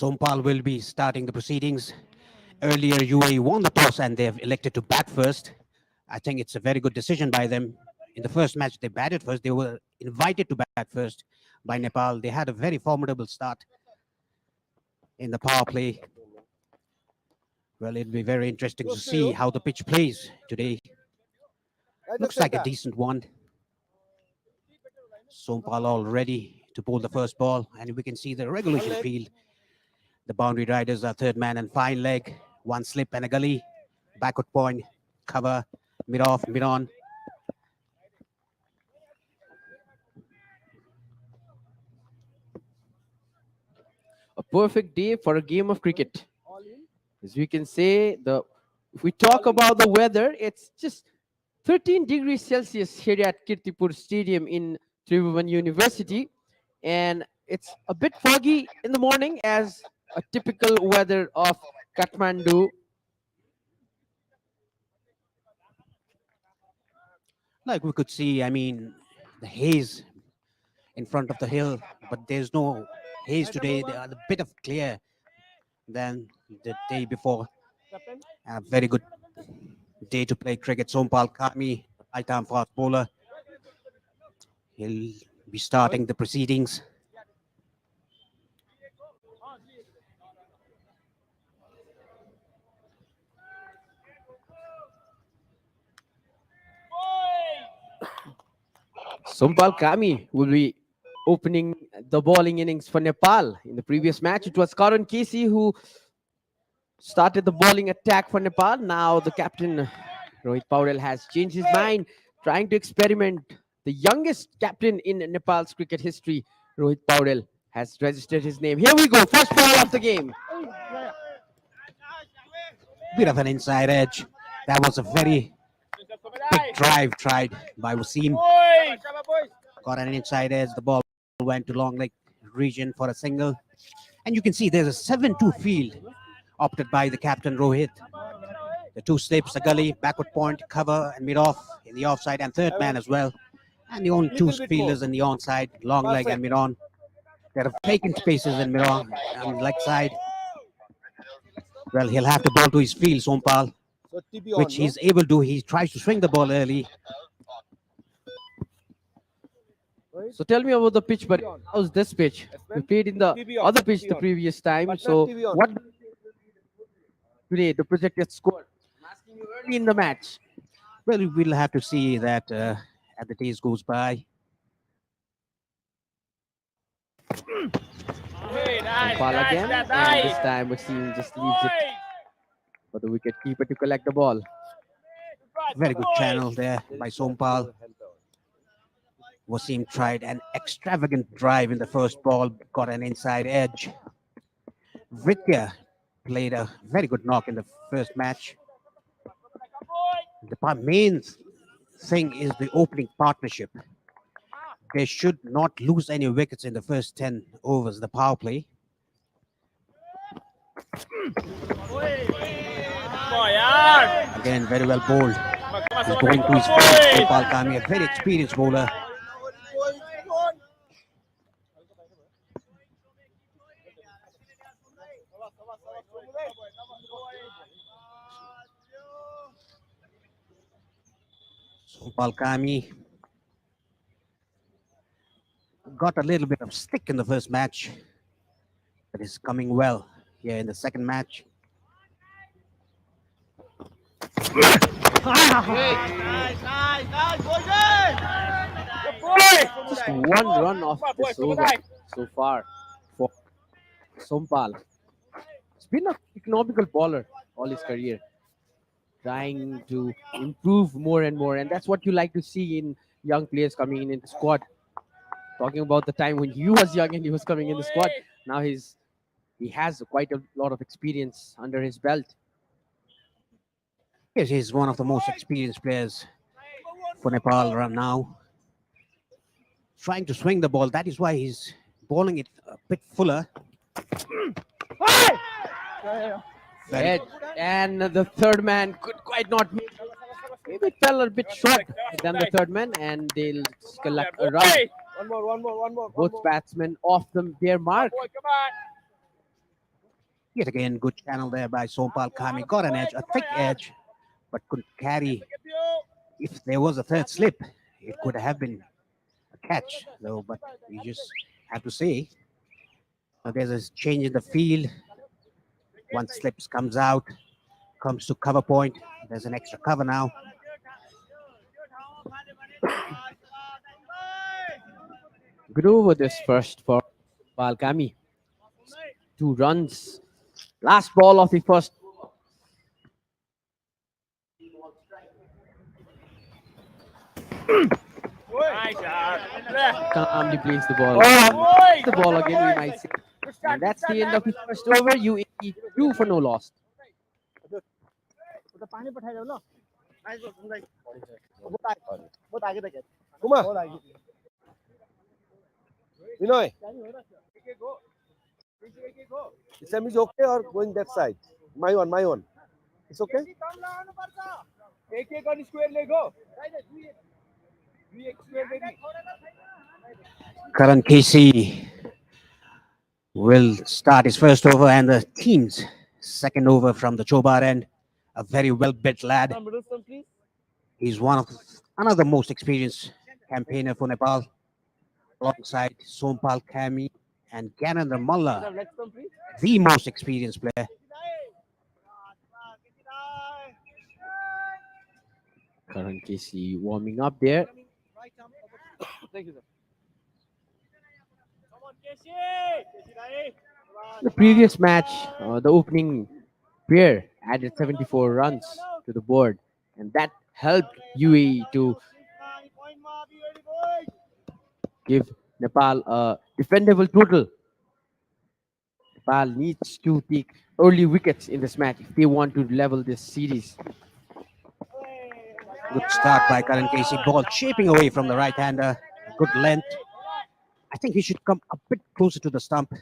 Sompal will be starting the proceedings. Earlier, UAE won the toss and they've elected to bat first. I think it's a very good decision by them. In the first match, they batted first. They were invited to bat first by Nepal. They had a very formidable start in the power play. Well, it'll be very interesting to see how the pitch plays today. Looks like a decent one. Sompal all ready to bowl the first ball, and we can see the regulation field. The boundary riders are third man and fine leg, one slip and a gully, backward point, cover, mid off, mid on. A perfect day for a game of cricket. As we can say, if we talk about the weather, it's just 13 degrees Celsius here at Kirtipur Stadium in Tribhuvan University, and it's a bit foggy in the morning as a typical weather of Kathmandu. Like we could see, I mean, the haze in front of the hill, but there's no haze today. They are a bit of clear than the day before. A very good day to play cricket. Sompal Kami, right-arm fast bowler. He'll be starting the proceedings. Sompal Kami will be opening the bowling innings for Nepal. In the previous match, it was Karan Casey who started the bowling attack for Nepal. Now the captain, Rohit Paurel, has changed his mind, trying to experiment. The youngest captain in Nepal's cricket history, Rohit Paurel, has registered his name. Here we go, first ball of the game. Bit of an inside edge. That was a very big drive tried by Wasim. Got an inside edge. The ball went to long leg region for a single. And you can see there's a 7-2 field opted by the captain Rohit. The two slips, a gully, backward point, cover, and mid off in the offside, and third man as well. And the only two fielders in the onside, long leg and mid on. There are vacant spaces in mid on and leg side. Well, he'll have to bowl to his field, Sompal, which he's able to. He tries to swing the ball early. So tell me about the pitch, but how's this pitch? We played in the other pitch the previous time. So what today the projected score? I'm asking you early in the match. Well, we'll have to see that as the days goes by. Sompal again, and this time Wasim just leaves it for the wicket keeper to collect the ball. Very good channel there by Sompal. Wasim tried an extravagant drive in the first ball, got an inside edge. Vidya played a very good knock in the first match. The main thing is the opening partnership. They should not lose any wickets in the first 10 overs, the power play. Again, very well bowled. He's going to his feet. Nepal Kami, a very experienced bowler. Nepal Kami got a little bit of stick in the first match, but is coming well here in the second match. Just one run off this over so far for Sompal. He's been an economical bowler all his career, trying to improve more and more, and that's what you like to see in young players coming in the squad. Talking about the time when he was young and he was coming in the squad, now he has quite a lot of experience under his belt. Yes, he's one of the most experienced players for Nepal right now. Trying to swing the ball, that is why he's bowling it a bit fuller. And the third man could quite not make it. Maybe it fell a bit short than the third man, and they'll collect a run. One more. Both batsmen off their mark. Yet again, good channel there by Sompal Kami. Got an edge, a thick edge, but couldn't carry. If there was a third slip, it could have been a catch, though. But we just have to say there's a change in the field. One slips comes out, comes to cover point. There's an extra cover now. Good over this first for Balkami. 2 runs. Last ball of the first. Calmly plays the ball. The ball again, we might say. And that's the end of the first over. UAE 2 for no loss. Binoy, Islam is okay or going that side? My one. It's okay? Karan Casey will start his first over, and the team's second over from the Chobar end. A very well-built lad. He's another most experienced campaigner for Nepal, alongside Sompal Kami and Ganendra Malla, the most experienced player. Karan Casey warming up there. Thank you, sir. The previous match, the opening pair added 74 runs to the board, and that helped UAE to give Nepal a defendable total. Nepal needs to take early wickets in this match if they want to level this series. Good start by Karan Casey. Ball shaping away from the right-hander. Good length. I think he should come a bit closer to the stump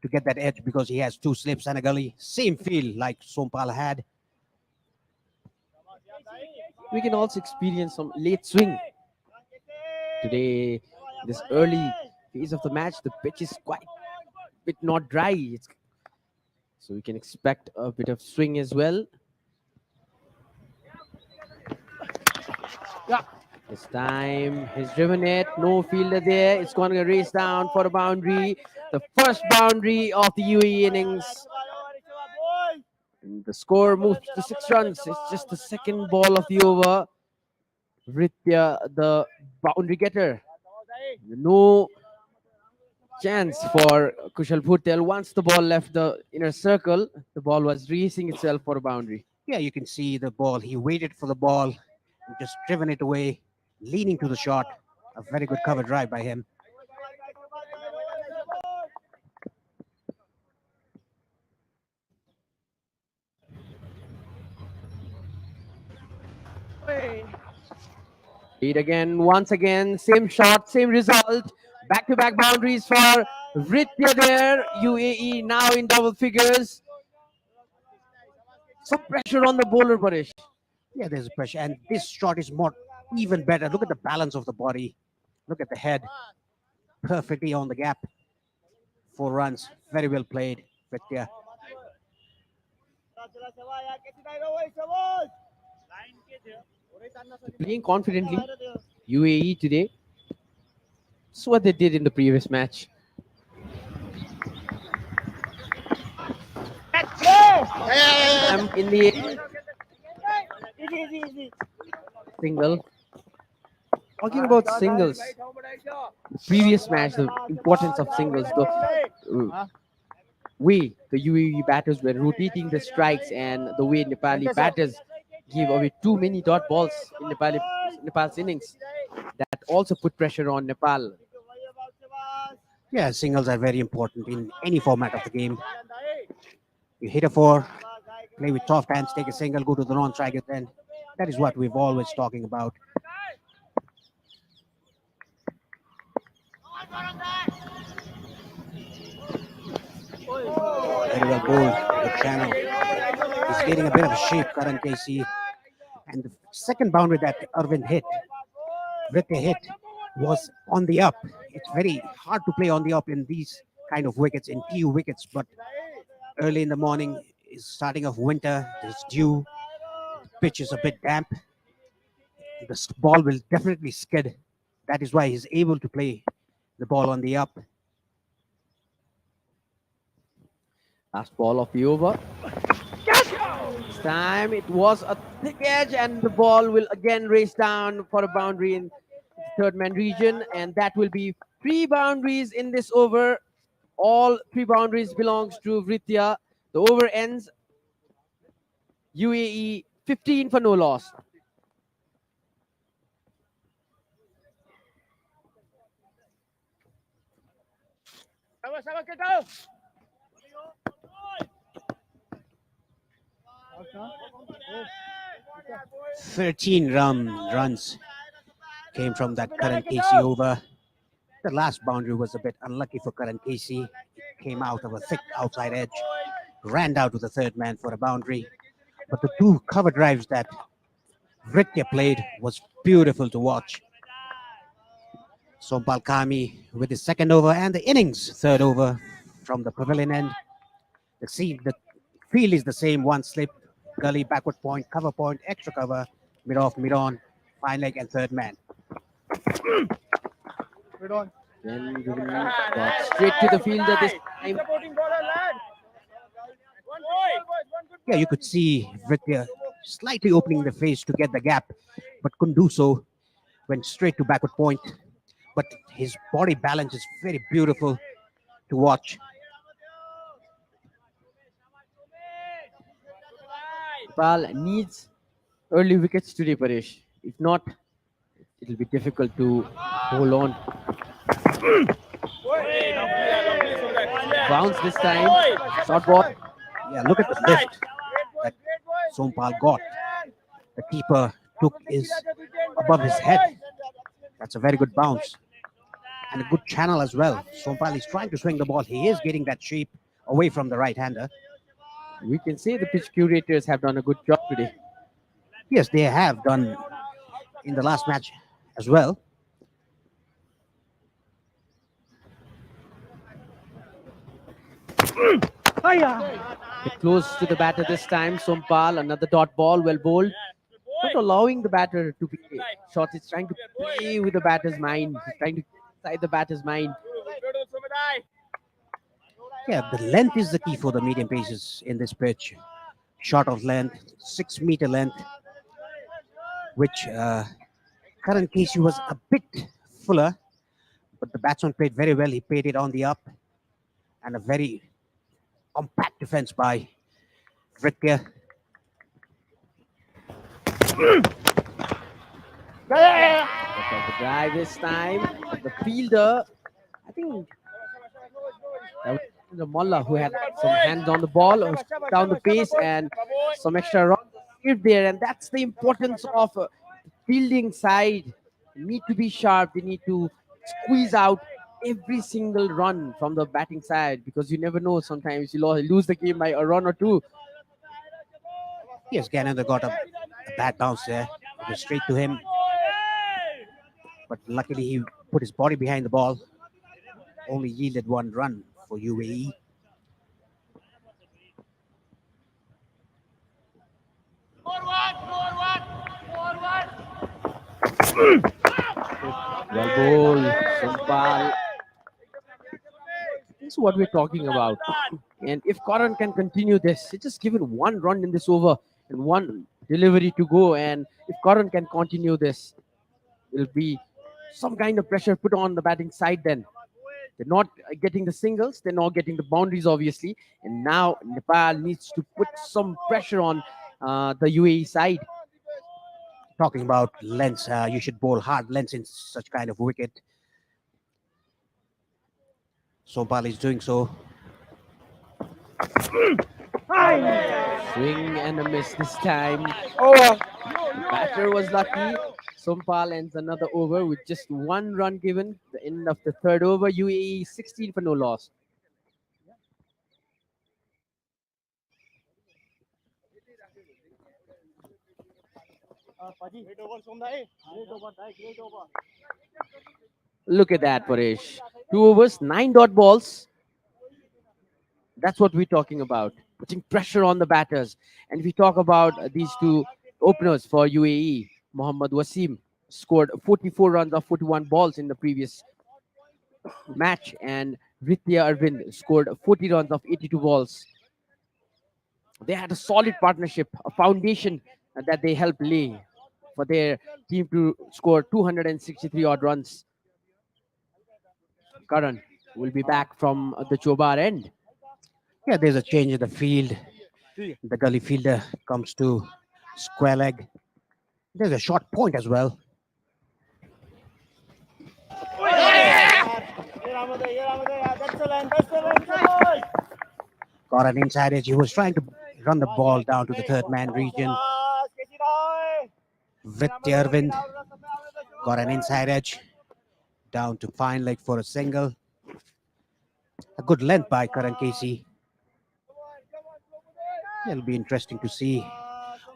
to get that edge, because he has 2 slips and a gully. Same feel like Sompal had. We can also experience some late swing. Today, this early phase of the match, the pitch is quite a bit not dry. So we can expect a bit of swing as well. This time he's driven it, no fielder there. It's going to race down for a boundary. The first boundary of the UAE innings. And the score moves to 6 runs. It's just the second ball of the over. Vritya, the boundary getter. No chance for Kushal Bhutel. Once the ball left the inner circle, the ball was racing itself for a boundary. Yeah, you can see the ball. He waited for the ball and just driven it away, leaning to the shot. A very good cover drive by him. Lead again, once again, same shot, same result. Back-to-back boundaries for Vritya there. UAE now in double figures. Some pressure on the bowler, Paresh. Yeah, there's pressure, and this shot is more even better. Look at the balance of the body. Look at the head. Perfectly on the gap. 4 runs. Very well played, Vritya. Playing confidently, UAE today. That's what they did in the previous match. In the single. Talking about singles, the previous match, the importance of singles, the UAE batters were rotating the strikes, and the way Nepali batters give away too many dot balls in Nepal's innings, that also put pressure on Nepal. Yeah, singles are very important in any format of the game. You hit a 4, play with soft hands, take a single, go to the non-striker end. That is what we've always talking about. Very well bowled, good channel. He's getting a bit of a shape, Karan Casey. And the second boundary that Arvind hit, Vritya hit, was on the up. It's very hard to play on the up in these kind of wickets, in TU wickets, but early in the morning. It's starting of winter. There's dew. Pitch is a bit damp. The ball will definitely skid. That is why he's able to play the ball on the up. Last ball of the over. This time it was a thick edge, and the ball will again race down for a boundary in the third man region, and that will be 3 boundaries in this over. All 3 boundaries belongs to Vritya. The over ends UAE 15 for no loss. Sama-sama kita. 13 runs came from that Karan Casey over. The last boundary was a bit unlucky for Karan Casey. It came out of a thick outside edge, ran down to the third man for a boundary. But the 2 cover drives that Vritya played was beautiful to watch. Sompal Kami with his second over and the innings third over from the pavilion end. The field is the same: 1 slip, gully, backward point, cover point, extra cover, mid off, mid on, fine leg, and third man. Then given got straight to the fielder this time. Yeah, you could see Vritya slightly opening the face to get the gap, but couldn't do so. Went straight to backward point. But his body balance is very beautiful to watch. Nepal needs early wickets today, Paresh. If not, it'll be difficult to hold on. Bounce this time. Short ball. Yeah, look at the lift that Sompal got. The keeper took is above his head. That's a very good bounce. And a good channel as well. Sompal is trying to swing the ball. He is getting that shape away from the right-hander. We can say the pitch curators have done a good job today. Yes, they have done in the last match as well. Get close to the batter this time. Sompal, another dot ball, well bowled. Not allowing the batter to play shots. He's trying to play with the batter's mind. He's trying to inside the batter's mind. Yeah, the length is the key for the medium paces in this pitch. Short of length, 6-meter length, which Karan Casey was a bit fuller, but the batsman played very well. He played it on the up, and a very compact defense by Vritya. The drive this time. The fielder, I think that was the Mullah who had some hands on the ball, who down the pace and some extra run there. And that's the importance of fielding side. They need to be sharp. They need to squeeze out every single run from the batting side, because you never know. Sometimes you lose the game by a run or 2. Yes, Gananda got a bad bounce there. It was straight to him. But luckily he put his body behind the ball. Only yielded 1 run for UAE. Well bowled, Sompal. This is what we're talking about. And if Karan can continue this, he's just given 1 run in this over and 1 delivery to go. And if Karan can continue this, there'll be some kind of pressure put on the batting side then. They're not getting the singles, they're not getting the boundaries, obviously. And now Nepal needs to put some pressure on the UAE side. Talking about lengths, you should bowl hard lengths in such kind of wicket. Sompal is doing so. Swing and a miss this time. Batter was lucky. Sompal ends another over with just 1 run given. The end of the third over. UAE 16 for no loss. Look at that, Paresh. 2 overs, 9 dot balls. That's what we're talking about. Putting pressure on the batters. And if we talk about these two openers for UAE, Mohammad Wasim scored 44 runs off 41 balls in the previous match, and Ritya Arvind scored 40 runs off 82 balls. They had a solid partnership, a foundation that they helped lay for their team to score 263 odd runs. Karan will be back from the Chobar end. Yeah, there's a change in the field. The gully fielder comes to square leg. There's a short point as well. Got an inside edge. He was trying to run the ball down to the third man region. Vritya Arvind got an inside edge down to fine leg for a single. A good length by Karan Casey. It'll be interesting to see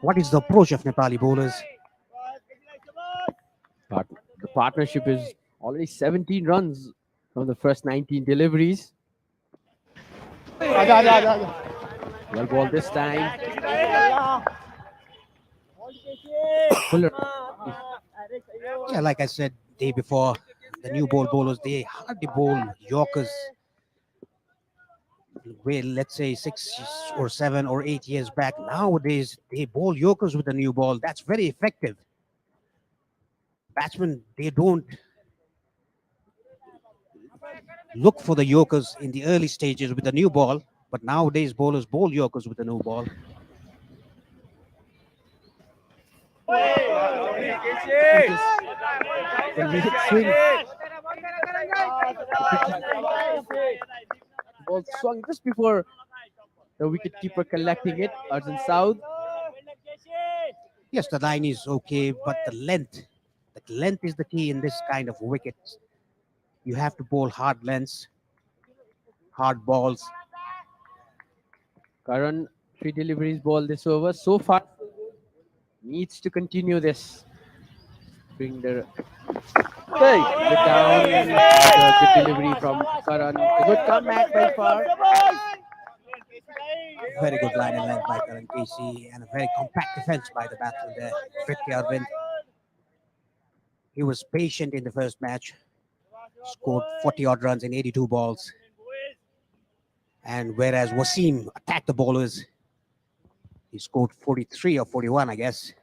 what is the approach of Nepali bowlers. The partnership is already 17 runs from the first 19 deliveries. Well ball this time. Fuller. Yeah, like I said day before, the new ball bowlers, they hardly bowl Yorkers. Well, let's say 6 or 7 or 8 years back. Nowadays, they bowl Yorkers with the new ball. That's very effective. Batsmen, they don't look for the Yorkers in the early stages with the new ball, but nowadays bowlers bowl Yorkers with the new ball. The late swing. Ball swung just before the wicketkeeper collecting it. Arjun South. Yes, the line is okay, but the length is the key in this kind of wickets. You have to bowl hard lengths, hard balls. Karan, 3 deliveries ball this over. So far, needs to continue this. Bring the good down. Good delivery from Karan. A good comeback by far. Very good line and length by Karan Casey, and a very compact defense by the batsman there, Vritya Arvind. He was patient in the first match, scored 40 odd runs in 82 balls. And whereas Wasim attacked the bowlers, he scored 43 or 41, I guess.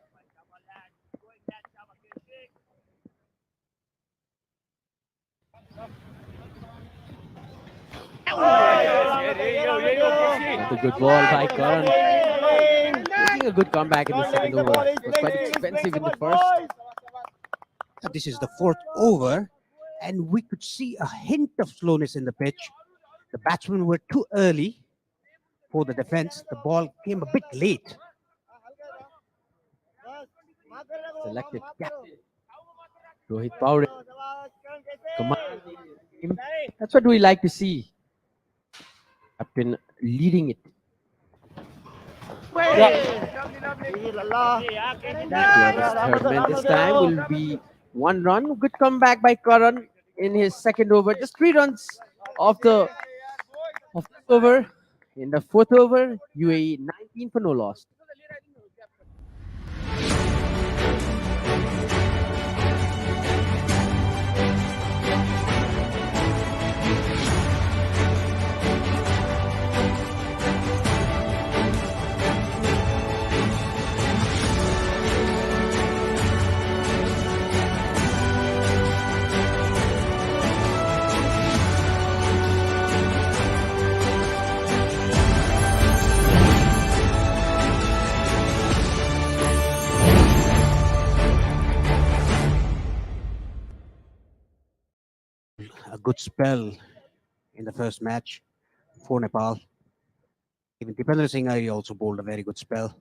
That's a good ball by Karan. Making a good comeback in the second over. It was quite expensive in the first. This is the 4th over, and we could see a hint of slowness in the pitch. The batsmen were too early for the defense. The ball came a bit late. Selected captain Rohit Paure. That's what we like to see. Captain leading it. Third man this time will be 1 run. Good comeback by Karan in his second over. Just 3 runs of the over. In the 4th over, UAE 19 for no loss. A good spell in the first match for Nepal. Even Dipendra Singh he also bowled a very good spell.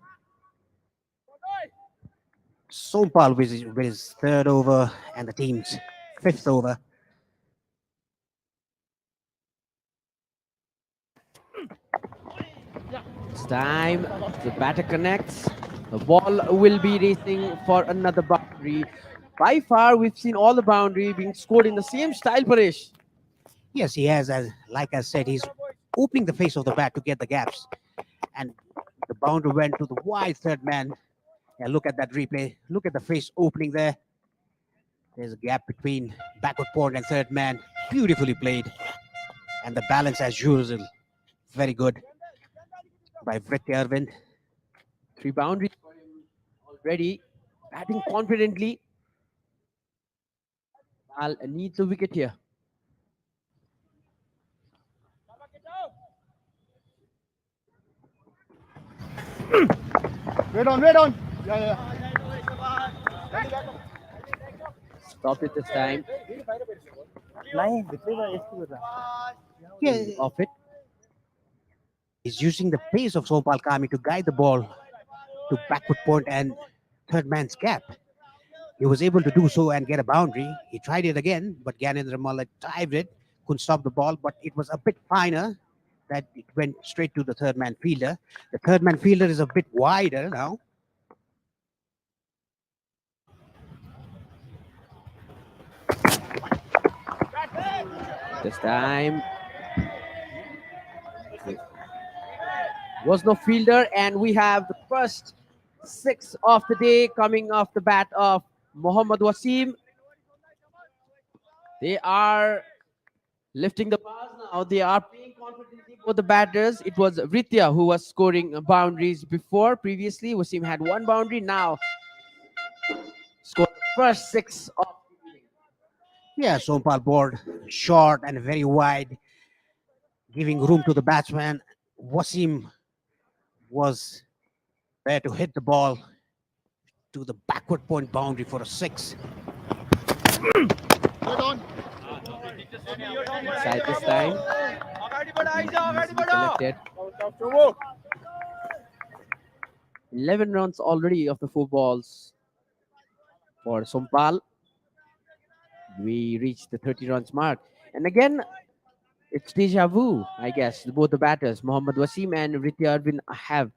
Sompal with his 3rd over and the team's 5th over. This time the batter connects. The ball will be racing for another boundary. By far, we've seen all the boundary being scored in the same style, Paresh. Yes, he has. As like I said, he's opening the face of the bat to get the gaps. And the boundary went to the wide third man. And look at that replay. Look at the face opening there. There's a gap between backward point and third man. Beautifully played. And the balance as usual. Very good by Vritya Arvind. 3 boundaries for him already. Batting confidently. Al needs a wicket here. Wait on. Yeah. Stop it this time. Yeah, Off it. he's using the pace of Sompal Kami to guide the ball to backward point and third man's gap. He was able to do so and get a boundary. He tried it again, but Gyanendra Mallet dived it, couldn't stop the ball, but it was a bit finer that it went straight to the third man fielder. The third man fielder is a bit wider now. This time was no fielder, and we have the first 6 of the day coming off the bat of Mohammad Wasim. They are lifting the bars now. They are playing confidently for the batters. It was Ritya who was scoring boundaries previously. Wasim had 1 boundary. Now scored the first 6 of the inning. Yeah, Sompal board short and very wide, giving room to the batsman. Wasim was there to hit the ball to the backward point boundary for a 6. Inside this time. Collected. 11 runs already of the 4 balls for Sompal. We reached the 30 runs mark. And again, it's deja vu, I guess. Both the batters, Mohammad Wasim and Ritya Arvind, have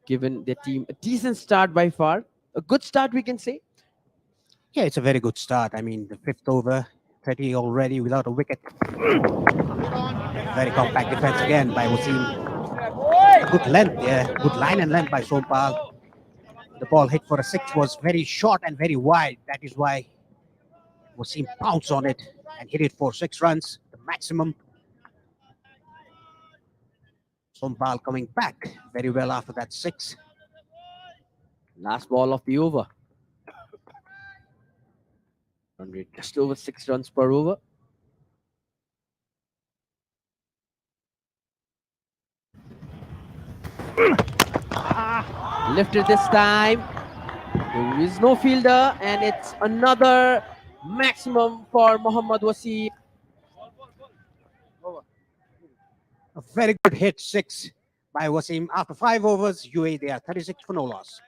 given their team a decent start by far. A good start, we can say. Yeah, it's a very good start. I mean, the 5th over, 30 already without a wicket. Very compact defense again by Wasim. Good length, yeah, good line and length by Sompal. The ball hit for a 6 was very short and very wide. That is why Wasim pounced on it and hit it for 6 runs, the maximum. Sompal coming back very well after that 6. Last ball of the over. Run rate just over 6 runs per over. Lifted this time. There is no fielder, and it's another maximum for Mohammad Wasim. A very good hit, 6 by Wasim. After 5 overs, UAE, they are 36 for no loss.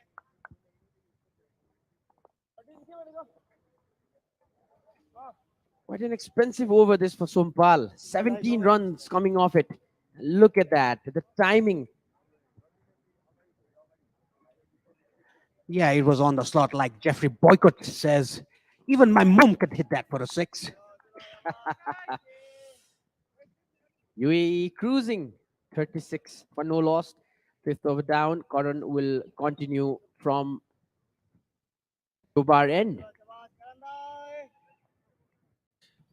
Quite an expensive over this for Sompal. 17 runs coming off it. Look at that. The timing. Yeah, it was on the slot like Jeffrey Boycott says. Even my mom could hit that for a 6. UAE cruising. 36 for no loss. 5th over down. Karan will continue from bar end.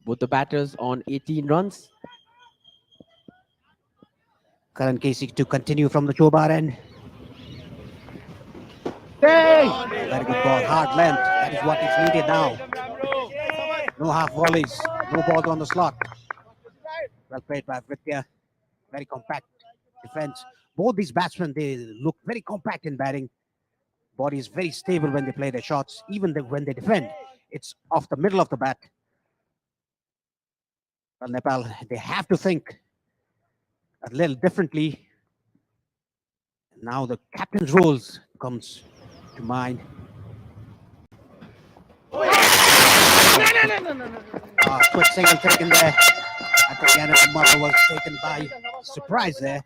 Both the batters on 18 runs. Karan Casey to continue from the Chobar end. Very good ball, hard length. That is what is needed now. No half volleys, no balls on the slot. Well played by Vritya. Very compact defense. Both these batsmen, they look very compact in batting. Body is very stable when they play their shots. Even when they defend, it's off the middle of the bat. Well, Nepal, they have to think a little differently. Now the captain's roles comes to mind. Quick single taken there. I think Gyanendra Mallet was taken by surprise there.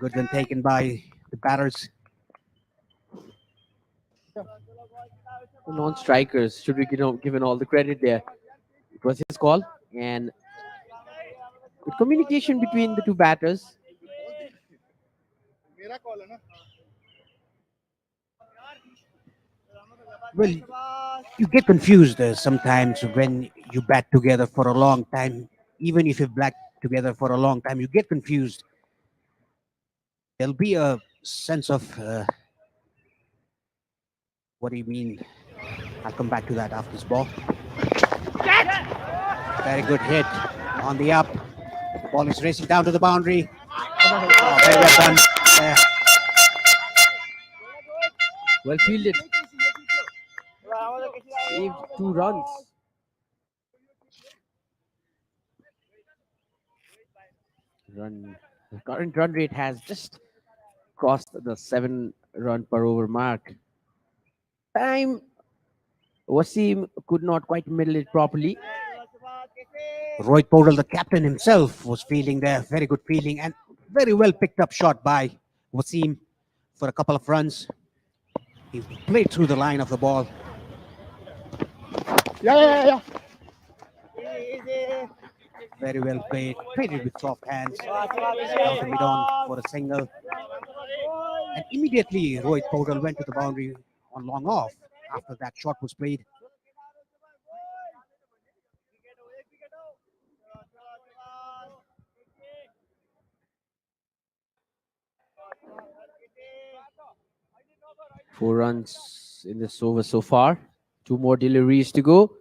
Good one taken by the batters. Non-strikers should be given all the credit there. It was his call, and Good communication between the two batters. Well, you get confused sometimes when you bat together for a long time. Even if you've bat together for a long time, you get confused. There'll be a sense of what do you mean? I'll come back to that after this ball. Very good hit on the up. Ball is racing down to the boundary. Oh, very well done. Well fielded. Saved 2 runs. The current run rate has just crossed the 7 run per over mark. Time Wasim could not quite middle it properly. Rohit Podal, the captain himself, was fielding there. Very good fielding and very well picked up shot by Wasim for a couple of runs. He played through the line of the ball. Yeah. Very well played. Played it with soft hands. Down to mid-on for a single. And immediately Rohit Podal went to the boundary on long off after that shot was played. Four runs in this over so far. 2 more deliveries to go.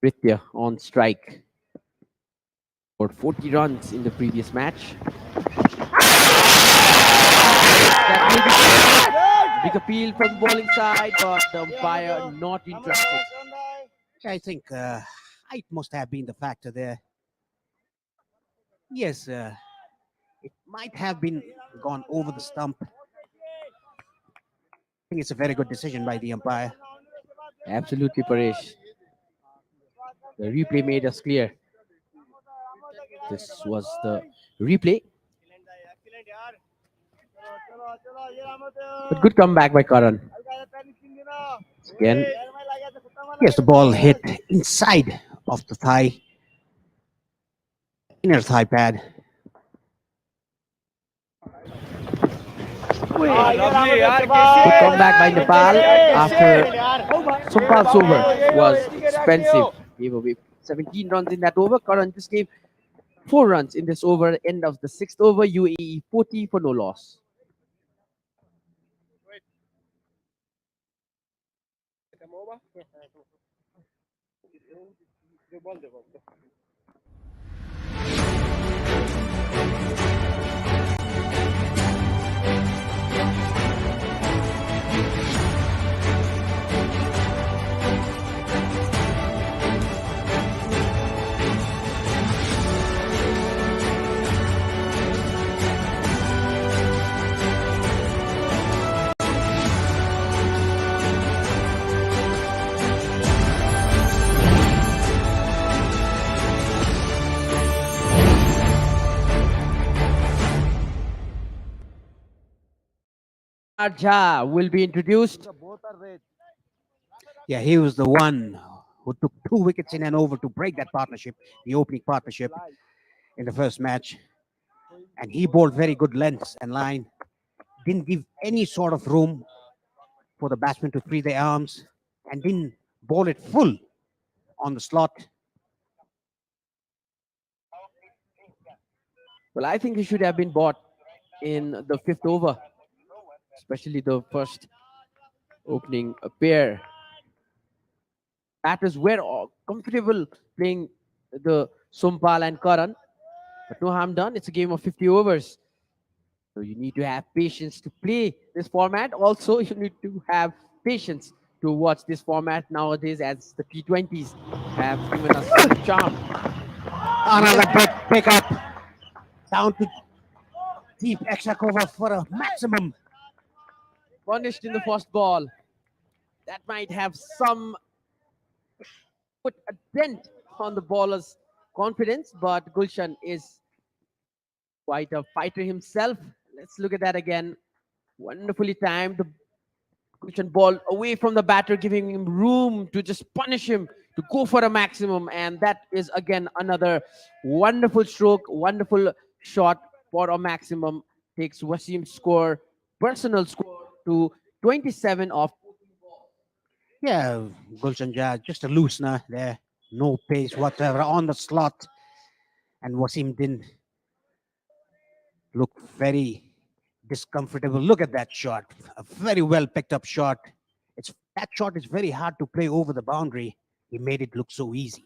Pritya on strike. For 40 runs in the previous match. That big appeal from the bowling side, but the umpire not interested. I think height must have been the factor there. Yes, it might have been gone over the stump. I think it's a very good decision by the umpire. Absolutely, Paresh. The replay made us clear. This was the replay. But good comeback by Karan. Again, Yes, the ball hit inside of the thigh, inner thigh pad. good comeback by Nepal after Sumpal's over was expensive. Gave away 17 runs in that over. Karan just gave 4 runs in this over. End of the 6th over. UAE 40 for no loss. Jha will be introduced. Both are red. Yeah, he was the one who took 2 wickets in and over to break that partnership, the opening partnership in the first match. And he bowled very good lengths and line. Didn't give any sort of room for the batsmen to free their arms and didn't bowl it full on the slot. Well, I think he should have been bought in the 5th over, especially the first opening pair. Batters were all comfortable playing the Sumpal and Karan, but no harm done. It's a game of 50 overs. So you need to have patience to play this format. Also, you need to have patience to watch this format nowadays, as the T20s have given us some charm. Another good pickup. Down to deep extra cover for a maximum. Punished in the first ball. That might have put a dent on the bowler's confidence, but Gulshan is quite a fighter himself. Let's look at that again. Wonderfully timed. The Gulshan ball away from the batter, giving him room to just punish him to go for a maximum, and that is again another wonderful stroke, wonderful shot for a maximum. Takes Wasim's score, personal score, to 27 of. Yeah, Gulshan Jah, just a loosener there. No pace whatsoever on the slot. And Wasim didn't look very discomfortable. Look at that shot. A very well picked up shot. That shot is very hard to play over the boundary. He made it look so easy.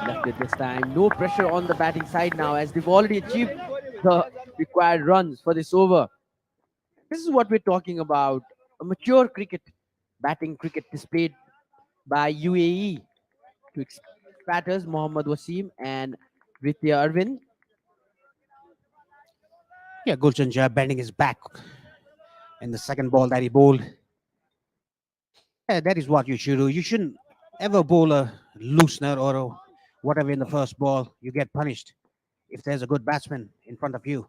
Left it this time. No pressure on the batting side now, as they've already achieved the required runs for this over. This is what we're talking about. A mature batting cricket displayed by UAE to experienced batters Mohammad Wasim and Vidya Arvind. Yeah, Gulshan Jah bending his back in the second ball that he bowled. Yeah, that is what you should do. You shouldn't ever bowl a loosener or whatever in the first ball. You get punished if there's a good batsman in front of you.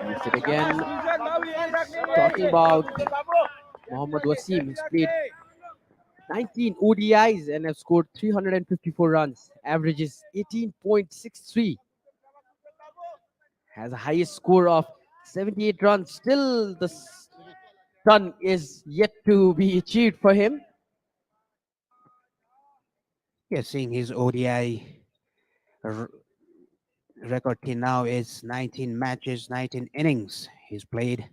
Missed it again. Talking about Mohammad Wasim, he's played 19 ODIs and have scored 354 runs. Averages 18.63. Has a highest score of 78 runs. Still, the run is yet to be achieved for him. Yeah, seeing his ODI record till now is 19 matches, 19 innings he's played.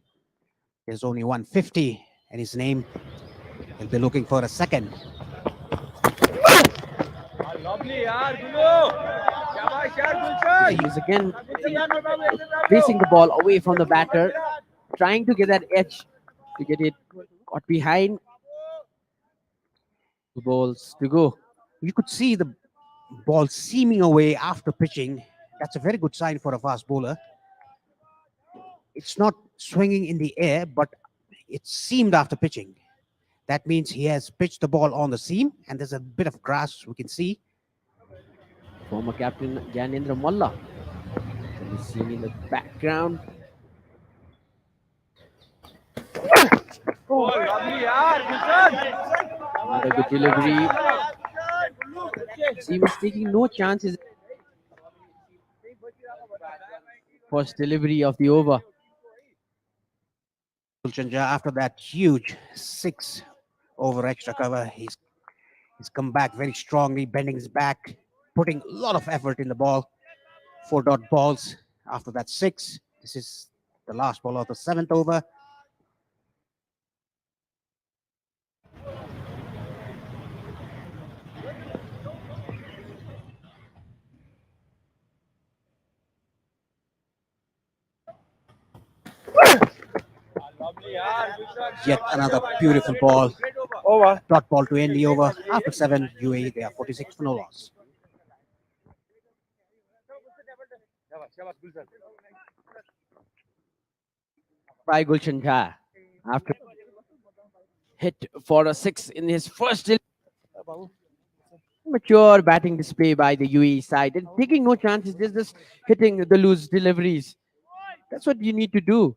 There's only 150 in his name. He'll be looking for a second. He's again placing the ball away from the batter, trying to get that edge to get it caught behind. Two balls to go. You could see the ball seaming away after pitching. That's a very good sign for a fast bowler. It's not swinging in the air, but it seamed after pitching. That means he has pitched the ball on the seam, and there's a bit of grass we can see. Former captain Gyanendra Malla can be seen in the background. Another good delivery. He was taking no chances. First delivery of the over. Gulshan Jah, after that huge 6 over extra cover, he's come back very strongly, bending his back, putting a lot of effort in the ball. 4 dot balls after that 6. This is the last ball of the 7th over. Yet another beautiful ball. Over. Dot ball to end the over. After 7, UAE, they are 46 for no loss. By Gulshan Jah after hit for a 6 in his first mature batting display by the UAE side and taking no chances, just hitting the loose deliveries. That's what you need to do.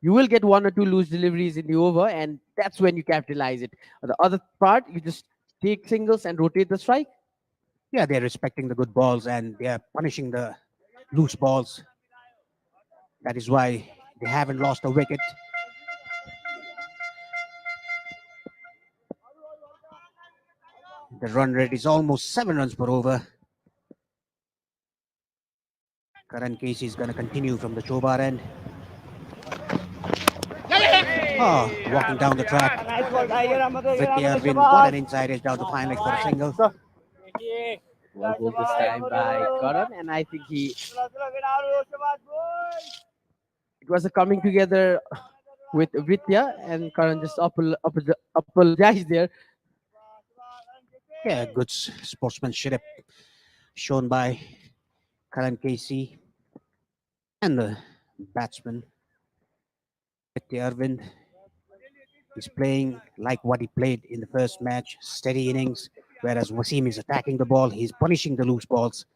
You will get 1 or 2 loose deliveries in the over, and that's when you capitalize it. The other part, you just take singles and rotate the strike. Yeah, they're respecting the good balls and they're punishing the loose balls. That is why they haven't lost a wicket. The run rate is almost 7 runs per over. Karan Casey is going to continue from the Chobar end. Oh, walking down the track. Vidya Arvind got an inside edge down the fine leg for a single. Well bowled this time by Karan, and I think it was a coming together with Vidya, and Karan just apologized there. Yeah, good sportsmanship shown by Karan Casey and the batsman Vidya Arvind. He's playing like what he played in the first match, steady innings, whereas Wasim is attacking the ball. He's punishing the loose balls.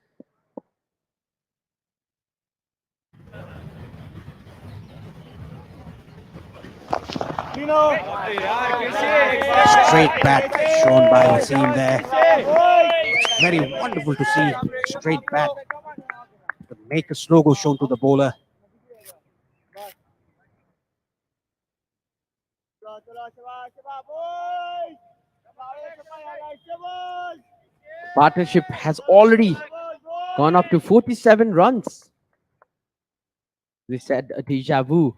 Straight bat shown by Wasim there. It's very wonderful to see straight bat. The Makers logo shown to the bowler. Partnership has already gone up to 47 runs. We said a deja vu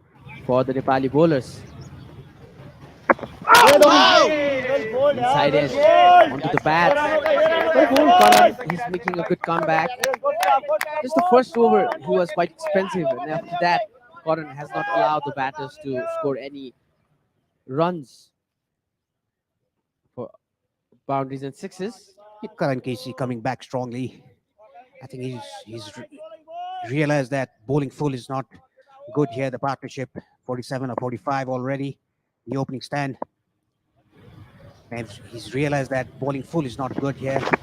for the Nepali bowlers. Inside edge onto the bat. Well bowled, Karan. He's making a good comeback. Just the first over, he was quite expensive, and after that, Karan has not allowed the batters to score any runs for boundaries and sixes. Karan Casey coming back strongly. I think he's realized that bowling full is not good here. The partnership 47 or 45 already. The opening stand. And he's realized that bowling full is not good here. The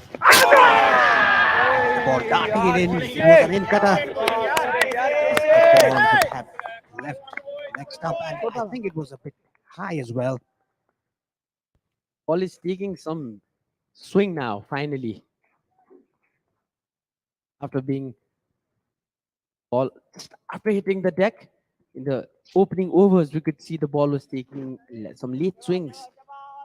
ball darting it in. It was an in cutter. The ball would have left leg stump, and I think it was a bit high as well. Ball is taking some swing now, finally. After being ball just after hitting the deck in the opening overs, we could see the ball was taking some late swings.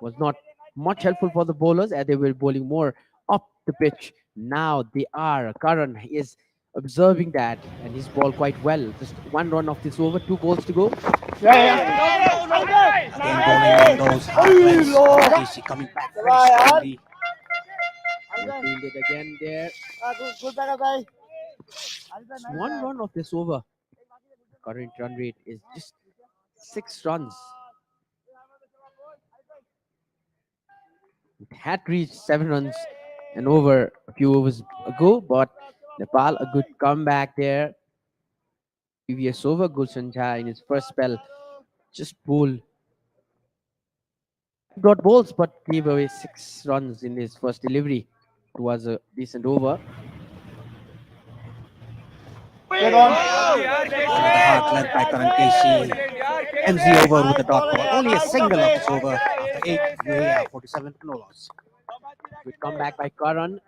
Was not much helpful for the bowlers as they were bowling more up the pitch. Now they are. Karan is observing that and he's bowled quite well. Just one run of this over, 2 balls to go. Again bowling on those hard legs. Casey coming back very strongly. Fielded again there. Just one run of this over. Current run rate is just 6 runs. It had reached 7 runs and over a few overs ago, but Nepal a good comeback there. Previous over, Gulshan Jha in his first spell just bowled. Got balls but gave away 6 runs in his first delivery. It was a decent over. Hard length by Karan Casey. Ends the over with a dot ball. Only a single of this over after 8. UAE are 47 no loss. Good comeback by Karan.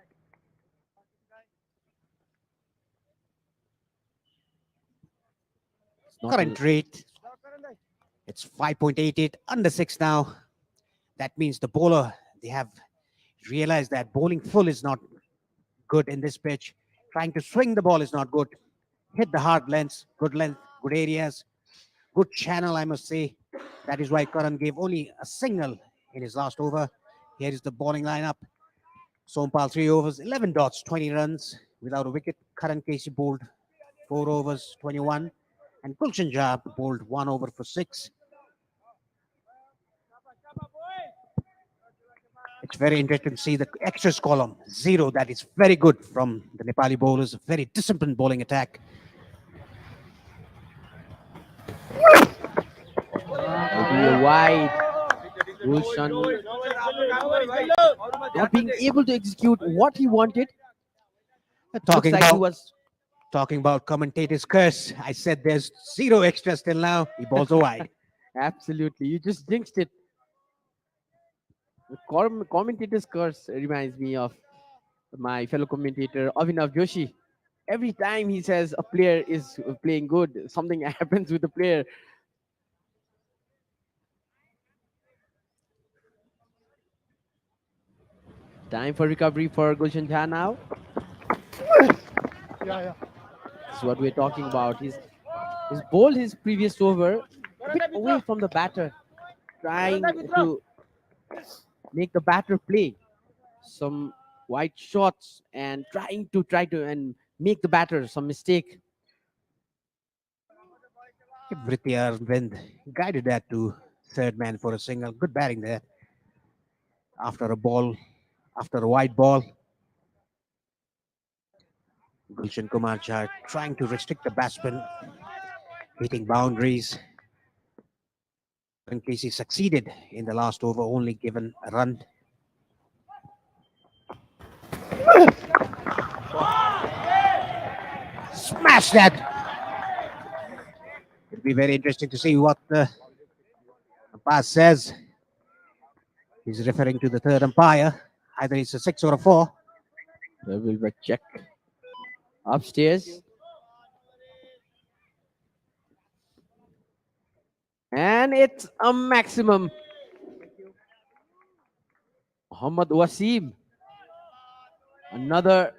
Current rate, it's 5.88, under 6 now. That means the bowler, they have realized that bowling full is not good in this pitch. Trying to swing the ball is not good. Hit the hard length, good areas, good channel, I must say. That is why Karan gave only a single in his last over. Here is the bowling lineup. Sompal 3 overs, 11 dots, 20 runs without a wicket. Karan Casey bowled 4 overs, 21. And Gulshan Jha bowled 1 over for 6. It's very interesting to see the extras column, 0. That is very good from the Nepali bowlers. A very disciplined bowling attack. Maybe a wide. Gulshan not being able to execute what he wanted. Talking Looks like he about was Talking about commentator's curse, I said there's 0 extras till now. He bowls a wide. absolutely. You just jinxed it. The commentator's curse reminds me of my fellow commentator Avinav Joshi. Every time he says a player is playing good, something happens with the player. Time for recovery for Gulshan Jha now. This is what we're talking about. He's bowled his previous over a bit away from the batter, trying to make the batter play some wide shots and trying to and make the batter some mistake. Vrityar Arvind guided that to third man for a single. Good batting there. After a wide ball. Gulshan Kumar Jha trying to restrict the batsman, hitting boundaries. And Casey succeeded in the last over, only given a run. Smash that! It'll be very interesting to see what the Umpire says he's referring to the third umpire. Either it's a 6 or a 4. There will be a check upstairs. And it's a maximum. Muhammad Wasim. Another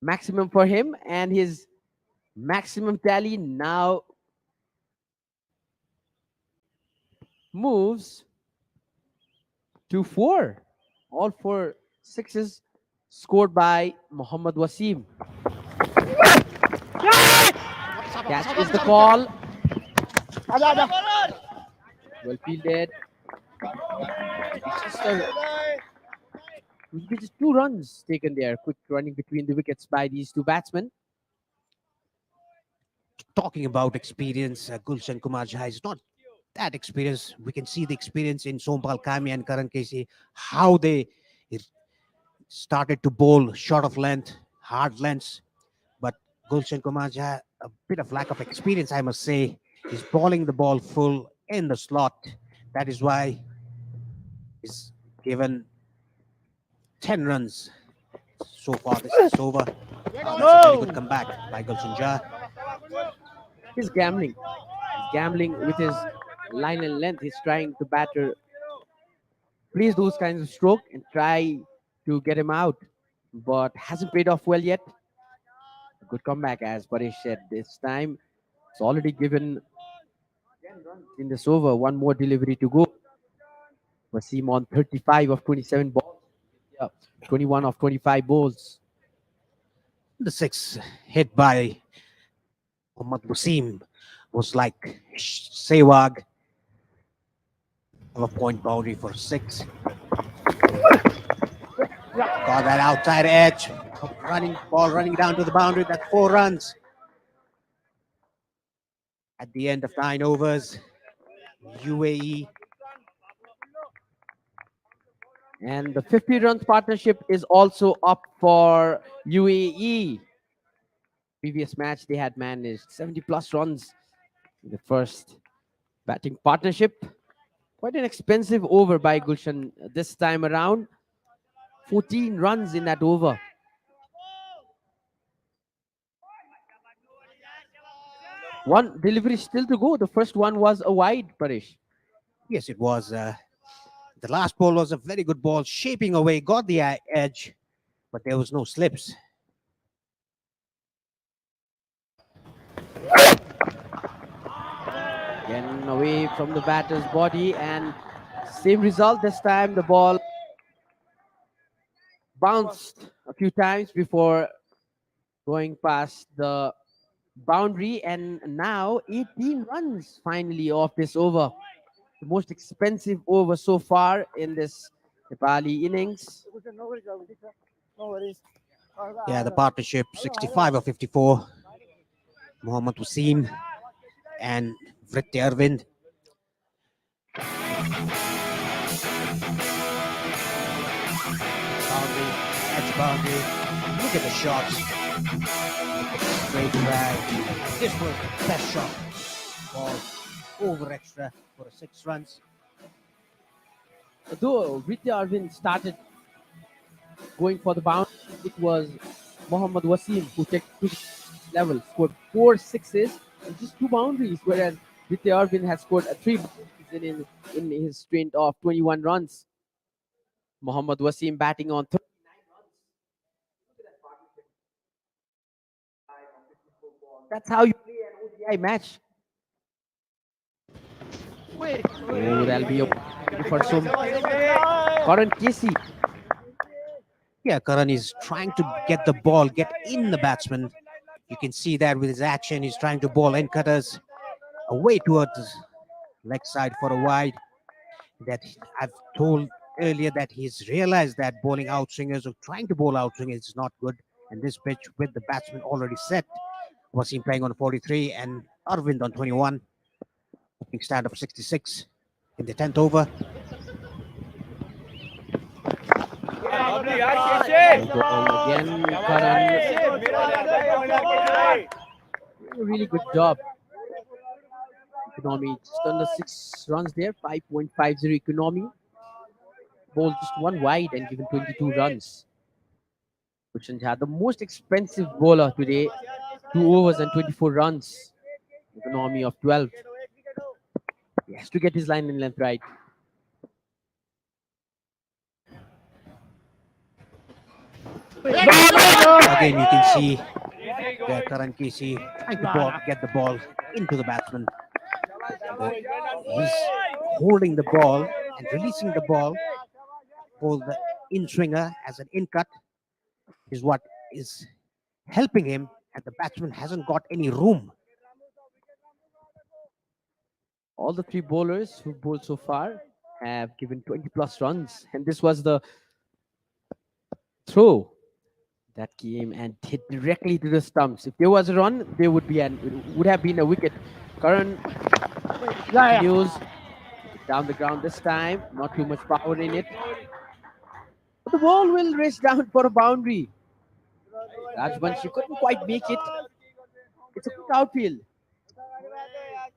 maximum for him, and his maximum tally now moves to 4. All 4 sixes scored by Muhammad Wasim. Catch is the call. Well fielded. Just 2 runs taken there. Quick running between the wickets by these 2 batsmen. Talking about experience, Gulshan Kumar Jha is not that experienced. We can see the experience in Sompal Kami and Karan Casey, how they started to bowl short of length, hard lengths. But Gulshan Kumar Jha, a bit of lack of experience, I must say. He's bowling the ball full in the slot. That is why he's given 10 runs so far. This is over. That's a very good comeback by Gulshan Jha. He's gambling. He's gambling with his line and length. He's trying to batter, please those kinds of stroke and try to get him out. But hasn't paid off well yet. A good comeback, as Paresh said. This time it's already given in this over. 1 more delivery to go. Wasim on 35 of 27 balls. Yeah, 21 of 25 balls. The 6 hit by Muhammad Wasim was like Sehwag. A point boundary for 6. Got that outside edge. Ball running down to the boundary. That's 4 runs. At the end of 9 overs, UAE. And the 50 runs partnership is also up for UAE. Previous match they had managed 70 plus runs in the first batting partnership. Quite an expensive over by Gulshan this time around. 14 runs in that over. One delivery still to go. The first one was a wide, Paresh. Yes, it was. The last ball was a very good ball, shaping away, got the edge, but there was no slips. Again away from the batter's body, and same result this time. The ball bounced a few times before going past the boundary, and now 18 runs finally off this over. The most expensive over so far in this Nepali innings. Yeah, the partnership 65 or 54. Muhammad Wasim and Vritti Arvind. Boundary, edge boundary. Look at the shots. Look at the straight drive. This was the best shot. Ball over extra for 6 runs. Though Vritti Arvind started going for the boundary, it was Muhammad Wasim who took to the level, scored 4 sixes and just 2 boundaries, whereas Vritti Arvind has scored 3 boundaries in his stint of 21 runs. Muhammad Wasim batting on 39 runs. That's how you play an ODI match. Oh, that'll be a for some Karan Casey. Yeah, Karan is trying to get the ball, get in the batsman. You can see that with his action. He's trying to bowl in cutters away towards leg side for a wide. That I've told earlier that he's realized that bowling outswingers or trying to bowl outswingers is not good. And this pitch with the batsman already set, Wasim playing on 43 and Arvind on 21. Opening stand of 66 in the 10th over. Again, Karan. Really good job. Economy just under 6 runs there, 5.50 economy. Ball just one wide and given 22 runs. Kushan Jha, the most expensive bowler today, 2 overs and 24 runs. Economy of 12. He has to get his line and length right. Again, you can see that Karan Casey trying to get the ball into the batsman. He's holding the ball and releasing the ball for the in swinger as an in cut is what is helping him, and the batsman hasn't got any room. All the 3 bowlers who bowled so far have given 20 plus runs, and this was the throw that came and hit directly to the stumps. If there was a run, there would have been a wicket. Karan continues down the ground this time, not too much power in it. But the ball will race down for a boundary. Rajbanshi couldn't quite make it. It's a quick outfield.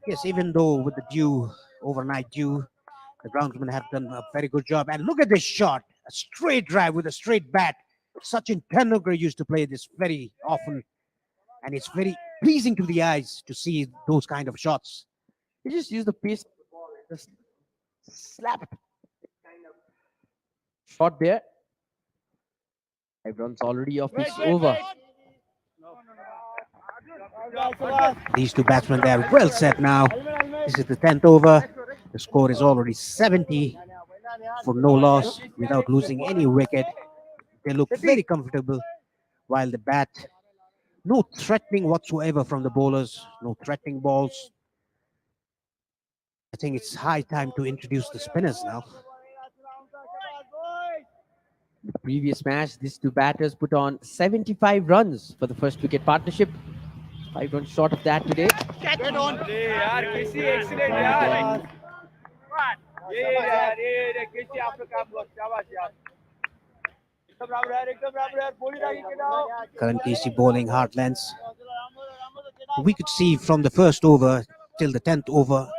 Yes, even though with the overnight dew, the groundsmen have done a very good job. And look at this shot, a straight drive with a straight bat. Sachin Tendulkar used to play this very often, and it's very pleasing to the eyes to see those kind of shots. He just used the pace, just slap it. Shot there. 5 runs already off this over. These 2 batsmen, they are well set now. This is the 10th over. The score is already 70 for no loss without losing any wicket. They look very comfortable while the bat, no threatening whatsoever from the bowlers, no threatening balls. I think it's high time to introduce the spinners now. The previous match, these 2 batters put on 75 runs for the first wicket partnership. 5 runs short of that today. Get on. Excellent. Karan Casey bowling hard lengths. We could see from the first over till the 10th over,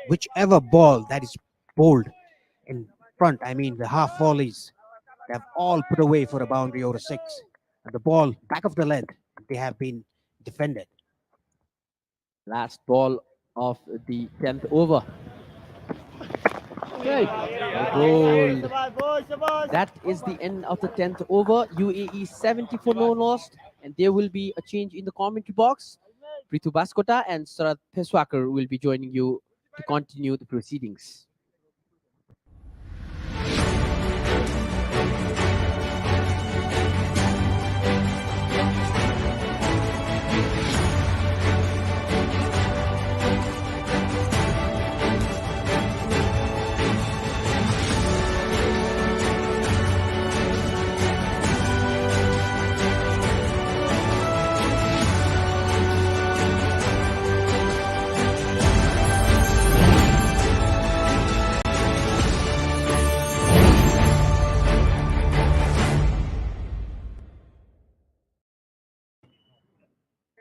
whichever ball that is bowled in front, I mean the half volleys, they have all put away for a boundary over 6. And the ball back of the length, they have been defended. Last ball of the 10th over. Okay. Bowled. That is the end of the 10th over. UAE 70 for no loss, and there will be a change in the commentary box. Prithu Baskota and Sarat Peswakar will be joining you to continue the proceedings.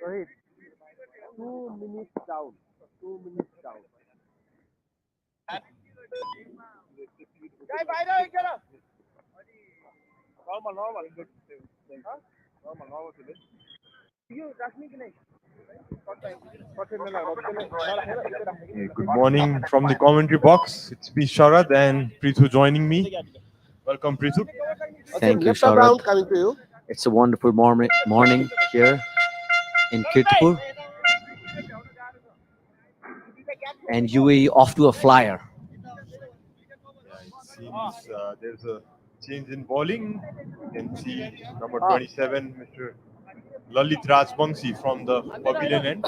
Sorry, 2 minutes down. 2 minutes down. Good morning from the commentary box. It's me, Sharad, and Prithu joining me. Welcome, Prithu. Thank you, Left arm Sharad. round coming to you. It's a wonderful morning here in Kirtipur. And UAE off to a flyer. It seems there's a change in bowling. You can see number 27, Mr. Lalit Rajbangshi from the pavilion end.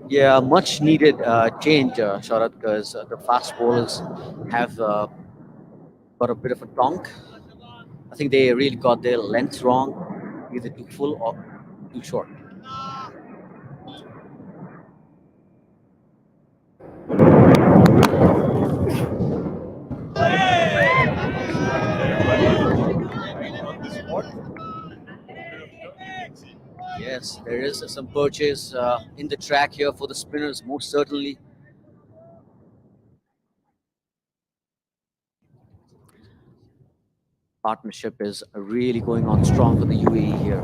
Yeah, much needed change, Sharad, because the fast bowlers have got a bit of a donk. I think they really got their length wrong, either too full or too short. On the spot. Yes, there is some purchase in the track here for the spinners, most certainly. Partnership is really going on strong for the UAE here.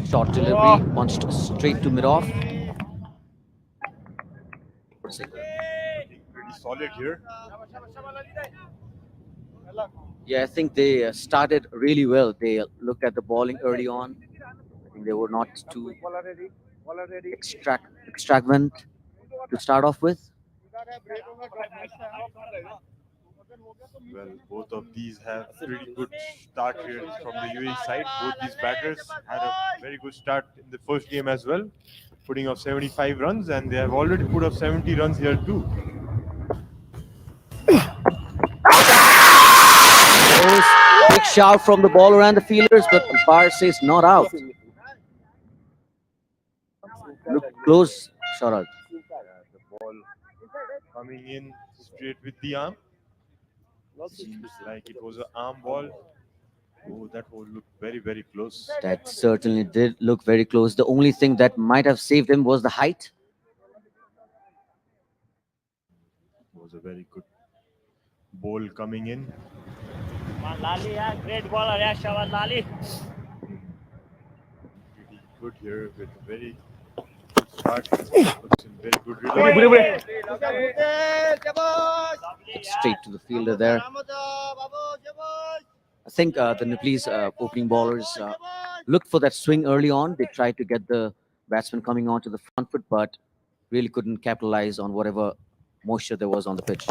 Short delivery, punched straight to mid-off. Pretty solid here. Yeah, I think they started really well. They looked at the bowling early on. I think they were not too extravagant to start off with. Well, both of these have pretty good start here from the UAE side. Both these batters had a very good start in the first game as well, putting up 75 runs, and they have already put up 70 runs here too. Big shout from the bowler and the fielders, but the umpire says not out. Look close, Sharad. The ball coming in straight with the arm. Seems like it was an arm ball. Oh, that ball looked very, very close. That certainly did look very close. The only thing that might have saved him was the height. It was a very good ball coming in. Lali, yeah, great bowler, yeah, Shawad Lali. Pretty good here with a very good start. Looks in very good rhythm. Straight to the fielder there. I think the Nepalese opening bowlers looked for that swing early on. They tried to get the batsman coming onto the front foot, but really couldn't capitalize on whatever moisture there was on the pitch.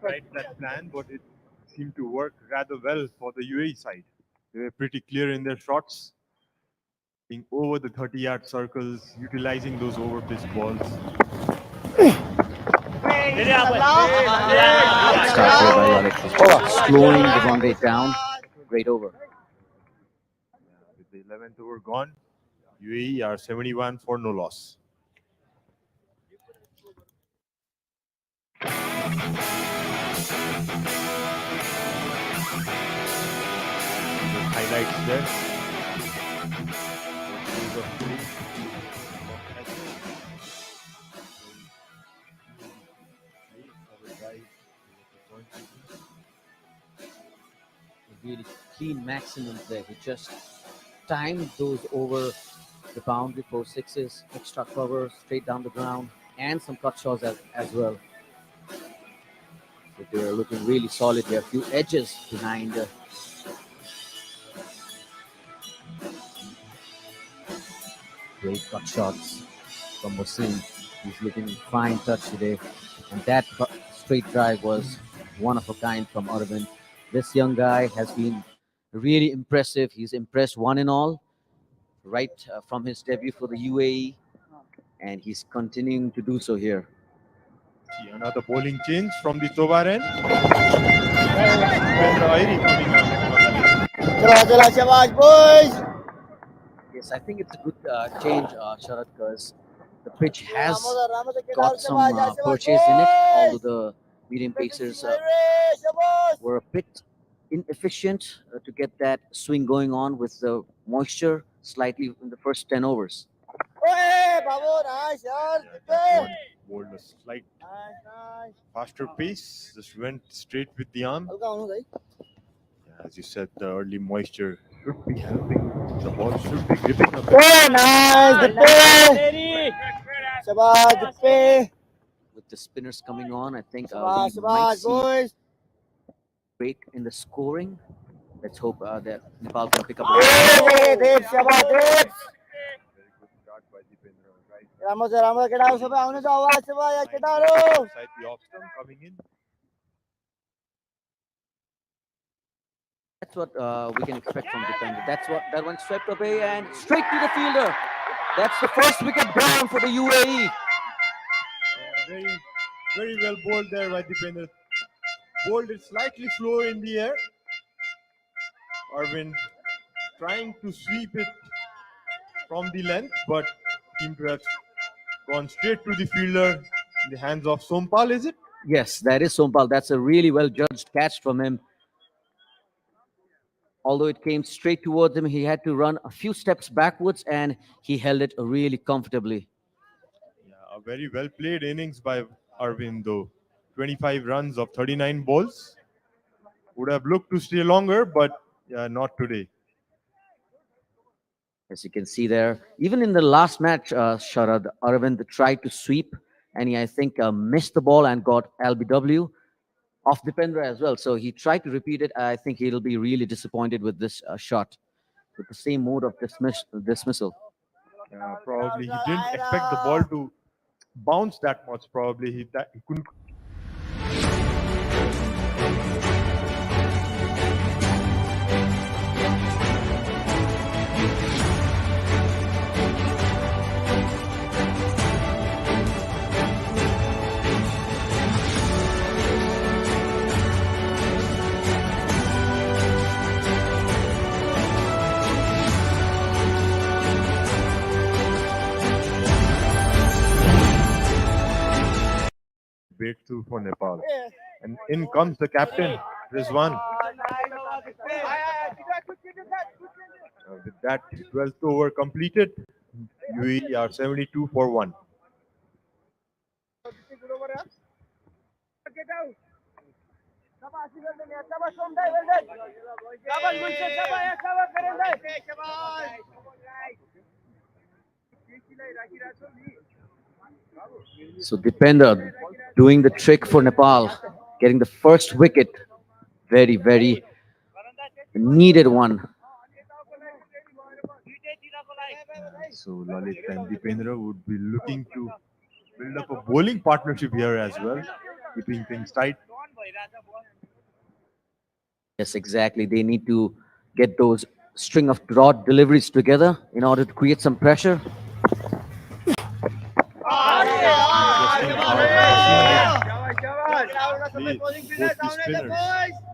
Right, that plan, but it seemed to work rather well for the UAE side. They were pretty clear in their shots, being over the 30-yard circles, utilizing those overpitched balls. Slowing the run rate down. Great over. With the 11th over gone, UAE are 71 for no loss. Highlights there. Really clean maximums there. He just timed those over the boundary for sixes, extra cover, straight down the ground, and some cut shots as well. So they're looking really solid here. A few edges behind. Great cut shots from Wasim. He's looking fine touch today. And that straight drive was one of a kind from Arvind. This young guy has been really impressive. He's impressed one and all right from his debut for the UAE. And he's continuing to do so here. See another bowling change from the Tobar end. Yes, I think it's a good change, Sharad, because the pitch has got some purchase in it, although the medium pacers were a bit inefficient to get that swing going on with the moisture slightly in the first 10 overs. Bowled a slight faster pace, just went straight with the arm. As you said, the early moisture should be helping. The ball should be gripping up. With the spinners coming on, I think we might see break in the scoring. Let's hope that Nepal can pick up. Very good start by Dipendra. Right. Inside the off stump coming in. That's what we can expect from Dipendra. That one swept away and straight to the fielder. That's the first wicket down for the UAE. Very, very well bowled there by Dipendra. Bowled it slightly slow in the air. Arvind trying to sweep it from the length, but seemed to have gone straight to the fielder in the hands of Sompal, is it? Yes, that is Sompal. That's a really well judged catch from him. Although it came straight towards him, he had to run a few steps backwards and he held it really comfortably. Yeah, a very well played innings by Arvind, though. 25 runs of 39 balls. Would have looked to stay longer, but yeah, not today. As you can see there, even in the last match, Sharad, Aravind tried to sweep and he, I think, missed the ball and got LBW off Dipendra as well. So he tried to repeat it. I think he'll be really disappointed with this shot, with the same mode of dismissal. Probably he didn't expect the ball to bounce that much. Probably he couldn't. Breakthrough for Nepal. And in comes the captain, Rizwan. With that, 12th over completed. UAE are 72 for 1. So Dipender doing the trick for Nepal, getting the first wicket. Very, very needed one. So Lalit and Dipendra would be looking to build up a bowling partnership here as well, keeping things tight. Yes, exactly. They need to get those string of broad deliveries together in order to create some pressure. Both the spinners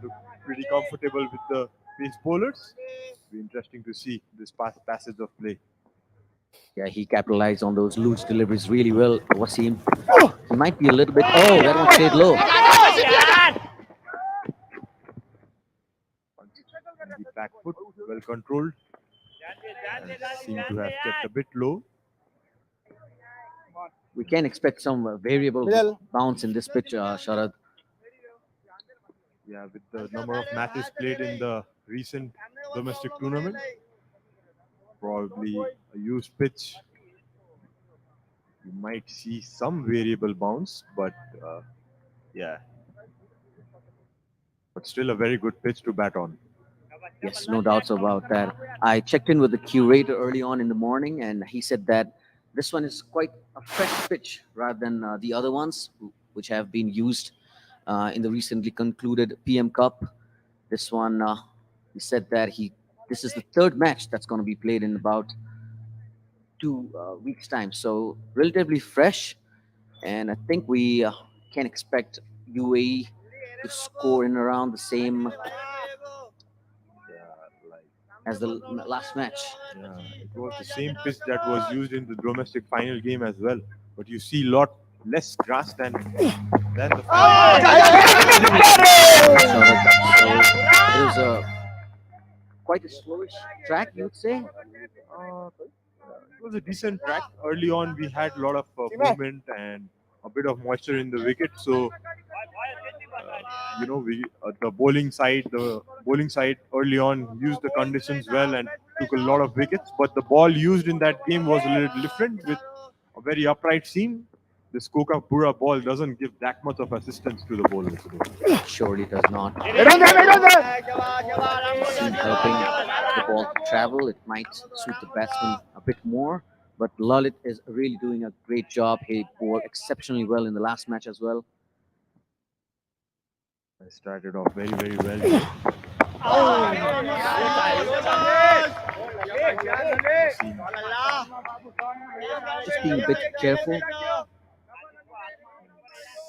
look pretty comfortable with the pace bowlers. Be interesting to see this passage of play. Yeah, he capitalized on those loose deliveries really well. Wasim, he might be a little bit. Oh, that one stayed low. The back foot well controlled. And seem to have kept a bit low. We can expect some variable bounce in this pitch, Sharad. Yeah, with the number of matches played in the recent domestic tournament, probably a used pitch. You might see some variable bounce, but yeah. But still a very good pitch to bat on. Yes, no doubts about that. I checked in with the curator early on in the morning, and he said that this one is quite a fresh pitch rather than the other ones, which have been used in the recently concluded PM Cup. This one, he said that this is the third match that's going to be played in about 2 weeks' time. So relatively fresh, and I think we can expect UAE to score in around the same as the last match. Yeah, it was the same pitch that was used in the domestic final game as well. But you see a lot less grass than the final. So it was quite a slowish track, you'd say. It was a decent track. Early on, we had a lot of movement and a bit of moisture in the wicket. So, we the bowling side early on used the conditions well and took a lot of wickets. But the ball used in that game was a little different with a very upright seam. This Coca Pura ball doesn't give that much of assistance to the bowlers. Surely does not. Helping the ball to travel, it might suit the batsman a bit more. But Lalit is really doing a great job. He bowled exceptionally well in the last match as well. I started off very, very well. Just being a bit careful.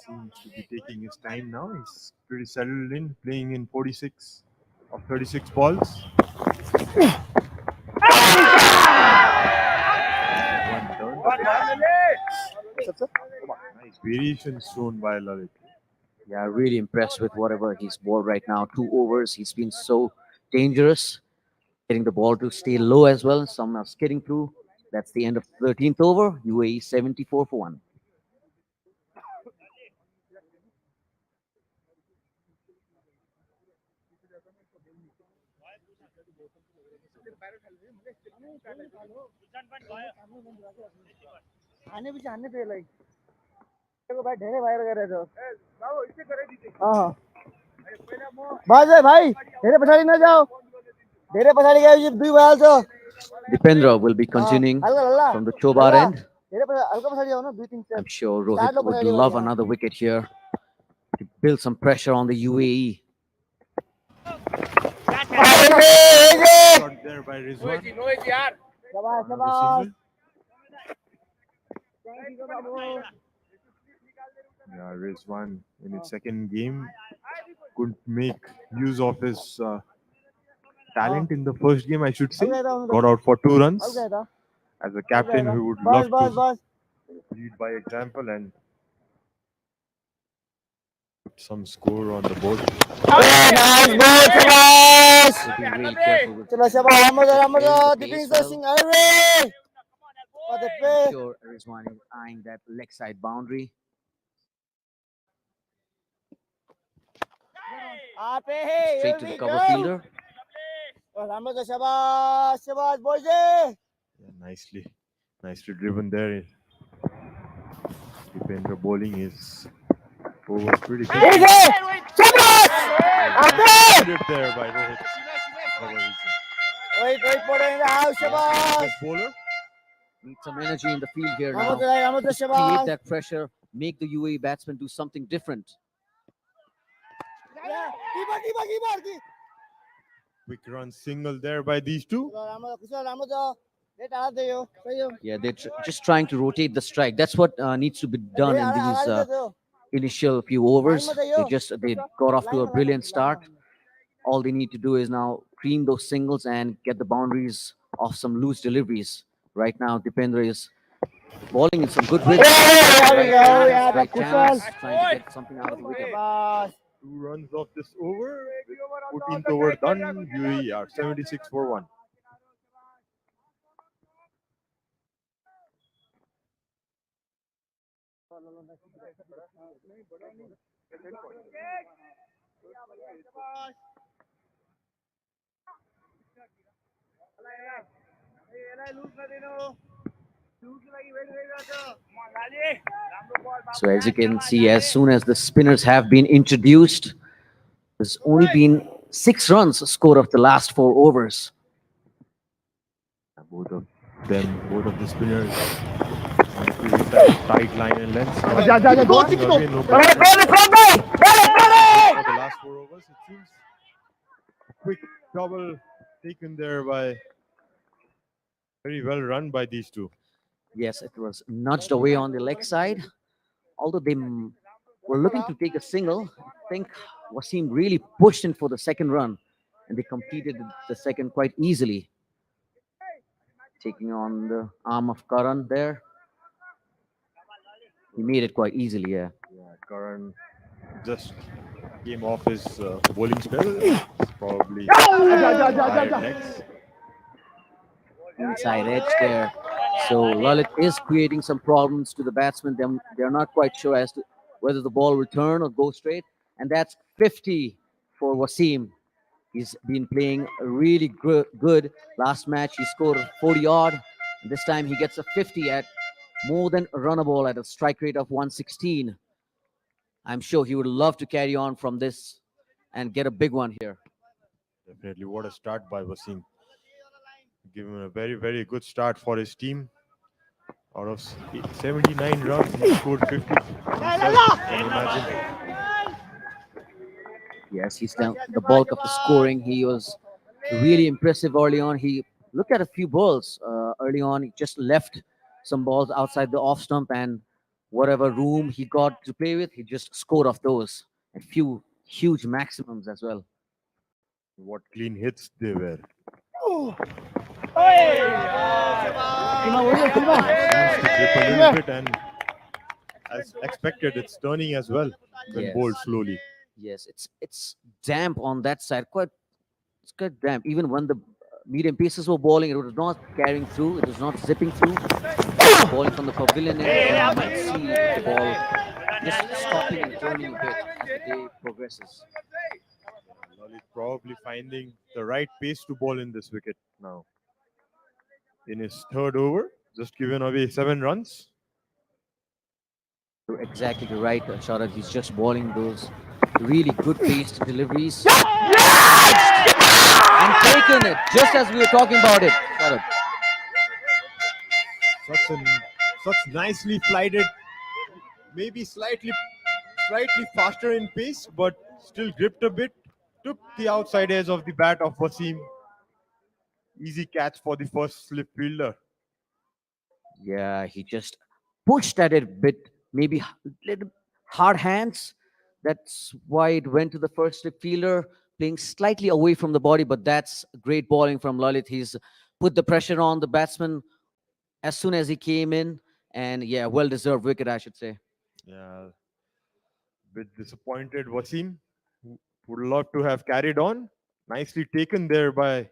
Seems to be taking his time now. He's pretty settled in, playing in 46 of 36 balls. One turn. Nice variations shown by Lalit. Yeah, really impressed with whatever he's bowled right now. 2 overs, he's been so dangerous, getting the ball to stay low as well. Some are skidding through. That's the end of 13th over. UAE 74 for 1. बस है भाई धेरै पछाडि नजाऊ धेरै पछाडि गएपछि 2 भइहाल्छ Dipendra will be continuing हल्का हल्ला from the Chobar end. धेरै हल्का पछाडि आउनु 2-3 I'm sure Rohit would love another wicket here to build some pressure on the UAE. Shot there by Rizwan. शाबाश Another शाबाश single. Yeah, Rizwan in his second game couldn't make use of his talent in the first game, I should say. Got out for 2 runs. As a captain, he would love to lead by example and put some score on the board. So be really careful with चलो शाबाश राम्रो the दिपिङ pace well. Singh अरे I'm sure Rizwan is eyeing that leg side boundary. Straight to the cover fielder. राम्रो छ शाबाश शाबाश बोइजे Yeah, nicely driven there. Dipendra bowling is over pretty good. Good there by Rohit. Rohit परेन आउ शाबाश Good bowler. Need some energy in the field here राम्रो now. छ राम्रो छ Create शाबाश that pressure, make the UAE batsman do something different. Keeper Quick run single there by these two. राम्रो छ रेट हाल दे यो सही हो Yeah, they're just trying to rotate the strike. That's what needs to be done in these initial few overs. They got off to a brilliant start. All they need to do is now cream those singles and get the boundaries off some loose deliveries. Right now, Dipendra is bowling in some good rhythm. Right channels, trying to get something out of the wicket. 2 runs of this over. 14th over done. UAE are 76 for 1. So as you can see, as soon as the spinners have been introduced, there's only been 6 runs scored of the last 4 overs. Both of the spinners on the pretty tight line and length. For the last 4 overs, it seems. A quick double taken there by very well run by these two. Yes, it was nudged away on the leg side. Although they were looking to take a single, I think Wasim really pushed in for the second run, and they completed the second quite easily. Taking on the arm of Karan there. He made it quite easily, yeah. Yeah, Karan just came off his bowling spell. Probably tired legs. Inside edge there. So Lalit is creating some problems to the batsmen. They're not quite sure as to whether the ball will turn or go straight. And that's 50 for Wasim. He's been playing really good. Last match, he scored 40 odd. This time, he gets a 50 at more than a runner ball at a strike rate of 116. I'm sure he would love to carry on from this and get a big one here. Definitely, what a start by Wasim. Give him a very, very good start for his team. Out of 79 runs, he scored 50. Can you imagine? Yes, he's done the bulk of the scoring. He was really impressive early on. He looked at a few balls early on. He just left some balls outside the off stump, and whatever room he got to play with, he just scored off those. A few huge maximums as well. What clean hits they were. Managed to grip a little bit and as expected, it's turning as well when Yes. bowled slowly. Yes, it's damp on that side. It's quite damp. Even when the medium pieces were bowling, it was not carrying through. It was not zipping through. Bowling from the pavilion end, and you might see the ball just stopping and turning a bit as the day progresses. Lalit probably finding the right pace to bowl in this wicket now. In his third over, just given away 7 runs. You're exactly right, Sharad. He's just bowling those really good paced deliveries and taken it just as we were talking about it. Sharad. Such nicely flighted, maybe slightly faster in pace, but still gripped a bit. Took the outside edge of the bat of Wasim. Easy catch for the first slip fielder. Yeah, he just pushed at it a bit, maybe little hard hands. That's why it went to the first slip fielder, playing slightly away from the body. But that's great bowling from Lalit. He's put the pressure on the batsman as soon as he came in, and yeah, well deserved wicket, I should say. Yeah, bit disappointed Wasim. Would love to have carried on. Nicely taken there by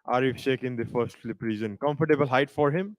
Arif Sheikh in the first slip region. Comfortable height for him.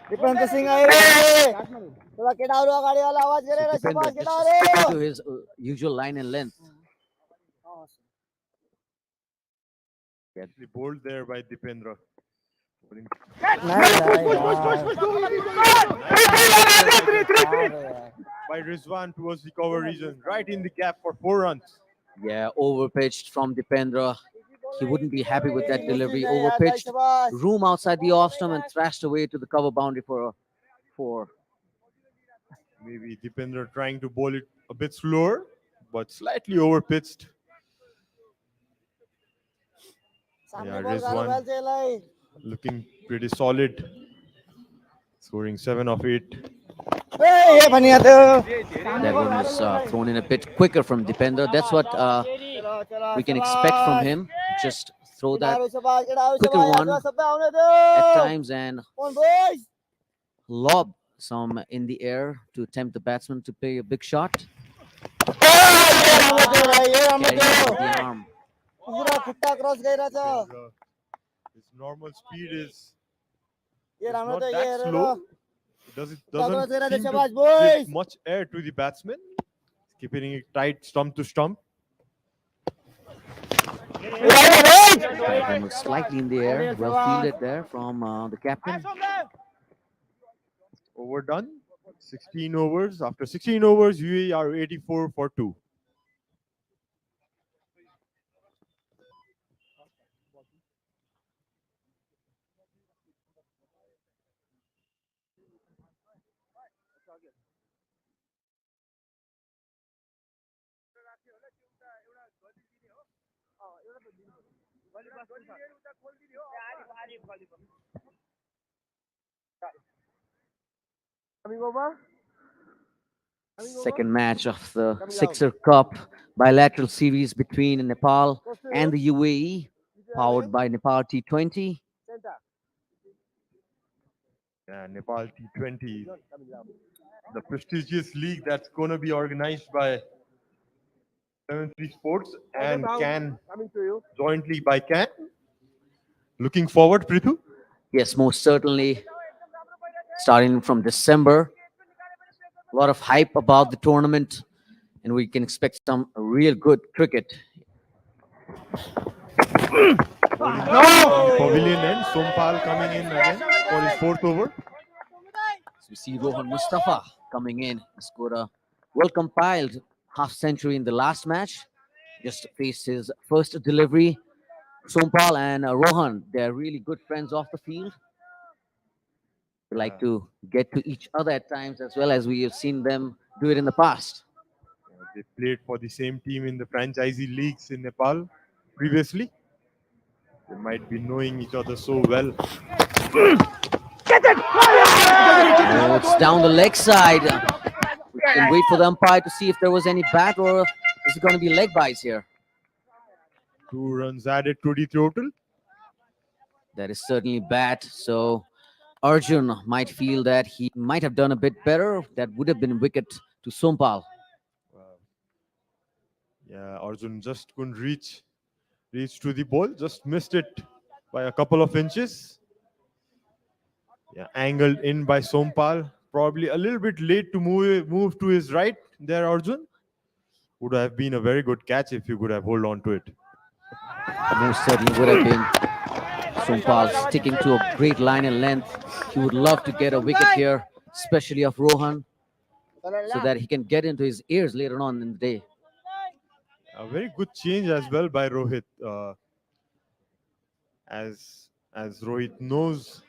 Dipendra Singh आए रे थोड़ा केडाउरो अगाडि वाला आवाज So गरेर Dipender शाबाश just केडाउरो sticking to his usual line and length. Nicely bowled there by Dipendra. Bowling by Rizwan towards the cover region, right in the gap for 4 runs. Yeah, overpitched from Dipendra. He wouldn't be happy with that delivery. Overpitched, room outside the off stump and thrashed away to the cover boundary for a 4. Maybe Dipendra trying to bowl it a bit slower, but slightly overpitched. Yeah, Rizwan looking pretty solid, scoring 7 of 8. ए भनिया त That one was thrown in a bit quicker from Dipendra. That's what we can expect from him. Just throw that quicker one at times and lob some in the air to tempt the batsman to play a big shot. Carrying out the arm. पुरा खुट्टा cross गइरा छ Dipendra, his normal speed is ये it's राम्रो not त ये that हेरेर slow. Doesn't Dipendra seem शाबाश to boys give much air to the batsman. Keeping it tight, stump to stump. That one was slightly in the air. Well fielded there from the captain. Overdone. 16 overs. After 16 overs, UAE are 84 for 2. Second match of the Sixer Cup bilateral series between Nepal and the UAE, powered by Nepal T20. Yeah, Nepal T20, the prestigious league that's going to be organized by 73 Sports and CAN, jointly by CAN. Looking forward, Prithu. Yes, most certainly. Starting from December, a lot of hype about the tournament, and we can expect some real good cricket. Pavilion end. Sompal coming in again for his fourth over. So we see Rohan Mustafa coming in. He scored a well-compiled half century in the last match. Just faced his first delivery. Sompal and Rohan, they're really good friends off the field. They like to get to each other at times as well, as we have seen them do it in the past. They played for the same team in the franchisee leagues in Nepal previously. They might be knowing each other so well. Oh, it's down the leg side. We can wait for the umpire to see if there was any bat or is it going to be leg byes here. 2 runs added to the total. That is certainly bad. So Arjun might feel that he might have done a bit better. That would have been wicket to Sompal. Yeah, Arjun just couldn't reach to the ball. Just missed it by a couple of inches. Yeah, angled in by Sompal. Probably a little bit late to move to his right there, Arjun. Would have been a very good catch if you could have hold on to it. Most certainly would have been. Sompal sticking to a great line and length. He would love to get a wicket here, especially of Rohan, so that he can get into his ears later on in the day. A very good change as well by Rohit. As Rohit knows,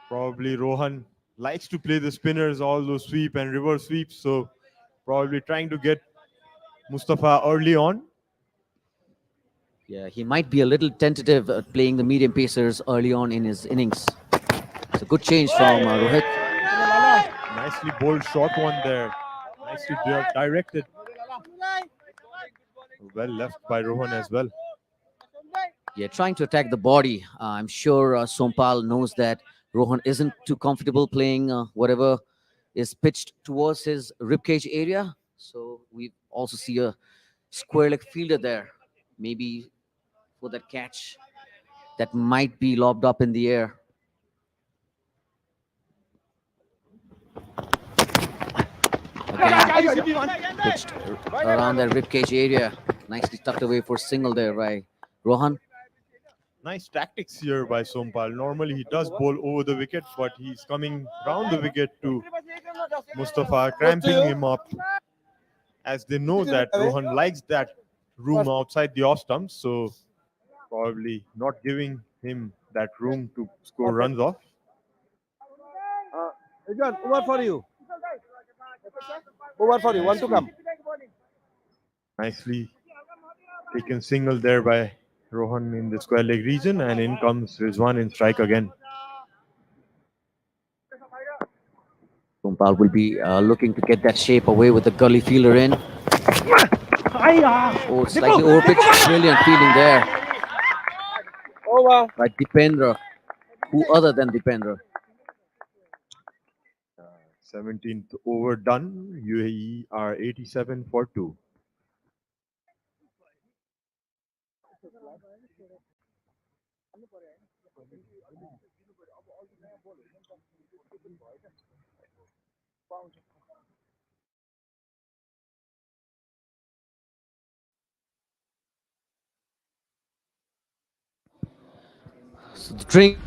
probably Rohan likes to play the spinners, all those sweep and reverse sweeps. So probably trying to get Mustafa early on. Yeah, he might be a little tentative at playing the medium pacers early on in his innings. It's a good change from Rohit. Nicely bowled short one there. Nicely directed. Well left by Rohan as well. Yeah, trying to attack the body. I'm sure Sompal knows that Rohan isn't too comfortable playing whatever is pitched towards his ribcage area. So we also see a square leg fielder there. Maybe for that catch that might be lobbed up in the air. Again, pitched around that ribcage area. Nicely tucked away for single there by Rohan. Nice tactics here by Sompal. Normally he does bowl over the wicket, but he's coming round the wicket to Mustafa, cramping him up. As they know that Rohan likes that room outside the off stumps, so probably not giving him that room to score runs off. John, over for you. Over for you. Want to come? Nicely taken single there by Rohan in the square leg region, and in comes Rizwan in strike again. Sompal will be looking to get that shape away with the gully fielder in. Oh, slightly overpitched. Brilliant fielding there Over. by Dipendra. Who other than Dipendra? 17th over done. UAE are 87 for 2. So the drink.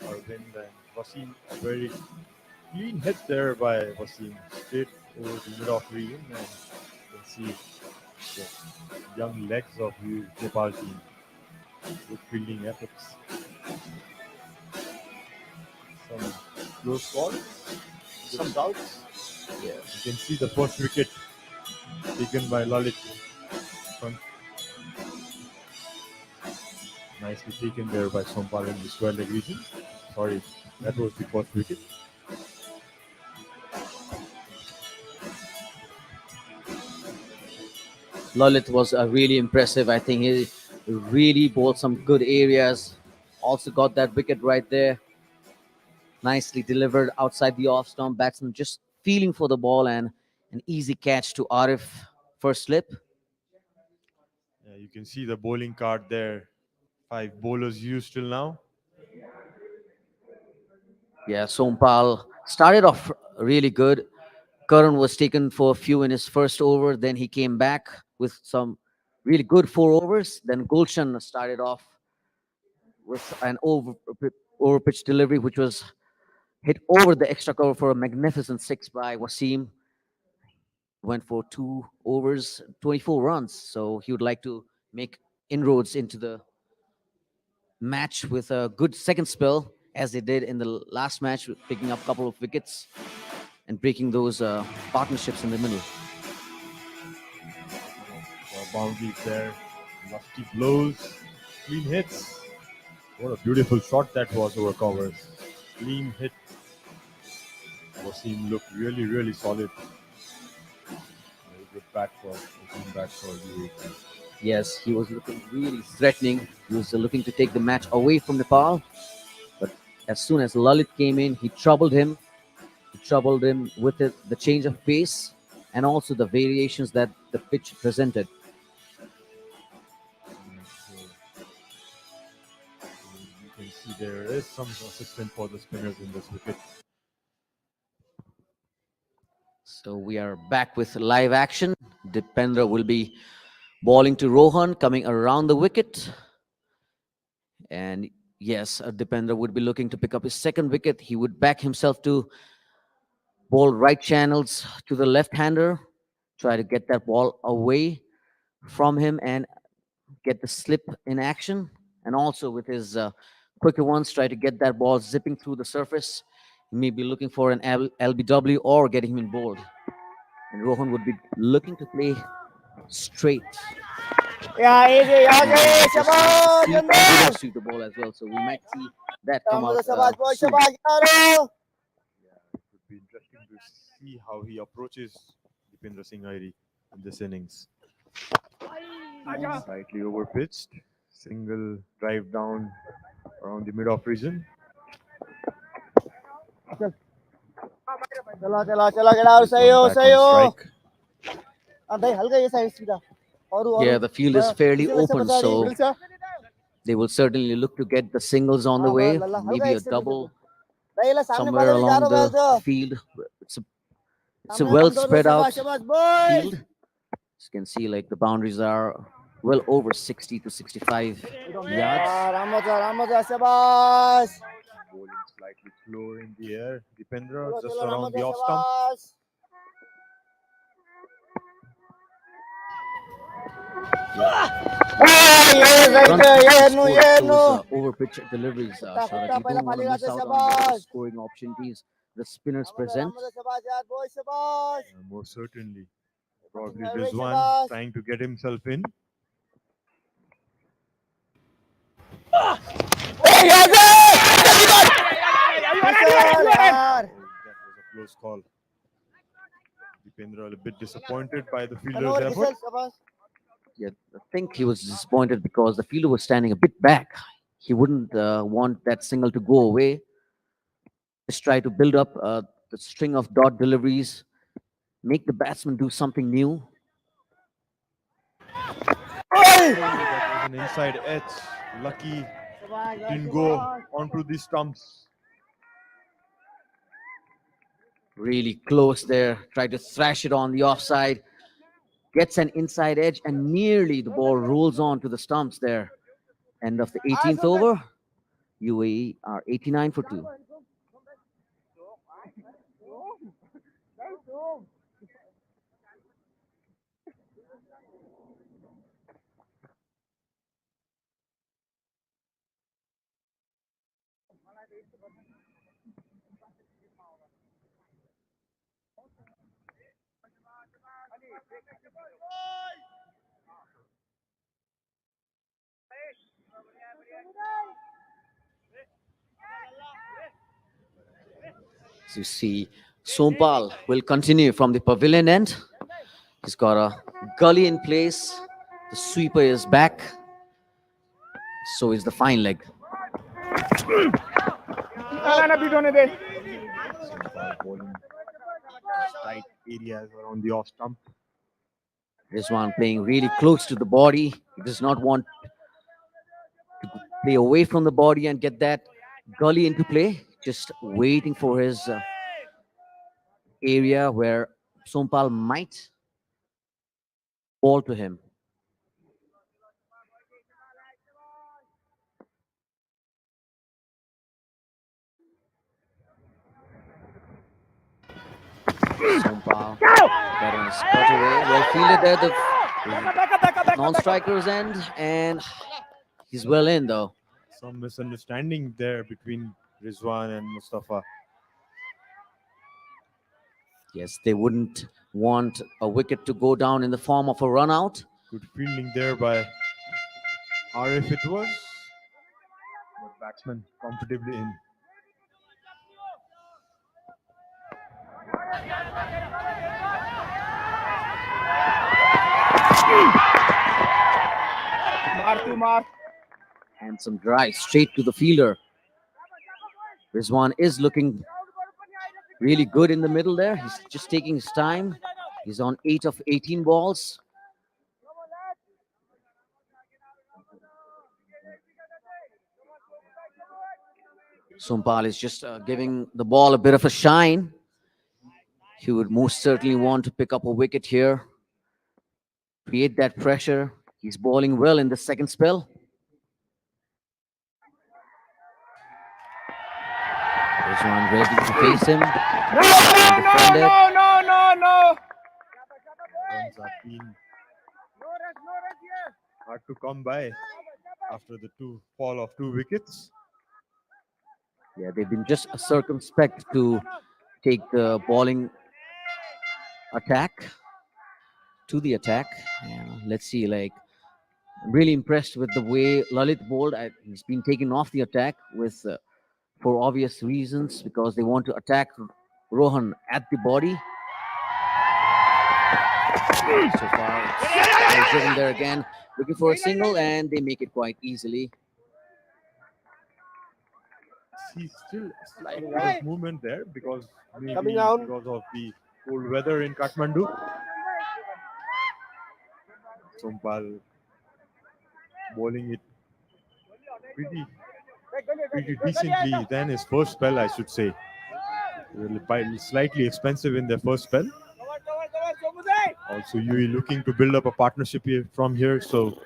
Arvind and Wasim, a very clean hit there by Wasim, straight over the mid-off region, and you can see the young legs of the Nepal team. Good fielding efforts. Some close calls, some doubts. Yeah, you can see the first wicket taken by Lalit Nicely taken there by Sompal in the square leg region. Sorry, that was the first wicket. Lalit was really impressive. I think he really bowled some good areas. Also got that wicket right there. Nicely delivered outside the off stump. Batsman just feeling for the ball and an easy catch to Arif for slip. Yeah, you can see the bowling card there. 5 bowlers used till now. Yeah, Sompal started off really good. Karan was taken for a few in his first over. Then he came back with some really good 4 overs. Then Gulshan started off with an over pitch delivery, which was hit over the extra cover for a magnificent 6 by Wasim. Went for 2 overs, 24 runs. So he would like to make inroads into the match with a good second spell, as they did in the last match, picking up a couple of wickets and breaking those partnerships in the middle. Boundaries there. Lofty blows. Clean hits. What a beautiful shot that was over covers. Clean hit. Wasim looked really, really solid. Very good bat for UAE. Yes, he was looking really threatening. He was looking to take the match away from Nepal. But as soon as Lalit came in, he troubled him. He troubled him with the change of pace and also the variations that the pitch presented. You can see there is some assistance for the spinners in this wicket. So we are back with live action. Dipendra will be bowling to Rohan, coming around the wicket. And yes, Dipendra would be looking to pick up his second wicket. He would back himself to bowl right channels to the left-hander, try to get that ball away from him and get the slip in action. And also with his quicker ones, try to get that ball zipping through the surface. He may be looking for an LBW or getting him in bold. And Rohan would be looking to play straight. Yeah, easy, okay, Just Shabazz, see Jumbo. and sweep the ball as well. So we might see that come out Shabazz, boy, soon. Shabazz, Yaro. It would be interesting to see how he approaches Dipendra Singh Airi in this innings. Slightly over pitched. Single drive down around the mid-off region. चलो चलो चलो get out, सही हो Back सही on हो strike. भाई हल्का ये साइड सीधा और Yeah, the field is fairly open, so so they will certainly look to get the singles on the way. Maybe a double somewhere along the field. It's a well spread out field. As you can see, like the boundaries are well over 60 to 65 yards. Shabazz Bowling slightly slower in the air. Dipendra just around the off stump. Those over pitch deliveries, Sharad. You don't want to miss out on those scoring opportunities the spinners present. Most certainly. Probably Rizwan trying to get himself in. That was a close call. Dipendra a bit disappointed by the fielder's effort. Yeah, I think he was disappointed because the fielder was standing a bit back. He wouldn't want that single to go away. Just try to build up the string of dot deliveries, make the batsman do something new. That was an inside edge. Lucky didn't go onto the stumps. Really close there. Tried to thrash it on the offside. Gets an inside edge and nearly the ball rolls on to the stumps there. End of the 18th over. UAE are 89 for 2. So you see, Sompal will continue from the pavilion end. He's got a gully in place. The sweeper is back. So is the fine leg. Bowling tight areas around the off stump. Rizwan playing really close to the body. He does not want to play away from the body and get that gully into play. Just waiting for his area where Sompal might ball to him. Sompal got on his cutaway. Well fielded there, the non-striker's end, and he's well in though. Some misunderstanding there between Rizwan and Mustafa. Yes, they wouldn't want a wicket to go down in the form of a run out. Good fielding there by Arif it was. But batsman comfortably in. Handsome drive straight to the fielder. Rizwan is looking really good in the middle there. He's just taking his time. He's on 8 of 18 balls. Sompal is just giving the ball a bit of a shine. He would most certainly want to pick up a wicket here. Create that pressure. He's bowling well in the second spell. Rizwan ready to face him. Runs have been hard to come by after the fall of 2 wickets. Yeah, they've been just circumspect to take the bowling attack to the attack. Yeah, let's see, like, I'm really impressed with the way Lalit bowled. He's been taken off the attack with for obvious reasons, because they want to attack Rohan at the body. So far, they're driven there again, looking for a single, and they make it quite easily. He's still slight bit of movement there because maybe Coming down. because of the cold weather in Kathmandu. Sompal bowling it pretty decently than his first spell, I should say. Slightly expensive in their first spell. Also, UAE looking to build up a partnership here, from here. So,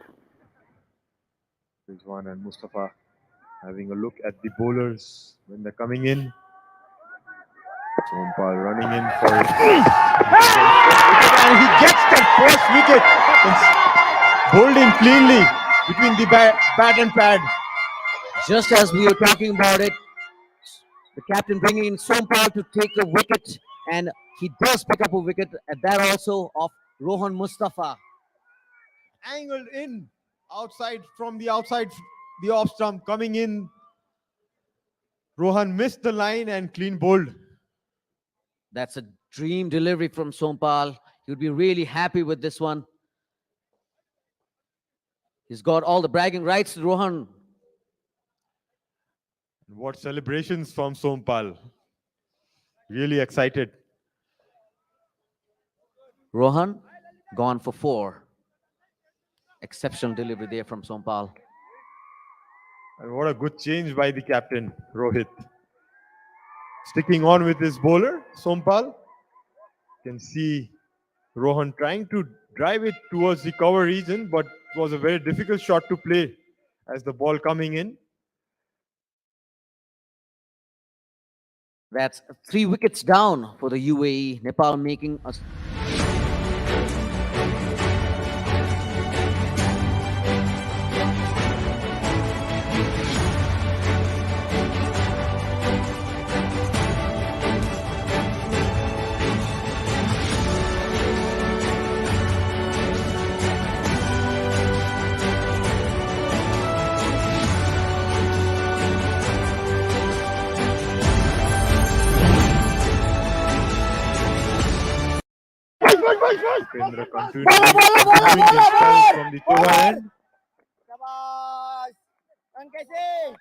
Rizwan and Mustafa having a look at the bowlers when they're coming in. Sompal running in for it. And he gets that first wicket. It's bowling cleanly between the bat and pad. Just as we were talking about it, the captain bringing in Sompal to take a wicket, and he does pick up a wicket, and that also of Rohan Mustafa. Angled in outside, the off stump coming in. Rohan missed the line and clean bowled. That's a dream delivery from Sompal. He would be really happy with this one. He's got all the bragging rights, Rohan. What celebrations from Sompal. Really excited. Rohan gone for 4. Exceptional delivery there from Sompal. And what a good change by the captain, Rohit. Sticking on with his bowler, Sompal. Can see Rohan trying to drive it towards the cover region, but it was a very difficult shot to play as the ball coming in. That's 3 wickets down for the UAE. Nepal making a Upendra continuing his spell from the Toba end. Shabash. Run kaise?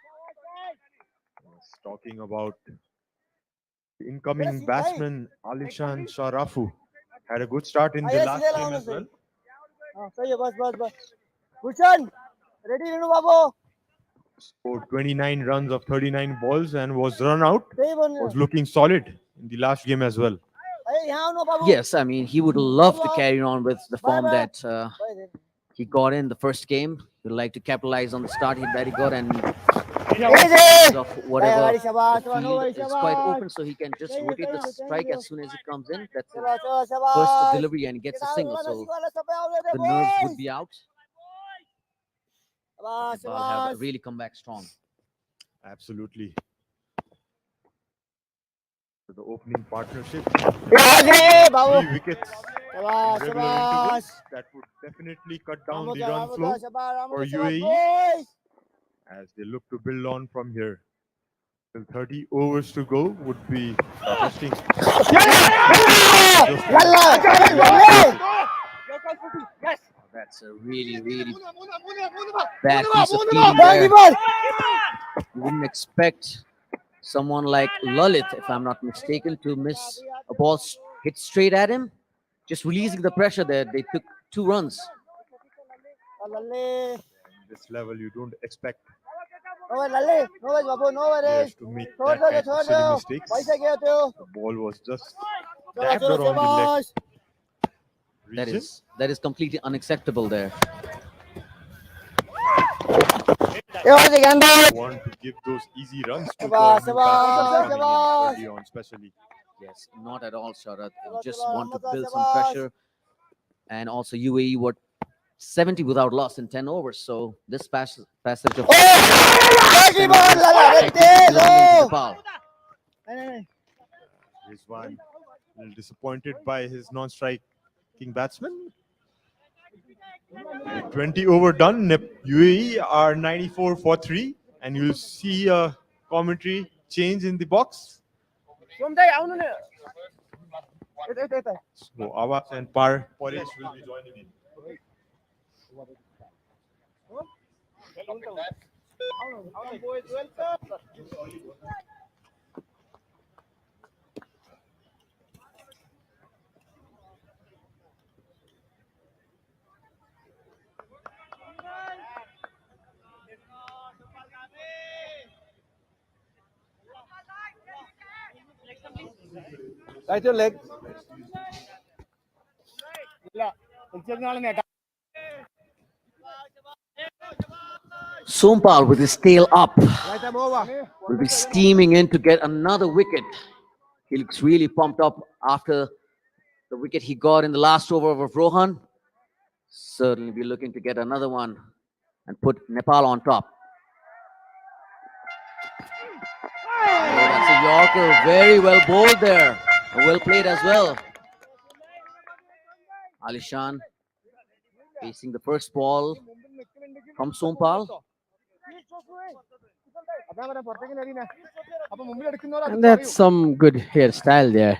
Yes, talking about the incoming batsman Alishan Sharafu. Had a good start in the Yes, last ले game लाओ as well. हाँ सही है बस Bhushan ready Renu Babu Scored 29 runs of 39 balls and was run out. सही बोल Was looking solid in the last game as well. अरे यहाँ नो बाबू Yes, I mean, he would love to carry on with the form Bye-bye. that he got in the first game. He would like to capitalize on the start that he got, and easy of whatever Bye, shabash, the no field worries, is quite shabash. open, so he can just Thank you, rotate the thank you, thank strike you. as soon as he comes in. That's his shabash first shabash delivery, and he gets a single, so the the nerves would be out. shabash Nepal have shabash really come back strong. Absolutely. The opening partnership. Easy, babu 3 wickets shabash in regular intervals. shabash That would definitely cut down Ramo the kya, run Ramo flow kya, shabash, for Ramo kya, shabash, UAE boys. as they look to build on from here. Till 30 overs to go would be interesting. That's a really, really bad piece of fielding Ball, there. ball. You wouldn't expect someone like Lalit, if I'm not mistaken, to miss a ball hit straight at him. Just releasing the pressure there. They took 2 runs. Lalle. This level, you don't expect No worries, Lalle. No worries, babu, no worries. players to make छोड़ that दो kind of छोड़ silly दो mistakes. पैसा गया तो The ball was just चलो dabbed चलो around the leg शाबाश region. That is completely unacceptable there. ये और से गंदा Want to give those easy runs to शाबाश the new batsmen coming in शाबाश early on, especially. Yes, not at all, Sharat. You just चलो, want to Ramada, build some शाबाश. pressure. And also UAE were 70 without loss in 10 overs. So this passage of बाकी ball लगा रे तेज हो Nepal. Rizwan a little disappointed by his non-striking batsman. 20 over done. UAE are 94 for 3, and you'll see a commentary change in the box. सोमदाई आउनु न यता यता So Awas and Paresh will be joining in. Right your leg. Sompal with his tail up Right arm over. will be steaming in to get another wicket. He looks really pumped up after the wicket he got in the last over of Rohan. Certainly be looking to get another one and put Nepal on top. Oh, that's a Yorker. Very well bowled there. Well played as well. Alishan facing the first ball from Sompal. And that's some good hairstyle there.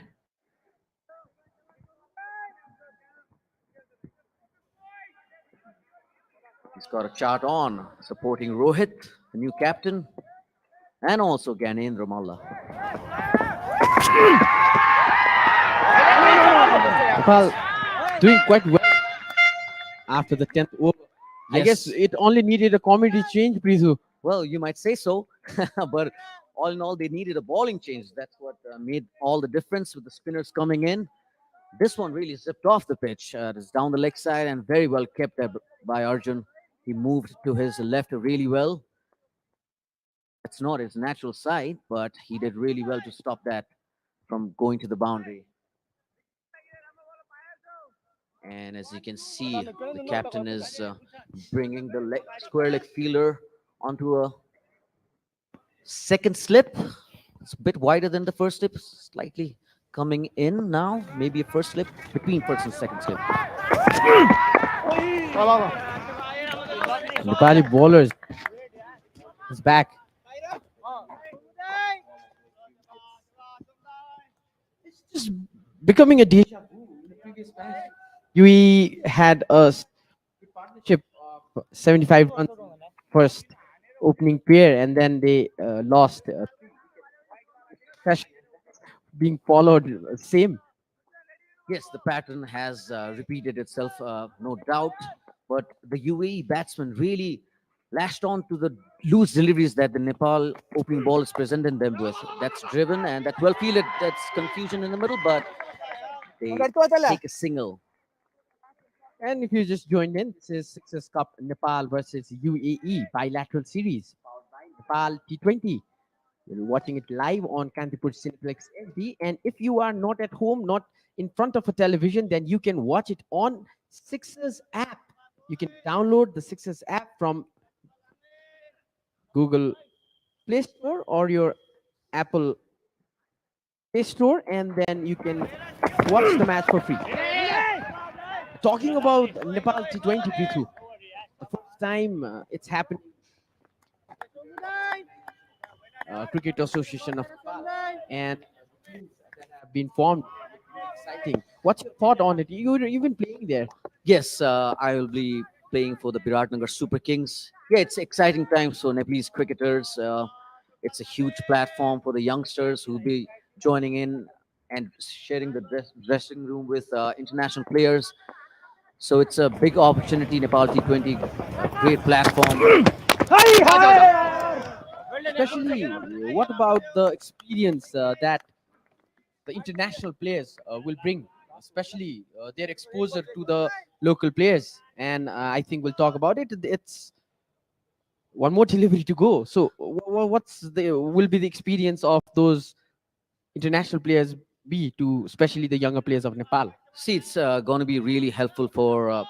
He's got a chart on supporting Rohit, the new captain, and also Gyanendra Malla. Nepal doing quite well after the 10th over. I guess Yes. it only needed a comedy change, Prizu. Well, you might say so, but all in all, they needed a bowling change. That's what made all the difference with the spinners coming in. This one really zipped off the pitch. It's down the leg side and very well kept there by Arjun. He moved to his left really well. It's not his natural side, but he did really well to stop that from going to the boundary. And as you can see, the captain is bringing the square leg fielder onto a second slip. It's a bit wider than the first slip, slightly coming in now. Maybe a first slip between first and second slip. Nepali bowlers is back. It's just becoming a deja vu in the previous match. UAE had a partnership of 75 runs first opening pair, and then they lost. Session being followed same. Yes, the pattern has repeated itself, no doubt. But the UAE batsmen really lashed on to the loose deliveries that the Nepal opening ball is presenting them with. That's driven, and that well fielded. That's confusion in the middle, but they take a single. And if you just joined in, this is Sixers Cup Nepal versus UAE bilateral series, Nepal T20. You're watching it live on Kantipur Cineplex SD. And if you are not at home, not in front of a television, then you can watch it on Sixers app. You can download the Sixers app from Google Play Store or your Apple Play Store, and then you can watch the match for free. Talking about Nepal T20, Prithu, the first time it's happened, Cricket Association of Nepal, and that have been formed. Exciting. What's your thought on it? You've been playing there. Yes, I will be playing for the Biratnagar Super Kings. Yeah, it's exciting times for Nepalese cricketers. It's a huge platform for the youngsters who'll be joining in and sharing the dressing room with international players. So it's a big opportunity. Nepal T20, a great platform. Especially, what about the experience that the international players will bring, especially their exposure to the local players? And I think we'll talk about it. It's one more delivery to go. So, what's the will be the experience of those international players be to, especially the younger players of Nepal? See, it's going to be really helpful for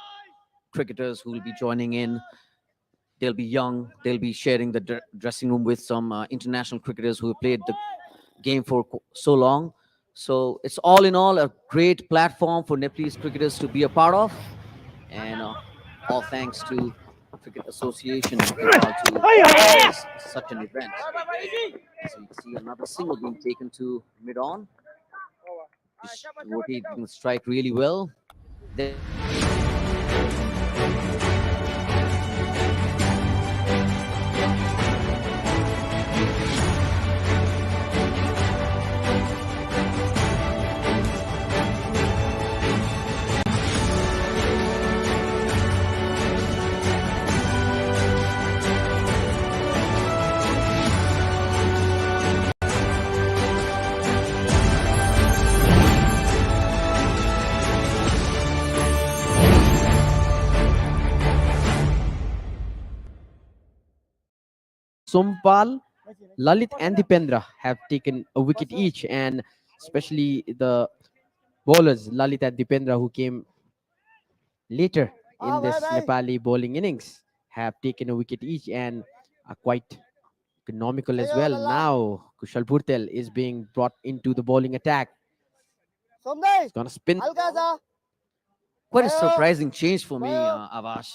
cricketers who will be joining in. They'll be young. They'll be sharing the dressing room with some international cricketers who have played the game for so long. So it's all in all a great platform for Nepalese cricketers to be a part of, and all thanks to Cricket Association of Nepal to organize such an event. So you see another single being taken to mid-on. Just rotating the strike really well. Then Sompal, Lalit, and Dipendra have taken a wicket each, and especially the bowlers Lalit and Dipendra, who came later in this Nepali bowling innings, have taken a wicket each and are quite economical as well. Now Kushal Bhurtel is being brought into the bowling attack. He's gonna spin. quite a surprising change for me, Avash.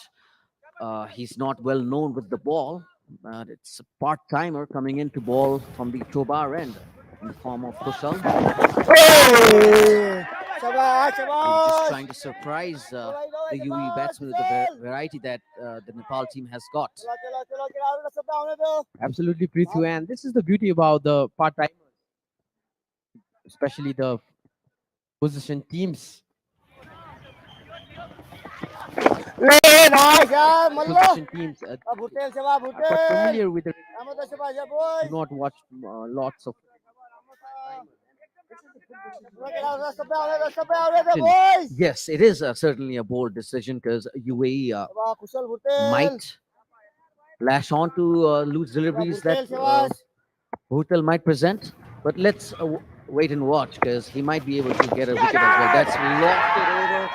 He's not well known with the ball, but it's a part timer coming in to ball from the Tobar end in the form of Kushal. He's just trying to surprise the UAE batsmen with the variety that the Nepal team has got. Absolutely, Prithu, and this is the beauty about the part timers, especially the position teams. Position teams are quite familiar with it. Do not watch lots of. Yes, it is certainly a bold decision because UAE might lash on to loose deliveries that Bhutel might present. But let's wait and watch because he might be able to get a wicket as well. That's lofted over,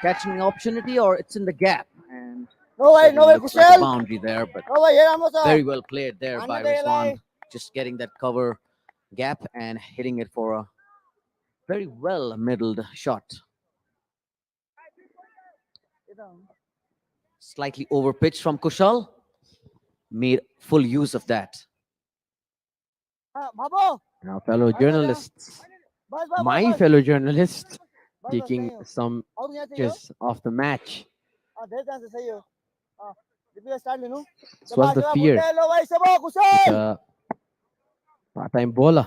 catching the opportunity, or it's in the gap. And looks like a boundary there, but very well played there by Rizwan. Just getting that cover gap and hitting it for a very well middled shot. Slightly over pitch from Kushal. Made full use of that. Now, fellow journalists, my fellow journalists, taking some और यहाँ चाहिए pictures of the match. ढेर chance सही हो replay start ले लूं This was the fear. लो भाई सबो कुशल The part-time bowler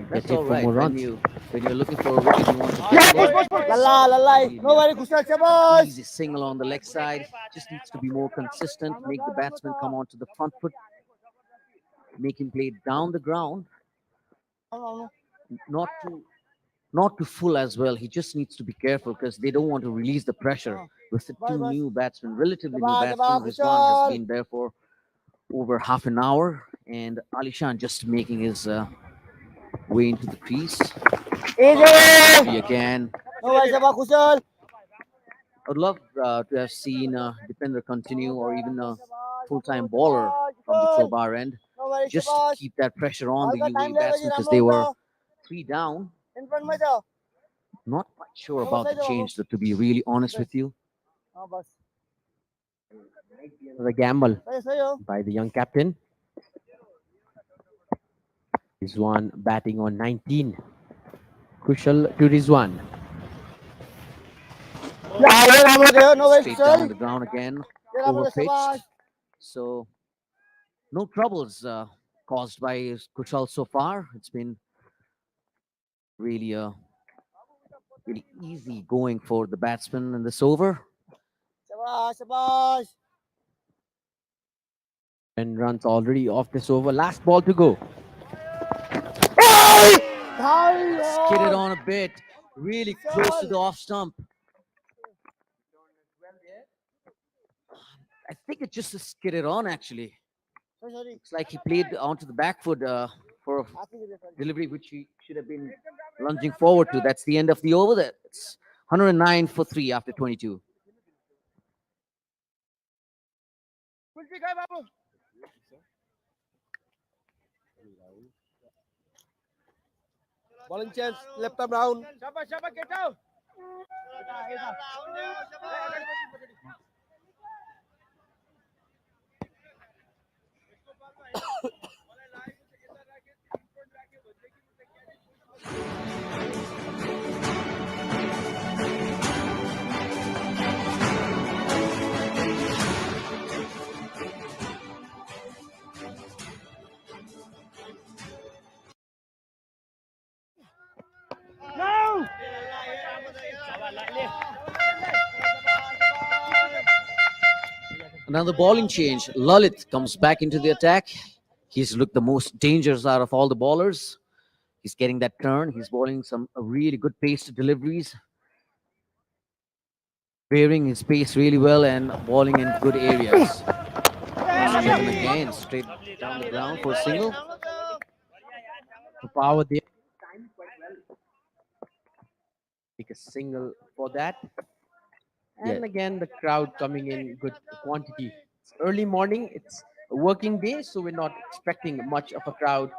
That's get hit all for right. more When runs. you're looking for a wicket, you want to get it. लल्ला लल्ला no भाई कुशल सबो Easy single on the leg side. Just needs to be more consistent. Make the batsman come onto the front foot. Make him play down the ground. Not too full as well. He just needs to be careful because they don't want to release the pressure with the two new batsmen, relatively new batsmen. Rizwan has been there for over half an hour, and Ali Shan just making his way into the crease. Again, no भाई सबो कुशल I would love to have seen Dipender continue, or even a full-time bowler from the crowbar end, no भाई just to सबो keep that pressure on the हल्का UAE time लगेगा जी batsmen because Ramu they were तो 3 down. In front में जाओ Not quite sure about the change, though, to be really honest with you. हां बस The gamble सही हो by the young captain. Rizwan batting on 19. Crucial to Rizwan. Ramu गयो no भाई Straight Kusal down the ground again, Ramu over शाबाश pitched. So no troubles caused by Kushal so far. It's been really really easy going for the batsman in this over. शाबाश शाबाश And runs already off this over. Last ball to go. Skidded on a bit, really close to the off stump. I think it just skidded on actually. Sorry Looks like he played onto the back foot for a delivery which he should have been lunging forward to. That's the end of the over. That's 109 for 3 after 22. Kulfi खाए बाबू Bowling chance, left arm round. शाबाश शाबाश get out Another bowling change. Lalit comes back into the attack. He's looked the most dangerous out of all the bowlers. He's getting that turn. He's bowling some really good paced deliveries, varying his pace really well and bowling in good areas. Driven again, straight down the ground for a single. The power there. Take a single for that. And again, the crowd coming in good quantity. It's early morning. It's a working day, so we're not expecting much of a crowd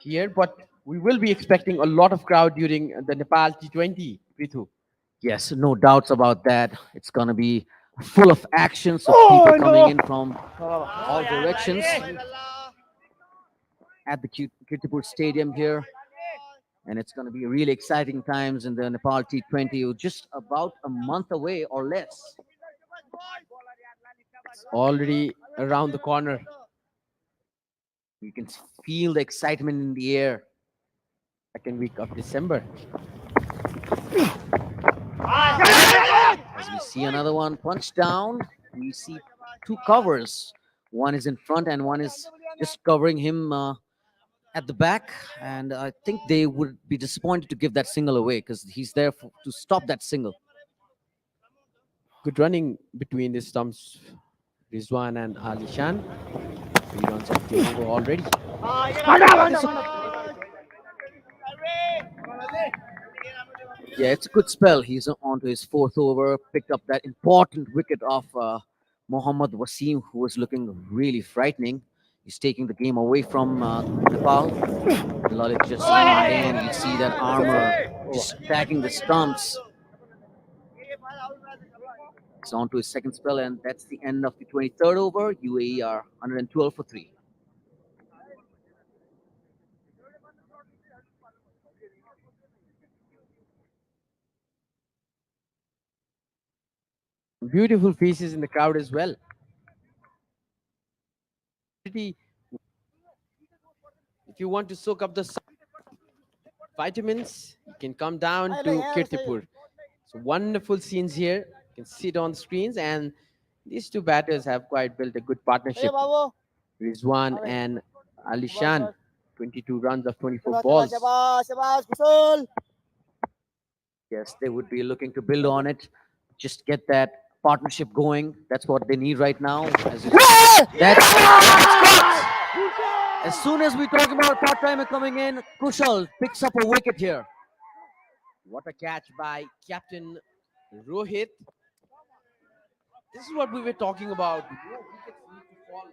here, but we will be expecting a lot of crowd during the Nepal T20, Prithu. Yes, no doubts about that. It's going to be full of action. So people coming in from all directions at the Kirtipur Stadium here. And it's going to be really exciting times in the Nepal T20, just about a month away or less. It's already around the corner. You can feel the excitement in the air. Second week of December. As we see another one punched down, we see two covers. One is in front and one is just covering him at the back. And I think they would be disappointed to give that single away because he's there to stop that single. Good running between the stumps, Rizwan and Ali Shan. 3 runs off the over already. Yeah, it's a good spell. He's on to his 4th over, picked up that important wicket of Mohammad Wasim, who was looking really frightening. He's taking the game away from Nepal. Lalit just again, you see that armor just attacking the stumps. It's on to his 2nd spell, and that's the end of the 23rd over. UAE are 112 for 3. Beautiful faces in the crowd as well. If you want to soak up the vitamins, you can come down to Kirtipur. So wonderful scenes here. You can see it on the screens, and these two batters have quite built a good partnership. Rizwan and Alishan, 22 runs of 24 balls. Yes, they would be looking to build on it, just get that partnership going. That's what they need right now. As soon as we talk about part-timer coming in, Kushal picks up a wicket here. What a catch by Captain Rohit. This is what we were talking about. No wickets need to fall.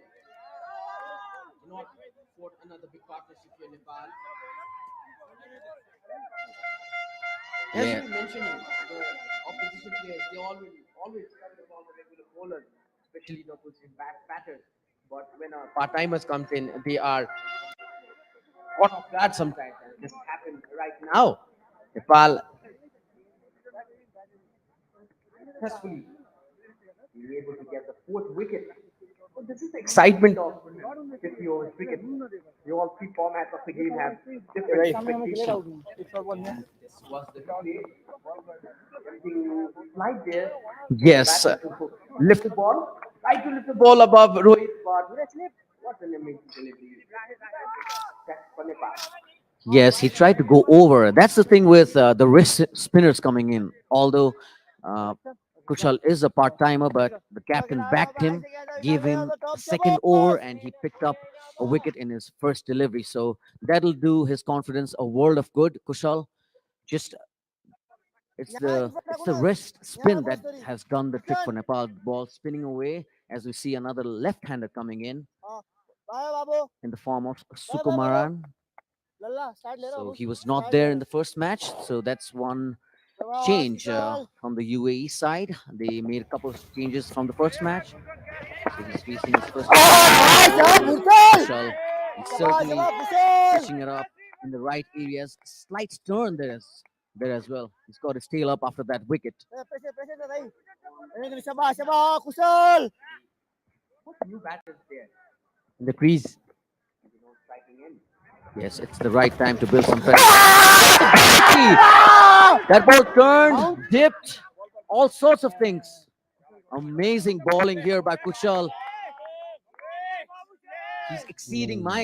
Not for another big partnership here in Nepal. As you were mentioning, the opposition players, they always try to ball the regular bowlers, especially the opposition batters. But when a part-timers comes in, they are caught off guard sometimes. And this happened right now. Nepal successfully be able to get the fourth wicket. So this is the excitement of 50 overs cricket. The all three formats of the game have different expectations. This was the play. Everything slide there. Yes, Lift the ball. Try to lift the ball above Rohit, but what an amazing delivery. That's for Nepal. yes, he tried to go over. That's the thing with the wrist spinners coming in. Although Kushal is a part-timer, but the captain backed him, gave him a second over, and he picked up a wicket in his first delivery. So that'll do his confidence a world of good. Kushal, just it's the wrist spin that has done the trick for Nepal. Ball spinning away as we see another left-hander coming in the form of Sukumaran. So he was not there in the first match. So that's one change from the UAE side. They made a couple of changes from the first match. So he's facing his first Kushal. He's certainly pitching it up in the right areas. Slight turn there as well. He's got his tail up after that wicket. New batters there in the crease. Yes, it's the right time to build some pressure. That ball turned, dipped, all sorts of things. Amazing bowling here by Kushal. He's exceeding my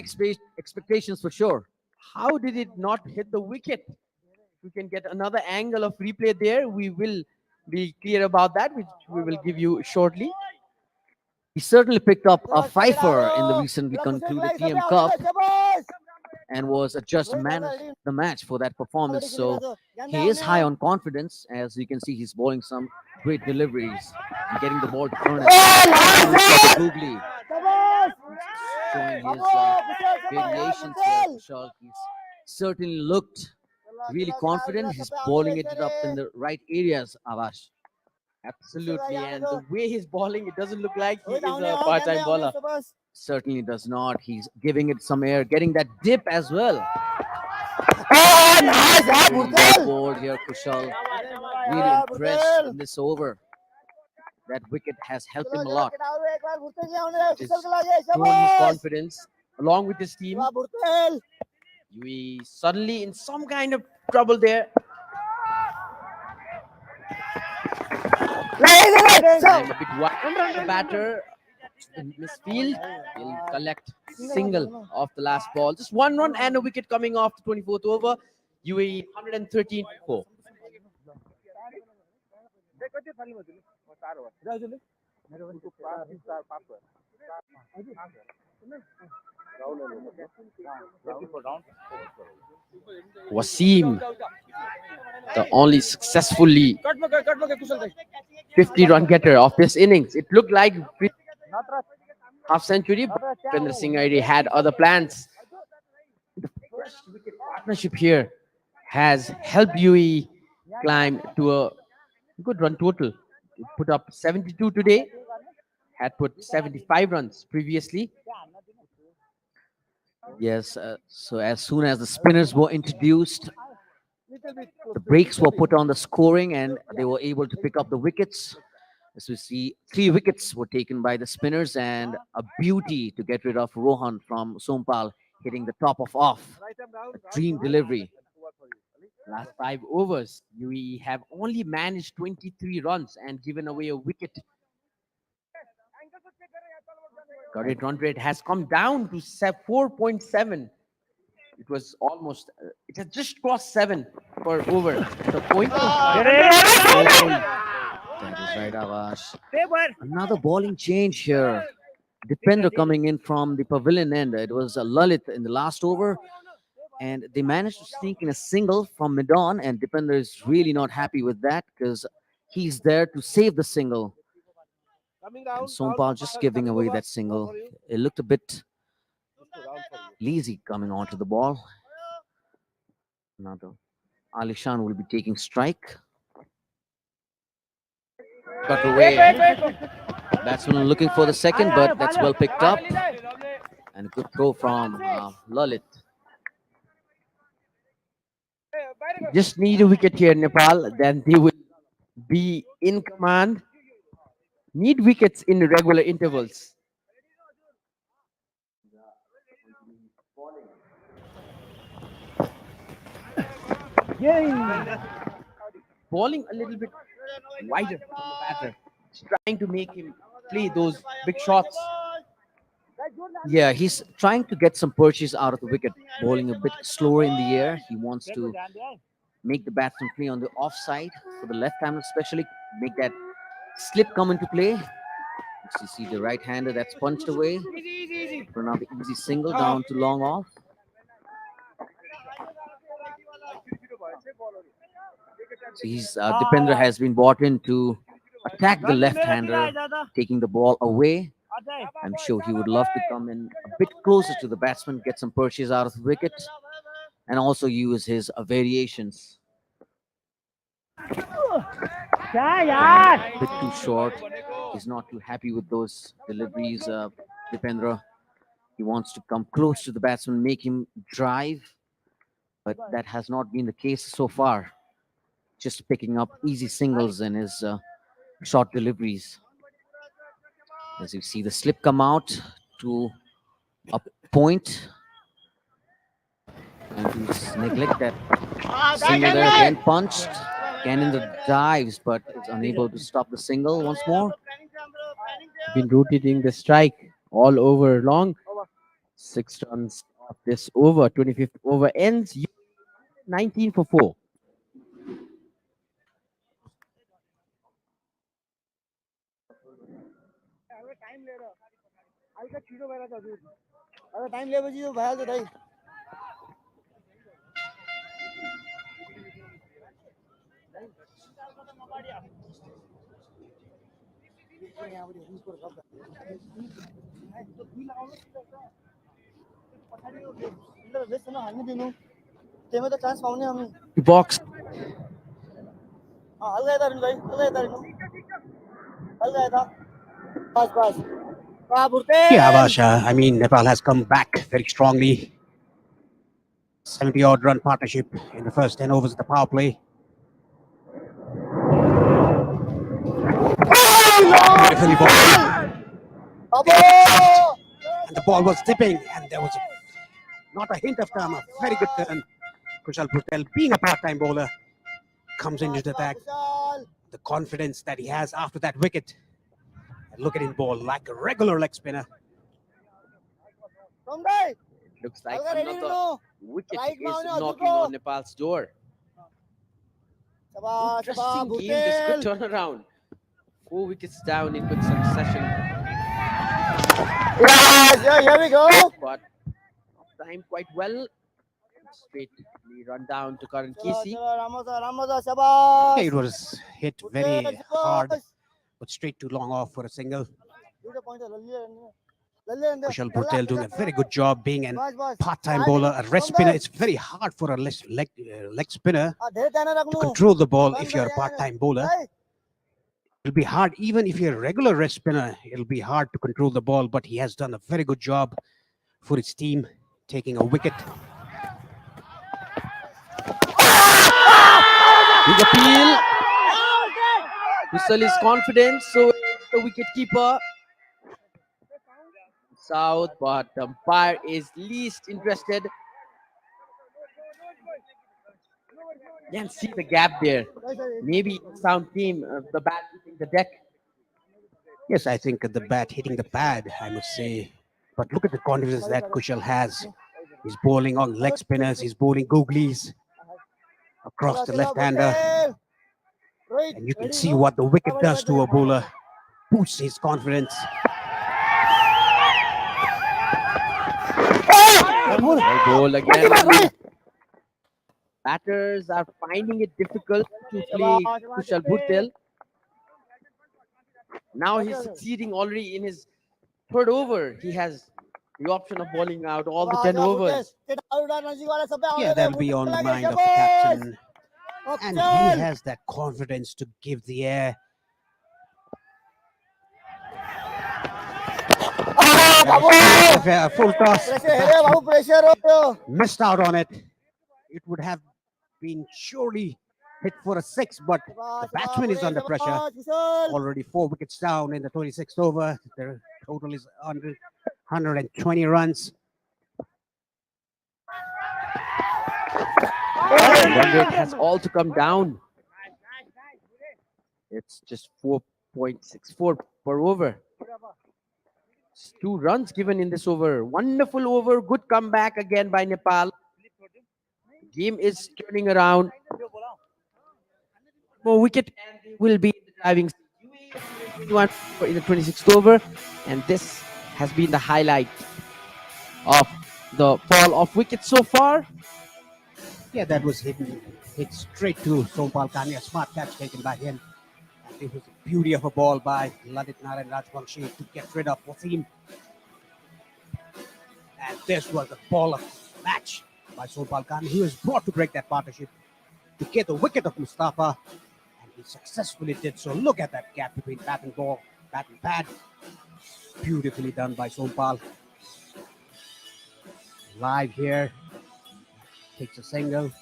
expectations for sure. How did it not hit the wicket? We can get another angle of replay there. We will be clear about that, which we will give you shortly. He certainly picked up a fifer in the recently concluded TM Cup and was adjudged man of the match for that performance. So he is high on confidence. As you can see, he's bowling some great deliveries and getting the ball to turn it. Googly showing his variations here. Kushal, he's certainly looked really confident. He's bowling it up in the right areas, Avash. Absolutely, and the way he's bowling, it doesn't look like he is a part-time bowler. Certainly does not. He's giving it some air, getting that dip as well. Bowled here, Kushal. Really impressed in this over. That wicket has helped him a lot. He's grown his confidence along with his team. We suddenly in some kind of trouble there. I'm a bit wide. The batter in misfield will collect single off the last ball. Just one run and a wicket coming off the 24th over. UAE 113 4. Wasim, the only successfully 50-run getter of this innings. It looked like half century, but Pendra Singh already had other plans. The first wicket partnership here has helped UAE climb to a good run total. It put up 72 today, had put 75 runs previously. Yes, so as soon as the spinners were introduced, the brakes were put on the scoring and they were able to pick up the wickets. As we see, 3 wickets were taken by the spinners, and a beauty to get rid of Rohan from Sompal, hitting the top of off. A dream delivery. Last 5 overs, UAE have only managed 23 runs and given away a wicket. Current run rate has come down to 4.7. It was almost, it has just crossed 7 per over. The point That is right, Avash. Another bowling change here. Dipender coming in from the pavilion end. It was Lalit in the last over, and they managed to sneak in a single from mid-on, and Dipender is really not happy with that because he's there to save the single. Coming And down. Sompal just giving away that single. It looked a bit lazy coming onto the ball. Another Alishan will be taking strike. Cut away. Batsman looking for the second, but that's well picked up. And a good throw from Lalit. just need a wicket here, Nepal, then they will be in command. Need wickets in regular intervals. Bowling a little bit wider from the batter, trying to make him play those big shots. Yeah, he's trying to get some purchase out of the wicket, bowling a bit slower in the air. He wants to make the batsman play on the offside for the left hander, especially make that slip come into play. As you see the right-hander that's punched away for another easy single down to long off. So Dipender has been brought in to attack the left-hander, taking the ball away. I'm sure he would love to come in a bit closer to the batsman, get some purchase out of the wicket, and also use his variations. A bit too short. He's not too happy with those deliveries, Dipendra. He wants to come close to the batsman, make him drive, but that has not been the case so far. Just picking up easy singles in his short deliveries. As you see the slip come out to a point, and to neglect that single there, again punched, again in the dives, but is unable to stop the single once more. Been rotating the strike all over long. 6 runs of this over. 25th over ends 19 for 4. अगर time ले बजी तो भया तो भाई best ना हानि दिनु तेमे तो चांस पाउने हामी Box. हां हल्का था भाई हल्का था पास पास Yeah, Basha. I mean, Nepal has come back very strongly. 70-odd run partnership in the first 10 overs of the power play. Beautifully bowled. And the ball was dipping, and there was not a hint of time. A very good turn. Kushal Patel, being a part-time bowler, comes into the attack. The confidence that he has after that wicket. And look at him bowl like a regular leg spinner. Looks like another wicket is knocking on Nepal's door. Interesting game. This good turnaround. 4 wickets down in good succession. Yeah, here we go. But timed quite well. Straightly run down to Karan Kisi. Yeah, it was hit very hard, but straight to long off for a single. Kushal Patel doing a very good job being a part-time bowler, a rest spinner. It's very hard for a leg spinner to control the ball if you're a part-time bowler. It'll be hard, even if you're a regular rest spinner, it'll be hard to control the ball, but he has done a very good job for his team, taking a wicket. Big appeal. Kushal is confident, so is the wicket keeper. South, but the umpire is least interested. Can see the gap there. Maybe sound came the bat hitting the deck. Yes, I think the bat hitting the pad, I must say. But look at the confidence that Kushal has. He's bowling on leg spinners, he's bowling googlies across the left-hander. And you can see what the wicket does to a bowler. Boosts his confidence. Ball again. Batters are finding it difficult to play Kushal Bhurtel. Now he's succeeding already in his third over. He has the option of bowling out all the 10 overs. Yeah, that'll be on the mind of the captain. And he has that confidence to give the air. A full toss. Missed out on it. It would have been surely hit for a 6, but the batsman is under pressure. Already 4 wickets down in the 26th over. The total is under 120 runs. Run rate has all to come down. It's just 4.64 per over. It's 2 runs given in this over. Wonderful over. Good comeback again by Nepal. Game is turning around. More wicket will be in the driving in the 26th over, and this has been the highlight of the fall of wickets so far. Yeah, that was hit straight to Sompal Kani. A smart catch taken by him. And it was a beauty of a ball by Lalit Narayan Rajvanshi to get rid of Wasim. And this was the ball of match by Sompal Kani, who was brought to break that partnership to get the wicket of Mustafa. And he successfully did so. Look at that gap between bat and ball, bat and pad. Beautifully done by Sompal. Live here. Takes a single.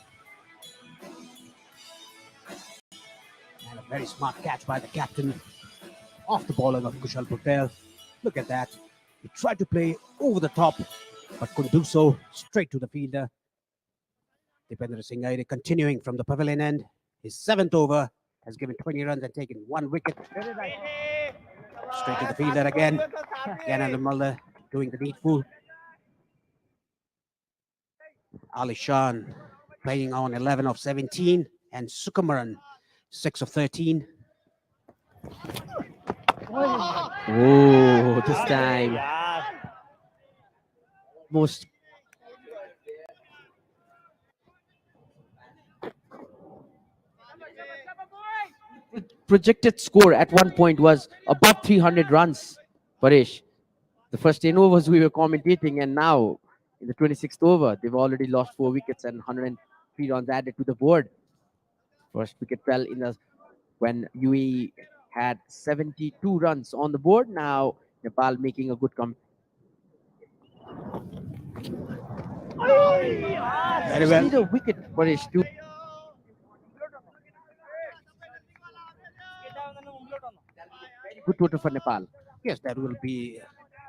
And a very smart catch by the captain off the bowling of Kushal Bhurtel. Look at that. He tried to play over the top, but couldn't do so. Straight to the fielder. Dipendra Singh Aire continuing from the pavilion end. His 7th over has given 20 runs and taken 1 wicket. Straight to the fielder again. Gyanendra Mulder doing the needful. Ali Shan playing on 11 of 17 and Sukumaran 6 of 13. Oh, this time most projected score at one point was above 300 runs. Paresh, the first 10 overs we were commentating, and now in the 26th over they've already lost 4 wickets and 103 runs added to the board. First wicket fell in the when UAE had 72 runs on the board. Now Nepal making a good comeback. Very well. Need a wicket, Paresh, to good total for Nepal. Yes, that will be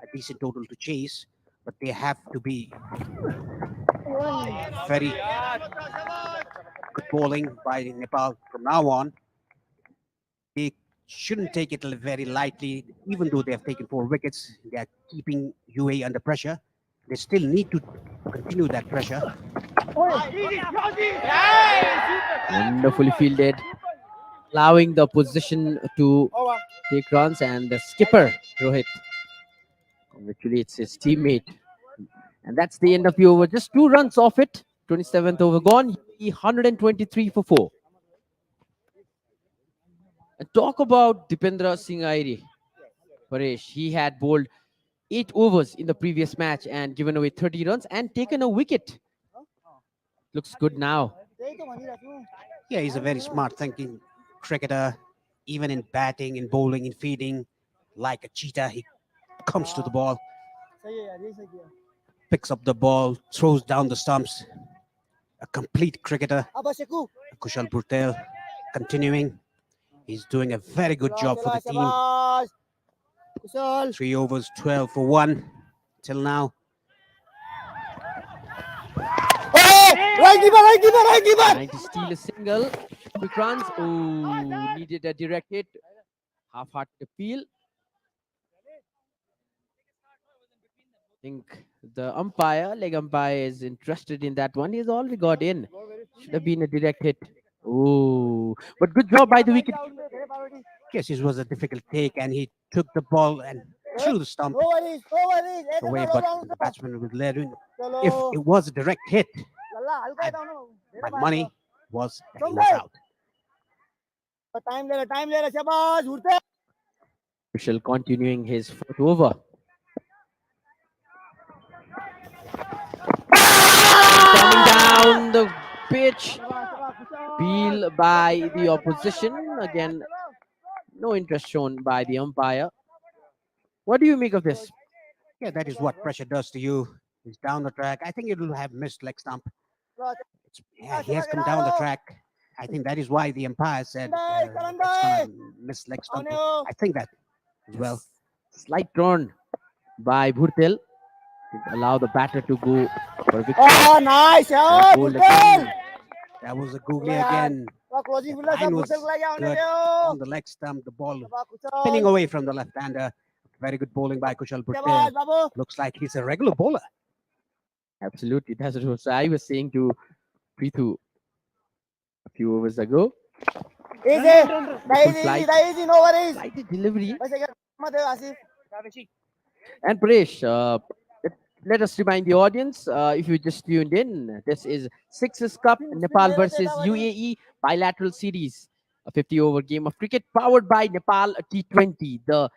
a decent total to chase, but they have to be very good bowling by Nepal from now on. They shouldn't take it very lightly, even though they have taken 4 wickets. They are keeping UAE under pressure. They still need to continue that pressure. Wonderfully fielded, allowing the opposition to take runs, and the skipper Rohit congratulates his teammate. And that's the end of the over. Just 2 runs off it. 27th over gone. 123 for 4. And talk about Dipendra Singh Aire. Paresh, he had bowled 8 overs in the previous match and given away 30 runs and taken a wicket. Looks good now. Yeah, he's a very smart thinking cricketer, even in batting, in bowling, in fielding. Like a cheetah, he comes to the ball, picks up the ball, throws down the stumps. A complete cricketer. Kushal Bhurtel continuing. He's doing a very good job for the team. Shabash. Kushal. 3 overs, 12 for 1 till now. Oh, right keeper, right keeper, right keeper. Trying to steal a single. Quick runs. Oh, needed a direct hit. Half-hearted appeal. I think the leg umpire, is interested in that one. He's already got in. Should have been a direct hit. Oh, but good job by the wicket. Yes, it was a difficult take, and he took the ball and threw the stump No worries, no worries. away, but the batsman was led in. Chalo. If it was a direct hit, Lalla, halka hi down, no. my money was that he was out. Time le रहा, शाबाश, उड़ते. Kushal continuing his fourth over. Coming down the pitch. Peel by the opposition. Again, no interest shown by the umpire. What do you make of this? Yeah, that is what pressure does to you. He's down the track. I think it will have missed leg stump. Yeah, he has come down the track. I think that is why the umpire said it's gonna miss leg stump. I think that as well. Slight turn by Bhurtel to allow the batter to go for a victory. Oh, nice, yaar, Bowled Bhurtel. again. That was a googly again. Closing fielder Line सब was Bhurtel को लाया good उन्होंने. on the leg stump. The ball Kushal. spinning away from the left-hander. Very good bowling by Kushal शाबाश, Bhurtel. Babu. Looks like he's a regular bowler. Absolutely, that's what I was saying to Prithu a few overs ago. Easy, flight. easy, no worries. Slight delivery. बस एक मत है Asif. And Paresh, let us remind the audience, if you just tuned in, this is Sixers Cup Nepal versus UAE bilateral series, a 50-over game of cricket powered by Nepal T20, the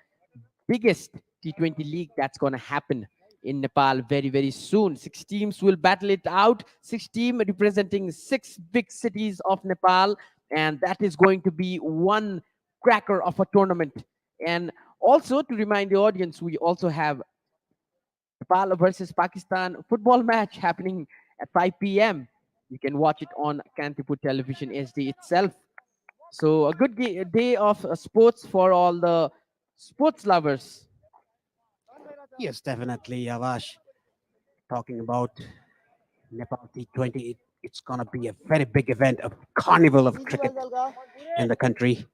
biggest T20 league that's going to happen in Nepal very, very soon. 6 teams will battle it out. 6 teams representing 6 big cities of Nepal, and that is going to be one cracker of a tournament. And also to remind the audience, we also have Nepal versus Pakistan football match happening at 5 p.m. You can watch it on Kantipur Television HD itself. So a good day of sports for all the sports lovers. Yes, definitely, Avash. Talking about Nepal T20, it's going to be a very big event, a carnival of cricket in the country.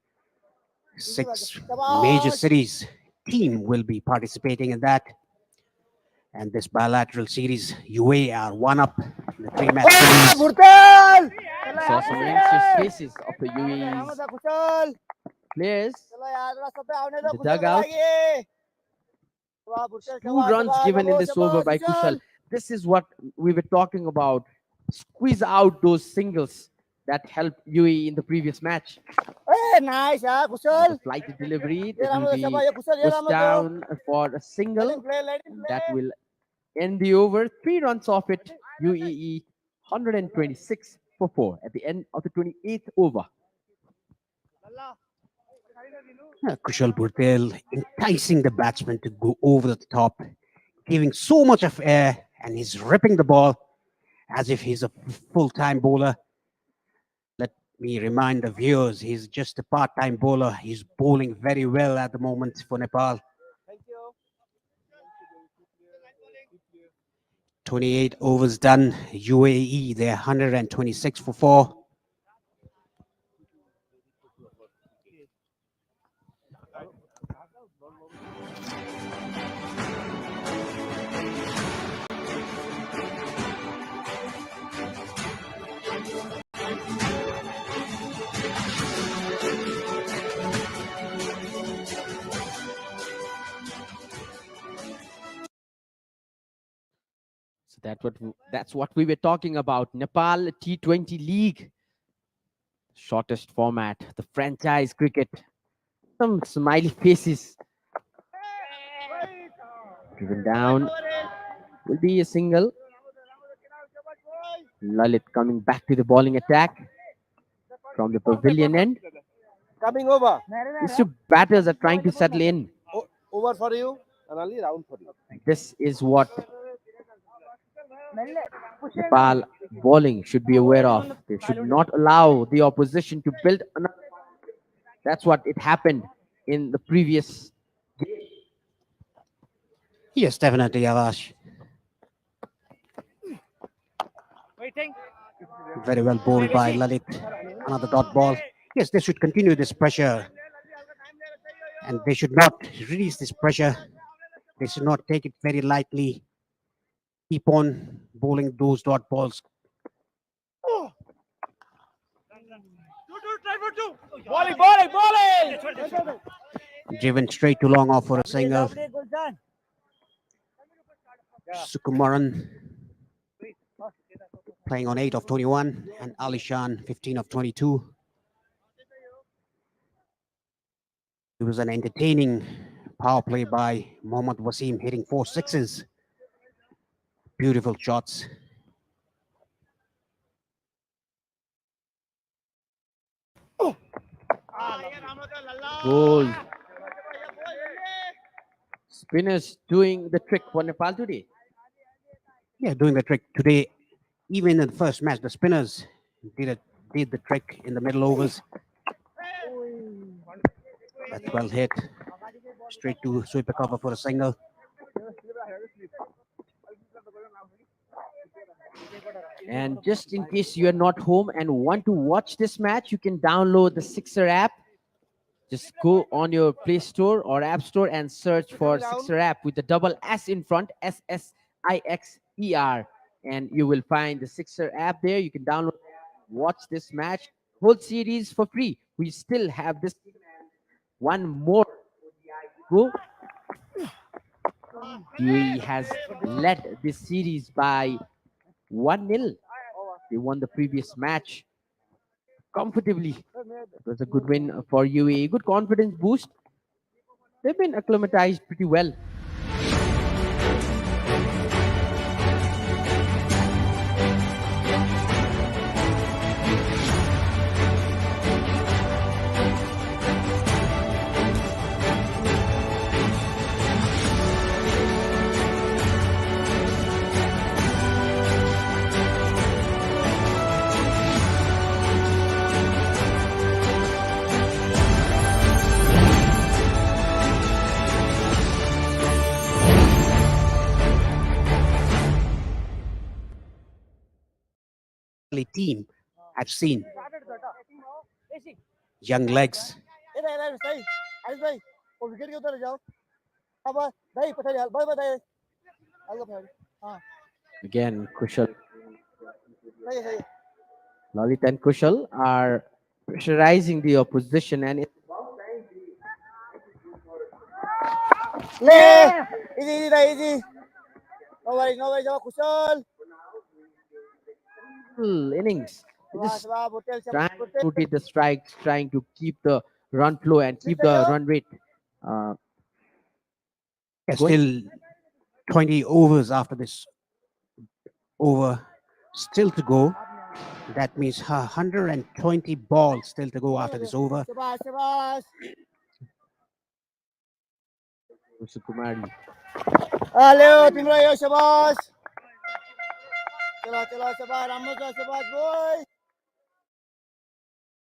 6 major cities team will be participating in that. And this bilateral series, UAE are one up in the 3-match series. Bhurtel. Saw some anxious faces of the UAE's Kushal. players. चलो यार जरा सब पे आने दो The Kusal dugout. लगाइए. वाह, Bhurtel, 2 शाबाश, runs शाबाश, given in बाबू, this शाबाश, over by Kushal. This is what we were talking about. Squeeze out those singles that helped UAE in the previous match. Hey, nice, यार कुशल. The flight delivery ये that Ram will दो, be शाबाश, ये कुशल, ये pushed Ram दो. down for a Let single him play, let him that play. will end the over. 3 runs off it. UAE 126 for 4 at the end of the 28th over. Kushal Bhurtel enticing the batsman to go over the top, giving so much of air, and he's ripping the ball as if he's a full-time bowler. Let me remind the viewers, he's just a part-time bowler. He's bowling very well at the moment for Nepal. 28 overs done. UAE, they're 126 for 4. So that's what we were talking about. Nepal T20 League, shortest format, the franchise cricket. Some smiley faces. Driven down will be a single. Lalit coming back to the bowling attack from the pavilion end. Coming over. These 2 batters are trying to settle in. Over for you and only round for you. This is what Nepal bowling should be aware of. They should not allow the opposition to build That's what it happened in the previous. Yes, definitely, Avash. Waiting. Very well bowled by Lalit. Another dot ball. Yes, they should continue this pressure and they should not release this pressure. They should not take it very lightly. Keep on bowling those dot balls. Bowling, bowling, bowling. Driven straight to long off for a single. Lovely, Gulshan. Sukumaran playing on 8 of 21 and Alishan 15 of 22. It was an entertaining power play by Mohammad Wasim, hitting 4 sixes. Beautiful shots. Goal. Spinners doing the trick for Nepal today. Yeah, doing the trick today. Even in the first match, the spinners did the trick in the middle overs. That's well hit. Straight to sweeper cover for a single. And just in case you are not home and want to watch this match, you can download the Sixer app. Just go on your Play Store or App Store and search for Sixer app with the double S in front, SSIXER. And you will find the Sixer app there. You can download, watch this match, whole series for free. We still have this one more go. UAE has led this series by 1-0. They won the previous match comfortably. It was a good win for UAE. Good confidence boost. They've been acclimatized pretty well. Team I've seen. Young legs. इधर इधर सही आयुष भाई वो wicket के उधर जाओ अब भाई पता नहीं भाई बताइए आगे भाई हाँ Again, Kushal, सही सही Lalit and Kushal are pressurizing the opposition, and ले इजी इजी भाई इजी नो वरी जाओ कुशल innings. Just वाह होटल से trying to rotate the strikes, trying to keep the run flow and keep the run rate. Still 20 overs after this over still to go. That means 120 balls still to go after this over. शाबाश शाबाश Sukumari. Hello तिम्रो यो शाबाश चलो चलो शाबाश राम्रो छ शाबाश बोय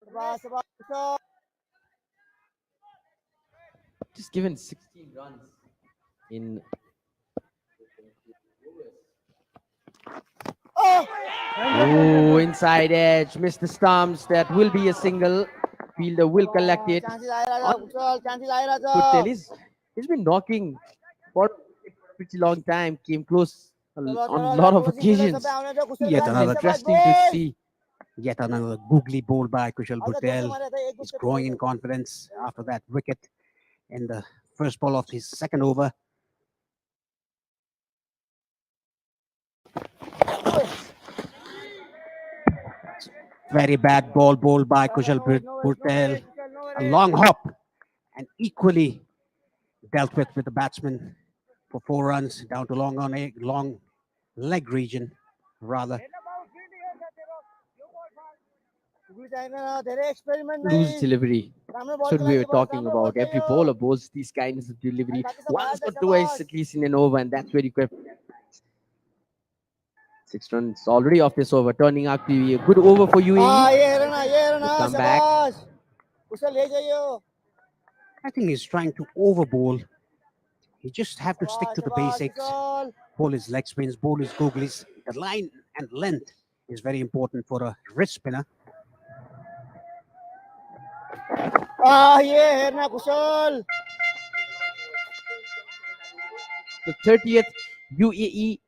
शाबाश शाबाश कुशल Just given 16 runs in. Oh, inside edge, missed the stumps. That will be a single. Fielder will collect it. Chances आइरहेछ कुशल चान्सेस आइरहेछ Could tell he's been knocking for a pretty long time. Came close on a lot of occasions. Yet another Interesting to see. Yet another googly ball by Kushal Bhutel. He's growing in confidence after that wicket in the first ball of his second over. Very bad ball bowled by Kushal Bhutel. A long hop and equally dealt with the batsman for 4 runs down to long leg region rather. Loose delivery. That's what we were talking about. Every bowler bowls these kinds of delivery once or twice at least in an over, and that's where you could. 6 runs already off this over, turning out to be a good over for UAE. ये रहना Come back. शाबाश कुशल ले जाइयो I think he's trying to overbowl. He just have to stick to the शाबाश basics. Kusal Bowl his leg spins, bowl his googlies. The line and length is very important for a wrist spinner. ये हेरना कुशल The 30th UAE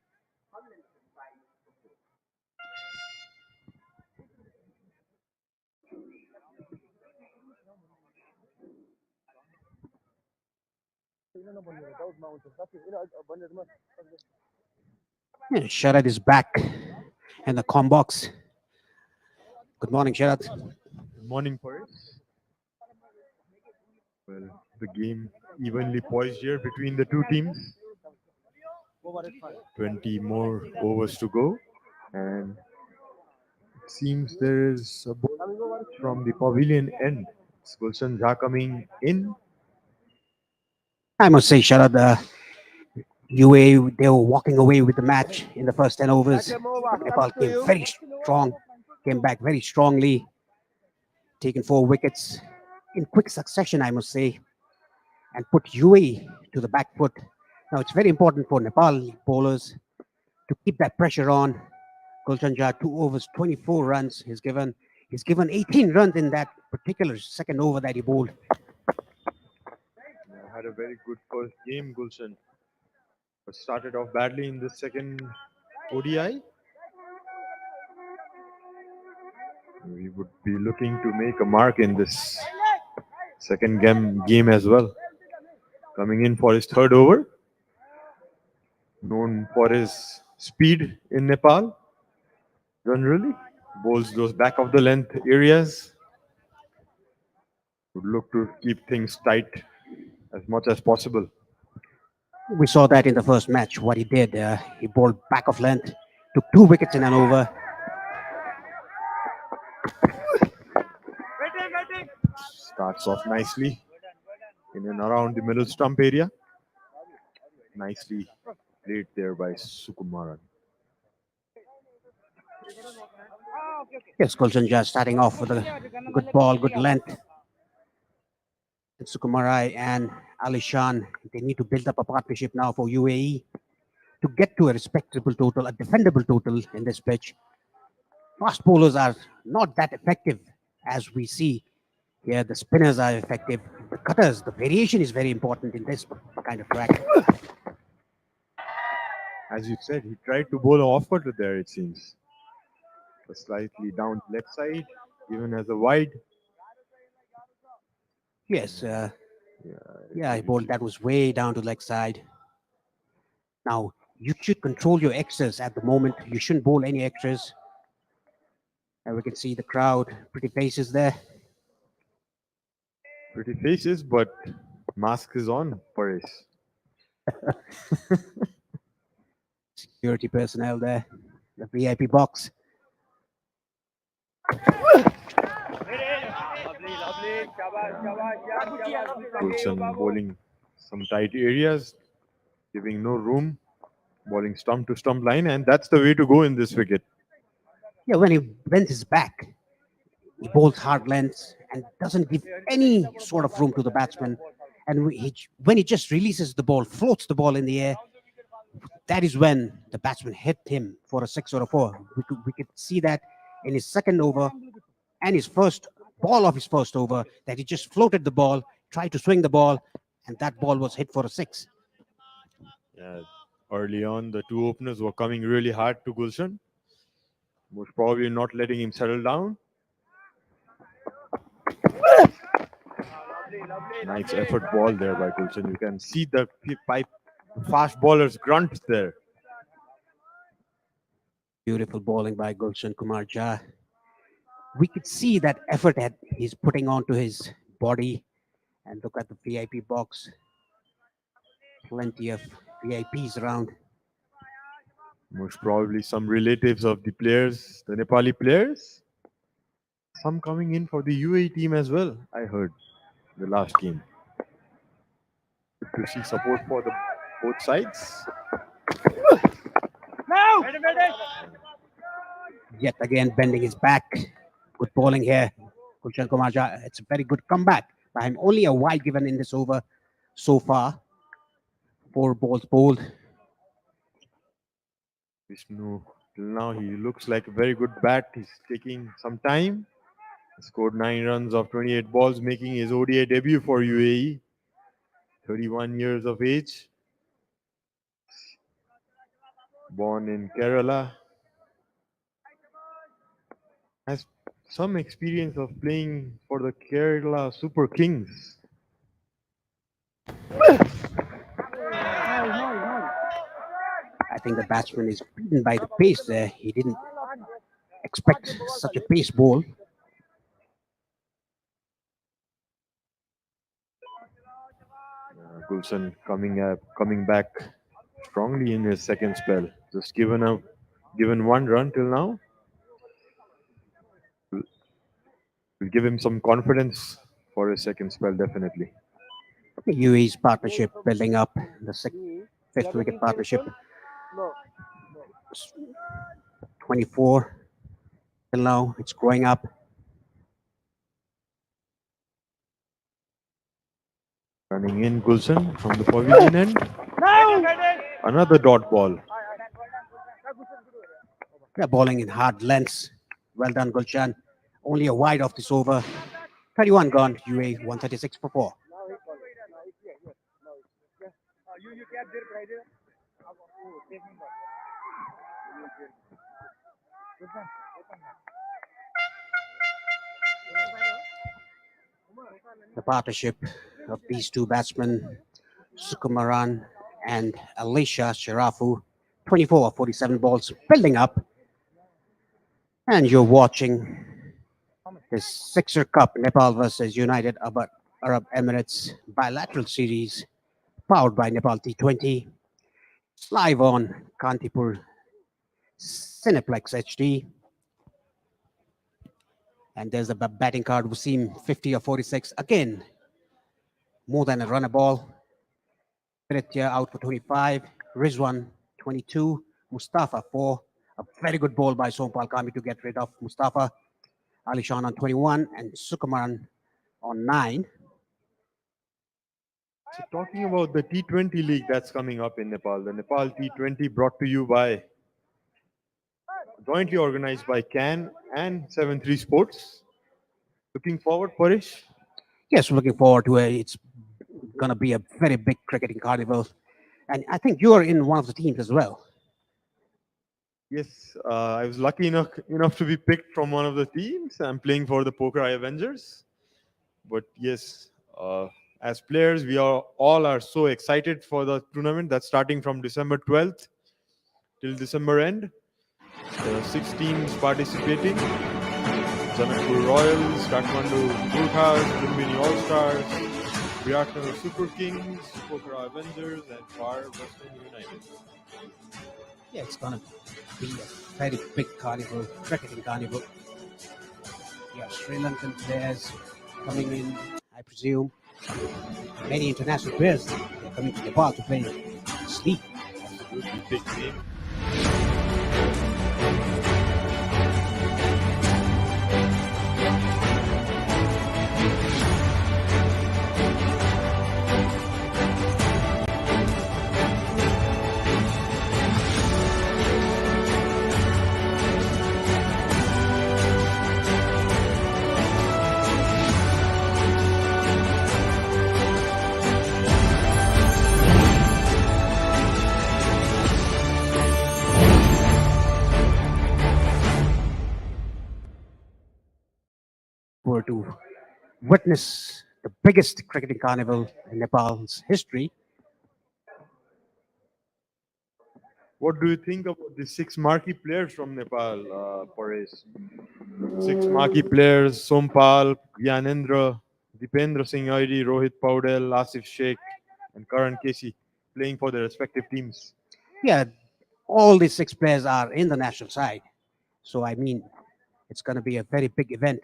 Yeah, Sharad is back in the com box. Good morning, Sharad. Good morning, Paris. Well, the game evenly poised here between the two teams. 20 more overs to go, and it seems there is a ball from the pavilion end. It's Gulshan Jha coming in. I must say, Sharad, UAE, they were walking away with the match in the first 10 overs. Nepal came very strong, came back very strongly, taking 4 wickets in quick succession, I must say, and put UAE to the back foot. Now, it's very important for Nepal bowlers to keep that pressure on. Gulshan Jha, 2 overs, 24 runs. He's given 18 runs in that particular second over that he bowled. Had a very good first game, Gulshan. But started off badly in the second ODI. We would be looking to make a mark in this second game as well. Coming in for his third over. Known for his speed in Nepal. Generally, bowls those back of the length areas. Would look to keep things tight as much as possible. We saw that in the first match, what he did. He bowled back of length, took 2 wickets in an over. Starts off nicely in and around the middle stump area. Nicely played there by Sukumaran. Yes, Gulshan Jha starting off with a good ball, good length. And Sukumarai and Ali Shan, they need to build up a partnership now for UAE to get to a respectable total, a defendable total in this pitch. Fast bowlers are not that effective as we see here. The spinners are effective. The cutters, the variation is very important in this kind of track. As you said, he tried to bowl an off cutter there, it seems. A slightly down left side, even as a wide. Yes, he bowled that was way down to leg side. Now, you should control your extras at the moment. You shouldn't bowl any extras. And we can see the crowd, pretty faces there. Pretty faces, but mask is on, Paris. Security personnel there, the VIP box. Gulshan bowling some tight areas, giving no room, bowling stump to stump line, and that's the way to go in this wicket. Yeah, when he bends his back, he bowls hard lengths and doesn't give any sort of room to the batsman. And when he just releases the ball, floats the ball in the air, that is when the batsman hit him for a 6 or a 4. We could see that in his second over and his first ball of his first over, that he just floated the ball, tried to swing the ball, and that ball was hit for a 6. Yeah, early on, the two openers were coming really hard to Gulshan. Most probably not letting him settle down. Nice effort ball there by Gulshan. You can see the fast bowlers grunt there. Beautiful bowling by Gulshan Kumar Jha. We could see that effort that he's putting onto his body. And look at the VIP box. Plenty of VIPs around. Most probably some relatives of the players, the Nepali players. Some coming in for the UAE team as well, I heard, the last game. Good to see support for the both sides. Yet again bending his back. Good bowling here. Gulshan Kumar Jha. It's a very good comeback by him. Only a wide given in this over so far. 4 balls bowled. Vishnu, till now he looks like a very good bat. He's taking some time. He scored 9 runs of 28 balls, making his ODI debut for UAE. 31 years of age. Born in Kerala. Has some experience of playing for the Kerala Super Kings. I think the batsman is beaten by the pace there. He didn't expect such a pace ball. Gulshan coming back strongly in his second spell. Just given 1 run till now. Will give him some confidence for his second spell, definitely. UAE's partnership building up. The fifth wicket partnership. 24 till now. It's growing up. Running in Gulshan from the pavilion end. Another dot ball. They're bowling in hard lengths. Well done, Gulshan. Only a wide off this over. 31 gone. UAE 136 for 4. The partnership of these two batsmen, Sukumaran and Alicia Sharafu, 24 of 47 balls, building up. And you're watching this Sixer Cup, Nepal versus United Arab Emirates bilateral series, powered by Nepal T20. It's live on Kantipur Cineplex HD. And there's the batting card, Wasim 50 of 46. Again, more than a runner ball. Pritya out for 25. Rizwan 22. Mustafa 4. A very good ball by Sompal Kami to get rid of Mustafa. Alishan on 21 and Sukumaran on 9. So talking about the T20 league that's coming up in Nepal, the Nepal T20 brought to you by, jointly organized by CAN and 7-3 Sports. Looking forward, Parish? Yes, looking forward to it. It's going to be a very big cricketing carnival. And I think you're in one of the teams as well. Yes, I was lucky enough to be picked from one of the teams. I'm playing for the Pokhara Avengers. But yes, as players, we are so excited for the tournament that's starting from December 12th till December end. There are 6 teams participating. Janakpur Royals, Kathmandu Gurkhas, Lumbini All-Stars, Viratnagar Super Kings, Pokhara Avengers, and Far Western United. Yeah, it's going to be a very big carnival, cricketing carnival. Yeah, Sri Lankan players coming in, I presume. Many international players are coming to Nepal to play this league. Absolutely big name. Were to witness the biggest cricketing carnival in Nepal's history. What do you think about the 6 marquee players from Nepal, Paresh? 6 marquee players: Sompal, Gyanendra, Dipendra Singh Airi, Rohit Paudel, Asif Sheikh, and Karan Kesi, playing for their respective teams. Yeah, all these 6 players are in the national side. So, I mean, it's going to be a very big event.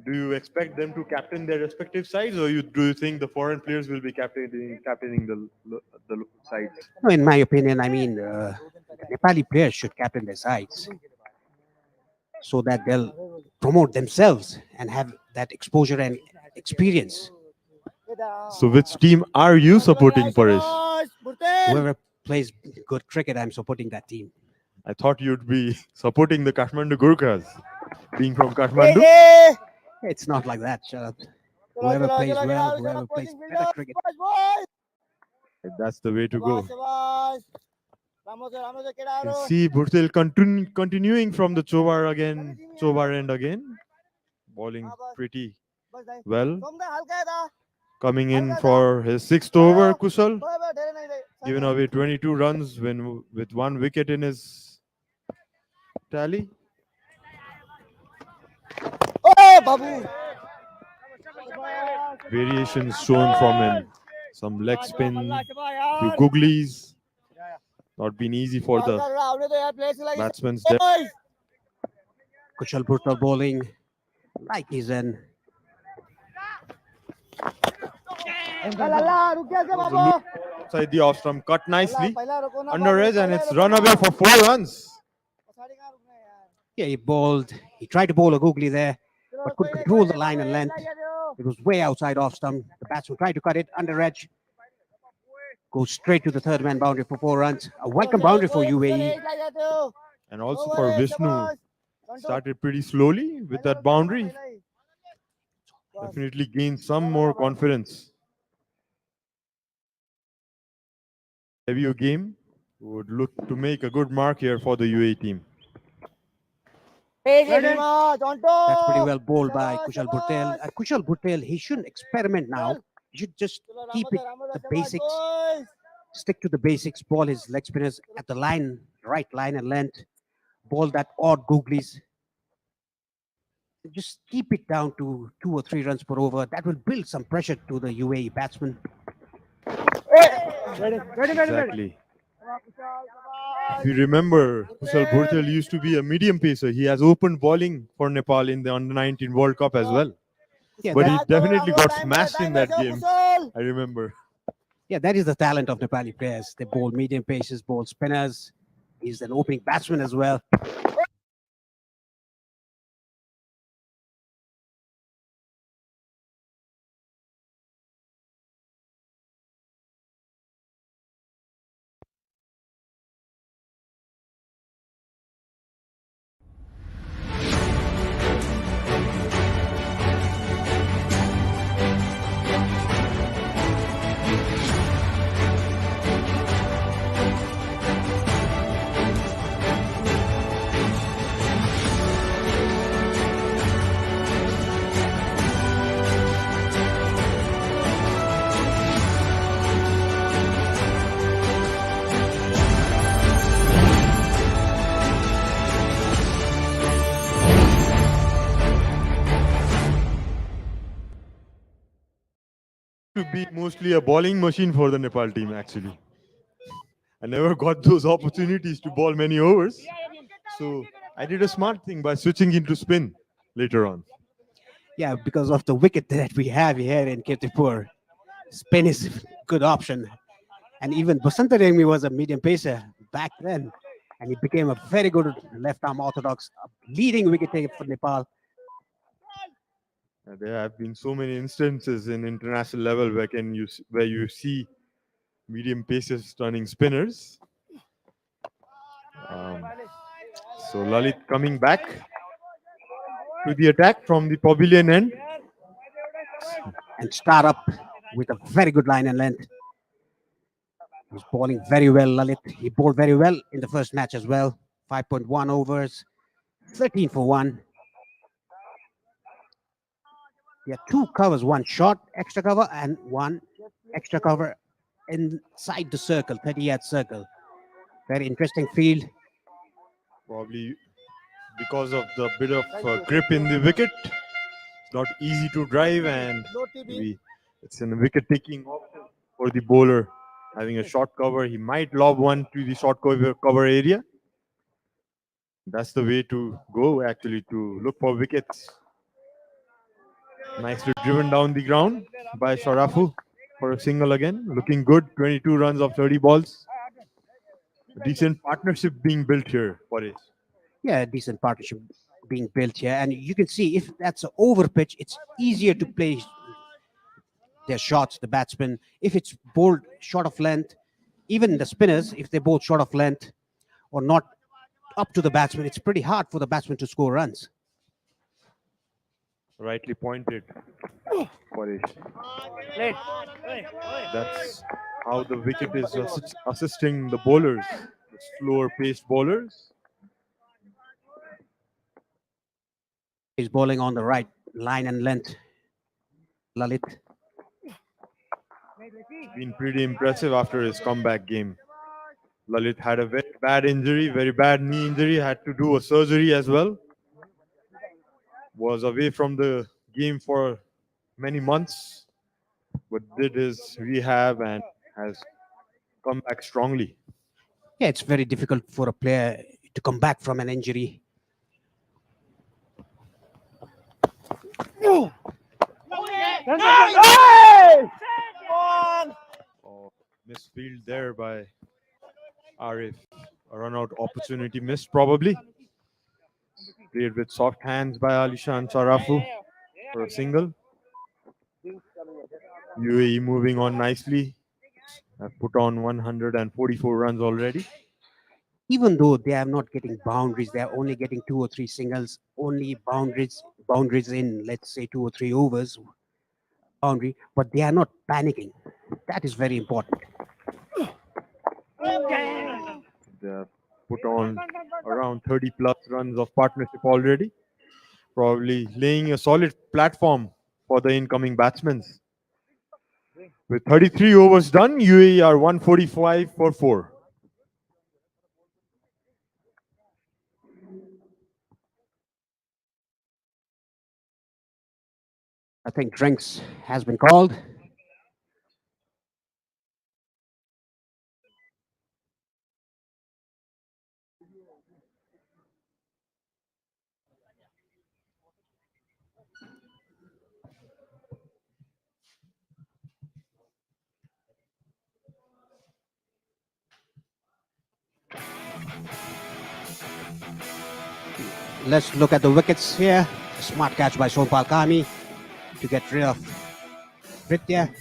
Do you expect them to captain their respective sides, or do you think the foreign players will be captaining the sides? No, in my opinion, I mean, the Nepali players should captain their sides. so that they'll promote themselves and have that exposure and experience. So, which team are you supporting, Paresh? Whoever plays good cricket, I'm supporting that team. I thought you'd be supporting the Kathmandu Gurkhas, being from Kathmandu. It's not like that. Whoever plays well, whoever plays better cricket. That's the way to go. You see Burtil continuing from the Chobar end again, bowling pretty well. Coming in for his sixth over, Kushal, giving away 22 runs with 1 wicket in his tally. Variations shown from him. Some leg spin, few googlies. Not been easy for the batsmen there. Kushal Bhurtal bowling like he's an Outside the off stump, cut nicely. Under edge, and it's run away for 4 runs. Yeah, he tried to bowl a googly there, but could control the line and length. It was way outside off stump. The batsman tried to cut it under edge. Goes straight to the third man boundary for 4 runs. A welcome boundary for UAE. And also for Vishnu, started pretty slowly with that boundary. Definitely gained some more confidence. Heavier game would look to make a good mark here for the UAE team. That's pretty well bowled by Kushal Bhurtel. Kushal Bhurtel, he shouldn't experiment now. He should just keep it the basics, stick to the basics, ball his leg spinners at the line, right line and length, ball that odd googlies. Just keep it down to 2 or 3 runs per over. That will build some pressure to the UAE batsmen. Exactly. If you remember, Kushal Bhurtel used to be a medium pacer. He has opened bowling for Nepal in the Under-19 World Cup as well. Yeah, But he that, definitely got smashed in that game. I remember. yeah, that is the talent of Nepali players. They bowl medium paces, bowl spinners. He's an opening batsman as well. To be mostly a bowling machine for the Nepal team, actually. I never got those opportunities to bowl many overs. So I did a smart thing by switching into spin later on. Yeah, because of the wicket that we have here in Kirtipur, spin is a good option. And even Basanta Remi was a medium pacer back then. And he became a very good left-arm orthodox, leading wicket taker for Nepal. There have been so many instances in international level where you see medium pacers turning spinners. So Lalit coming back to the attack from the pavilion end. And start up with a very good line and length. He's bowling very well, Lalit. He bowled very well in the first match as well. 5.1 overs, 13 for 1. Yeah, 2 covers, 1 short extra cover and 1 extra cover inside the circle, 30-yard circle. Very interesting field. Probably because of the bit of grip in the wicket. It's not easy to drive, and maybe it's a wicket taking option for the bowler. Having a short cover, he might lob one to the short cover area. That's the way to go, actually, to look for wickets. Nicely driven down the ground by Sharafu for a single again. Looking good, 22 runs of 30 balls. A decent partnership being built here for it. Yeah, decent partnership being built here, and you can see if that's an over pitch, it's easier to play their shots, the batsmen. If it's bowled short of length, even the spinners, if they're both short of length or not up to the batsman, it's pretty hard for the batsman to score runs. Rightly pointed, Paresh. Late. That's how the wicket is assisting the bowlers, the slower paced bowlers. He's bowling on the right line and length. Lalit. Been pretty impressive after his comeback game. Lalit had a very bad injury, very bad knee injury, had to do a surgery as well. Was away from the game for many months, but did his rehab and has come back strongly. Yeah, it's very difficult for a player to come back from an injury. Oh, misfield there by Arif. A run out opportunity missed probably. Played with soft hands by Alishan Sarafu for a single. UAE moving on nicely. Have put on 144 runs already. Even though they are not getting boundaries, they are only getting 2 or 3 singles, only boundaries in, let's say, 2 or 3 overs boundary, but they are not panicking. That is very important. They have put on around 30 plus runs of partnership already. Probably laying a solid platform for the incoming batsmen. With 33 overs done, UAE are 145 for 4. I think drinks has been called. Let's look at the wickets here. Smart catch by Sonpal Kami to get rid of Britya.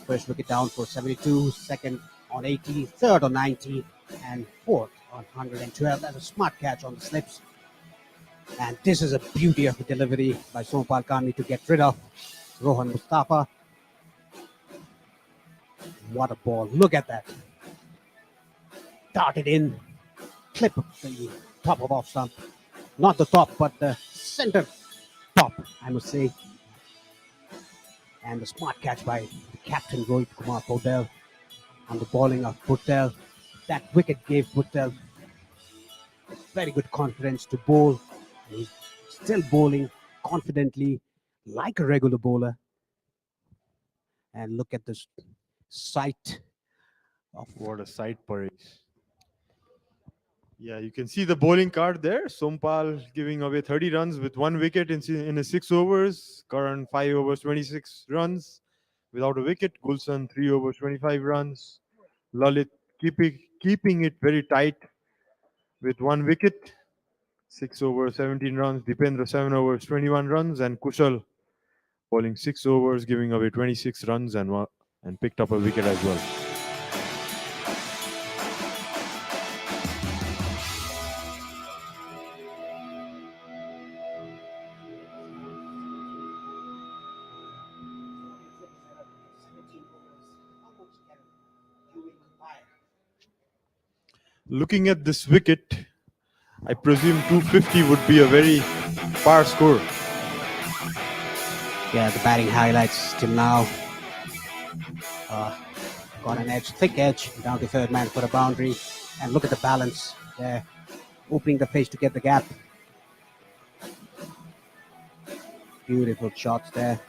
First wicket down for 72, second on 80, third on 90, and fourth on 112. That's a smart catch on the slips. And this is a beauty of a delivery by Sonpal Kami to get rid of Rohan Mustafa. What a ball. Look at that. Darted in, clip of the top of off stump. Not the top, but the center top, I must say. And the smart catch by the captain Rohit Kumar Paudel on the bowling of Patel. That wicket gave Patel very good confidence to bowl. He's still bowling confidently like a regular bowler. And look at this sight of What a sight, Paresh. Yeah, you can see the bowling card there. Sompal giving away 30 runs with 1 wicket in his 6 overs. Karan 5 overs, 26 runs without a wicket. Gulshan 3 overs, 25 runs. Lalit keeping it very tight with 1 wicket. 6 overs, 17 runs. Dipendra 7 overs, 21 runs. And Kushal bowling 6 overs, giving away 26 runs and picked up a wicket as well. Looking at this wicket, I presume 250 would be a very far score. Yeah, the batting highlights till now. Got an edge, thick edge, down to third man for a boundary. And look at the balance there, opening the face to get the gap. Beautiful shots there.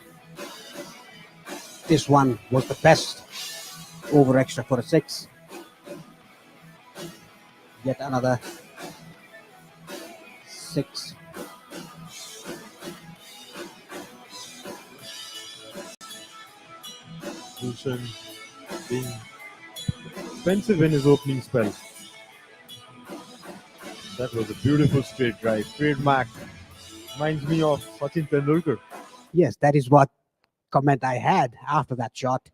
This one was the best over extra for a 6. Yet another 6. Gulshan being offensive in his opening spell. That was a beautiful straight drive. Trademark. Reminds me of Sachin Tendulkar. Yes, that is what comment I had after that shot.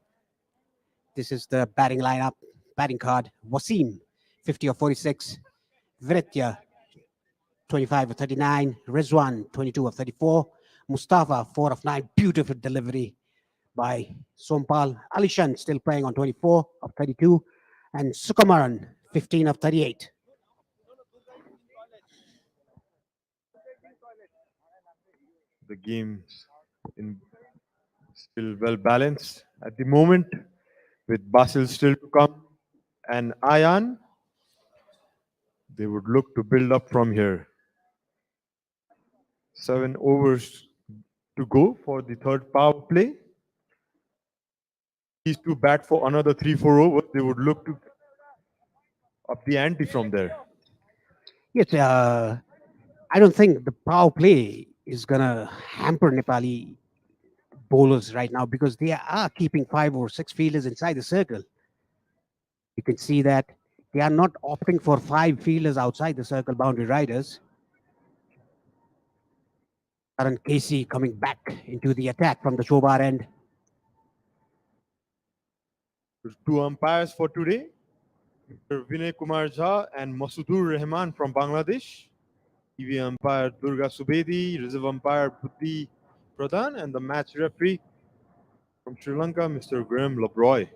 This is the batting lineup, batting card. Wasim, 50 of 46. Viritya, 25 of 39. Rizwan, 22 of 34. Mustafa, 4 of 9. Beautiful delivery by Sompal. Alishan still playing on 24 of 32. And Sukumaran, 15 of 38. The game in still well balanced at the moment, with Basil still to come and Ayan. They would look to build up from here. 7 overs to go for the third power play. These two bat for another 3-4 overs. They would look to up the ante from there. Yes, I don't think the power play is going to hamper Nepali bowlers right now because they are keeping 5 or 6 fielders inside the circle. You can see that they are not opting for 5 fielders outside the circle, boundary riders. Karan Casey coming back into the attack from the Shobar end. There's 2 umpires for today. Mr. Vinay Kumar Jha and Masudur Rahman from Bangladesh. TV umpire Durga Subedi, reserve umpire Buddhi Pradhan, and the match referee from Sri Lanka, Mr. Graham Labroy.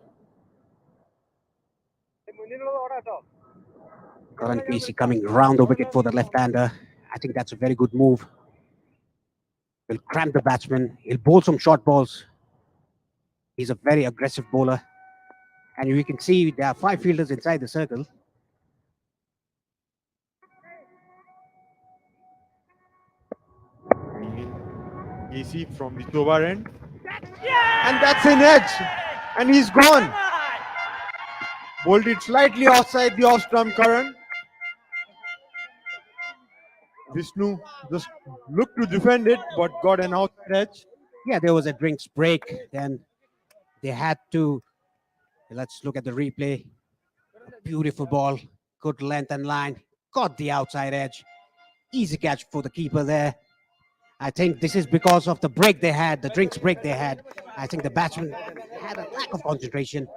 Karan Casey coming round the wicket for the left-hander. I think that's a very good move. He'll cramp the batsman. He'll bowl some short balls. He's a very aggressive bowler. And you can see there are 5 fielders inside the circle. Casey from the Tobar end. And that's an edge. And he's gone. Bowled it slightly outside the off-stump Karan. Vishnu just looked to defend it, but got an outside edge. Yeah, there was a drinks break. Then they had to. Let's look at the replay. A beautiful ball, good length and line. Got the outside edge. Easy catch for the keeper there. I think this is because of the break they had, the drinks break they had. I think the batsman had a lack of concentration.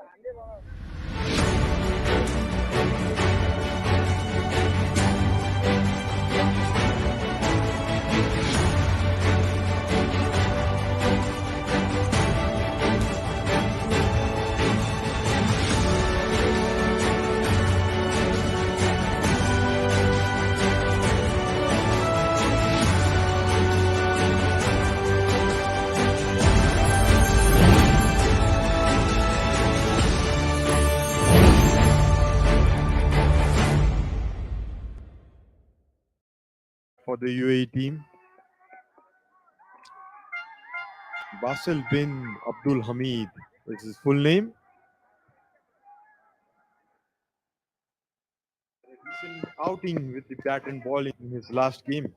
For the UAE team, Basil bin Abdul Hamid is his full name. Recent outing with the bat and ball in his last game.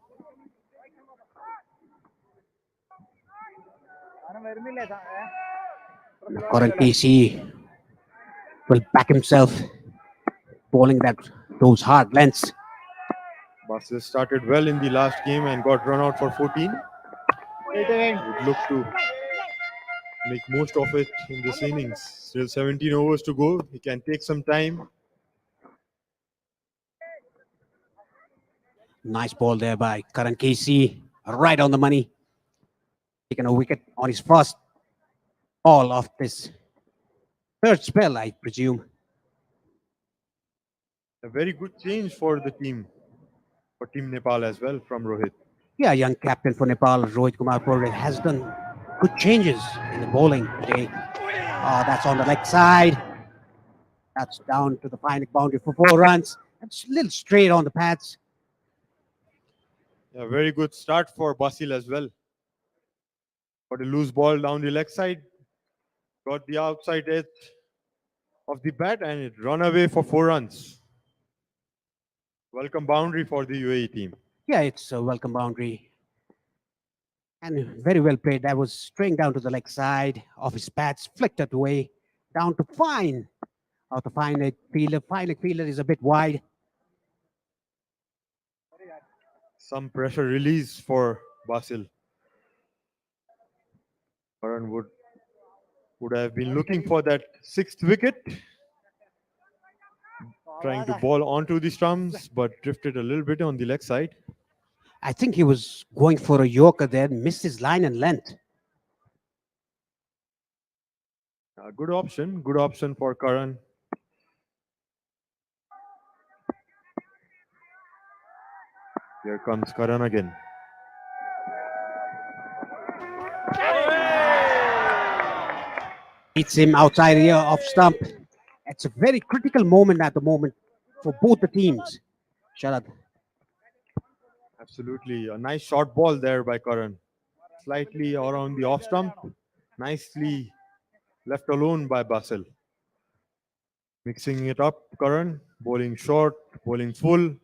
Karan Casey will back himself, bowling those hard lengths. Basil started well in the last game and got run out for 14. Would look to make most of it in this innings. Still 17 overs to go. He can take some time. Nice ball there by Karan Casey, right on the money. Taking a wicket on his first ball of this third spell, I presume. A very good change for the team, for Team Nepal as well from Rohit. Yeah, young captain for Nepal, Rohit Kumar Paul, has done good changes in the bowling today. That's on the leg side. That's down to the final boundary for 4 runs. That's a little straight on the pads. A very good start for Basil as well. Got a loose ball down the leg side. Got the outside edge of the bat and it run away for 4 runs. Welcome boundary for the UAE team. Yeah, it's a welcome boundary. And very well played. That was straying down to the leg side of his pads, flicked it away, down to fine. Out to fine leg fielder. Fine leg fielder is a bit wide. Some pressure release for Basil. Karan would have been looking for that sixth wicket, trying to ball onto the stumps, but drifted a little bit on the leg side. I think he was going for a Yorker there, missed his line and length. Good option for Karan. Here comes Karan again. Beats him outside here off stump. It's a very critical moment at the moment for both the teams. Sharad. Absolutely. A nice short ball there by Karan. Slightly around the off stump. Nicely left alone by Basil. Mixing it up, Karan. Bowling short, bowling full.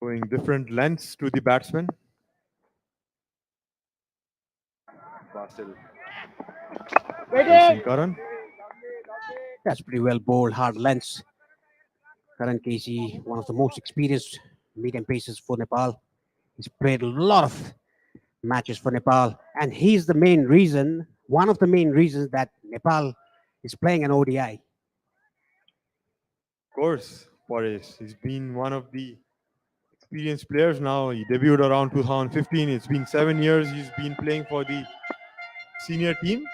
Showing different lengths to the batsman. Basil. Facing Karan. That's pretty well bowled, hard lengths. Karan Casey, one of the most experienced medium pacers for Nepal. He's played a lot of matches for Nepal, and he's the main reason, one of the main reasons that Nepal is playing an ODI. Of course, Paresh. He's been one of the experienced players now. He debuted around 2015. It's been 7 years he's been playing for the senior team.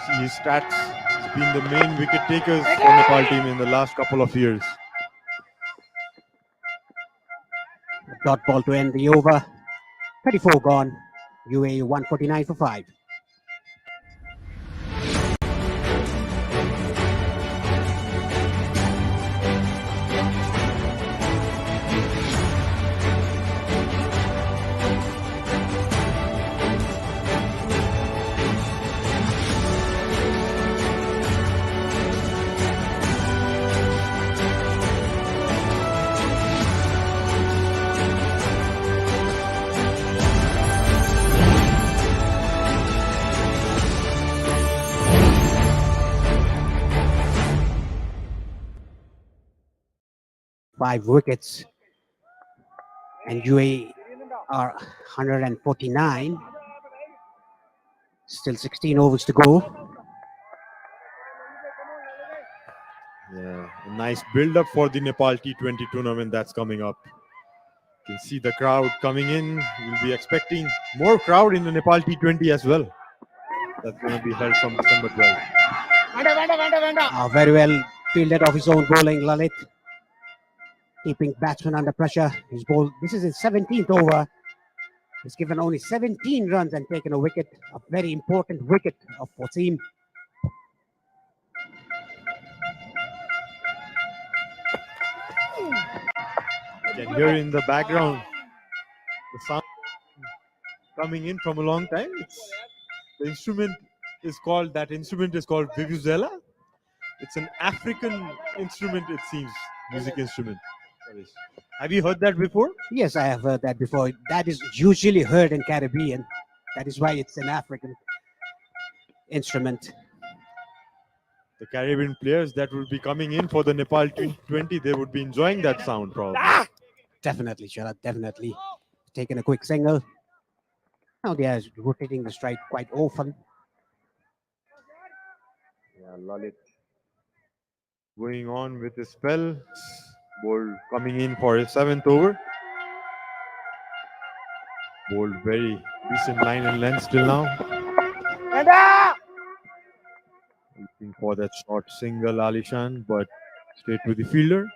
See his stats. He's been the main wicket takers for Nepal team in the last couple of years. Dot ball to end the over. 34 gone. UAE 149 for 5. Five wickets, and UAE are 149. Still 16 overs to go. Yeah, a nice build-up for the Nepal T20 tournament that's coming up. You can see the crowd coming in. We'll be expecting more crowd in the Nepal T20 as well. That's going to be held from December 12th. Very well fielded off his own bowling, Lalit. Keeping batsman under pressure. His ball. This is his 17th over. He's given only 17 runs and taken a wicket, a very important wicket for team. You can hear in the background the sound coming in from a long time. The instrument is called vuvuzela. It's an African instrument, it seems, music instrument. Have you heard that before? Yes, I have heard that before. That is usually heard in Caribbean. That is why it's an African instrument. The Caribbean players that will be coming in for the Nepal T20, they would be enjoying that sound probably. Definitely, Sharad, definitely. Taking a quick single. Now they are rotating the strike quite often. Yeah, Lalit going on with his spell. Bowled coming in for his 7th over. Bowled very decent line and length till now. Looking for that short single, Alishan, but straight to the fielder.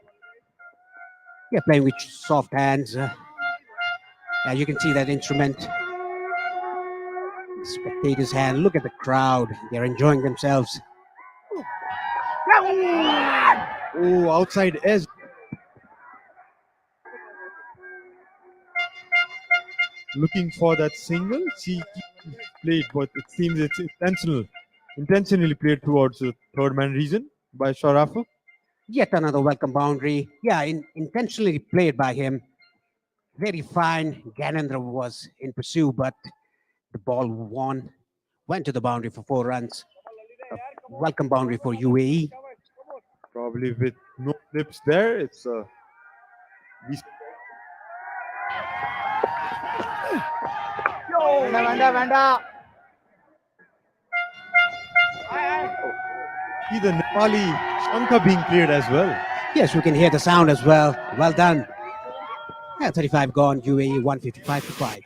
Yeah, playing with soft hands. Yeah, you can see that instrument. Spectators' hand. Look at the crowd. They're enjoying themselves. Oh, outside edge. Looking for that single. She played, but it seems it's intentionally played towards the third man region by Sharafa. Yet another welcome boundary. Yeah, intentionally played by him. Very fine. Ganendra was in pursuit, but the ball went to the boundary for 4 runs. A welcome boundary for UAE. Probably with no slips there. It's a decent. See the Nepali Shankha being played as well. Yes, we can hear the sound as well. Well done. Yeah, 35 gone, UAE 155 to 5.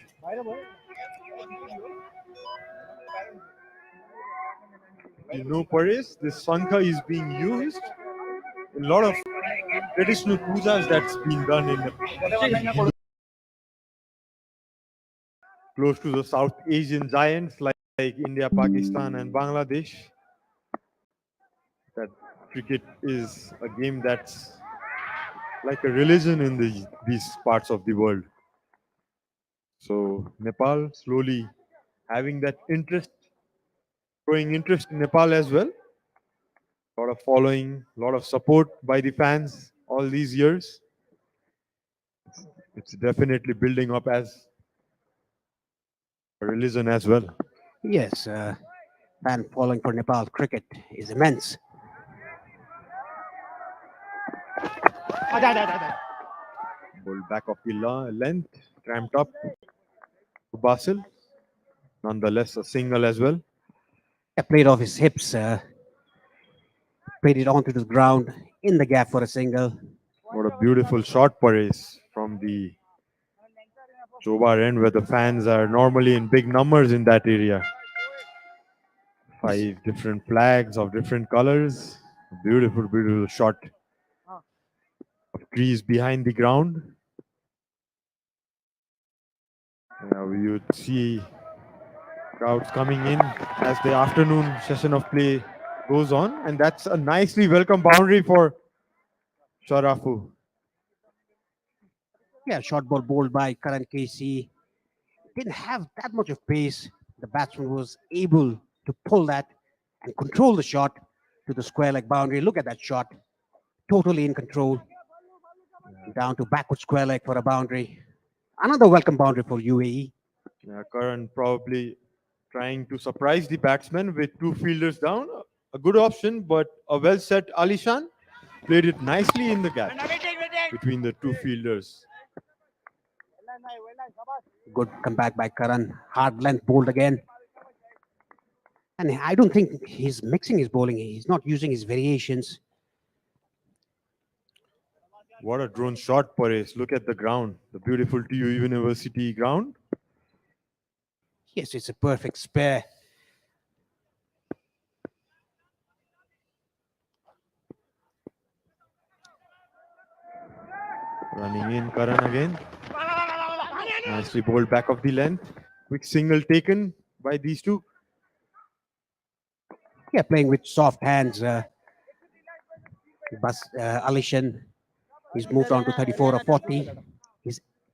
You know, Paris, this Shankha is being used in a lot of traditional pujas that's been done in close to the South Asian giants like India, Pakistan, and Bangladesh. That cricket is a game that's like a religion in these parts of the world. So Nepal slowly having that interest, growing interest in Nepal as well. A lot of following, a lot of support by the fans all these years. It's definitely building up as a religion as well. Yes, fan following for Nepal cricket is immense. Ball back of the length, cramped up to Basil. Nonetheless, a single as well. Played off his hips, played it onto the ground in the gap for a single. What a beautiful shot, Paris, from the Chobar end where the fans are normally in big numbers in that area. 5 different flags of different colors. Beautiful, beautiful shot of trees behind the ground. You would see crowds coming in as the afternoon session of play goes on, and that's a nicely welcome boundary for Sharafu. Yeah, short ball bowled by Karan Casey. Didn't have that much of pace. The batsman was able to pull that and control the shot to the square leg boundary. Look at that shot. Totally in control. Down to backward square leg for a boundary. Another welcome boundary for UAE. Karan probably trying to surprise the batsman with 2 fielders down. A good option, but a well set Alishan played it nicely in the gap between the 2 fielders. Good comeback by Karan. Hard length bowled again. And I don't think he's mixing his bowling. He's not using his variations. What a drone shot, Paris. Look at the ground. The beautiful TU University ground. Yes, it's a perfect spare. Running in Karan again. Nicely bowled back of the length. Quick single taken by these two. Yeah, playing with soft hands. Alishan, he's moved on to 34 or 40.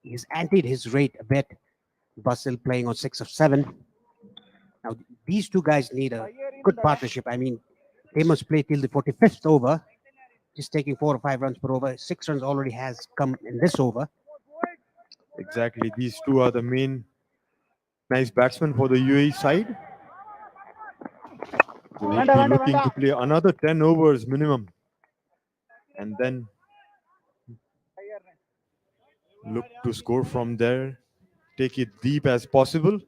He's anteed his rate a bit. Basil playing on 6 of 7. Now, these two guys need a good partnership. I mean, they must play till the 45th over, just taking 4 or 5 runs per over. 6 runs already has come in this over. Exactly. These two are the main nice batsmen for the UAE side. They will be looking to play another 10 overs minimum. And then look to score from there. Take it deep as possible.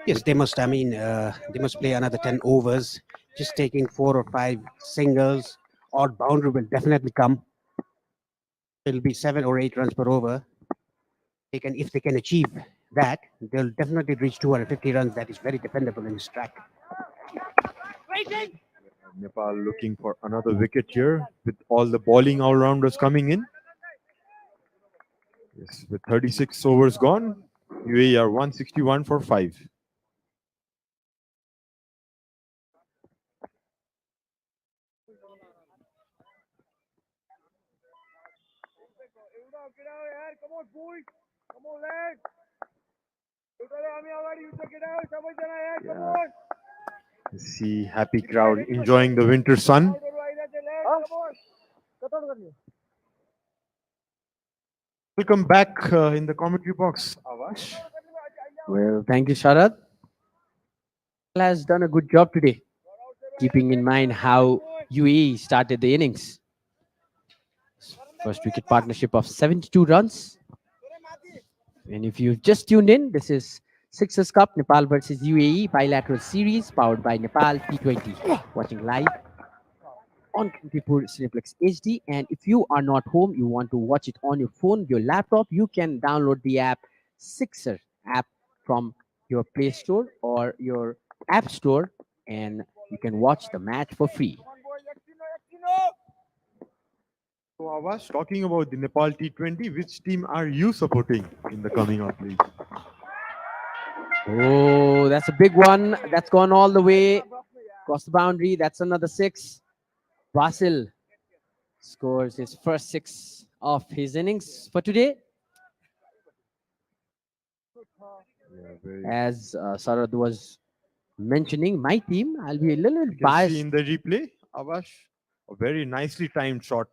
Yes, they must. I mean, they must play another 10 overs. Just taking 4 or 5 singles. Odd boundary will definitely come. It'll be 7 or 8 runs per over. If they can achieve that, they'll definitely reach 250 runs. That is very dependable in this track. Nepal looking for another wicket here with all the bowling all-rounders coming in. Yes, with 36 overs gone, UAE are 161 for 5. See happy crowd enjoying the winter sun. Welcome back in the commentary box, Avash. Well, thank you, Sharad. Has done a good job today, keeping in mind how UAE started the innings. First wicket partnership of 72 runs. And if you've just tuned in, this is Sixers Cup Nepal versus UAE bilateral series powered by Nepal T20. Watching live on Kantipur Cineplex HD. And if you are not home, you want to watch it on your phone, your laptop, you can download the app Sixer app from your Play Store or your App Store, and you can watch the match for free. So, Avash, talking about the Nepal T20, which team are you supporting in the coming up, please? Oh, that's a big one. That's gone all the way across the boundary. That's another six. Basil scores his first six of his innings for today. As Sarad was mentioning, my team, I'll be a little bit You can see biased. in the replay, Avash, a very nicely timed shot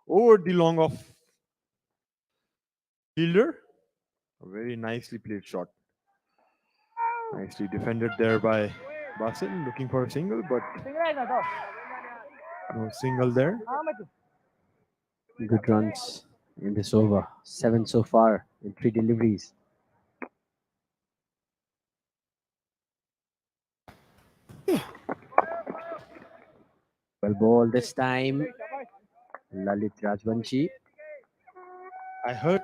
over the long off fielder. A very nicely played shot. Nicely defended there by Basil, looking for a single, but no single there. Good runs in this over. 7 so far in 3 deliveries. Well ball this time. Lalit Rajvanshi. I heard,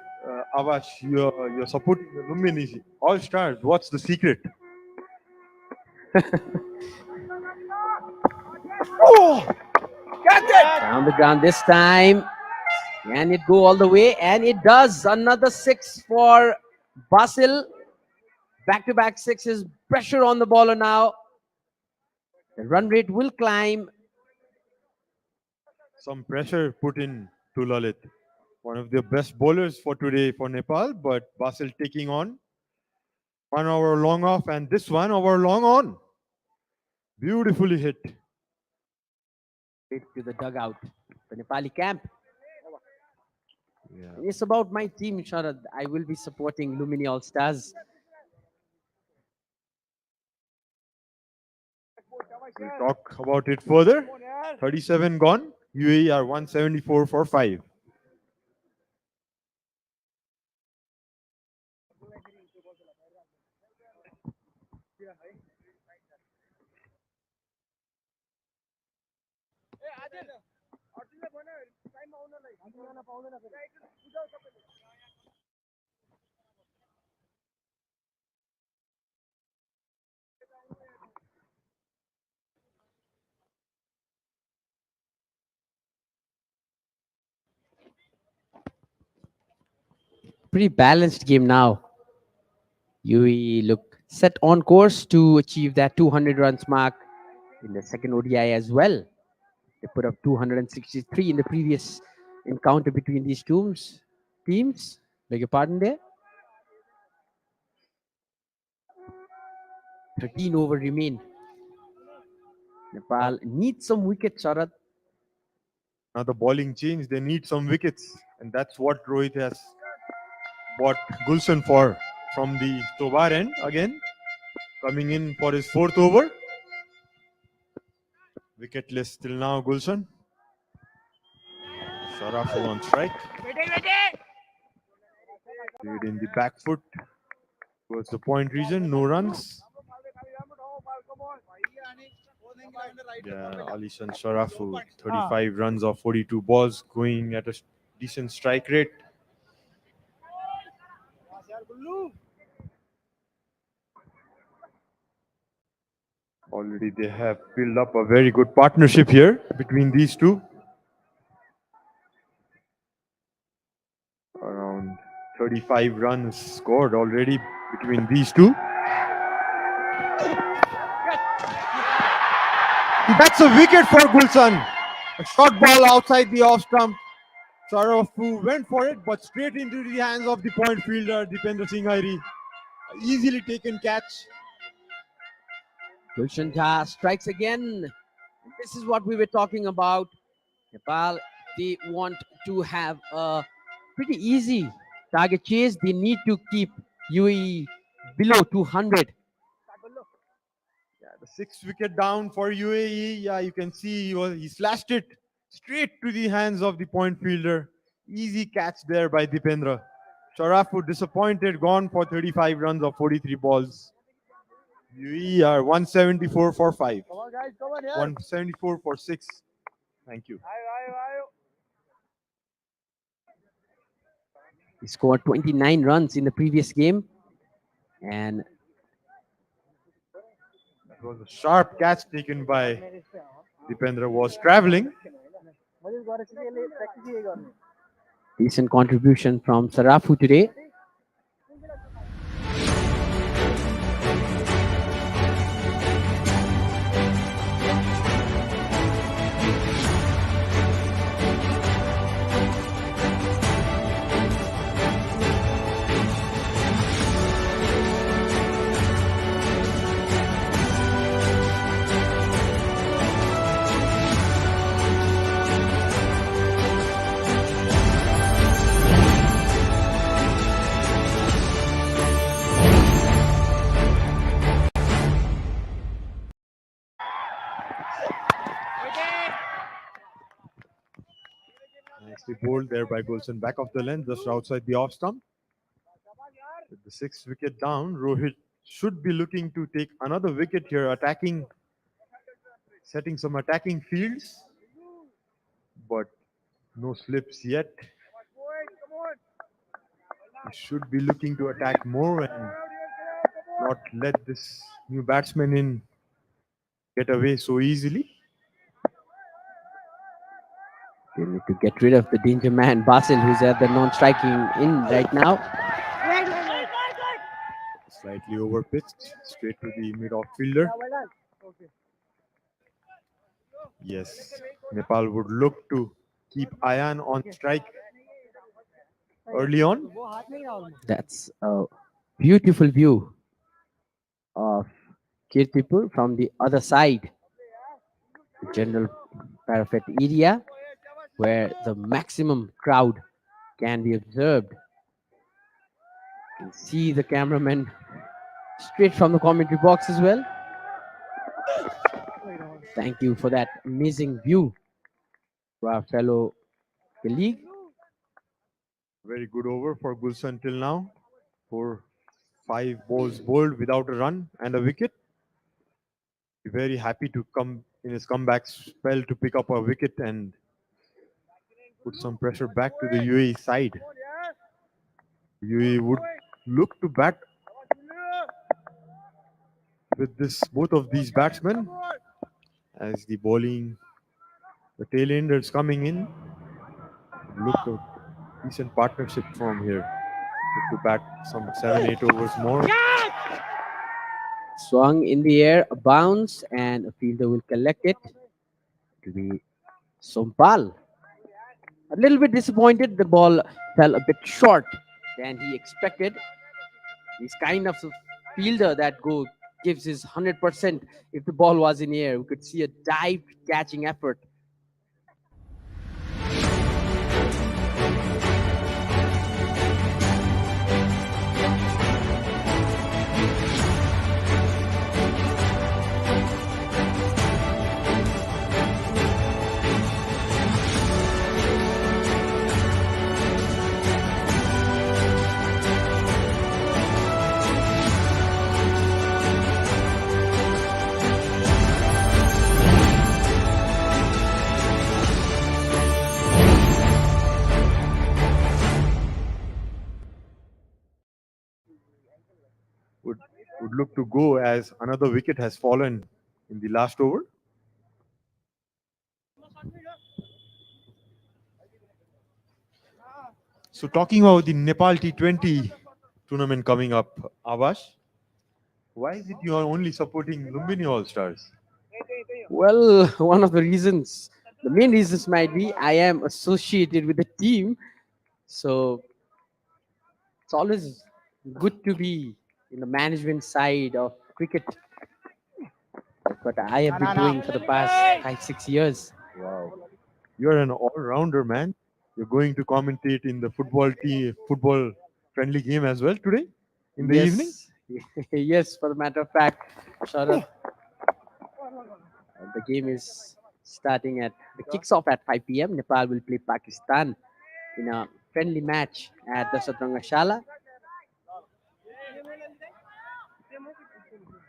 Avash, you're supporting the Lumini All Stars. What's the secret? Down the ground this time. Can it go all the way? And it does. Another six for Basil. Back-to-back sixes. Pressure on the bowler now. The run rate will climb. Some pressure put in to Lalit. One of the best bowlers for today for Nepal, but Basil taking on 1 hour long off and this 1 hour long on. Beautifully hit. To the dugout. The Nepali camp. Yeah. It's about my team, Sharad. I will be supporting Lumini All Stars. We'll talk about it further. 37 gone. UAE are 174 for 5. Pretty balanced game now. UAE look set on course to achieve that 200 runs mark in the second ODI as well. They put up 263 in the previous encounter between these teams. Beg your pardon there. 13 over remain. Nepal needs some wickets, Sharad. Now the bowling change, they need some wickets. And that's what Rohit has bought Gulshan for from the Tobar end again. Coming in for his 4th over. Wicketless till now, Gulshan. Sharafu on strike. Played in the back foot towards the point region, no runs. Yeah, Alishan Sharafu, 35 runs off 42 balls, going at a decent strike rate. Already they have built up a very good partnership here between these two. Around 35 runs scored already between these two. That's a wicket for Gulshan. A short ball outside the off stump. Sharafu went for it, but straight into the hands of the point fielder, Dipendra Singh Airi. Easily taken catch. Gulshan Jha strikes again. This is what we were talking about. Nepal, they want to have a pretty easy target chase. They need to keep UAE below 200. Yeah, the 6 wicket down for UAE. Yeah, you can see he slashed it straight to the hands of the point fielder. Easy catch there by Dipendra. Sharafu disappointed, gone for 35 runs of 43 balls. UAE are 174 for 5. Come on, guys, come on here. 174 for 6. Thank you. He scored 29 runs in the previous game, and That was a sharp catch taken by Dipendra. Was traveling. decent contribution from Sarafu today. Nicely bowled there by Gulshan. Back of the length, just outside the off stump. With the 6th wicket down, Rohit should be looking to take another wicket here, setting some attacking fields. But no slips yet. He should be looking to attack more and not let this new batsman in get away so easily. They need to get rid of the danger man, Basil, who's at the non-striking in right now. Slightly over pitched, straight to the mid-off fielder. Yes, Nepal would look to keep Ayan on strike early on. That's a beautiful view of Kirtipur from the other side, the general parapet area, where the maximum crowd can be observed. You can see the cameraman straight from the commentary box as well. Thank you for that amazing view to our fellow colleague. Very good over for Gulshan till now. 5 balls bowled without a run and a wicket. Very happy to come in his comeback spell to pick up a wicket and put some pressure back to the UAE side. UAE would look to bat with both of these batsmen as the tail enders coming in. Look a decent partnership from here. Look to bat some 7-8 overs more. Swung in the air, a bounce, and a fielder will collect it. To be Sompal. A little bit disappointed. The ball fell a bit short than he expected. He's kind of a fielder that gives his 100% if the ball was in the air. We could see a dive catching effort. Would look to go as another wicket has fallen in the last over. So talking about the Nepal T20 tournament coming up, Avash, why is it you are only supporting Lumbini All-Stars? Well, one of the main reasons might be I am associated with the team. So it's always good to be in the management side of cricket. That's what I have been doing for the past 5-6 years. Wow. You're an all-rounder, man. You're going to commentate in the football friendly game as well today in the evening? Yes, for the matter of fact, Sharat, The game is starting at the kicks off at 5 p.m. Nepal will play Pakistan in a friendly match at the Satrangashala.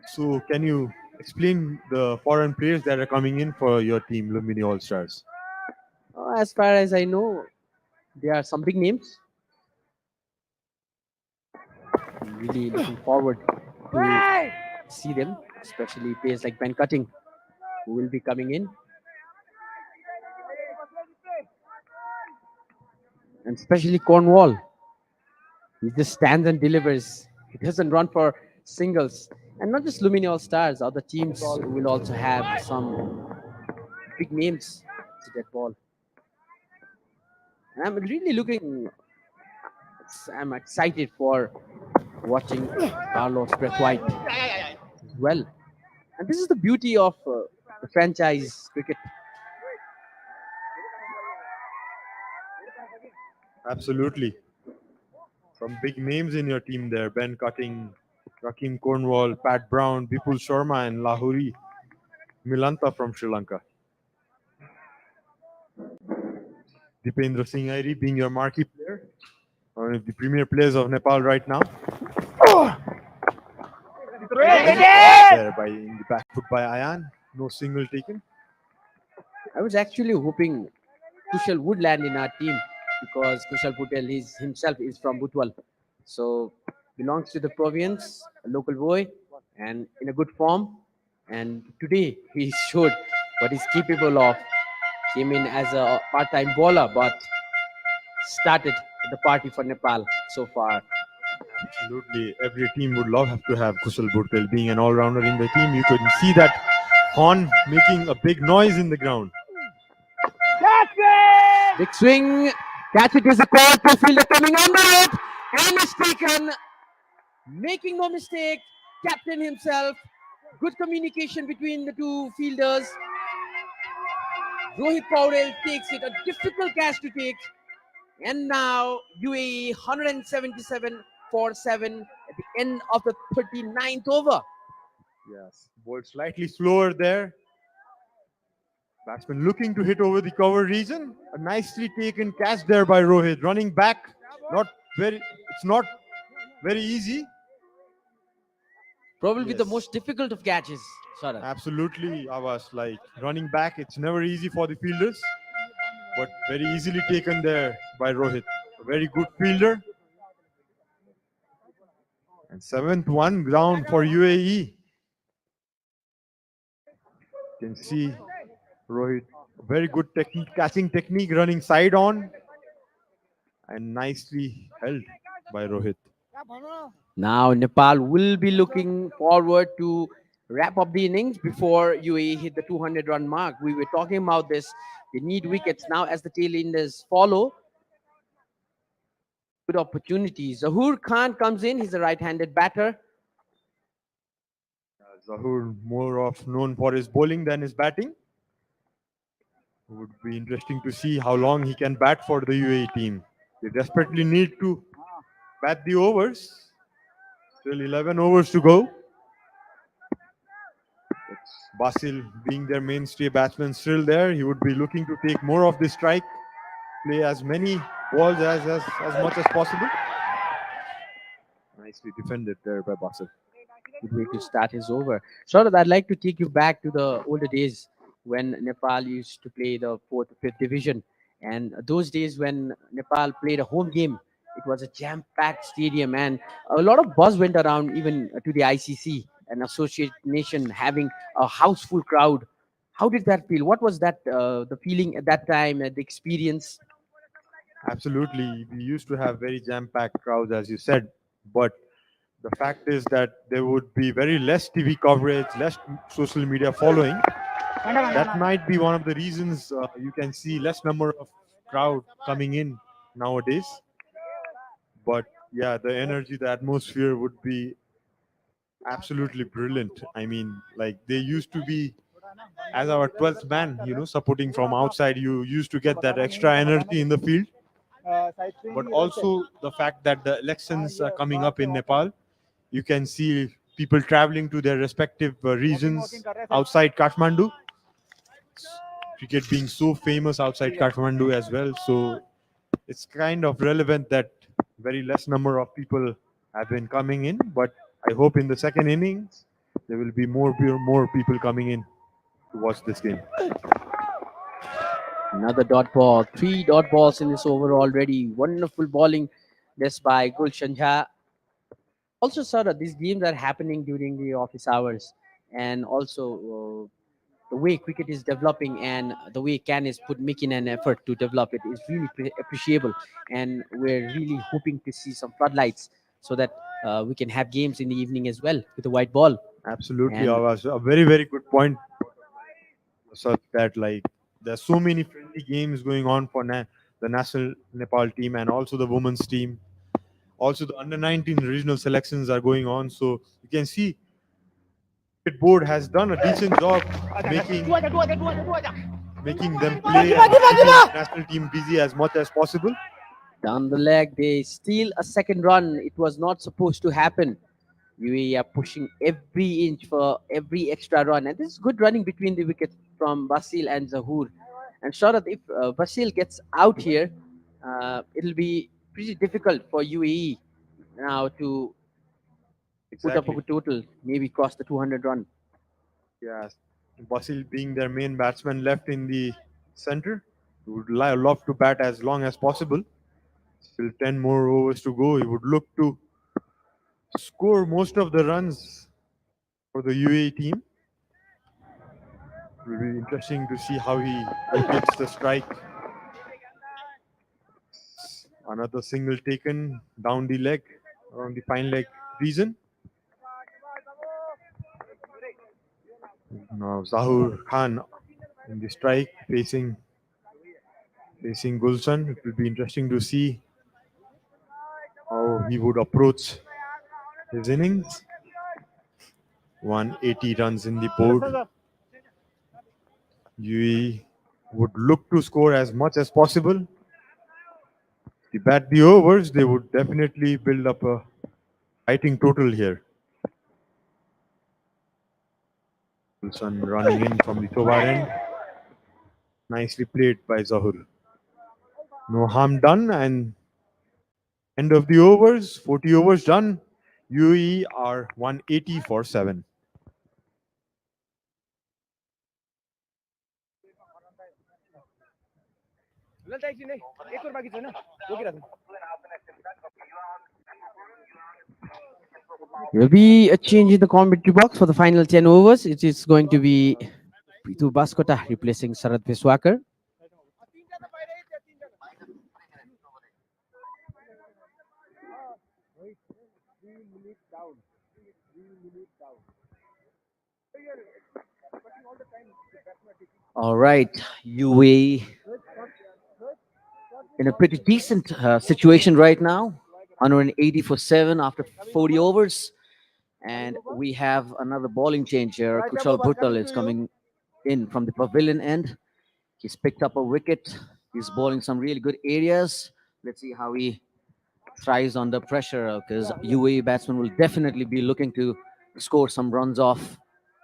So, can you explain the foreign players that are coming in for your team, Lumini All Stars? As far as I know, there are some big names. I'm really looking forward to see them, especially players like Ben Cutting, who will be coming in. And especially Cornwall. He just stands and delivers. He doesn't run for singles. And not just Lumini All Stars, other teams will also have some big names to that ball. And I'm really I'm excited for watching Carlos Brathwaite as well. And this is the beauty of the franchise cricket. Absolutely. Some big names in your team there: Ben Cutting, Rakim Cornwall, Pat Brown, Vipul Sharma, and Lahori Milanta from Sri Lanka. Dipendra Singh Airi being your marquee player, one of the premier players of Nepal right now. There by in the back foot by Ayan. No single taken. I was actually hoping Kushal would land in our team because Kushal Patel himself is from Butwal. So belongs to the province, a local boy, and in a good form. And today he showed what he's capable of. Came in as a part-time bowler, but started the party for Nepal so far. Absolutely. Every team would love to have Kushal Burtel being an all-rounder in the team. You could see that horn making a big noise in the ground. Big swing, catch it is a caught, two fielder coming under it, and is taken. Making no mistake, captain himself. Good communication between the two fielders. Rohit Paurel takes it, a difficult catch to take. And now UAE 177 for 7 at the end of the 39th over. Yes. Ball slightly slower there. Batsman looking to hit over the cover region. A nicely taken catch there by Rohit. Running back. It's not very easy. Probably the Yes. most difficult of catches, Sharad. Absolutely, I was like running back. It's never easy for the fielders, but very easily taken there by Rohit. A very good fielder. And 7th one down for UAE. You can see Rohit, very good catching technique, running side on, and nicely held by Rohit. Now Nepal will be looking forward to wrap up the innings before UAE hit the 200-run mark. We were talking about this. They need wickets now as the tail enders follow. Good opportunities. Zahur Khan comes in. He's a right-handed batter. Zahur more of known for his bowling than his batting. Would be interesting to see how long he can bat for the UAE team. They desperately need to bat the overs. Still 11 overs to go. Basil being their mainstay batsman still there. He would be looking to take more of the strike, play as many balls as much as possible. Nicely defended there by Basil. Good way to start his over. Sharad, I'd like to take you back to the older days when Nepal used to play the 4th, 5th division. And those days when Nepal played a home game, it was a jam-packed stadium and a lot of buzz went around even to the ICC, an associate nation having a houseful crowd. How did that feel? What was that, the feeling at that time, the experience? Absolutely. We used to have very jam-packed crowds, as you said, but the fact is that there would be very less TV coverage, less social media following. That might be one of the reasons you can see less number of crowd coming in nowadays. But yeah, the energy, the atmosphere would be absolutely brilliant. I mean, like they used to be as our 12th man, supporting from outside. You used to get that extra energy in the field. But also the fact that the elections are coming up in Nepal, you can see people traveling to their respective regions outside Kathmandu. cricket being so famous outside Kathmandu as well. So it's kind of relevant that very less number of people have been coming in. But I hope in the second innings there will be more people coming in to watch this game. Another dot ball. 3 dot balls in this over already. Wonderful bowling this by Gulshan Jha. Also, sir, these games are happening during the office hours, and also the way cricket is developing and the way Can is making an effort to develop it is really appreciable, and we're really hoping to see some floodlights so that we can have games in the evening as well with the white ball. Absolutely, And- Avas. A very, very good point. So that like there's so many friendly games going on for the national Nepal team and also the women's team. Also, the under 19 regional selections are going on. So you can see cricket board has done a decent job making them play and keeping the national team busy as much as possible. Down the leg, they steal a second run. It was not supposed to happen. We are pushing every inch for every extra run, and this is good running between the wickets from Basil and Zahoor. And Sharat, if Basil gets out here, it'll be pretty difficult for UAE now to put up a total, maybe cross the 200 run. Yes, Basil being their main batsman left in the center, he would love to bat as long as possible. Still 10 more overs to go. He would look to score most of the runs for the UAE team. It will be interesting to see how he rotates the strike. Another single taken down the leg, around the fine leg region. Now Zahoor Khan in the strike facing Gulshan. It will be interesting to see how he would approach his innings. 180 runs in the board. UAE would look to score as much as possible. If they bat the overs, they would definitely build up a fighting total here. Wilson running in from the Tobar end. Nicely played by Zahoor. No harm done, and end of the overs, 40 overs done. UAE are 180 for 7. Will be a change in the commentary box for the final 10 overs. It is going to be Pritu Baskota replacing Sarat Viswakar. All right, UAE in a pretty decent situation right now. 180 for 7 after 40 overs. And we have another bowling change here. Kushal Bhuttal is coming in from the pavilion end. He's picked up a wicket. He's bowling some really good areas. Let's see how he thrives under pressure, because UAE batsmen will definitely be looking to score some runs off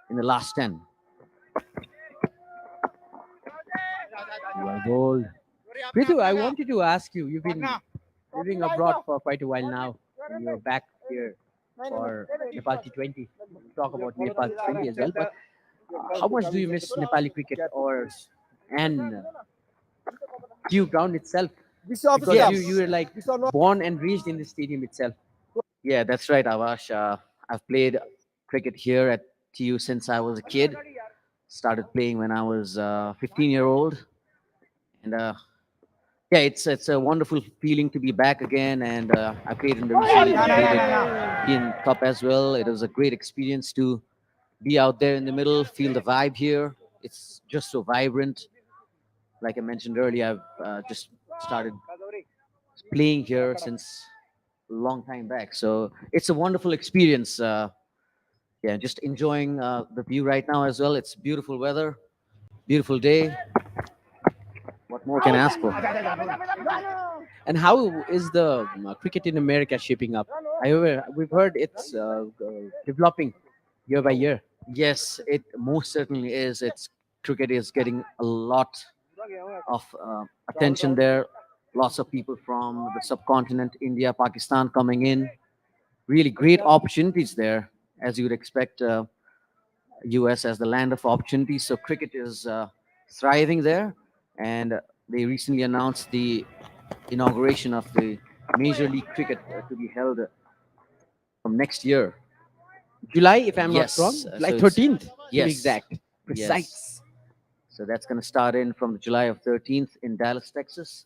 in the last 10. Well bowled. Pritu, I wanted to ask you, you've been living abroad for quite a while now. And you're back here for Nepal T20. We'll talk about Nepal T20 as well. But how much do you miss Nepali cricket and Q ground itself? Because you were like born and raised in the stadium itself. Yeah, that's right, Avash. I've played cricket here at TU since I was a kid. Started playing when I was 15-year-old, and yeah, it's a wonderful feeling to be back again. And I played in the recently completed Indian Cup as well. It was a great experience to be out there in the middle, feel the vibe here. It's just so vibrant. Like I mentioned earlier, I've just started playing here since a long time back. So it's a wonderful experience. Yeah, just enjoying the view right now as well. It's beautiful weather, beautiful day. What more can I ask for? And how is the cricket in America shaping up? We've heard it's developing year by year. Yes, it most certainly is. It's cricket is getting a lot of attention there. Lots of people from the subcontinent, India, Pakistan coming in. Really great opportunities there, as you would expect. US as the land of opportunities. So cricket is thriving there, and they recently announced the inauguration of the Major League Cricket to be held from next year. July, if I'm Yes, not wrong, so July it's- 13th to yes, be exact. Precise. So that's going to start in from the July of 13th in Dallas, Texas.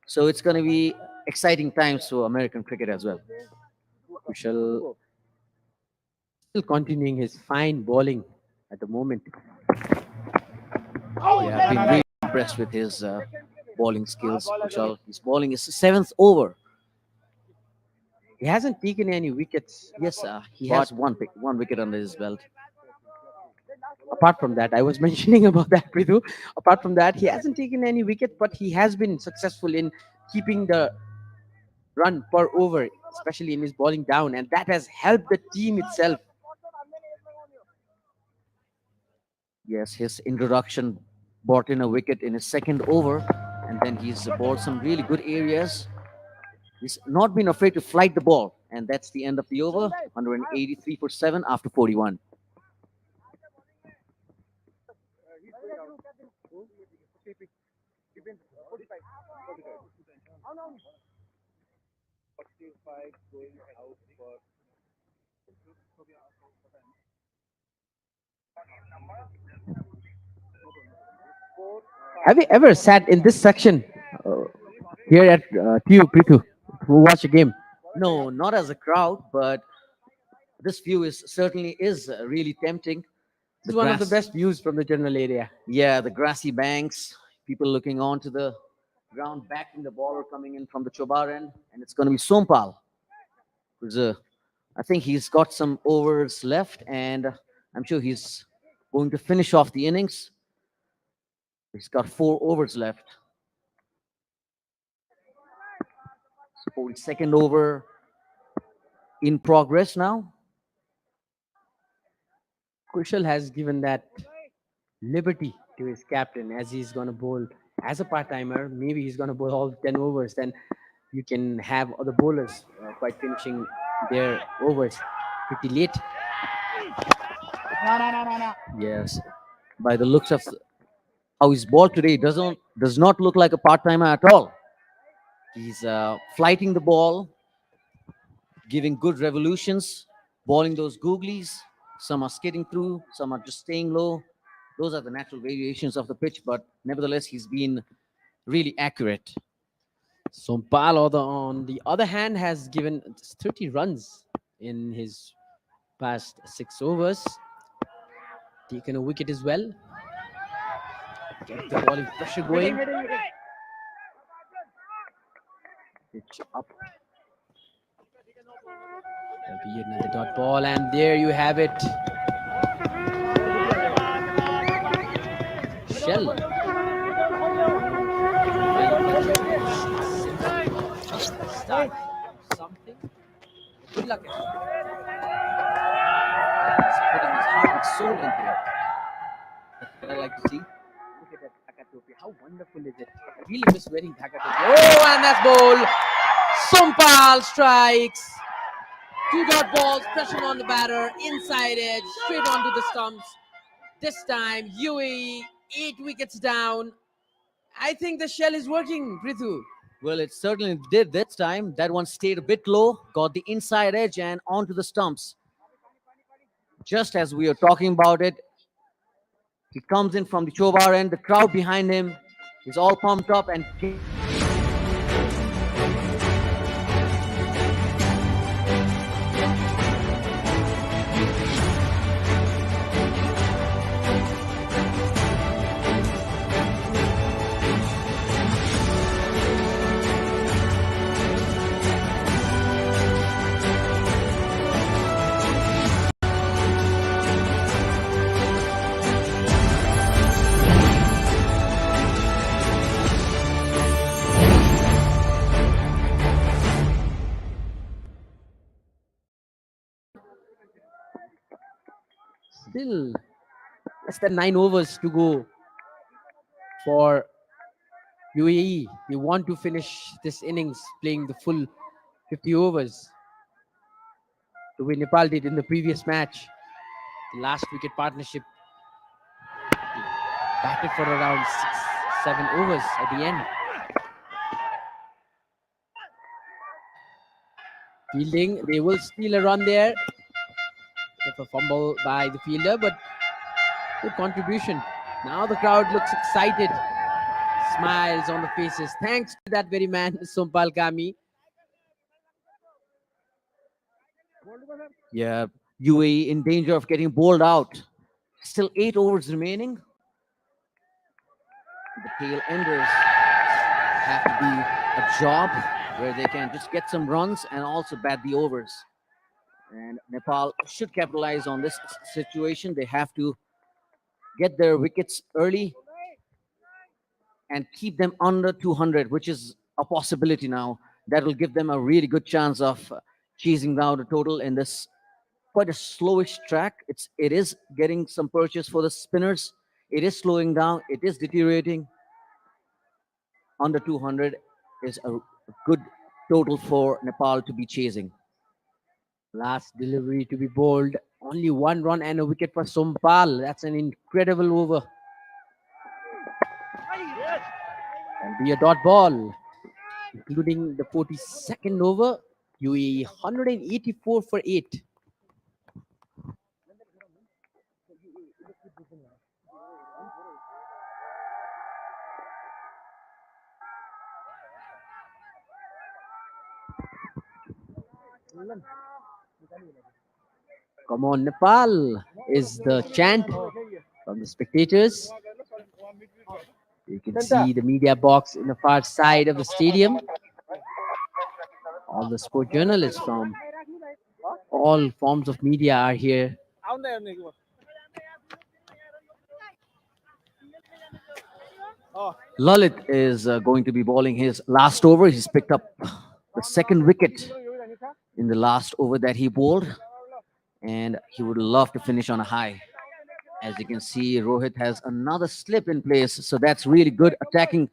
So it's going to be exciting times for American cricket as well. Kushal still continuing his fine bowling at the moment. Yeah, I've been really impressed with his bowling skills. Kushal. His bowling is 7th over. He hasn't taken any wickets. Yes, he has one wicket under his belt. Apart from that, I was mentioning about that, Prithu. Apart from that, he hasn't taken any wicket, but he has been successful in keeping the run per over, especially in his bowling down, and that has helped the team itself. Yes, his introduction brought in a wicket in his 2nd over, and then he's bowled some really good areas. He's not been afraid to flight the ball, and that's the end of the over. 183 for 7 after 41. Have you ever sat in this section here at TU, Prithu, to watch a game? No, not as a crowd, but this view is certainly really tempting. This is one of the best views from the general area. Yeah, the grassy banks, people looking onto the ground, backing the bowler coming in from the Chobar end, and it's going to be Sompal. I think he's got some overs left, and I'm sure he's going to finish off the innings. He's got 4 overs left. 42nd over in progress now. Kushal has given that liberty to his captain as he's going to bowl as a part-timer. Maybe he's going to bowl all 10 overs. Then you can have other bowlers quite finishing their overs pretty late. Yes, by the looks of how he's bowled today, does not look like a part-timer at all. He's flighting the ball, giving good revolutions, bowling those googlies. Some are skidding through, some are just staying low. Those are the natural variations of the pitch, but nevertheless, he's been really accurate. Sompal, on the other hand, has given 30 runs in his past 6 overs. Taken a wicket as well. Get the bowling pressure going. Pitch up. There'll be another dot ball, and there you have it. Shell. Start something. Good luck. He's putting his heart and soul into it. That's what I like to see. Look at that dhaka topi. How wonderful is it? I really miss wearing dhaka topi. Oh, and that's ball. Sompal strikes. 2 dot balls, pressure on the batter, inside edge, straight onto the stumps. This time, UAE 8 wickets down. I think the shell is working, Prithu. Well, it certainly did this time. That one stayed a bit low, got the inside edge and onto the stumps. Just as we are talking about it, he comes in from the Chobar end, the crowd behind him is all pumped up and Still less than 9 overs to go for UAE. They want to finish this innings playing the full 50 overs, the way Nepal did in the previous match. The last wicket partnership batted for around 6-7 overs at the end. Fielding, they will steal a run there. If a fumble by the fielder, but good contribution. Now the crowd looks excited. Smiles on the faces. Thanks to that very man, Sompal Kami. Yeah, UAE in danger of getting bowled out. Still 8 overs remaining. The tail enders have to do a job where they can just get some runs and also bat the overs. And Nepal should capitalize on this situation. They have to get their wickets early and keep them under 200, which is a possibility now. That will give them a really good chance of chasing down the total in this quite a slowish track. It is getting some purchase for the spinners. It is slowing down. It is deteriorating. Under 200 is a good total for Nepal to be chasing. Last delivery to be bowled. Only 1 run and a wicket for Sompal. That's an incredible over. And be a dot ball, including the 42nd over. UAE 184 for 8. Come on, Nepal is the chant from the spectators. You can see the media box in the far side of the stadium. All the sport journalists from all forms of media are here. Lalit is going to be bowling his last over. He's picked up the 2nd wicket in the last over that he bowled, and he would love to finish on a high. As you can see, Rohit has another slip in place, so that's really good attacking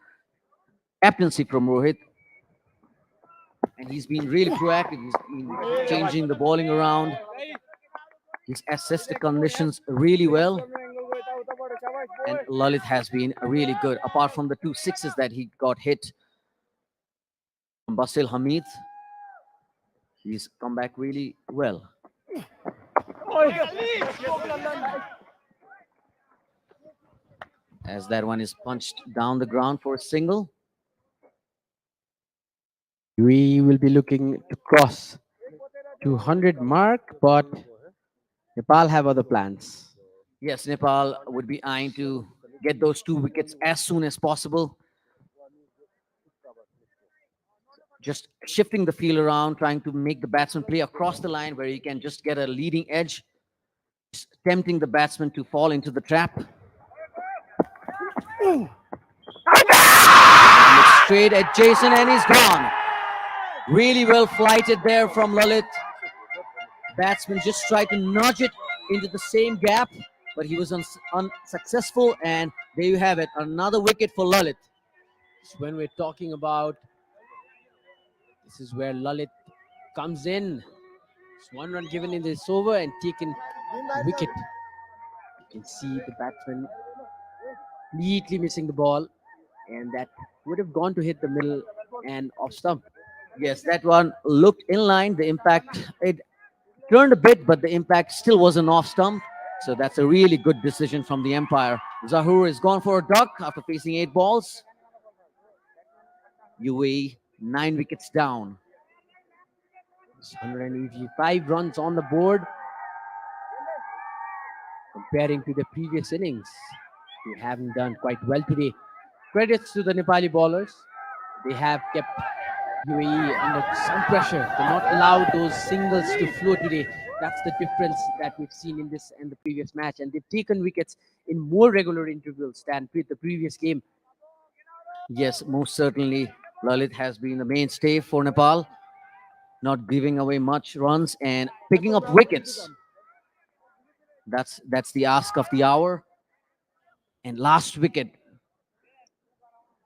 captaincy from Rohit. And he's been really proactive. He's been changing the bowling around. He's assessed the conditions really well. And Lalit has been really good, apart from the 2 sixes that he got hit from Basil Hamid. He's come back really well. As that one is punched down the ground for a single. We will be looking to cross 200 mark, but Nepal have other plans. Yes, Nepal would be eyeing to get those 2 wickets as soon as possible. Just shifting the field around, trying to make the batsman play across the line where he can just get a leading edge, just tempting the batsman to fall into the trap. And looks straight at Jason and he's gone. Really well flighted there from Lalit. Batsman just tried to nudge it into the same gap, but he was unsuccessful, and there you have it, another wicket for Lalit. So when we're talking about, this is where Lalit comes in. It's 1 run given in this over and taken a wicket. You can see the batsman completely missing the ball, and that would have gone to hit the middle and off stump. Yes, that one looked in line. The impact, it turned a bit, but the impact still wasn't off stump. So that's a really good decision from the umpire. Zahur is gone for a duck after facing 8 balls. UAE 9 wickets down. 185 runs on the board. Comparing to the previous innings, they haven't done quite well today. Credits to the Nepali bowlers. They have kept UAE under some pressure to not allow those singles to flow today. That's the difference that we've seen in this and the previous match. And they've taken wickets in more regular intervals than with the previous game. Yes, most certainly. Lalit has been the mainstay for Nepal, not giving away much runs and picking up wickets. That's the ask of the hour. And last wicket,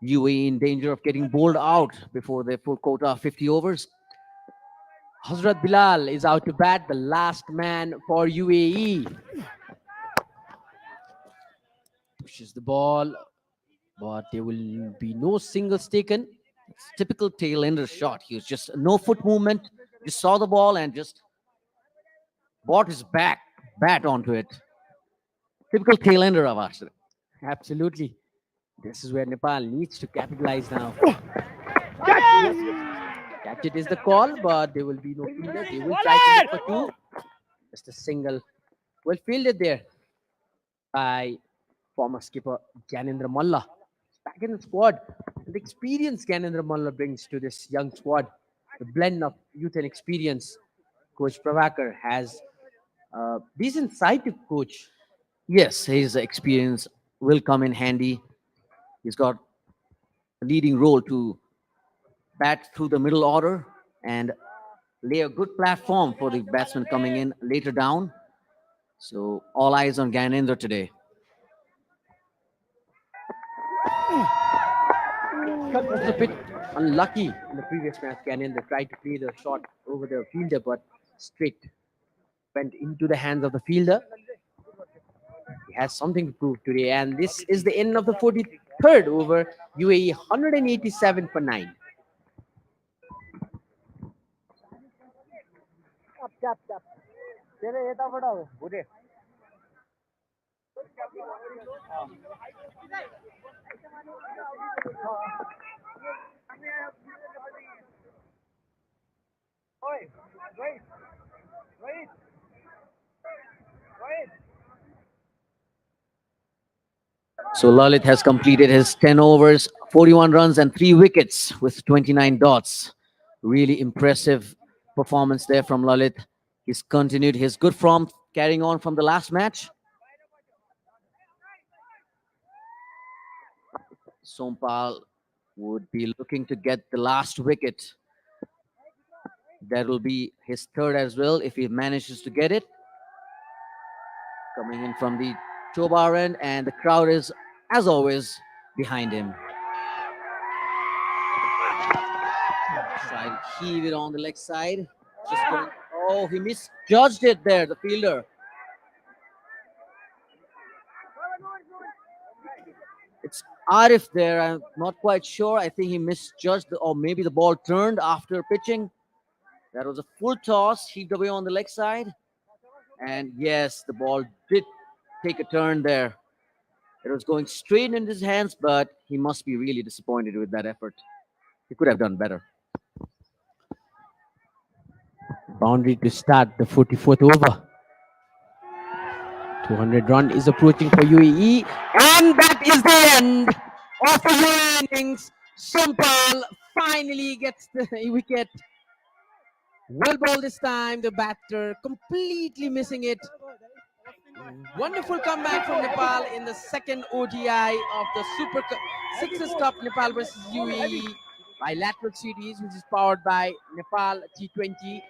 UAE in danger of getting bowled out before their full quota of 50 overs. Hazrat Bilal is out to bat, the last man for UAE. Pushes the ball, but there will be no singles taken. It's typical tail ender shot. He was just no foot movement, just saw the ball and just brought his bat onto it. Typical tail ender of us. Absolutely. This is where Nepal needs to capitalize now. Catch it is the call, but there will be no fielder. They will try to look for two. Just a single. Well fielded there by former skipper Gyanendra Malla. Back in the squad. The experience Gyanendra Malla brings to this young squad. The blend of youth and experience. Coach Pravakar has a decent side to coach. Yes, his experience will come in handy. He's got a leading role to bat through the middle order and lay a good platform for the batsmen coming in later down. So all eyes on Gyanendra today. Was a bit unlucky in the previous match. Gyanendra tried to play the shot over the fielder, but straight went into the hands of the fielder. He has something to prove today, and this is the end of the 43rd over. UAE 187 for 9. Tap. तेरे यताबाट हो भुटे So Lalit has completed his 10 overs, 41 runs and 3 wickets with 29 dots. Really impressive performance there from Lalit. He's continued his good form carrying on from the last match. Sompal would be looking to get the last wicket. That will be his third as well if he manages to get it. Coming in from the Chobar end, and the crowd is, as always, behind him. Try to heave it on the leg side. Just going, oh, he misjudged it there, the fielder. It's Arif there. I'm not quite sure. I think he misjudged, or maybe the ball turned after pitching. That was a full toss, heaved away on the leg side. And yes, the ball did take a turn there. It was going straight into his hands, but he must be really disappointed with that effort. He could have done better. Boundary to start the 44th over. 200 run is approaching for UAE, and that is the end of the UAE innings. Sompal finally gets the wicket. Well ball this time. The batter completely missing it. Wonderful comeback from Nepal in the second ODI of the Super Sixers Cup Nepal versus UAE bilateral series, which is powered by Nepal T20.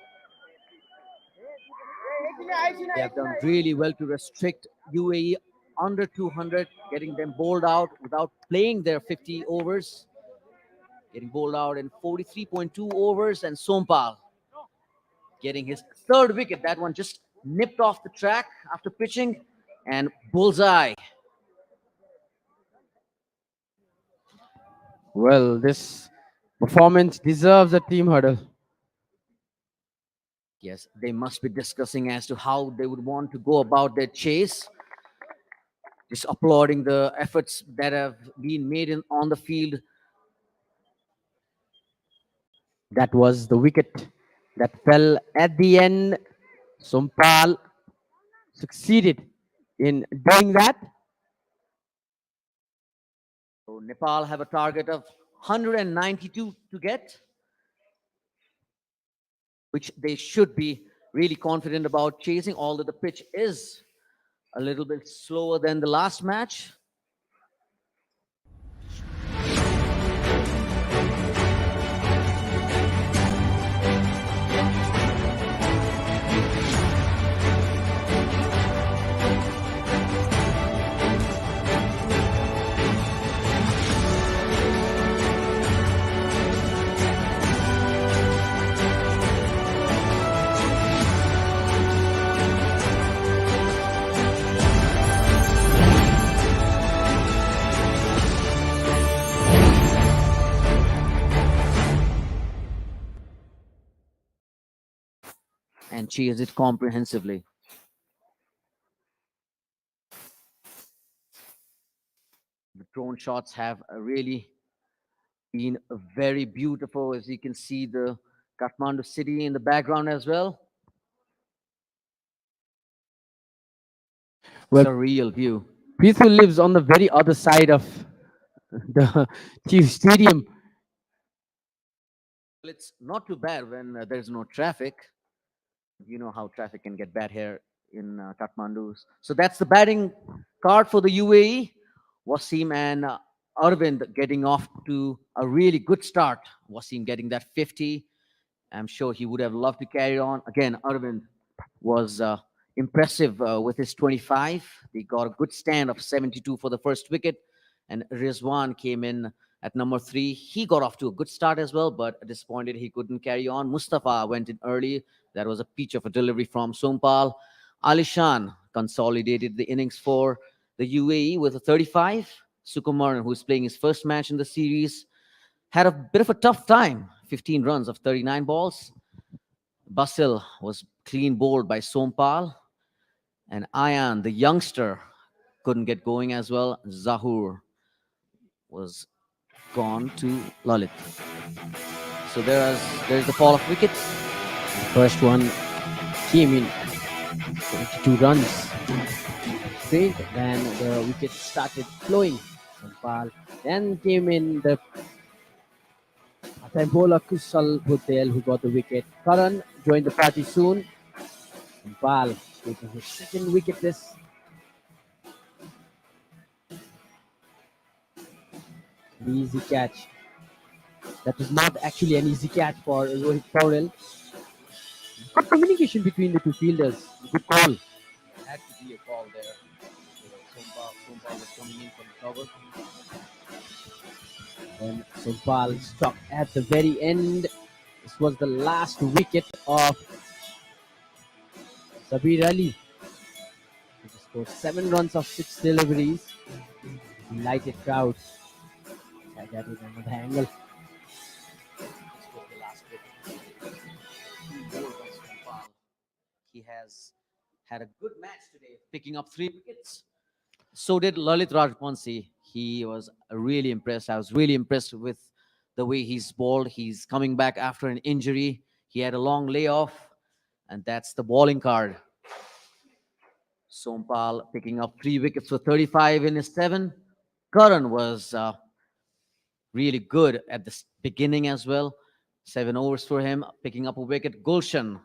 They have done really well to restrict UAE under 200, getting them bowled out without playing their 50 overs. Getting bowled out in 43.2 overs, and Sompal getting his third wicket. That one just nipped off the track after pitching, and bullseye. Well, this performance deserves a team hurdle. Yes, they must be discussing as to how they would want to go about their chase. Just applauding the efforts that have been made on the field. That was the wicket that fell at the end. Sompal succeeded in doing that. So Nepal have a target of 192 to get, which they should be really confident about chasing, although the pitch is a little bit slower than the last match. and chase it comprehensively. The drone shots have really been very beautiful, as you can see the Kathmandu city in the background as well. Well, It's a real view. Prithvi lives on the very other side of the Chief Stadium. Well, it's not too bad when there's no traffic. You know how traffic can get bad here in Kathmandu. So that's the batting card for the UAE. Wasim and Arvind getting off to a really good start. Wasim getting that 50. I'm sure he would have loved to carry on. Again, Arvind was impressive with his 25. They got a good stand of 72 for the first wicket. And Rizwan came in at number 3. He got off to a good start as well, but disappointed he couldn't carry on. Mustafa went in early. That was a peach of a delivery from Sompal. Alishan consolidated the innings for the UAE with a 35. Sukumaran, who's playing his first match in the series, had a bit of a tough time. 15 runs of 39 balls. Basil was clean bowled by Sompal. And Ayan, the youngster, couldn't get going as well. Zahur was gone to Lalit. So there's the fall of wicket. First one came in 22 runs straight. Then the wicket started flowing. Sampal. Then came in the time bowler Kushal Bhutel, who got the wicket. Karan joined the party soon. Sampal taking his second wicket this. An easy catch. That was not actually an easy catch for Rohit Paurel. Good communication between the two fielders. Good call. Had to be a call there. Sompal was coming in from cover. And Sompal struck at the very end. This was the last wicket of Sabir Ali. He scored 7 runs of 6 deliveries. Delighted crowd. That is another angle. This was the last wicket. Bowled by Sompal. He has had a good match today, picking up 3 wickets. So did Lalit Rajvanshi. He was really impressed. I was really impressed with the way he's bowled. He's coming back after an injury. He had a long layoff, and that's the bowling card. Sompal picking up 3 wickets for 35 in his 7. Karan was really good at the beginning as well. 7 overs for him, picking up a wicket. Gulshan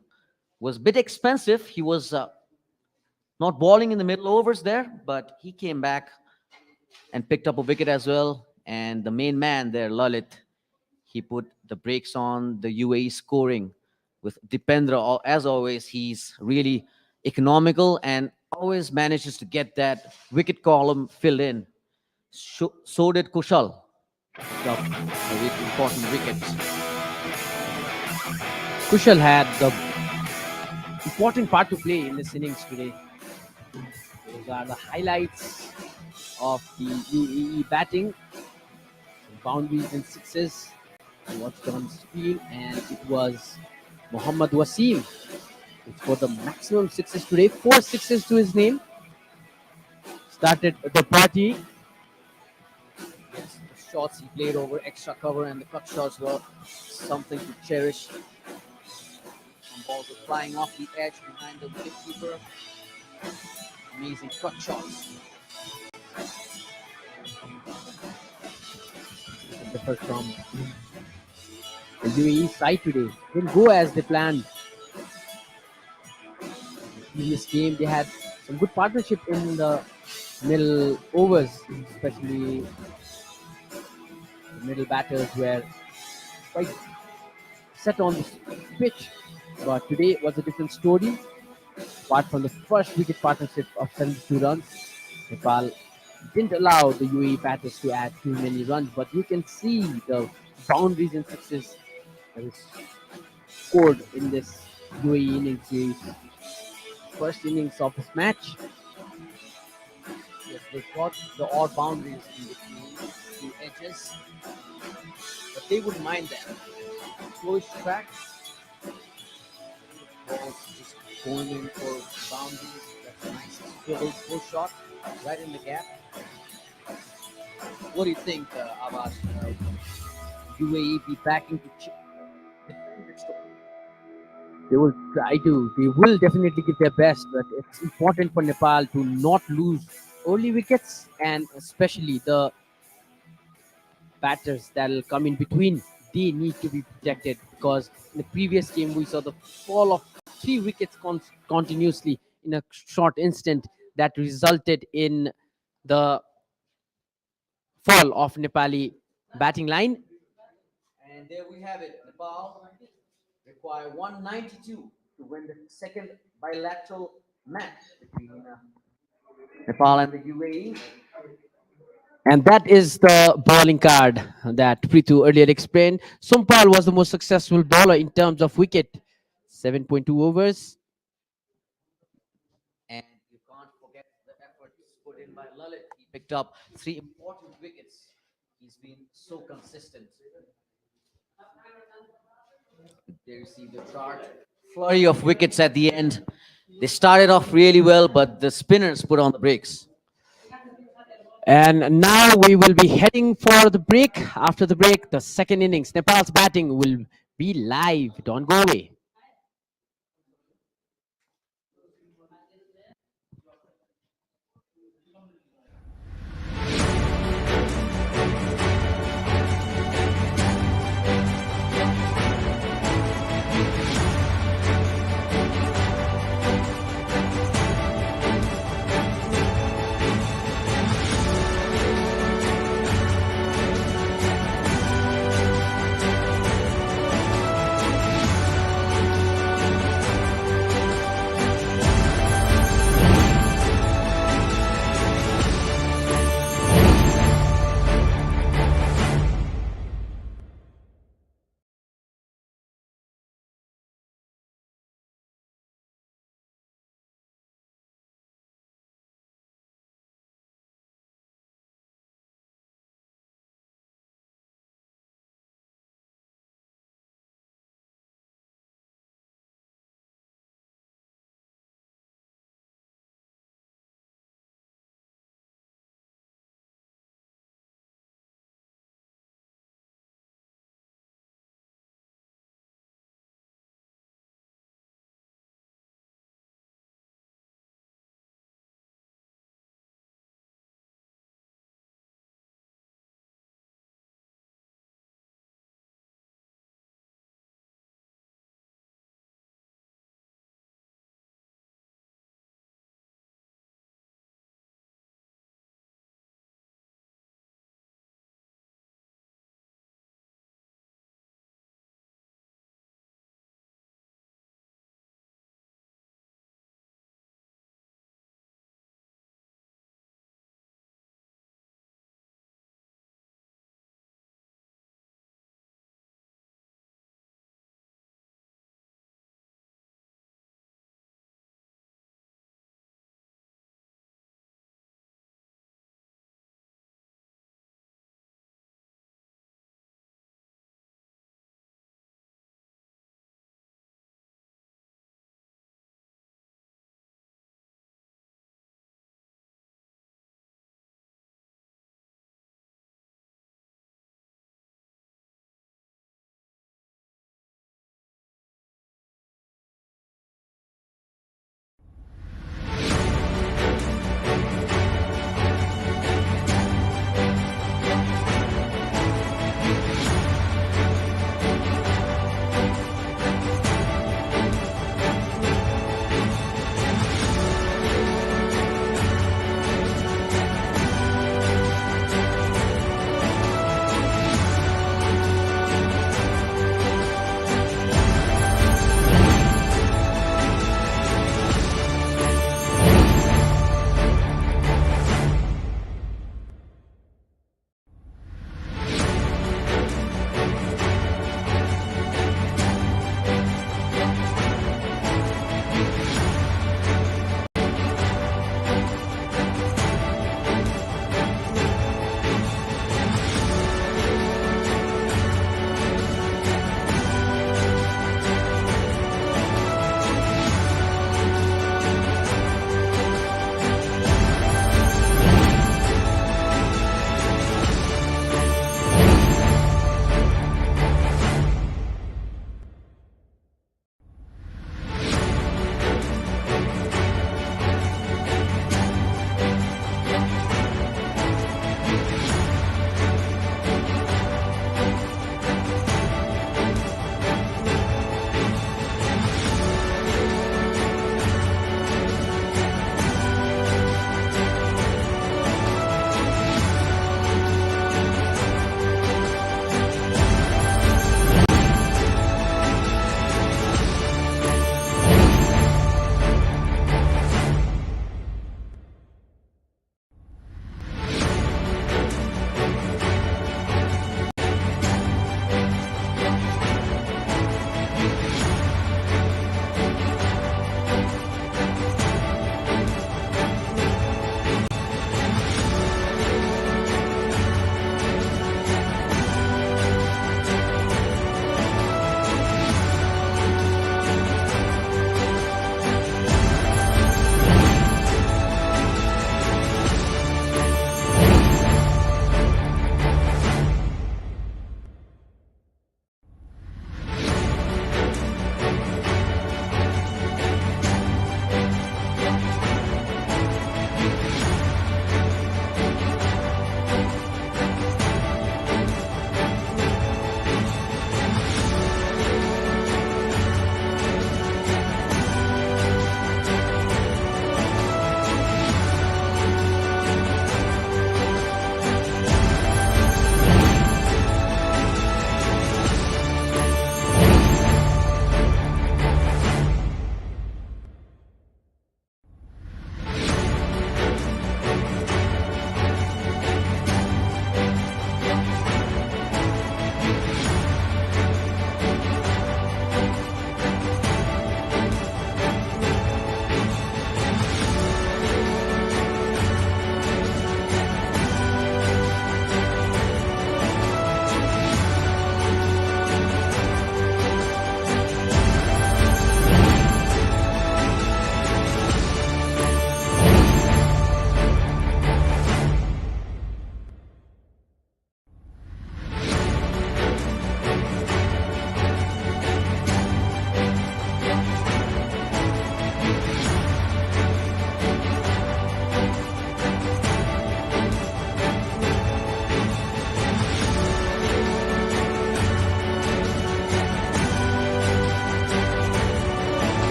was a bit expensive. He was not bowling in the middle overs there, but he came back and picked up a wicket as well. And the main man there, Lalit, he put the brakes on the UAE scoring with Dipendra. As always, he's really economical and always manages to get that wicket column filled in. So did Kushal. Picked up a really important wicket. Kushal had the important part to play in this innings today. Those are the highlights of the UAE batting. Boundaries and sixes. I watched on screen, and it was Mohammad Wasim who scored the maximum sixes today. 4 sixes to his name. Started the party. Yes, the shots he played over extra cover and the cut shots were something to cherish. Some balls were flying off the edge behind the wicketkeeper. Amazing cut shots. Differ from the UAE side today. Didn't go as they planned. In this game, they had some good partnership in the middle overs, especially the middle batters were quite set on the pitch. But today it was a different story. Apart from the first wicket partnership of 72 runs, Nepal didn't allow the UAE batters to add too many runs, but you can see the boundaries and sixes that is scored in this UAE innings series. First innings of this match. Yes, they got the odd boundaries in between two edges, but they wouldn't mind that. Close track. Ball just going in for boundaries. That's a nice swivel pull shot right in the gap. What do you think, Abbas? UAE be backing to defend this? They will try to. They will definitely give their best, but it's important for Nepal to not lose early wickets, and especially the batters that will come in between. They need to be protected because in the previous game we saw the fall of 3 wickets continuously in a short instant that resulted in the fall of Nepali batting line. And there we have it. Nepal require 192 to win the second bilateral match between Nepal and the UAE. And that is the bowling card that Prithu earlier explained. Sompal was the most successful bowler in terms of wicket, 7.2 overs. And you can't forget the efforts put in by Lalit. He picked up 3 important wickets. He's been so consistent. There you see the chart. Flurry of wickets at the end. They started off really well, but the spinners put on the brakes. And now we will be heading for the break. After the break, the second innings, Nepal's batting will be live. Don't go away.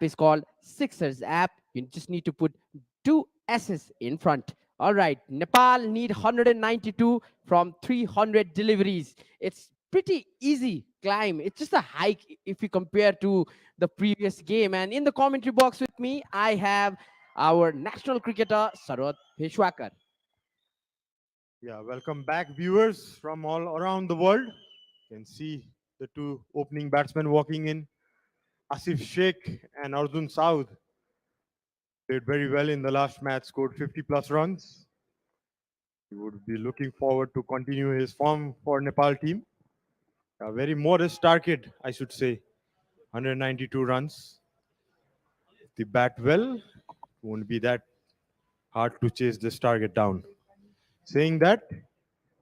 app is called Sixers app. You just need to put two S's in front. All right, Nepal need 192 from 300 deliveries. It's pretty easy climb. It's just a hike if you compare to the previous game. And in the commentary box with me, I have our national cricketer, Sarod Peshwakar. Yeah, welcome back, viewers from all around the world. You can see the two opening batsmen walking in. Asif Sheikh and Arjun Saud did very well in the last match, scored 50 plus runs. He would be looking forward to continue his form for Nepal team. A very modest target, I should say, 192 runs. If they bat well, it won't be that hard to chase this target down. Saying that,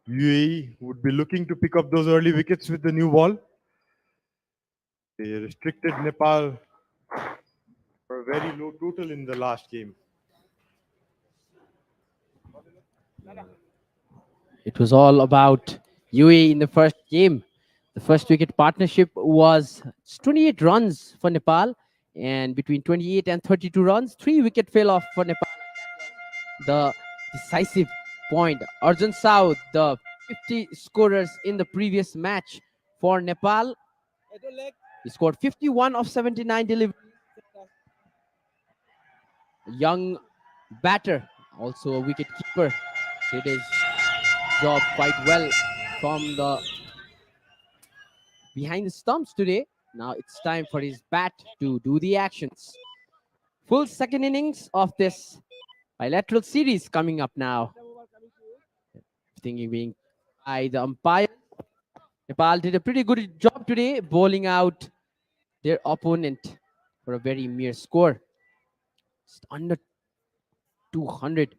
UAE would be looking to pick up those early wickets with the new ball. They restricted Nepal for a very low total in the last game. It was all about UAE in the first game. The first wicket partnership was 28 runs for Nepal, and between 28 and 32 runs, 3 wicket fell off for Nepal. The decisive point. Arjun Saud, the 50 scorers in the previous match for Nepal. He scored 51 of 79 deliveries. Young batter, also a wicket keeper, did his job quite well from the behind the stumps today. Now it's time for his bat to do the actions. Full second innings of this bilateral series coming up now. Thinking being by the umpire. Nepal did a pretty good job today, bowling out their opponent for a very mere score. Just under 200.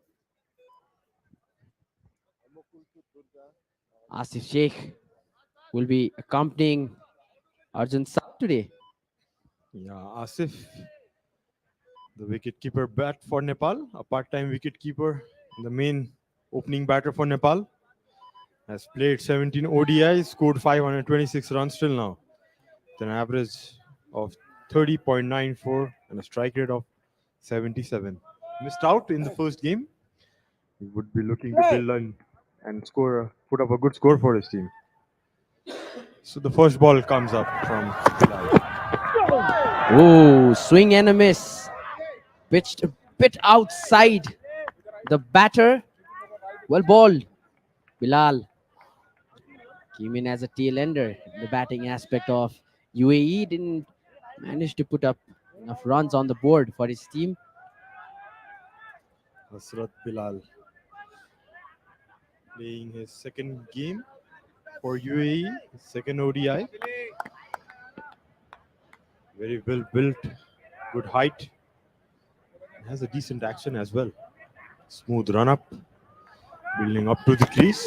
Asif Sheikh will be accompanying Arjun Saud today. Yeah, Asif, the wicketkeeper bat for Nepal, a part-time wicketkeeper, the main opening batter for Nepal, has played 17 ODIs, scored 526 runs till now, with an average of 30.94 and a strike rate of 77. Missed out in the first game. He would be looking to build on and put up a good score for his team. So the first ball comes up from Bilal. Oh, swing and a miss. Pitched a bit outside the batter. Well bowled. Bilal came in as a tail ender in the batting aspect of UAE. Didn't manage to put up enough runs on the board for his team. Hasrat Bilal playing his second game for UAE, his second ODI. Very well built, good height. Has a decent action as well. Smooth run up, building up to the crease.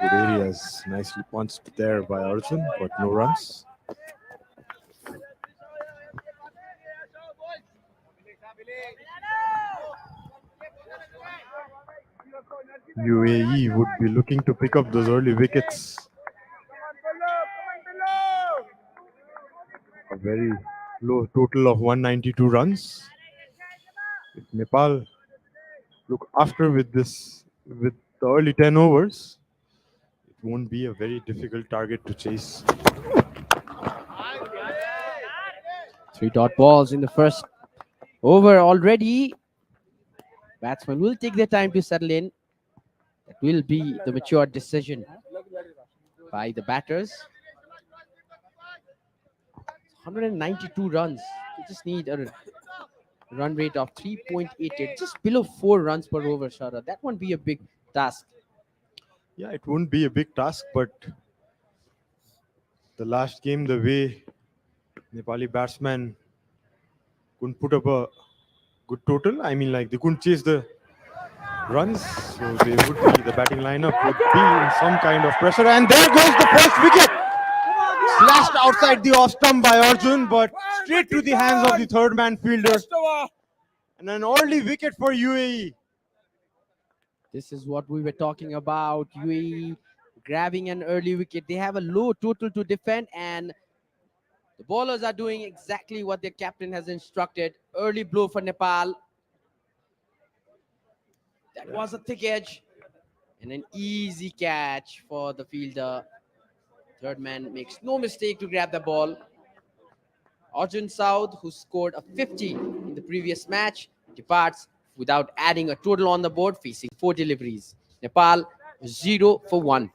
Good areas, nicely punched there by Arjun, but no runs. UAE would be looking to pick up those early wickets. A very low total of 192 runs. If Nepal look after with the early 10 overs, it won't be a very difficult target to chase. 3 dot balls in the first over already. Batsmen will take their time to settle in. That will be the mature decision by the batters. 192 runs. You just need a run rate of 3.88, just below 4 runs per over, Shara. That won't be a big task. Yeah, it won't be a big task, but the last game, the way Nepali batsmen couldn't put up a good total, I mean, like they couldn't chase the runs, so the batting lineup would be in some kind of pressure. And there goes the first wicket, slashed outside the off stump by Arjun, but straight to the hands of the third man fielder, and an early wicket for UAE. This is what we were talking about. UAE grabbing an early wicket. They have a low total to defend, and The bowlers are doing exactly what their captain has instructed. Early blow for Nepal. That was a thick edge and an easy catch for the fielder. Third man makes no mistake to grab the ball. Arjun South, who scored a 50 in the previous match, departs without adding a total on the board, facing 4 deliveries. Nepal 0 for 1.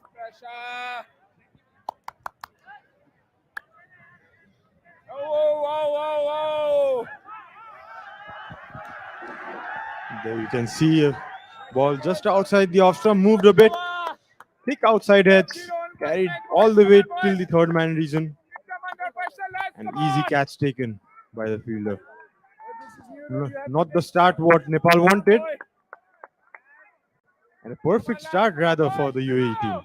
There you can see a ball just outside the off stump, moved a bit, thick outside edge, carried all the way till the third man region. An easy catch taken by the fielder. Not the start what Nepal wanted, and a perfect start rather for the UAE team.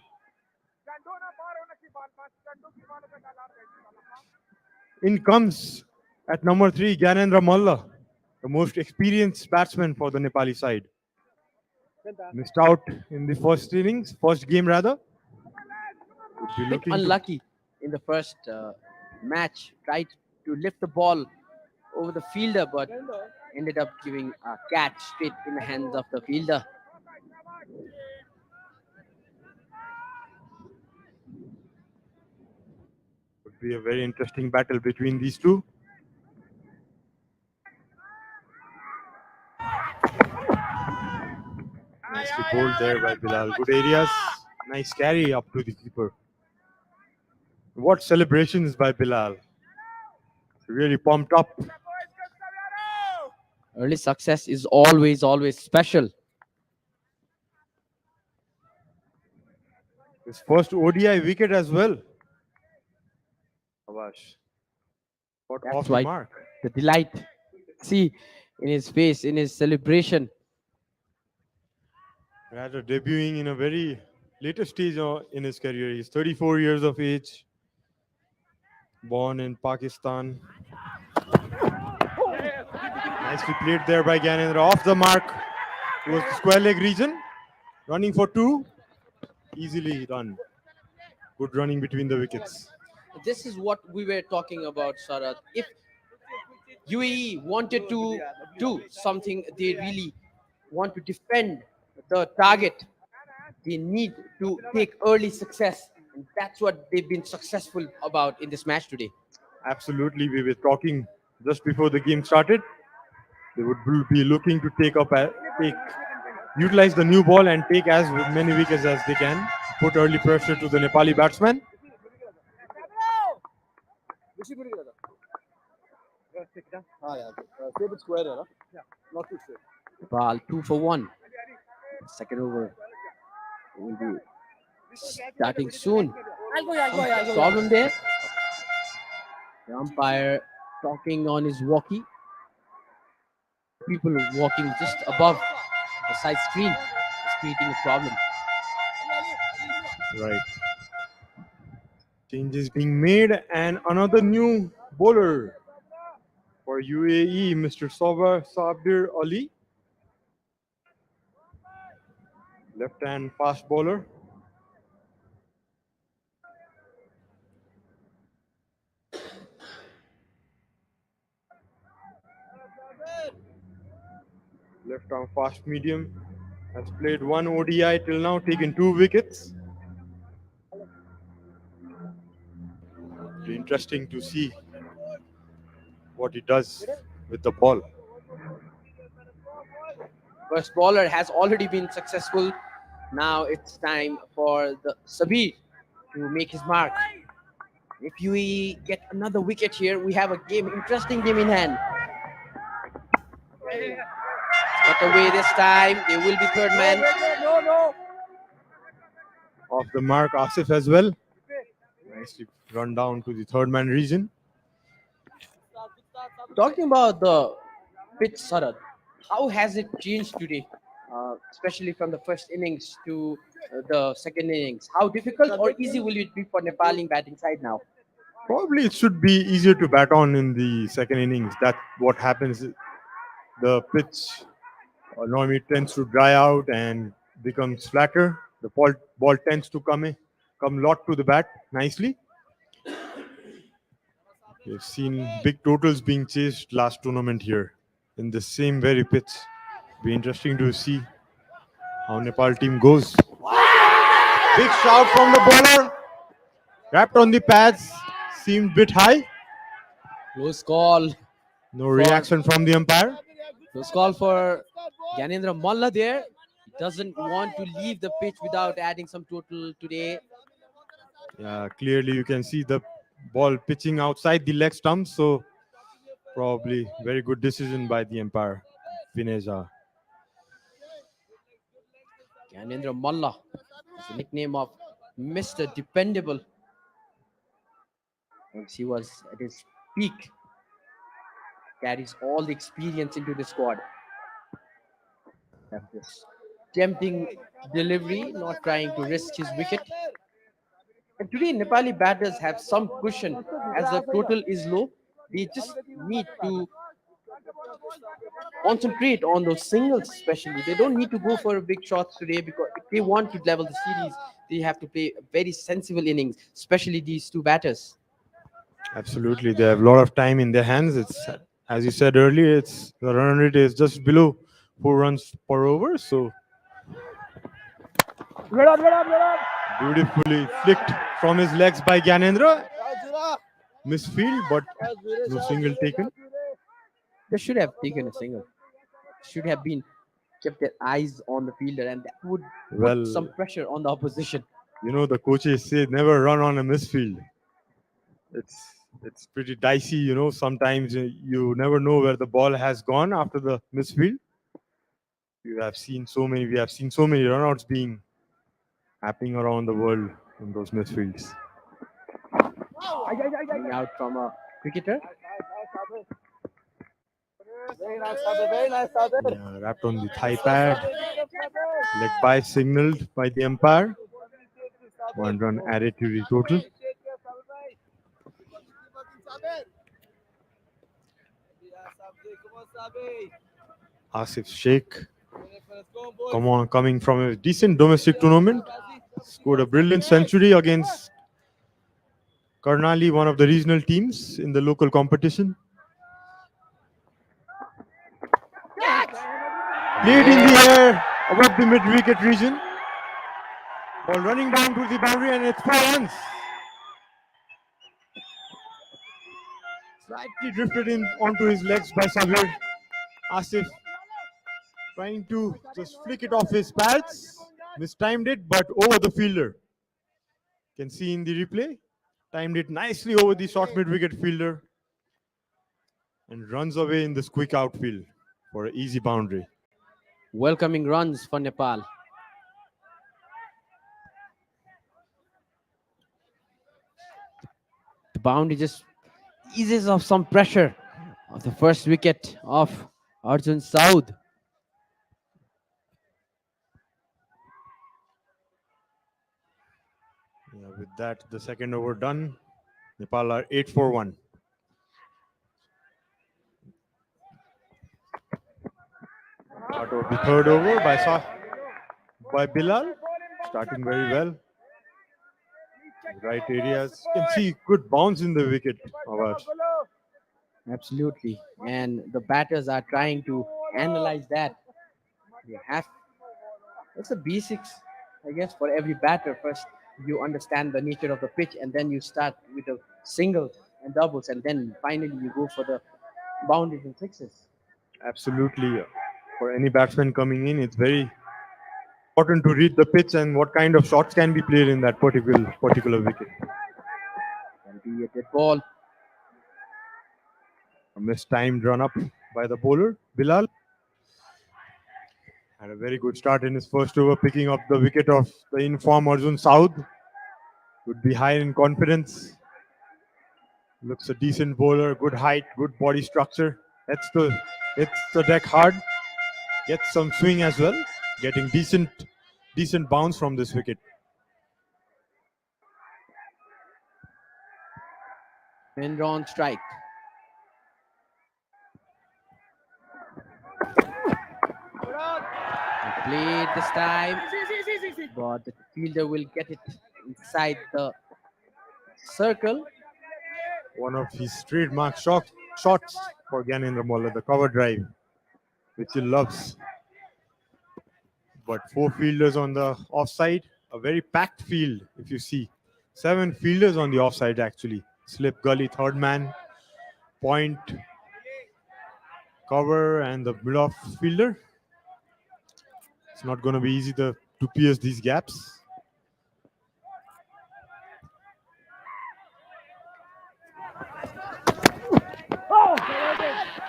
In comes at number 3 Gyanendra Malla, the most experienced batsman for the Nepali side. Missed out in the first game rather. Would be Bit looking to unlucky in the first match. Tried to lift the ball over the fielder, but ended up giving a catch straight in the hands of the fielder. would be a very interesting battle between these two. Nicely bowled there by Bilal. Good areas. Nice carry up to the keeper. What celebrations by Bilal. Really pumped up. Early success is always special. His first ODI wicket as well. Awash. Got That's off the right. mark. The delight, see in his face, in his celebration. Rather debuting in a very later stage in his career. He's 34 years of age. Born in Pakistan. Nicely played there by Gyanendra. Off the mark towards the square leg region. Running for 2. Easily done. Good running between the wickets. This is what we were talking about, Sharad. If UAE wanted to do something, they really want to defend the target, they need to take early success. And that's what they've been successful about in this match today. Absolutely, we were talking just before the game started. They would be looking to utilize the new ball and take as many wickets as they can. Put early pressure to the Nepali batsman. Keep it square, huh? Not too straight. Ball 2 for 1. Second over will be starting soon. Problem there. The umpire talking on his walkie. People walking just above the side screen is creating a problem. Right. Changes being made and another new bowler for UAE, Mr. Sabir Ali. Left hand fast bowler. Left arm fast medium. Has played 1 ODI till now, taken 2 wickets. Be interesting to see what he does with the ball. First bowler has already been successful. Now it's time for the Sabir to make his mark. If UAE get another wicket here, we have a interesting game in hand. Got away this time. There will be third man. Off the mark, Asif as well. Nicely run down to the third man region. Talking about the pitch, Sarad, how has it changed today, especially from the first innings to the second innings? How difficult or easy will it be for Nepali batting side now? Probably it should be easier to bat on in the second innings. That's what happens. The pitch normally tends to dry out and becomes flatter. The ball tends to come a lot to the bat nicely. We've seen big totals being chased last tournament here in the same very pitch. Be interesting to see how Nepal team goes. Big shout from the bowler. Wrapped on the pads. Seemed bit high. Close call. No reaction from the umpire. Close call for Gyanendra Malla there. He doesn't want to leave the pitch without adding some total today. Yeah, clearly you can see the ball pitching outside the leg stump. So probably very good decision by the umpire, Vineja. Gyanendra Malla is the nickname of Mr. Dependable. Once he was at his peak, carries all the experience into the squad. That's this tempting delivery, not trying to risk his wicket. And today, Nepali batters have some cushion as the total is low. They just need to concentrate on those singles, especially. They don't need to go for a big shots today because if they want to level the series, they have to play a very sensible innings, especially these two batters. Absolutely, they have a lot of time in their hands. It's as you said earlier, it's the run rate is just below 4 runs per over. So beautifully flicked from his legs by Gyanendra. Misfield, but no single taken. They should have taken a single. Should have been kept their eyes on the fielder, and that would Well, put some pressure on the opposition. you know the coaches say never run on a misfield. It's pretty dicey, you know. Sometimes you never know where the ball has gone after the misfield. We have seen so many runouts being happening around the world in those misfields. Coming out from a cricketer. Very nice, Sabe. Very nice, Sabe. Yeah, wrapped on the thigh pad. Leg by signaled by the umpire. 1 run added to the total. Asif Sheikh, coming from a decent domestic tournament, scored a brilliant century against Karnali, one of the regional teams in the local competition. Played in the air above the mid-wicket region. Ball running down to the boundary and it's 4 runs. Slightly drifted in onto his legs by Sabir. Asif trying to just flick it off his pads. Mistimed it, but over the fielder. Can see in the replay. Timed it nicely over the short mid-wicket fielder. And runs away in this quick outfield for an easy boundary. Welcoming runs for Nepal. The boundary just eases off some pressure of the first wicket of Arjun Saud. Yeah, with that, the second over done. Nepal are 8 for 1. The third over by Bilal, starting very well. Right areas. You can see good bounce in the wicket. Awad. Absolutely. And the batters are trying to analyze that. They have, it's the basics, I guess, for every batter. First, you understand the nature of the pitch, and then you start with the singles and doubles, and then finally you go for the boundaries and sixes. Absolutely. For any batsman coming in, it's very important to read the pitch and what kind of shots can be played in that particular wicket. That'll be a dead ball. A mistimed run up by the bowler, Bilal. Had a very good start in his first over, picking up the wicket of the in-form Arjun Saud. Would be high in confidence. Looks a decent bowler, good height, good body structure. Hits the deck hard. Gets some swing as well. Getting decent bounce from this wicket. Mendra on strike. Played this time, but the fielder will get it inside the circle. One of his trademark shots for Gyanendra Molla, the cover drive, which he loves. But 4 fielders on the offside, a very packed field. If you see, 7 fielders on the offside actually. Slip, gully, third man, point, cover, and the middle off fielder. It's not going to be easy to pierce these gaps.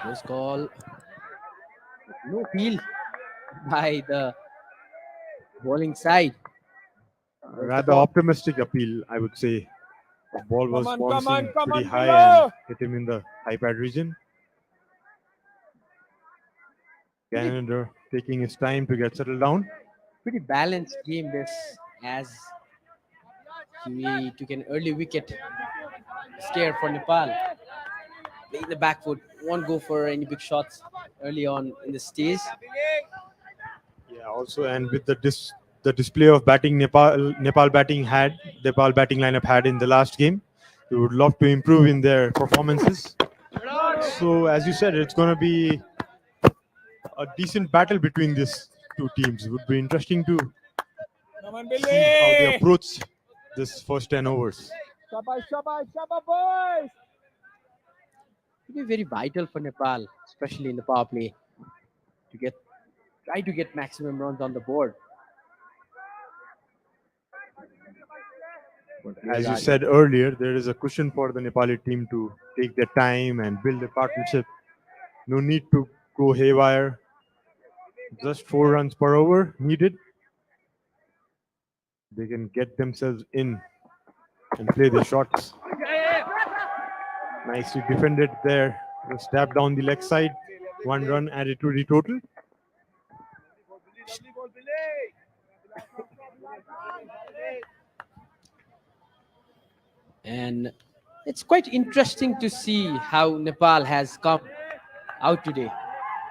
Close call. No field by the bowling side. Rather optimistic appeal, I would say. The ball was bouncing pretty high and hit him in the high pad region. Gyanendra taking his time to get settled down. Pretty balanced game this, as he took an early wicket scare for Nepal. Playing the back foot, won't go for any big shots early on in the stage. Yeah, also, and with the display of batting Nepal batting lineup had in the last game, we would love to improve in their performances. So, as you said, it's going to be a decent battle between these two teams. It would be interesting to see how they approach this first 10 overs. It will be very vital for Nepal, especially in the power play, to try to get maximum runs on the board. As you said earlier, there is a cushion for the Nepali team to take their time and build a partnership. No need to go haywire. Just 4 runs per over needed. They can get themselves in and play their shots. Nicely defended there. Just tap down the leg side. 1 run added to the total. And it's quite interesting to see how Nepal has come out today,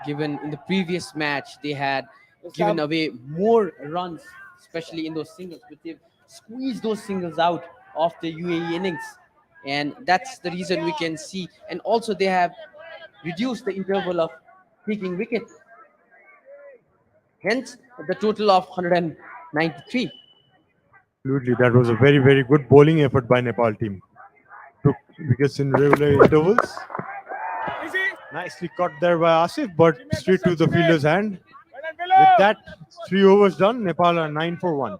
given in the previous match they had given away more runs, especially in those singles, but they've squeezed those singles out of the UAE innings, and that's the reason we can see. And also they have reduced the interval of taking wicket, hence the total of 193. Absolutely, that was a very, very good bowling effort by Nepal team. Took wickets in regular intervals. Nicely caught there by Asif, but straight to the fielder's hand. With that, 3 overs done. Nepal are 9 for 1.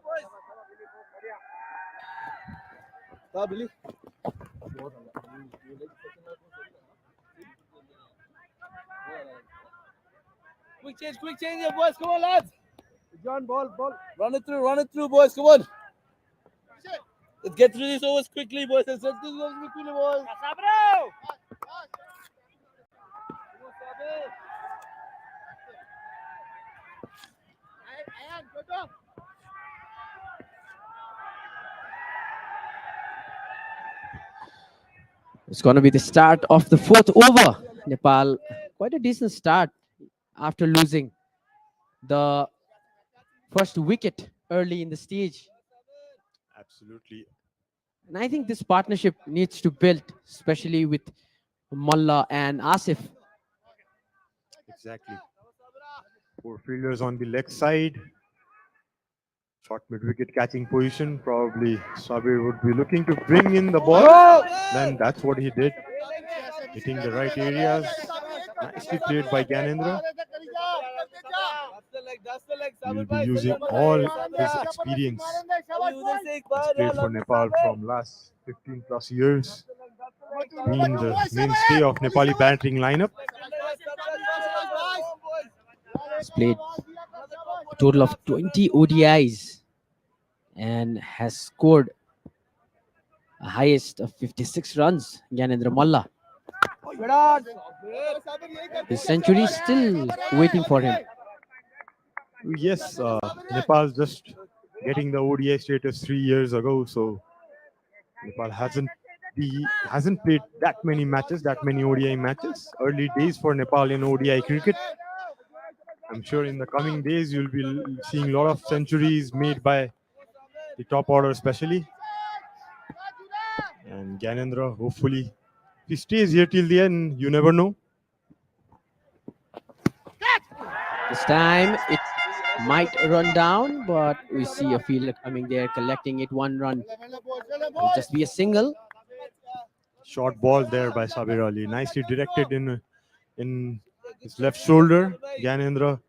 Quick change here, boys. Come on, lads. John, ball. Run it through, boys. Come on. Let's get through these overs quickly, boys. Let's get through these overs quickly, boys. It's going to be the start of the 4th over. Nepal, quite a decent start after losing the first wicket early in the stage. Absolutely. And I think this partnership needs to build, especially with Mullah and Asif. Exactly. 4 fielders on the leg side. Short mid-wicket catching position. Probably Sabir would be looking to bring in the ball. Then that's what he did. Hitting the right areas. Nicely played by Gyanendra. He will be using all his experience. He's played for Nepal from last 15 plus years. Being the mainstay of Nepali batting lineup. He's played a total of 20 ODIs and has scored a highest of 56 runs. Gyanendra Mullah. His century is still waiting for him. Yes, Nepal just getting the ODI status 3 years ago, so Nepal hasn't played that many matches, that many ODI matches. Early days for Nepal in ODI cricket. I'm sure in the coming days you'll be seeing a lot of centuries made by the top order especially. And Gyanendra hopefully If he stays here till the end, you never know. This time it might run down, but we see a fielder coming there, collecting it. 1 run. It'll just be a single. Short ball there by Sabir Ali. Nicely directed in his left shoulder. Gyanendra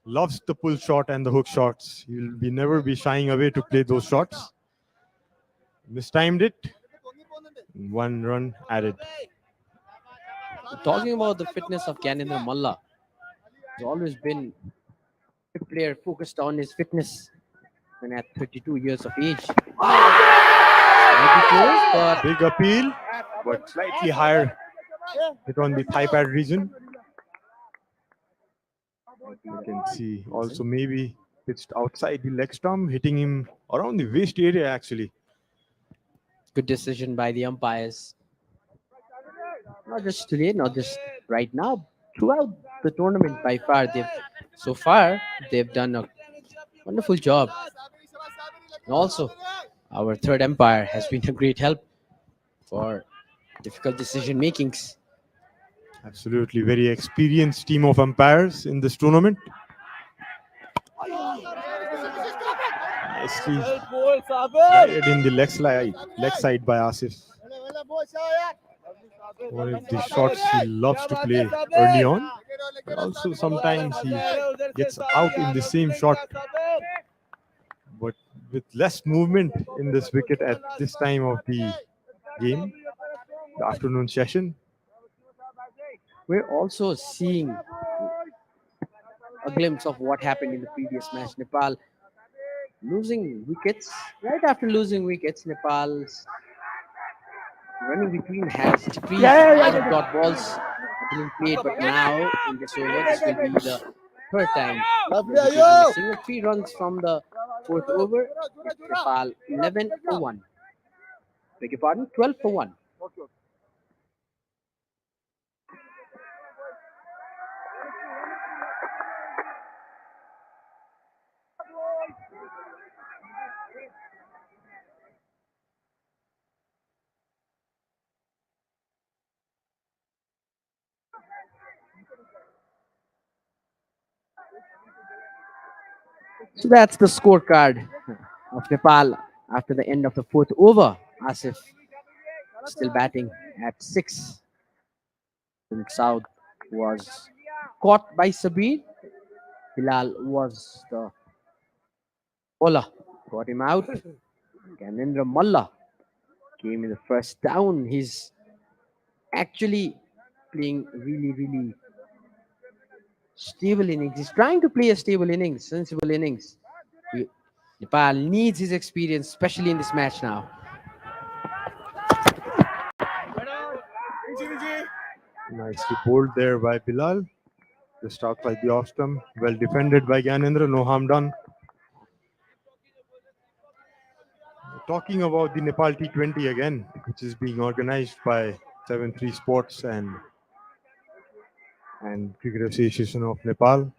loves the pull shot and the hook shots. He'll never be shying away to play those shots. Mistimed it. 1 run added. Talking about the fitness of Gyanendra Malla, he's always been a player focused on his fitness when at 32 years of age. Might be close, but Big appeal, but slightly higher hit on the thigh pad region. You can see also maybe pitched outside the leg stump, hitting him around the waist area actually. good decision by the umpires. Not just today, not just right now, throughout the tournament by far. They've done a wonderful job. And also, our third umpire has been a great help for difficult decision makings. Absolutely very experienced team of umpires in this tournament. Nicely guided in the leg side by Asif. One of the shots he loves to play early on. But also sometimes he gets out in the same shot, but with less movement in this wicket at this time of the game, the afternoon session. We're also seeing a glimpse of what happened in the previous match. Nepal losing wickets. Right after losing wickets, Nepal's running between has decreased. Other dot balls are being played, but now in this over, this will be the third time. A single 3 runs from the fourth over. Nepal 11 for 1. Beg your pardon, 12 for 1. So that's the scorecard of Nepal after the end of the fourth over. Asif still batting at 6. South was caught by Sabir. Bilal was the bowler. Got him out. Gyanendra Malla came in the first down. He's actually playing really stable innings. He's trying to play a stable innings, sensible innings. Nepal needs his experience, especially in this match now. Nicely bowled there by Bilal. Just outside the off stump. Well defended by Gyanendra. No harm done. Talking about the Nepal T20 again, which is being organized by 7-3 Sports and Cricket Association of Nepal.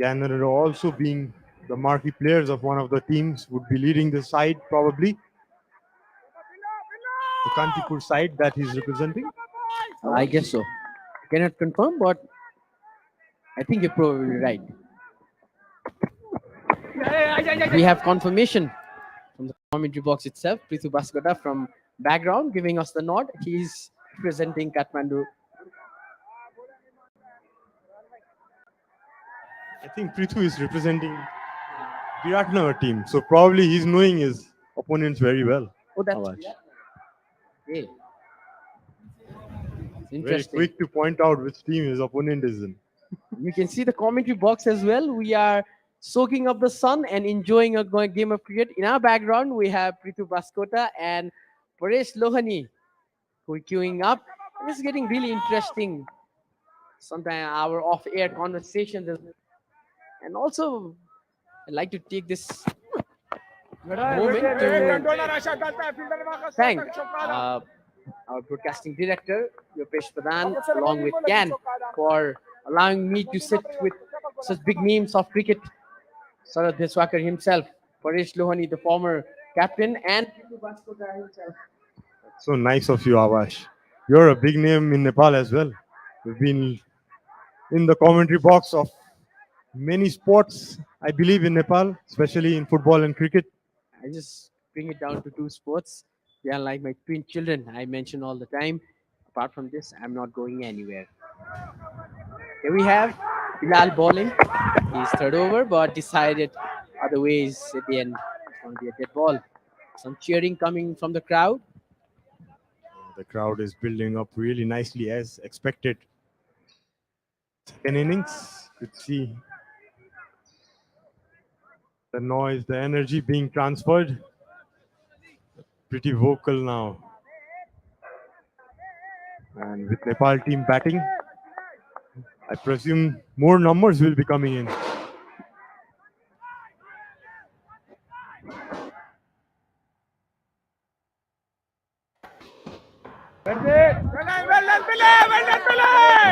Gyanendra also being the marquee players of one of the teams would be leading the side probably. The Kantipur side that he's representing. I guess so. Cannot confirm, but I think you're probably right. We have confirmation from the commentary box itself. Prithu Baskota from background giving us the nod. He's representing Kathmandu. I think Prithu is representing Viratnagar team, so probably he's knowing his opponents very well. Oh, that's Avash. yeah. Very Interesting. quick to point out which team his opponent is in. You can see the commentary box as well. We are soaking up the sun and enjoying a game of cricket. In our background, we have Prithu Baskota and Paresh Lohani who are queuing up. And this is getting really interesting. Sometimes our off-air conversations. And also, I'd like to take this moment to thank our broadcasting director, Yopesh Pradhan, along with Jan, for allowing me to sit with such big names of cricket. Sarad Deswakar himself, Paresh Lohani, the former captain, and Prithu Baskota himself. So nice of you, Avash. You're a big name in Nepal as well. You've been in the commentary box of many sports, I believe, in Nepal, especially in football and cricket. I just bring it down to two sports. They are like my twin children. I mention all the time. Apart from this, I'm not going anywhere. Here we have Bilal bowling. He's third over, but decided other ways at the end. It's going to be a dead ball. Some cheering coming from the crowd. The crowd is building up really nicely as expected. Second innings, could see the noise, the energy being transferred. Pretty vocal now. And with Nepal team batting, I presume more numbers will be coming in.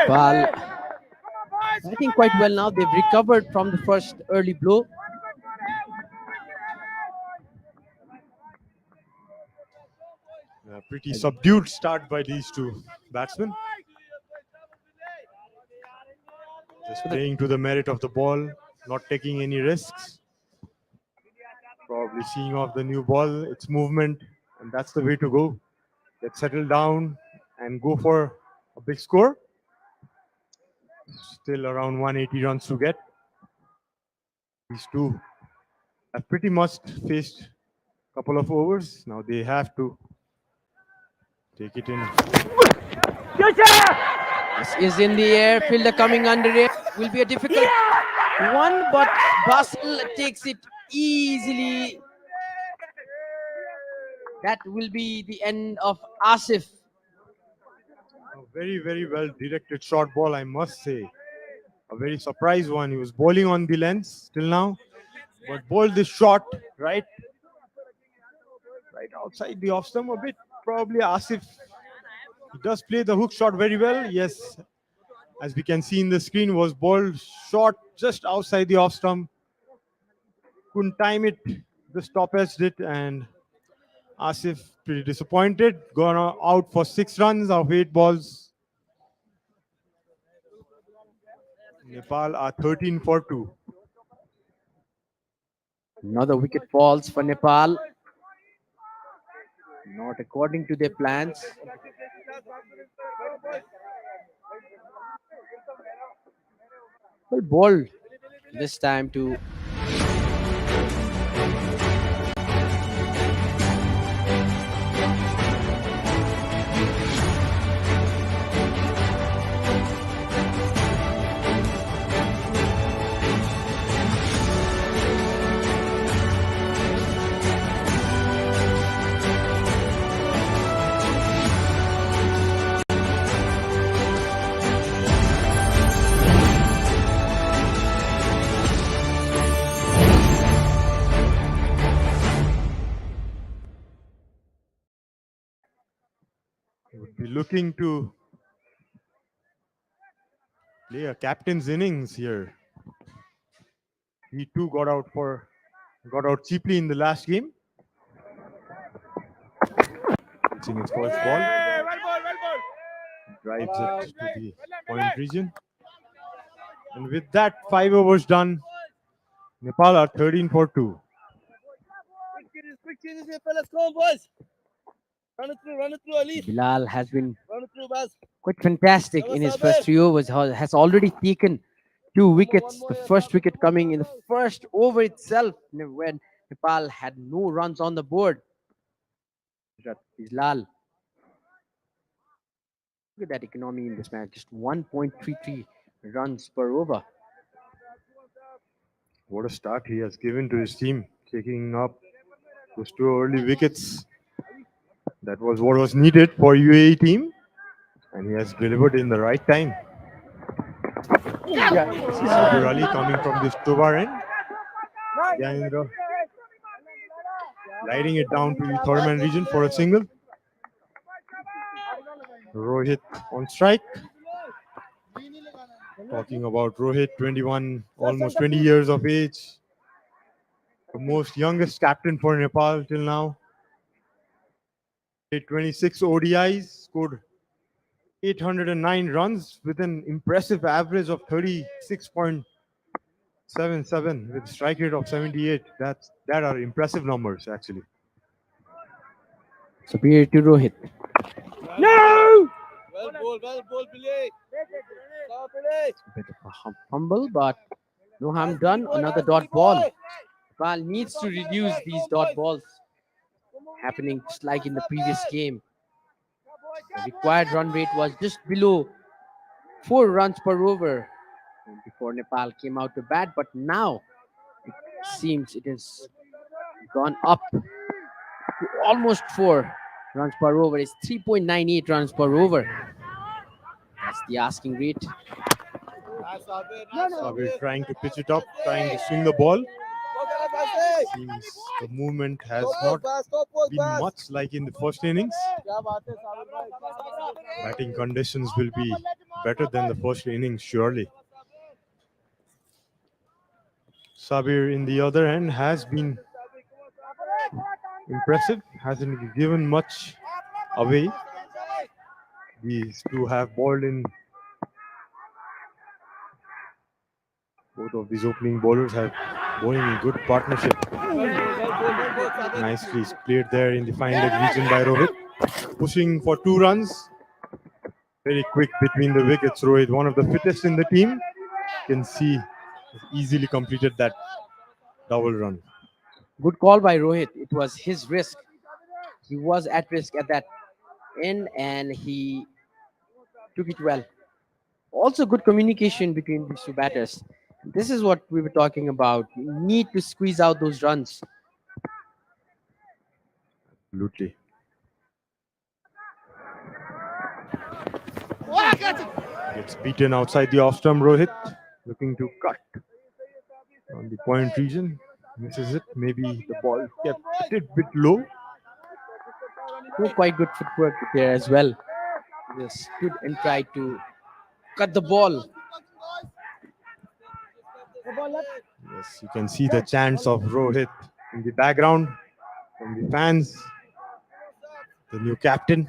Ball batting quite well now. They've recovered from the first early blow. A pretty subdued start by these two batsmen. Just playing to the merit of the ball, not taking any risks. Probably seeing off the new ball, its movement, and that's the way to go. Get settled down and go for a big score. Still around 180 runs to get. These two have pretty much faced a couple of overs. Now they have to take it in. This is in the air. Fielder coming under it. Will be a difficult one, but Basil takes it easily. That will be the end of Asif. A very, very well directed short ball, I must say. A very surprise one. He was bowling on the lens till now, but bowled this shot right outside the off stump a bit. Probably Asif. He does play the hook shot very well. Yes, as we can see in the screen, was bowled short just outside the off stump. Couldn't time it. Just top edged it, and Asif pretty disappointed. Gone out for 6 runs out of 8 balls. Nepal are 13 for 2. Another wicket falls for Nepal. Not according to their plans. Well, ball this time to Would be looking to play a captain's innings here. He too got out cheaply in the last game. Pitching his first ball. Drives it to the point region. And with that, 5 overs done. Nepal are 13 for 2. Quick changes here, fellas. Come on, boys. Run it through, Ali. Bilal has been Run it through, Baz. quite fantastic in his first 3 overs. Has already taken 2 wickets. The first wicket coming in the first over itself when Nepal had no runs on the board. Bilal. Look at that economy in this match. Just 1.33 runs per over. What a start he has given to his team, taking up those 2 early wickets. That was what was needed for UAE team, and he has delivered in the right time. Sabir Ali coming from this Tobar end. Gyanendra sliding it down to the third man region for a single. Rohit on strike. Talking about Rohit, 21, almost 20 years of age. The most youngest captain for Nepal till now. 26 ODIs, scored 809 runs with an impressive average of 36.77 with strike rate of 78. That are impressive numbers actually. Superior to Rohit. No! Well ball, Billy. Stop, Billy. A bit of a fumble, but no harm done. Another dot ball. Nepal needs to reduce these dot balls happening just like in the previous game. The required run rate was just below 4 runs per over before Nepal came out to bat, but now it seems it has gone up to almost 4 runs per over. It's 3.98 runs per over. That's the asking rate. Sabir trying to pitch it up, trying to swing the ball. Seems the movement has not been much like in the first innings. Batting conditions will be better than the first innings, surely. Sabir, in the other hand, has been impressive, hasn't given much away. These two have bowled in. Both of these opening bowlers have bowling in good partnership. Nicely cleared there in the fine leg region by Rohit. Pushing for 2 runs. Very quick between the wickets. Rohit, one of the fittest in the team. Can see easily completed that double run. Good call by Rohit. It was his risk. He was at risk at that end and he took it well. Also, good communication between these two batters. This is what we were talking about. You need to squeeze out those runs. Absolutely. Gets beaten outside the off stump. Rohit looking to cut on the point region. Misses it. Maybe the ball kept a bit low. Oh, quite good footwork there as well. Just stood and tried to cut the ball. Yes, you can see the chants of Rohit in the background from the fans. The new captain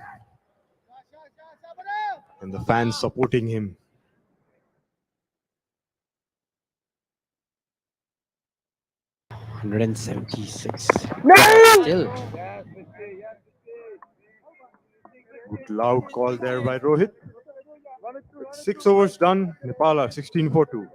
and the fans supporting him. No! 176. Still. Good loud call there by Rohit. With 6 overs done, Nepal are 16 for 2.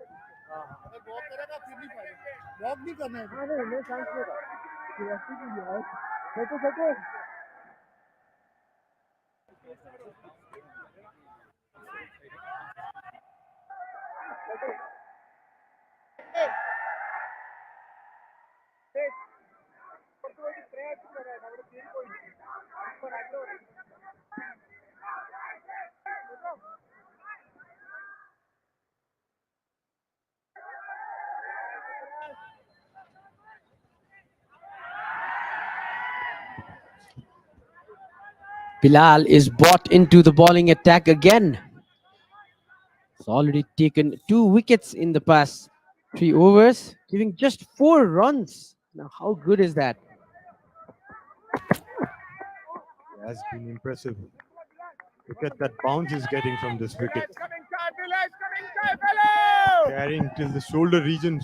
Bilal is brought into the bowling attack again. He's already taken 2 wickets in the past 3 overs, giving just 4 runs. Now, how good is that? Has been impressive. Look at that bounce he's getting from this wicket. Carrying till the shoulder region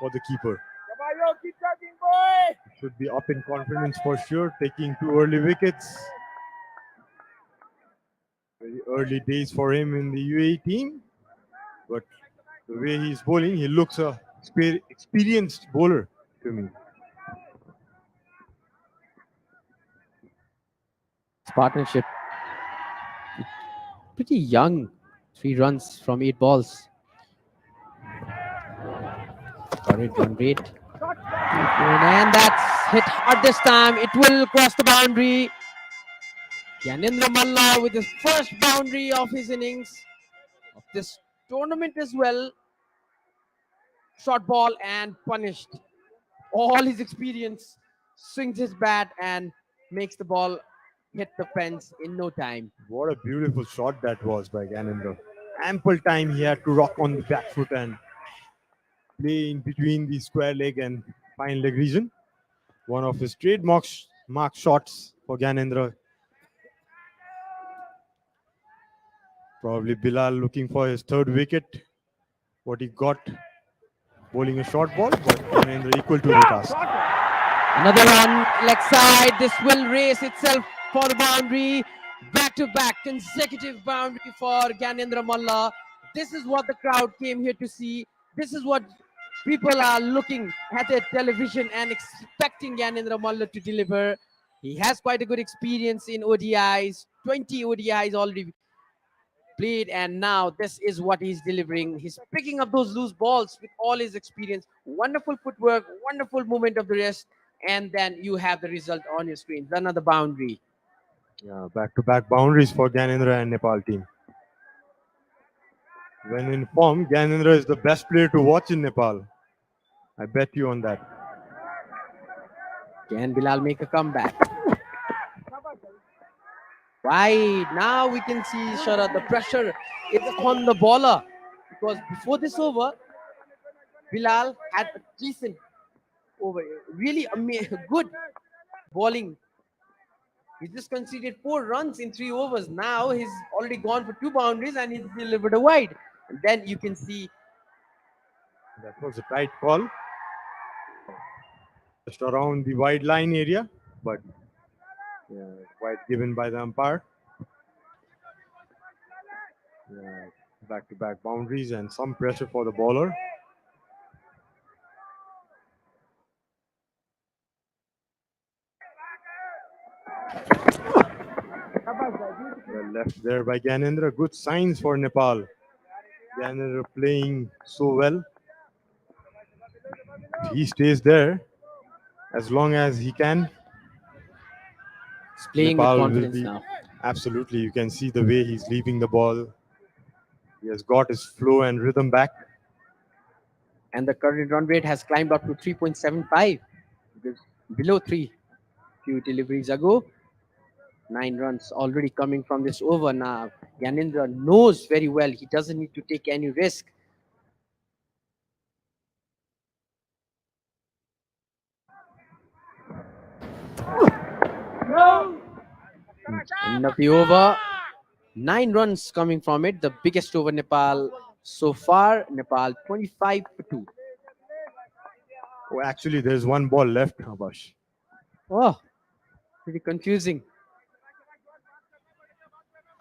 for the keeper. Should be up in confidence for sure, taking 2 early wickets. Very early days for him in the UAE team. But the way he's bowling, he looks a experienced bowler to me. Partnership. Pretty young. 3 runs from 8 balls. Correct run rate. And that's hit hard this time. It will cross the boundary. Gyanendra Malla with his first boundary of his innings of this tournament as well. Short ball and punished. All his experience, swings his bat and makes the ball hit the fence in no time. What a beautiful shot that was by Gyanendra. Ample time he had to rock on the back foot and play in between the square leg and fine leg region. One of his trademark shots for Gyanendra. Probably Bilal looking for his third wicket. What he got, bowling a short ball, but Gyanendra equal to the task. Another run, leg side. This will race itself for the boundary. Back-to-back consecutive boundary for Gyanendra Malla. This is what the crowd came here to see. This is what people are looking at their television and expecting Gyanendra Malla to deliver. He has quite a good experience in ODIs. 20 ODIs already played, and now this is what he's delivering. He's picking up those loose balls with all his experience. Wonderful footwork, wonderful movement of the wrist, and then you have the result on your screen. Another boundary. Yeah, back-to-back boundaries for Gyanendra and Nepal team. When in form, Gyanendra is the best player to watch in Nepal. I bet you on that. Can Bilal make a comeback? Right, now we can see Sharat, the pressure is on the bowler, because before this over, Bilal had a decent over, really good bowling. He just conceded 4 runs in 3 overs. Now he's already gone for 2 boundaries and he's delivered a wide. And then you can see That was a tight call. Just around the wide line area, but yeah, wide given by the umpire. Yeah, back-to-back boundaries and some pressure for the bowler. Well left there by Gyanendra. Good signs for Nepal. Gyanendra playing so well. If he stays there as long as he can, he's playing Nepal with will confidence be now. absolutely. You can see the way he's leaving the ball. He has got his flow and rhythm back. And the current run rate has climbed up to 3.75. Because below 3 few deliveries ago. 9 runs already coming from this over now. Gyanendra knows very well he doesn't need to take any risk. End of the over. 9 runs coming from it. The biggest over Nepal so far. Nepal 25 for 2. Oh, actually, there's one ball left, Abash. Oh, pretty confusing.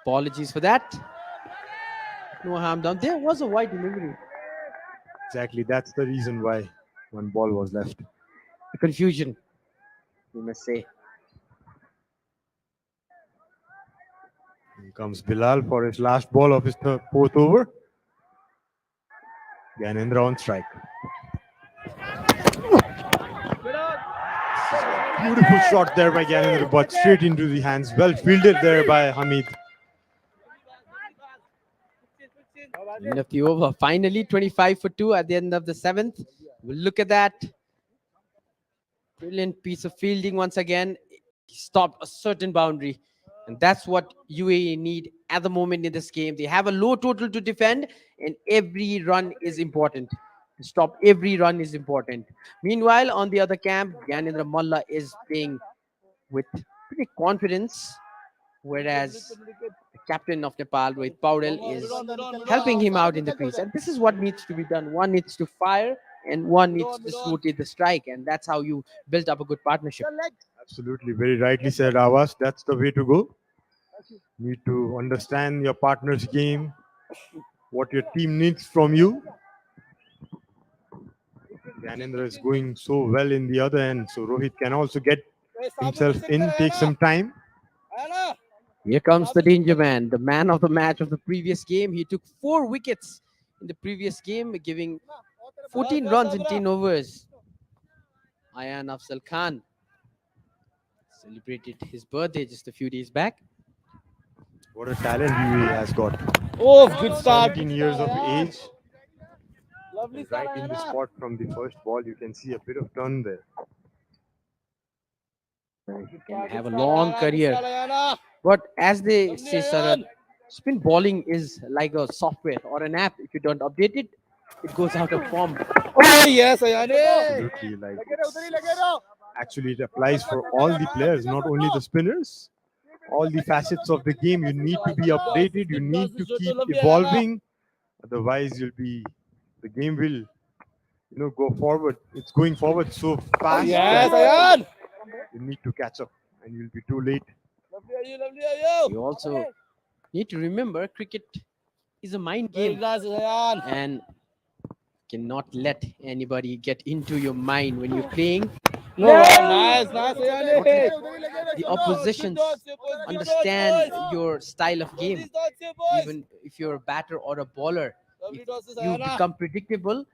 Apologies for that. No harm done. There was a wide delivery. Exactly, that's the reason why one ball was left. The confusion, we must say. Here comes Bilal for his last ball of his fourth over. Gyanendra on strike. Beautiful shot there by Gyanendra, but straight into the hands. Well fielded there by Hamid. End of the over. Finally, 25 for 2 at the end of the 7th. We'll look at that. Brilliant piece of fielding once again. He stopped a certain boundary. And that's what UAE need at the moment in this game. They have a low total to defend, and every run is important. To stop every run is important. Meanwhile, on the other camp, Gyanendra Malla is playing with pretty confidence, whereas the captain of Nepal, Rohit Paudel, is helping him out in the crease. And this is what needs to be done. One needs to fire, and one needs to rotate the strike, and that's how you build up a good partnership. Absolutely, very rightly said, Awas. That's the way to go. Need to understand your partner's game, what your team needs from you. Gyanendra is going so well in the other end, so Rohit can also get himself in, take some time. Here comes the danger man, the man of the match of the previous game. He took 4 wickets in the previous game, giving 14 runs in 10 overs. Ayan Afzal Khan celebrated his birthday just a few days back. What a talent UAE has got. Oh, good start. 17 years of age. Lovely And right in the spot from the first ball, you can see a bit of turn there. He can have a long career. But as they say, Sarat, spin bowling is like a software or an app. If you don't update it, it goes out of form. Oh, yes, Ayane. Absolutely, like actually it applies for all the players, not only the spinners. all the facets of the game. You need to be updated. You need to keep Lovely, Ayana. evolving. Otherwise, the game will, go forward. It's going forward so fast Yes, that Ayan. you need to catch up, and you'll be too late. Lovely, Ayu, lovely, Ayu. You also need to remember cricket is a mind Very game nice, Ayan. and cannot let anybody get into your mind when you're playing. No, nice, nice, Ayan. The oppositions understand your style of game. These dots here, boys. Even if you're a batter or a bowler, Lovely tosses, you Ayana. become predictable.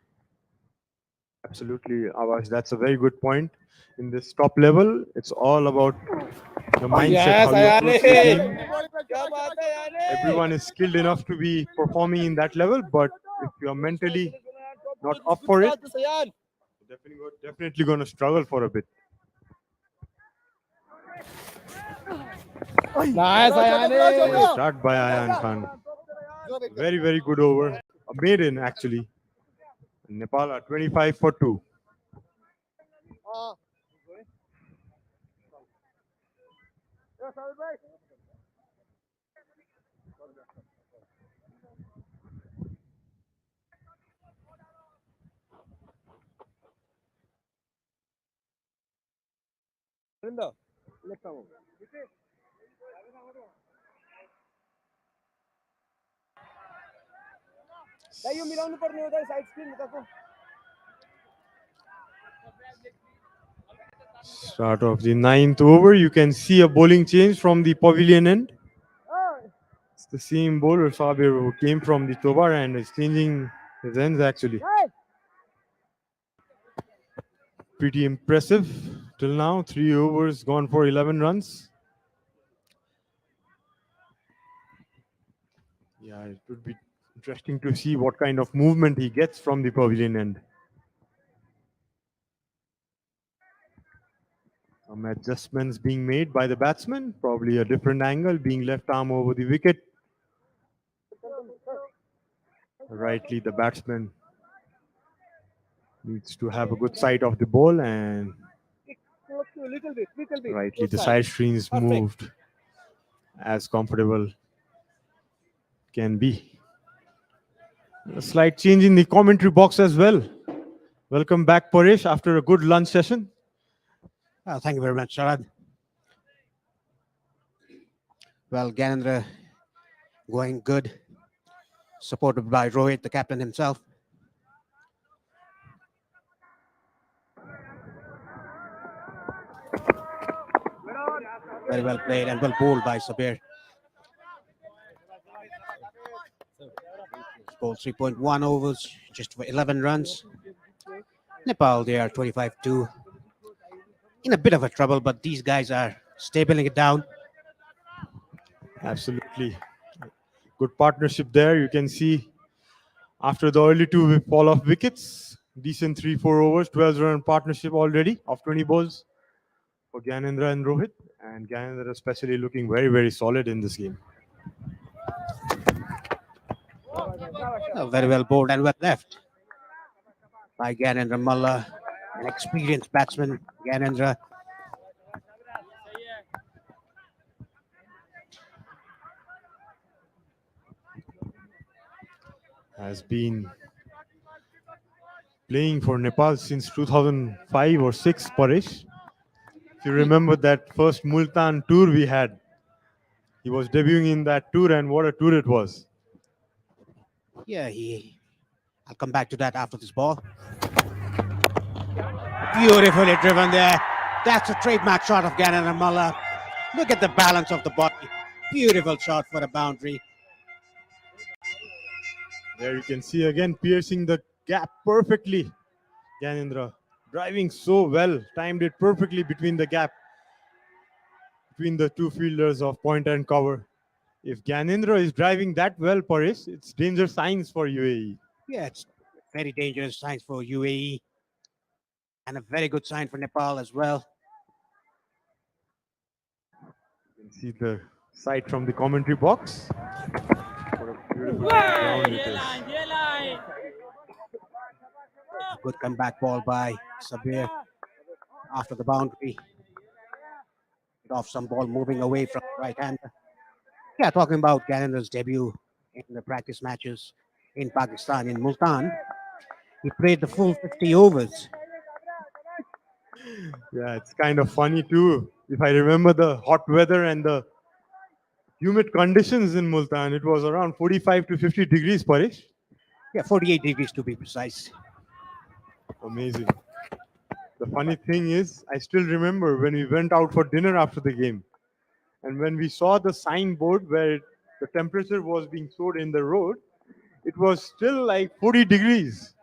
Absolutely, Avash. That's a very good point. In this top level, it's all about the mindset, Yes, how you approach the Ayane. game. Kya baat hai, Ayane? Everyone is skilled enough to be performing in that level, but if you're mentally not up for it, Ayan. definitely going to struggle for a bit. Nice, Ayane. Start by Ayan Khan. Very, very good over. A maiden, actually. Nepal are 25 for 2. Start of the 9th over. You can see a bowling change from the pavilion end. It's the same bowler, Sabir, who came from the Tobar and is changing his ends actually. Pretty impressive till now. 3 overs gone for 11 runs. Yeah, it would be interesting to see what kind of movement he gets from the pavilion end. Some adjustments being made by the batsman. Probably a different angle, being left arm over the wicket. Rightly, the batsman needs to have a good sight of the ball, and rightly, the side screens moved as comfortable can be. A slight change in the commentary box as well. Welcome back, Paresh, after a good lunch session. Well, thank you very much, Sharad. Well, Ganendra going good, supported by Rohit, the captain himself. Very well played and well bowled by Sabir. Bowled 3.1 overs, just for 11 runs. Nepal, they are 25-2. In a bit of a trouble, but these guys are stabling it down. Absolutely. Good partnership there. You can see after the early 2 fall off wickets, decent 3-4 overs, 12-run partnership already of 20 balls for Gyanendra and Rohit. And Gyanendra especially looking very, very solid in this game. Very well bowled and well left by Ganendra Malla, an experienced batsman. Ganendra. Has been playing for Nepal since 2005 or 6, Paresh. If you remember that first Multan tour we had, he was debuting in that tour, and what a tour it was. Yeah, I'll come back to that after this ball. Beautifully driven there. That's a trademark shot of Ganendra Malla. Look at the balance of the body. Beautiful shot for a boundary. There you can see again piercing the gap perfectly. Gyanendra driving so well, timed it perfectly between the gap between the two fielders of point and cover. If Gyanendra is driving that well, Paris, it's danger signs for UAE. Yeah, it's very dangerous signs for UAE and a very good sign for Nepal as well. You can see the sight from the commentary box. What a beautiful ground it is. Good comeback ball by Sabir after the boundary. It off some ball moving away from right hander. Yeah, talking about Gyanendra's debut in the practice matches in Pakistan in Multan. He played the full 50 overs. Yeah, it's kind of funny too. If I remember the hot weather and the humid conditions in Multan, it was around 45 to 50 degrees, Parish. Yeah, 48 degrees to be precise. Amazing. The funny thing is, I still remember when we went out for dinner after the game, and when we saw the signboard where the temperature was being showed in the road, it was still like 40 degrees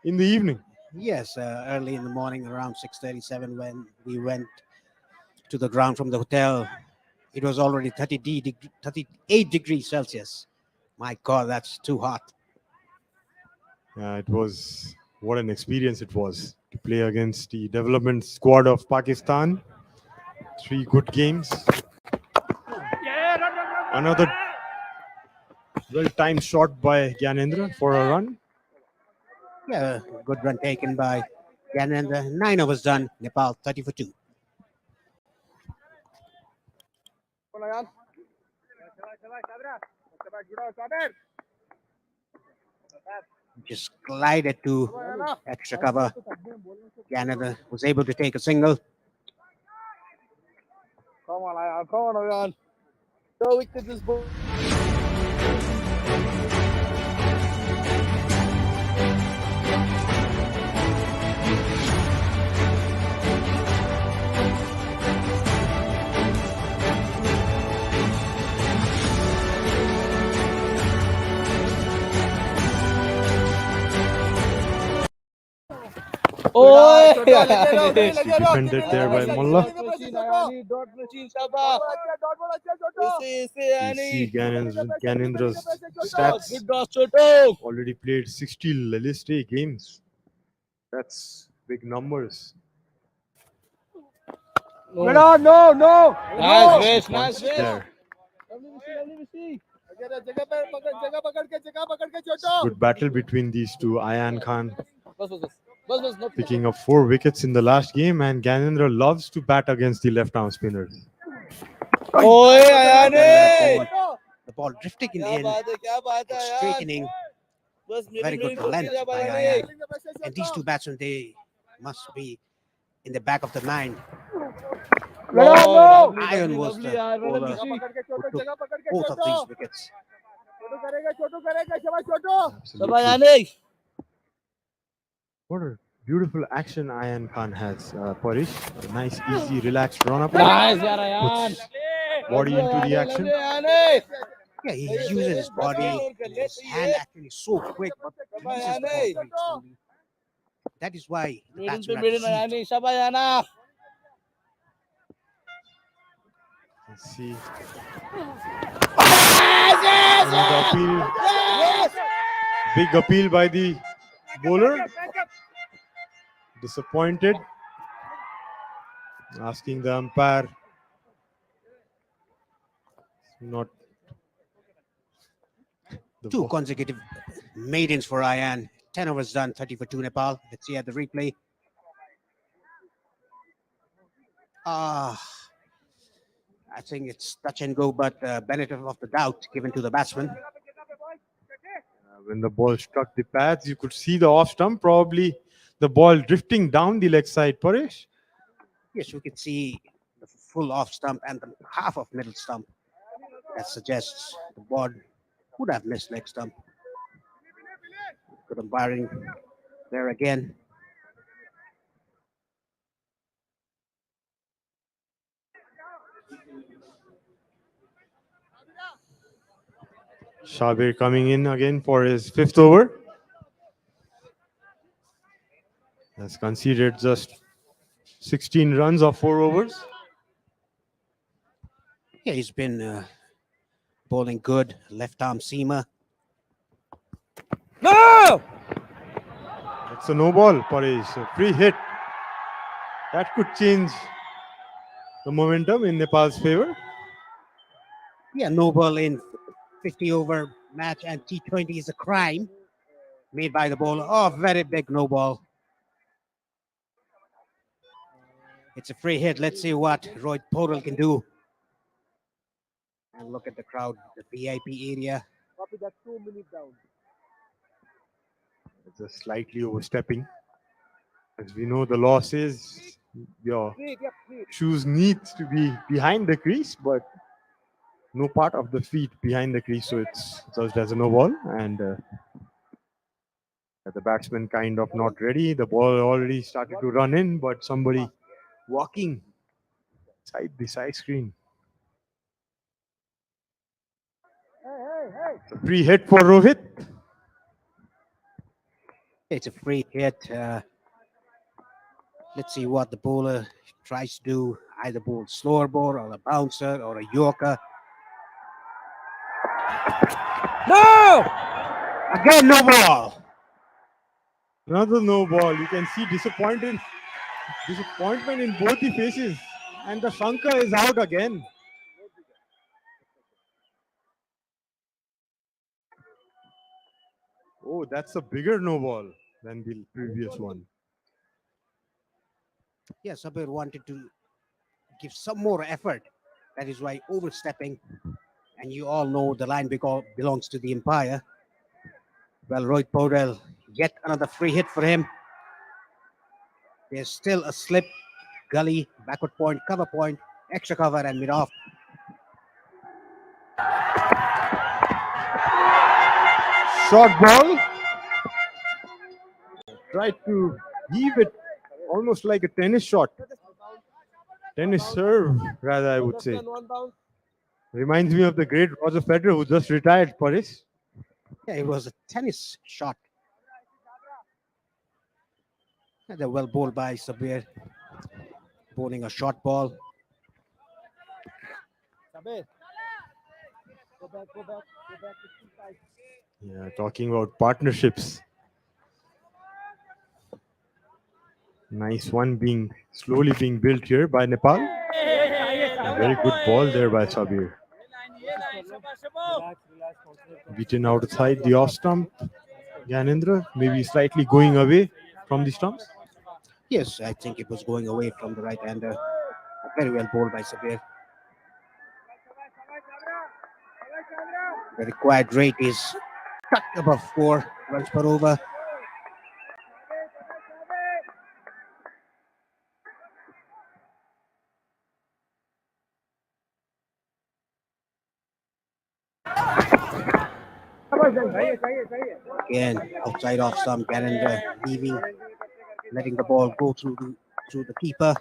in the evening. Yes, early in the morning, around 6:37, when we went to the ground from the hotel, it was already 38 degrees Celsius. My God, that's too hot. It was what an experience it was to play against the development squad of Pakistan. 3 good games. Another well-timed shot by Gyanendra for a run. Yeah, good run taken by Gyanendra. 9 overs done. Nepal 30 for 2. Just glided to extra cover. Gyanendra was able to take a single. Come on, Ayan. Come on, Ayan. So we could just bowl. Oh, Nicely defended there by Mullah. You see Gyanendra's stats. Already played 60 list A games. That's big numbers. No, no. Nice punch there. Good battle between these two. Ayan Khan picking up 4 wickets in the last game, and Gyanendra loves to bat against the left-arm spinners. Oh, Ayan. The ball drifting in and straightening. Very good length by Ayan. And these two batsmen, they must be in the back of the 9. Ayan was the bowler who took both of these wickets. Absolutely. What a beautiful action Ayan Khan has, Parish. A nice, easy, relaxed run-up. Nice, Ayan. Puts body into the action. Yeah, he uses his body. His hand actually is so quick, but he uses the ball very slowly. That is why the batsmen are deceived. Let's see. Another appeal. Big appeal by the bowler. Disappointed. Asking the umpire not the 2 consecutive maidens for Ayan. 10 overs done, 30 for 2 Nepal. Let's see at the replay. I think it's touch and go, but benefit of the doubt given to the batsman. When the ball struck the pads, you could see the off stump, probably the ball drifting down the leg side, Paresh. Yes, we can see the full off stump and the half of middle stump. That suggests the ball would have missed leg stump. Good umpiring there again. Shabir coming in again for his 5th over. Has conceded just 16 runs of 4 overs. Yeah, he's been bowling good. Left arm seamer. No! It's a no ball, Paresh. A free hit. That could change the momentum in Nepal's favor. Yeah, no ball in 50 over match and T20 is a crime made by the bowler. Oh, very big no ball. It's a free hit. Let's see what Rohit Podal can do. And look at the crowd, the VIP area. Copy that 2 minutes down. Just slightly overstepping. As we know, the law says your shoes needs to be behind the crease, but no part of the feet behind the crease, so it's judged as a no ball. And the batsman kind of not ready. The ball already started to run in, but somebody walking inside the side screen. It's a free hit for Rohit. It's a free hit. Let's see what the bowler tries to do. Either bowl slower ball or a bouncer or a yorker. No! Again, no ball. Another no ball. You can see disappointment in both the faces. And the Shankar is out again. Oh, that's a bigger no ball than the previous one. Yeah, Sabir wanted to give some more effort. That is why overstepping. And you all know the line belongs to the umpire. Well, Rohit Podal, yet another free hit for him. There's still a slip, gully, backward point, cover point, extra cover, and mid off. Short ball. Tried to heave it almost like a tennis shot. Tennis serve, rather, I would say. Reminds me of the great Roger Federer who just retired, Paris. Yeah, it was a tennis shot. And they're well bowled by Sabir. Bowling a short ball. Sabir. Go back. Go back to side. Yeah, talking about partnerships. Nice one slowly being built here by Nepal. A very good ball there by Sabir. Beaten outside the off stump. Gyanendra maybe slightly going away from the stumps. Yes, I think it was going away from the right-hander. Very well bowled by Sabir. The required rate is tucked above 4 runs per over. Again, outside off stump, Gyanendra leaving, letting the ball go through the keeper.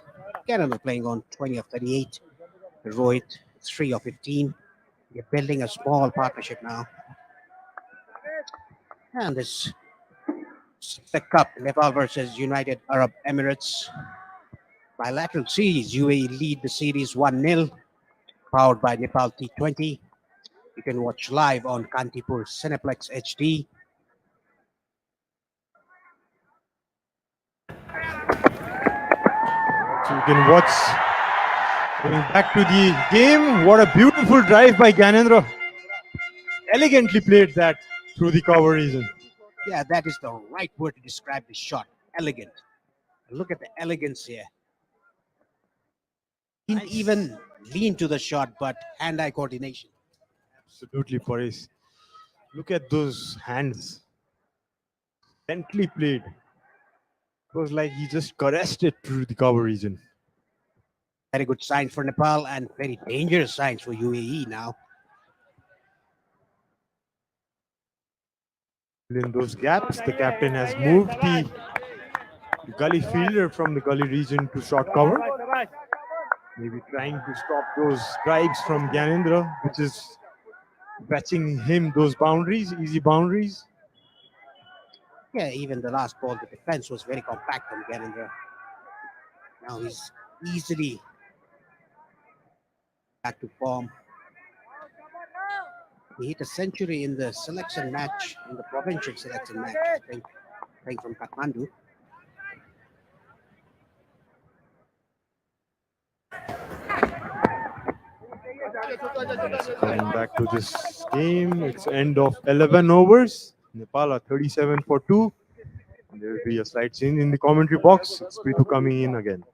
Gyanendra playing on 20 of 38. Rohit, 3 of 15. They're building a small partnership now. And this the Cup, Nepal versus United Arab Emirates. Bilateral series, UAE lead the series 1-0, powered by Nepal T20. You can watch live on Kantipur Cineplex HD. So you can watch. Going back to the game, what a beautiful drive by Gyanendra. Elegantly played that through the cover region. Yeah, that is the right word to describe the shot. Elegant. Look at the elegance here. Didn't even lean to the shot, but hand-eye coordination. Absolutely, Paris. Look at those hands. Gently played. It was like he just caressed it through the cover region. Very good signs for Nepal and very dangerous signs for UAE now. In those gaps, the captain has moved the gully fielder from the gully region to short cover. Maybe trying to stop those drives from Gyanendra, which is fetching him those boundaries, easy boundaries. Yeah, even the last ball, the defense was very compact from Gyanendra. Now he's easily back to form. He hit a century in the selection match, in the provincial selection match, I think, playing from Kathmandu. Coming back to this game, it's end of 11 overs. Nepal are 37 for 2. There will be a slight change in the commentary box. It's Pitu coming in again.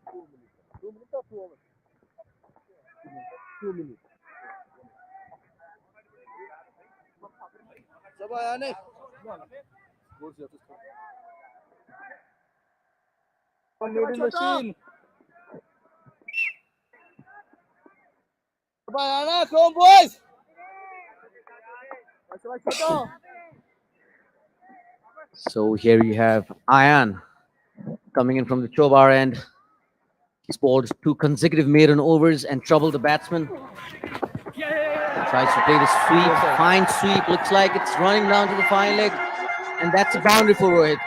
2 minutes. Sabah yani. Noodle machine. Sabah yana, come on boys. So here you have Ayan coming in from the Chobar end. He's bowled 2 consecutive maiden overs and troubled the batsman. Tries to play the sweep, fine sweep. Looks like it's running down to the fine leg, and that's a boundary for Rohit.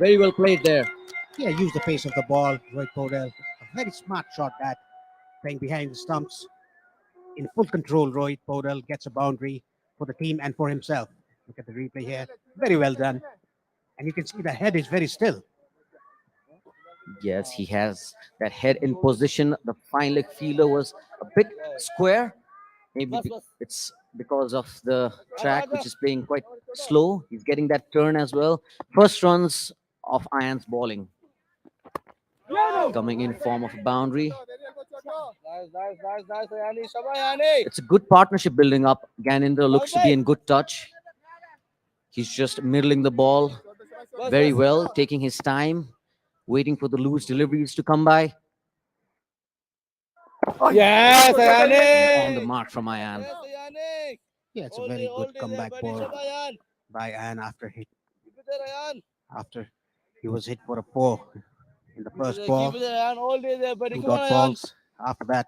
Very well played there. Yeah, use the pace of the ball, Rohit Podel. A very smart shot that, playing behind the stumps. In full control, Rohit Podel gets a boundary for the team and for himself. Look at the replay here. Very well done. And you can see the head is very still. Yes, he has that head in position. The fine leg fielder was a bit square. Maybe it's because of the track, which is playing quite slow. He's getting that turn as well. First runs of Ayan's bowling coming in form of a boundary. Nice, Yani. Sabah yani. It's a good partnership building up. Ganendra looks to be in good touch. He's just middling the ball very well, taking his time, waiting for the loose deliveries to come by. Yes, And on the Yani. mark from Ayan. Yes, Yani. Yeah, it's a very good comeback ball Sabah yan. by Ayan after Keep it there, Ayan. he was hit for a 4 in the first ball. Keep it there, Ayan. All day there, buddy. 2 Come on, dot Ayan. balls after that.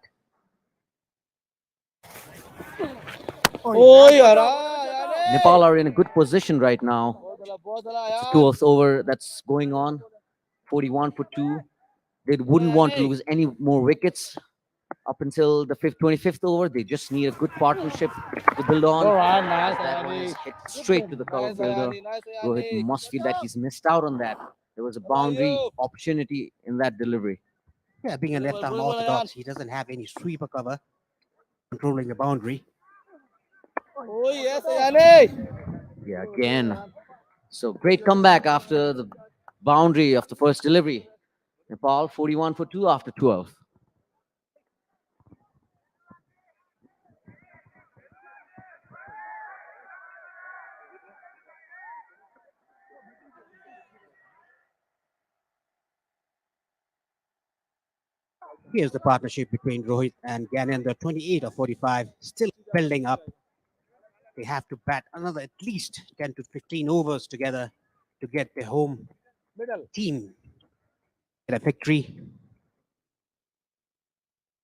Oh, Yani. Nepal are in a good position right now. It's the 12th over that's going on. 41 for 2. They wouldn't want to lose any more wickets up until the 25th over. They just need a good partnership to build on. Nice, That one Yani. is hit straight to the cover Nice, fielder. Yani. Nice, Rohit Yani. must feel that he's missed out on that. There was a boundary opportunity in that delivery. Yeah, being a left arm orthodox, he doesn't have any sweeper cover controlling the boundary. Oh, yes, Yani. Yeah, again. So great comeback after the boundary of the first delivery. Nepal 41 for 2 after 12. Here's the partnership between Rohit and Ganendra, 28 of 45, still building up. They have to bat another at least 10 to 15 overs together to get their home team a victory.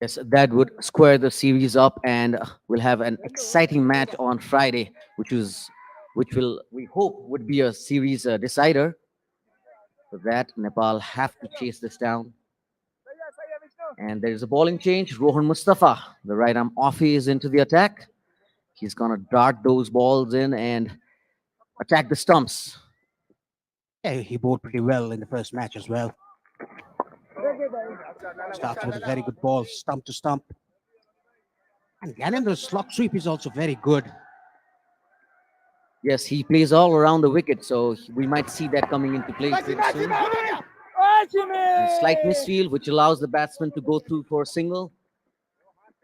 Yes, that would square the series up, and we'll have an exciting match on Friday, which will we hope would be a series decider. For that, Nepal have to chase this down. And there is a bowling change. Rohan Mustafa, the right arm offie, is into the attack. He's gonna dart those balls in and attack the stumps. Yeah, he bowled pretty well in the first match as well. Starts with a very good ball, stump to stump. And Ganendra's slot sweep is also very good. Yes, he plays all around the wicket, so we might see that coming into play pretty soon. A slight misfield, which allows the batsman to go through for a single.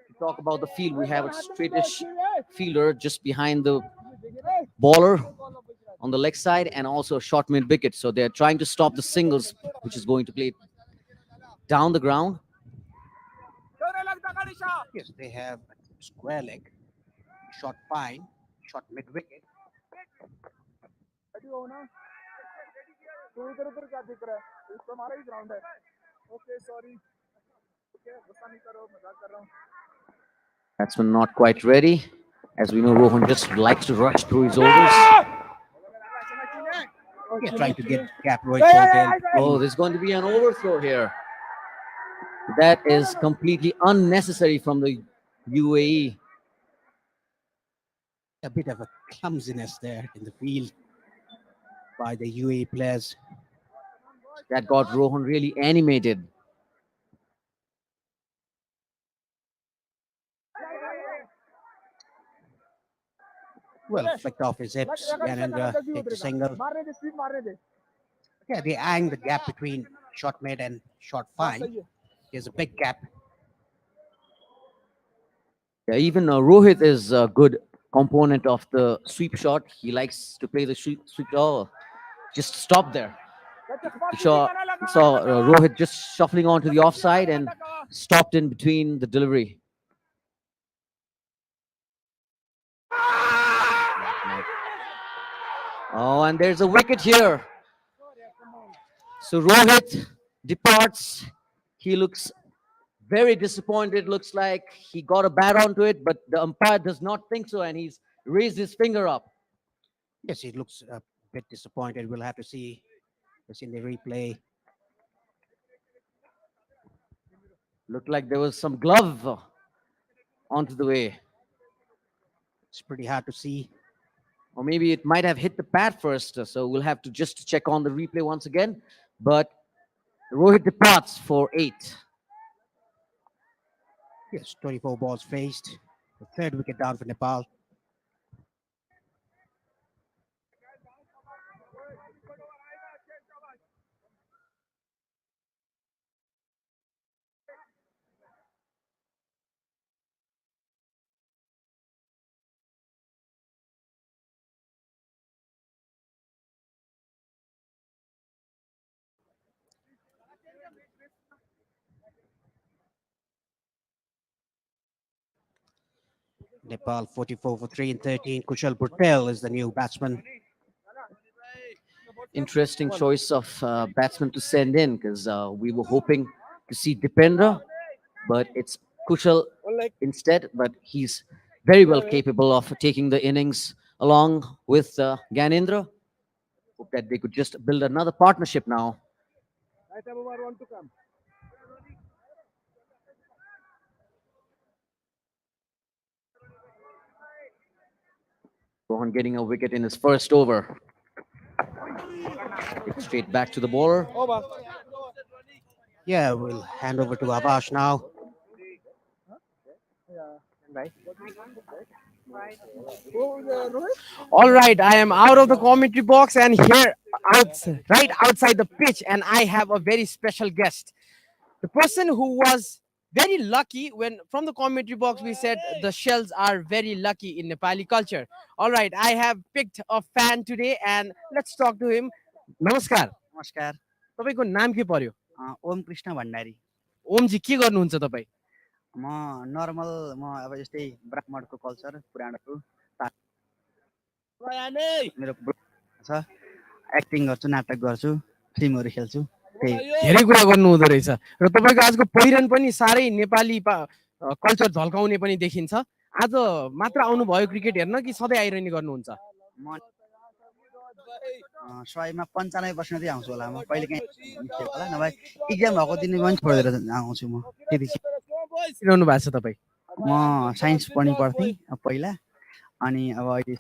To talk about the field, we have a straightish fielder just behind the bowler on the leg side, and also a short mid wicket. So they're trying to stop the singles, which is going to play down the ground. Yes, they have a square leg, shot fine, shot mid wicket. Batsman not quite ready. As we know, Rohan just likes to rush through his orders. Yeah, trying to get gap Rohit Podel. Oh, there's going to be an overthrow here. That is completely unnecessary from the UAE. A bit of a clumsiness there in the field by the UAE players. That got Rohan really animated. Well, flicked off his hips. Ganendra takes a single. Yeah, they eyeing the gap between short mid and short fine. There's a big gap. Yeah, even Rohit is a good component of the sweep shot. He likes to play the sweep. Oh, just stop there. You saw Rohit just shuffling onto the offside and stopped in between the delivery. Oh, and there's a wicket here. So Rohit departs. He looks very disappointed. Looks like he got a bat onto it, but the umpire does not think so, and he's raised his finger up. Yes, he looks a bit disappointed. We'll have to see this in the replay. Looked like there was some glove onto the way, It's pretty hard to see. or maybe it might have hit the pad first. So we'll have to just check on the replay once again. But Rohit departs for 8. Yes, 24 balls faced. The third wicket down for Nepal. Nepal 44 for 3 and 13. Kushal Patel is the new batsman. Interesting choice of batsman to send in, because we were hoping to see Dipendra, but it's Kushal instead. But he's very well capable of taking the innings along with Ganendra. Hope that they could just build another partnership now. Rohan getting a wicket in his first over. It's straight back to the bowler. Yeah, we'll hand over to Abash now. All right, I am out of the commentary box and here right outside the pitch, and I have a very special guest. The person who was very lucky when from the commentary box we said the shells are very lucky in Nepali culture. All right, I have picked a fan today and let's talk to him. नमस्कार नमस्कार तपाईको नाम के पर्यो ओम कृष्ण भण्डारी ओमजी के गर्नुहुन्छ तपाईँ म नर्मल म अब जस्तै ब्राह्मणको कल्चर पुराणको मेरो छ एक्टिङ गर्छु नाटक गर्छु फिल्महरू खेल्छु त्यही धेरै कुरा गर्नु हुँदो रहेछ र तपाईँको आजको पहिरन पनि साह्रै नेपाली कल्चर झल्काउने पनि देखिन्छ आज मात्र आउनुभयो क्रिकेट हेर्न कि सधैँ आइरहने गर्नुहुन्छ म सयमा 95% चाहिँ आउँछु होला म कहिले काहीँ मिस्टेक होला नभए इक्जाम भएको दिन पनि छोडेर आउँछु म त्यति रहनु भएको छ तपाईँ म साइन्स पनि पढ्थेँ पहिला अनि अब अहिले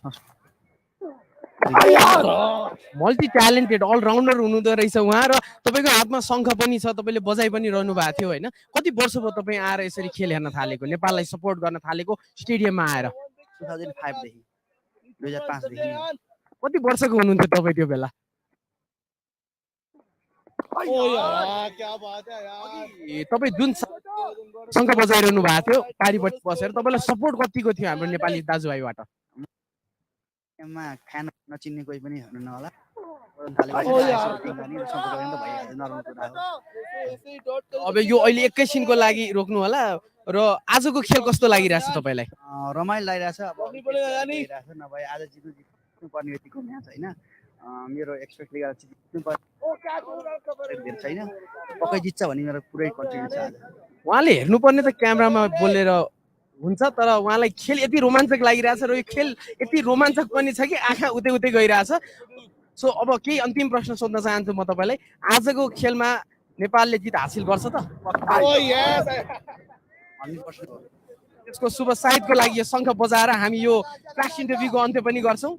मल्टी ट्यालेन्टेड अलराउन्डर हुनुहुँदो रहेछ उहाँ र तपाईँको हातमा शङ्ख पनि छ तपाईँले बजाइ पनि रहनु भएको थियो होइन कति वर्ष भयो तपाईँ आएर यसरी खेल हेर्न थालेको नेपाललाई सपोर्ट गर्न थालेको स्टेडियममा आएर 2005 देखि 2005 देखि कति वर्षको हुनुहुन्थ्यो तपाईँ त्यो बेला तपाईँ जुन शङ्ख बजाइरहनु भएको थियो पारिपट्टि बसेर तपाईँलाई सपोर्ट कतिको थियो हाम्रो नेपाली दाजुभाइबाट खान नचिन्ने कोही पनि हुनुहुन्न होला अब यो अहिले एकैछिनको लागि रोक्नु होला र आजको खेल कस्तो लागिरहेछ तपाईँलाई रमाइलो लागिरहेछ अब नभए आज जित्नुपर्ने यतिको म्याच होइन मेरो एक्सपेक्टले गर्दा जित्नुपर्ने छैन पक्कै जित्छ भन्ने मेरो पुरै कन्फिडेन्स छ आज उहाँले हेर्नुपर्ने त क्यामेरामा बोलेर हुन्छ तर उहाँलाई खेल यति रोमाञ्चक लागिरहेछ र यो खेल यति रोमाञ्चक पनि छ कि आँखा उतै उतै गइरहेछ सो अब केही अन्तिम प्रश्न सोध्न चाहन्छु म तपाईँलाई आजको खेलमा नेपालले जित हासिल गर्छ त त्यसको शुभ साइदको लागि यो शङ्ख बजाएर हामी यो फ्ल्यास इन्टरभ्यूको अन्त्य पनि गर्छौँ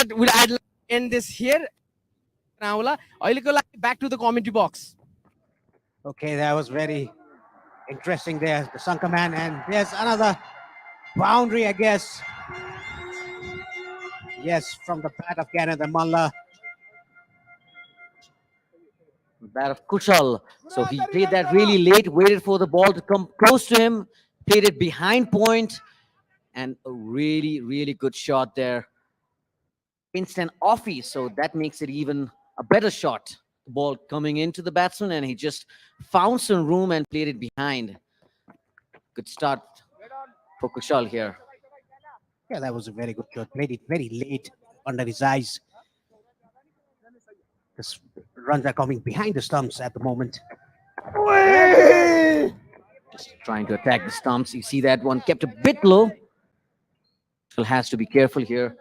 that, I'd like to end this here. Now, back to the commentary box. Okay, that was very interesting there, the Sanka man, and there's another boundary, I guess. Yes, from the bat of Canada Malla. Bat of Kushal. So he played that really late, waited for the ball to come close to him, played it behind point, and a really, really good shot there. Instant offie, so that makes it even a better shot. The ball coming into the batsman, and he just found some room and played it behind. Good start for Kushal here. Yeah, that was a very good shot. Played it very late under his eyes. The runs are coming behind the stumps at the moment. Just trying to attack the stumps. You see that one kept a bit low. Kushal has to be careful here.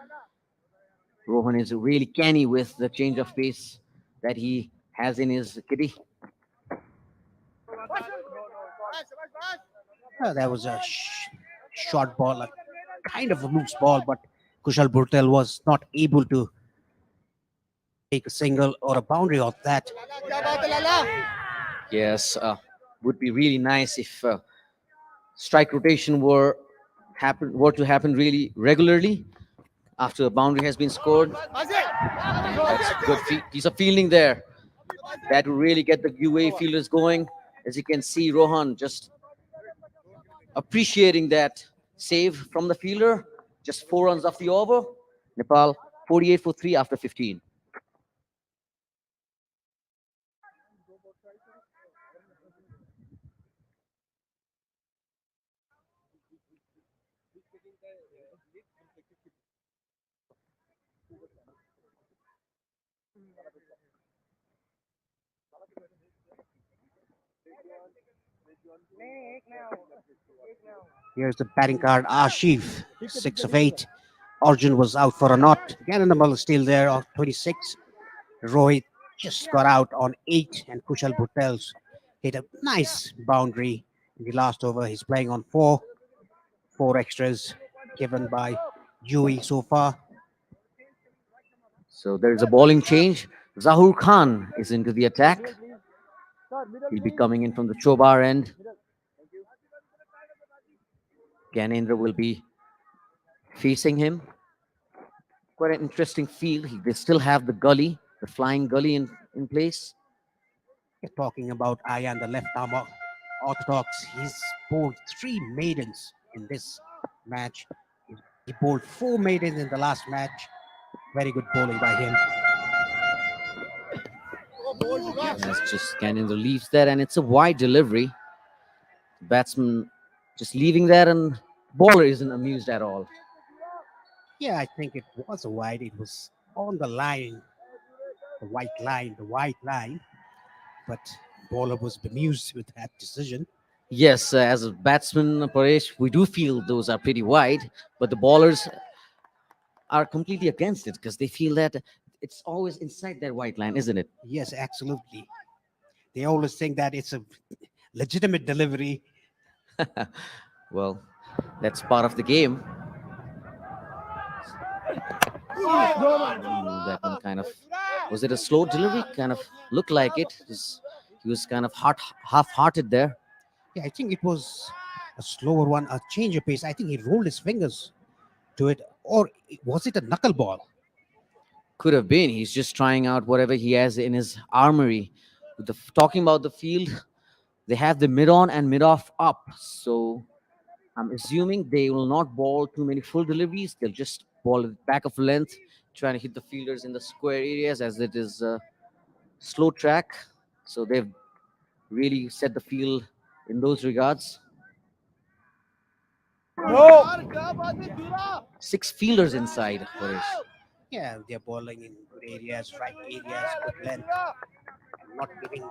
Rohan is really canny with the change of pace that he has in his kitty. That was a short ball, a kind of a loose ball, but Kushal Bhurtel was not able to take a single or a boundary off that. Yes, would be really nice if strike rotation were to happen really regularly after a boundary has been scored. That's a good piece of fielding there. That will really get the UAE fielders going. As you can see, Rohan just appreciating that save from the fielder. Just 4 runs off the over. Nepal 48 for 3 after 15. Here's the batting card, Ashif, 6 of 8. Arjun was out for a knot. Gananamal is still there on 26. Rohit just got out on 8, and Kushal Bhurtel hit a nice boundary in the last over. He's playing on 4 extras given by UAE so far. So there is a bowling change. Zahur Khan is into the attack. He'll be coming in from the Chobar end. Gyanendra will be facing him. Quite an interesting field. They still have the gully, the flying gully in place. You're talking about Ayan, the left arm orthodox. He's bowled 3 maidens in this match. He bowled 4 maidens in the last match. Very good bowling by him. That's just Gyanendra leaves there, and it's a wide delivery. Batsman just leaving there, and bowler isn't amused at all. Yeah, I think it was a wide. It was on the line, the white line. But bowler was bemused with that decision. Yes, as a batsman, Paresh, we do feel those are pretty wide, but the bowlers are completely against it because they feel that it's always inside that white line, isn't it? Yes, absolutely. They always think that it's a legitimate delivery. Well, that's part of the game. That one kind of, was it a slow delivery? Kind of looked like it. He was kind of half-hearted there. Yeah, I think it was a slower one, a change of pace. I think he rolled his fingers to it, or was it a knuckleball? Could have been. He's just trying out whatever he has in his armory. Talking about the field, they have the mid-on and mid-off up. So I'm assuming they will not bowl too many full deliveries. They'll just bowl it back of length, trying to hit the fielders in the square areas as it is a slow track. So they've really set the field in those regards. 6 fielders inside, Paresh. Yeah, they're bowling in good areas, right areas, good length, and not giving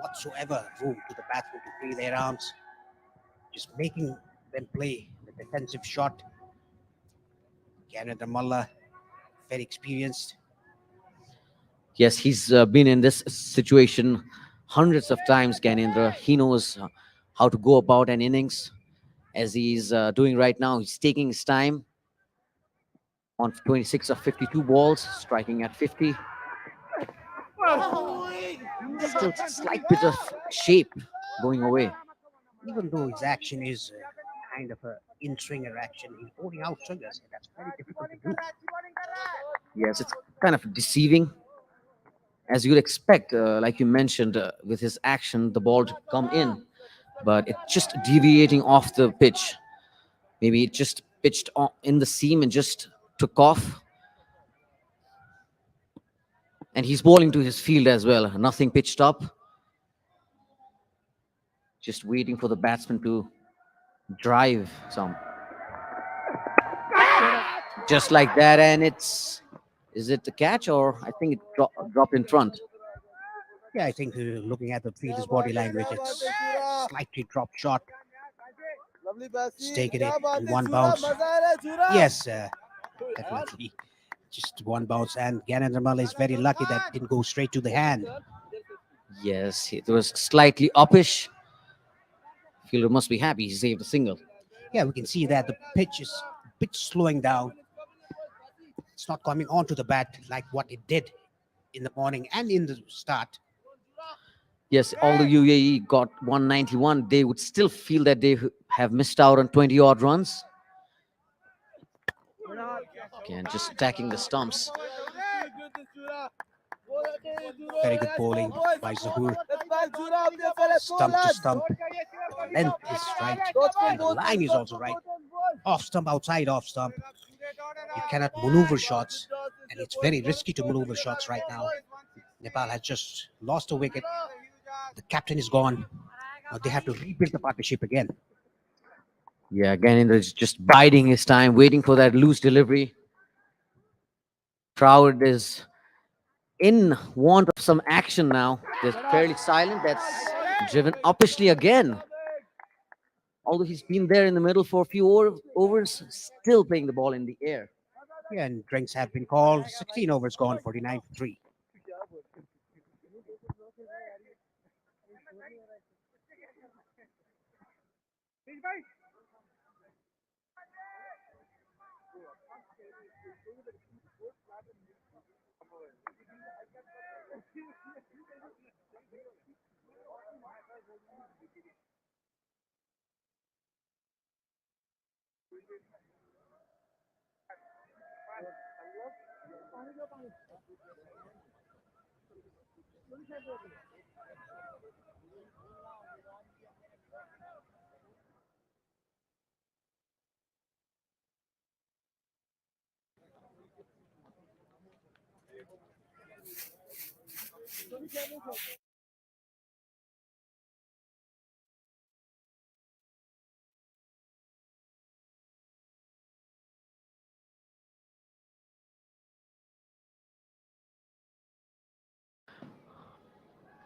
whatsoever room to the batsmen to free their arms. Just making them play the defensive shot. Canada Mullah, very experienced. Yes, he's been in this situation hundreds of times, Gyanendra. He knows how to go about an innings as he's doing right now. He's taking his time. on 26 of 52 balls, striking at 50. Still slight bit of shape going away. Even though his action is kind of a in-swinger action, he's bowling out swingers. And that's very difficult to do. Yes, it's kind of deceiving. As you'd expect, like you mentioned, with his action, the ball to come in, but it's just deviating off the pitch. Maybe it just pitched in the seam and just took off. And he's bowling to his field as well. Nothing pitched up. Just waiting for the batsman to drive some. Just like that, and is it the catch, or I think it dropped in front? Yeah, I think looking at the fielder's body language, it's slightly dropped shot. It's taken it in one bounce. Yes, definitely. Just one bounce. And Ganendramal is very lucky that didn't go straight to the hand. Yes, it was slightly uppish. Fielder must be happy he saved a single. Yeah, we can see that the pitch is a bit slowing down. It's not coming onto the bat like what it did in the morning and in the start. Yes, all the UAE got 191. They would still feel that they have missed out on 20 odd runs. Again, just attacking the stumps. Very good bowling by Zahoor. Stump to stump. Length is right. And the line is also right. Off stump, outside off stump. You cannot maneuver shots. And it's very risky to maneuver shots right now. Nepal has just lost a wicket. The captain is gone. Now they have to rebuild the partnership again. Yeah, again, is just biding his time, waiting for that loose delivery. Crowd is in want of some action now. They're fairly silent. That's driven uppishly again. Although he's been there in the middle for a few overs, still playing the ball in the air. Yeah, and drinks have been called. 16 overs gone, 49 for 3.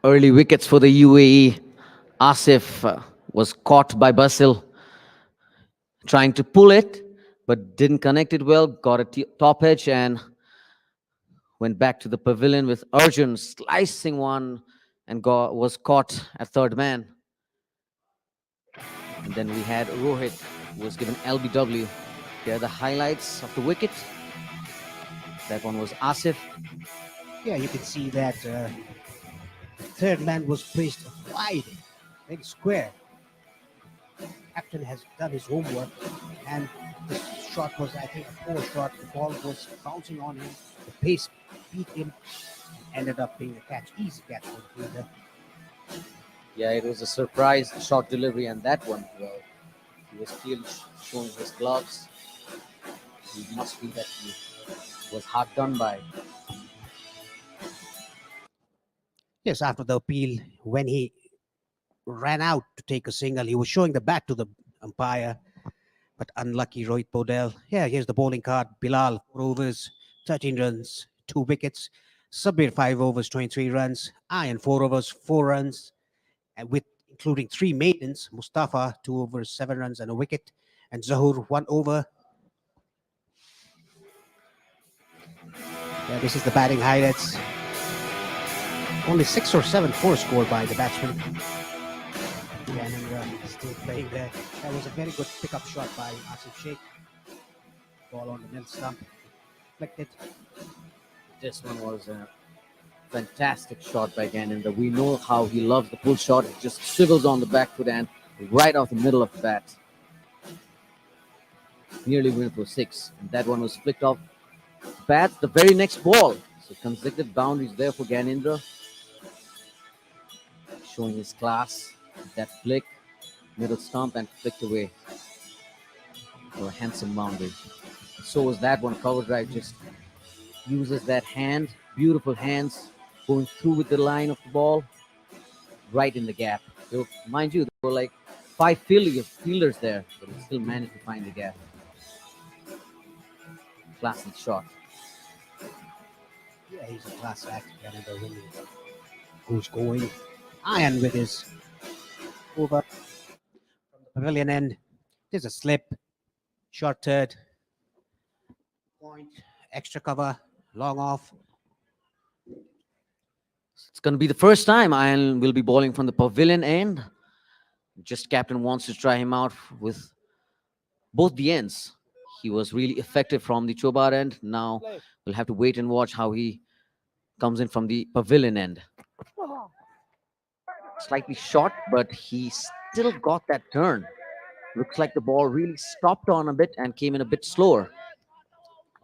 Early wickets for the UAE. Asif was caught by Basil, trying to pull it, but didn't connect it well. Got a top edge and went back to the pavilion with Arjun slicing one and was caught at third man. And then we had Rohit, who was given LBW. Here are the highlights of the wicket. That one was Asif. Yeah, you can see that the third man was placed wide, very square. Captain has done his homework, and the shot was, I think, a poor shot. The ball was bouncing on him. The pace beat him. Ended up being a catch, easy catch for the fielder. Yeah, it was a surprise shot delivery, and that one, well, he was clearly showing his gloves. He must feel that he was hard done by. Yes, after the appeal, when he ran out to take a single, he was showing the bat to the umpire, but unlucky Rohit Podel. Yeah, here's the bowling card. Bilal, 4 overs, 13 runs, 2 wickets. Sabir, 5 overs, 23 runs. Ayan, 4 overs, 4 runs, and with including 3 maidens. Mustafa, 2 overs, 7 runs and a wicket. And Zahoor, 1 over. Yeah, this is the batting highlights. Only 6 or 7 fours scored by the batsman. And still playing there. That was a very good pickup shot by Asif Sheikh. Ball on the middle stump. deflected. This one was a fantastic shot by Ganendra. We know how he loves the pull shot. It just swivels on the back foot and right off the middle of the bat. Nearly went for 6. And that one was flicked off the bat. The very next ball. So consecutive boundaries there for Ganendra. Showing his class. That flick, middle stump, and flicked away for a handsome boundary. So was that one. Cover drive just uses that hand, beautiful hands, going through with the line of the ball, right in the gap. So, mind you, there were like 5 fielders there, but he still managed to find the gap. Classic shot. Yeah, he's a class act. Canada really who's going iron with his over from the pavilion end. There's a slip, short third, point, extra cover, long off. It's going to be the first time Ian will be bowling from the pavilion end. Just captain wants to try him out with both the ends. He was really effective from the Chobar end. Now we'll have to wait and watch how he comes in from the pavilion end. Slightly short, but he still got that turn. Looks like the ball really stopped on a bit and came in a bit slower.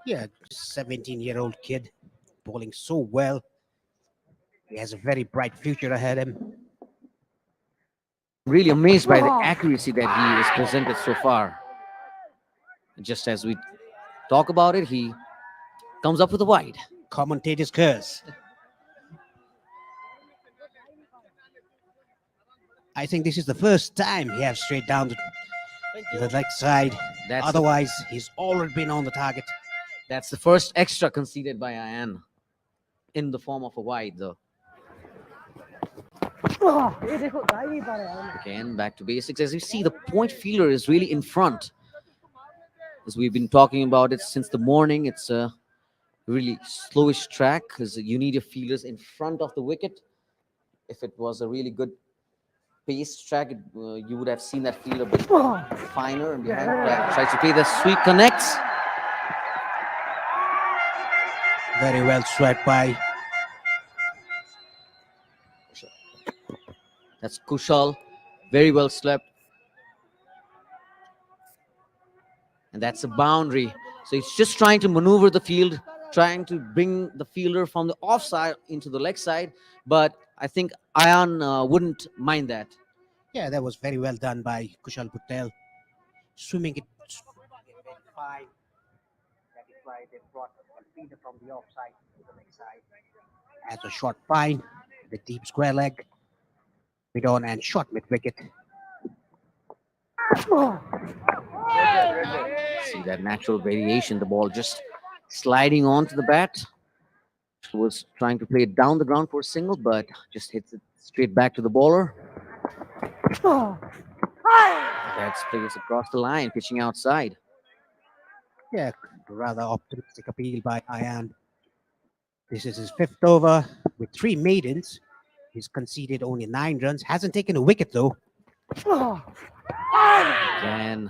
Yeah, 17-year-old kid bowling so well. He has a very bright future ahead of him. Really amazed by the accuracy that he has presented so far. Just as we talk about it, he comes up with a wide. Commentator's curse. I think this is the first time he has straight down to the leg side. Otherwise, he's already been on the target. That's the first extra conceded by Ian in the form of a wide, though. Again, back to basics. As you see, the point fielder is really in front. As we've been talking about it since the morning, it's a really slowish track because you need your fielders in front of the wicket. If it was a really good paced track, you would have seen that field a bit finer and behind. Tries to play the sweep, connects. Very well swept by. That's Kushal. Very well slept. And that's a boundary. So he's just trying to maneuver the field, trying to bring the fielder from the offside into the leg side. But I think Ian wouldn't mind that. Yeah, that was very well done by Kushal Patel. Swimming it very fine. That is why they brought the fielder from the offside to the leg side. As a short fine, the deep square leg. Mid on and short mid wicket. See that natural variation, the ball just sliding onto the bat. He was trying to play it down the ground for a single, but just hits it straight back to the bowler. That's plays across the line, pitching outside. Yeah, rather optimistic appeal by Ian. This is his 5th over with 3 maidens. He's conceded only 9 runs. Hasn't taken a wicket though. And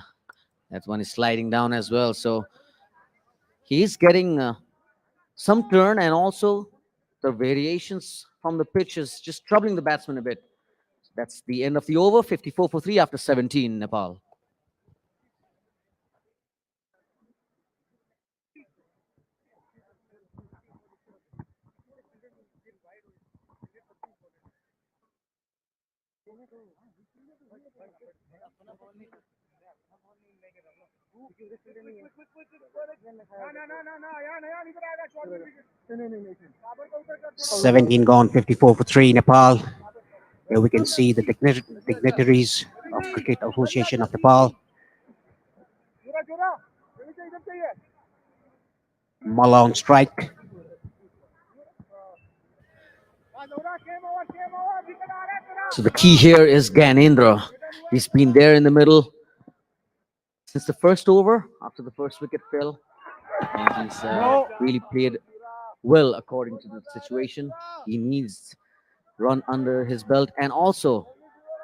that one is sliding down as well. So he's getting some turn, and also the variations from the pitch is just troubling the batsman a bit. That's the end of the over. 54 for 3 after 17, Nepal. No. 17 gone, 54 for 3 Nepal. Here we can see the dignitaries of Cricket Association of Nepal. Mullah on strike. So the key here is Ganendra. He's been there in the middle since the first over, after the first wicket fell. And he's really played well according to the situation. He needs run under his belt, and also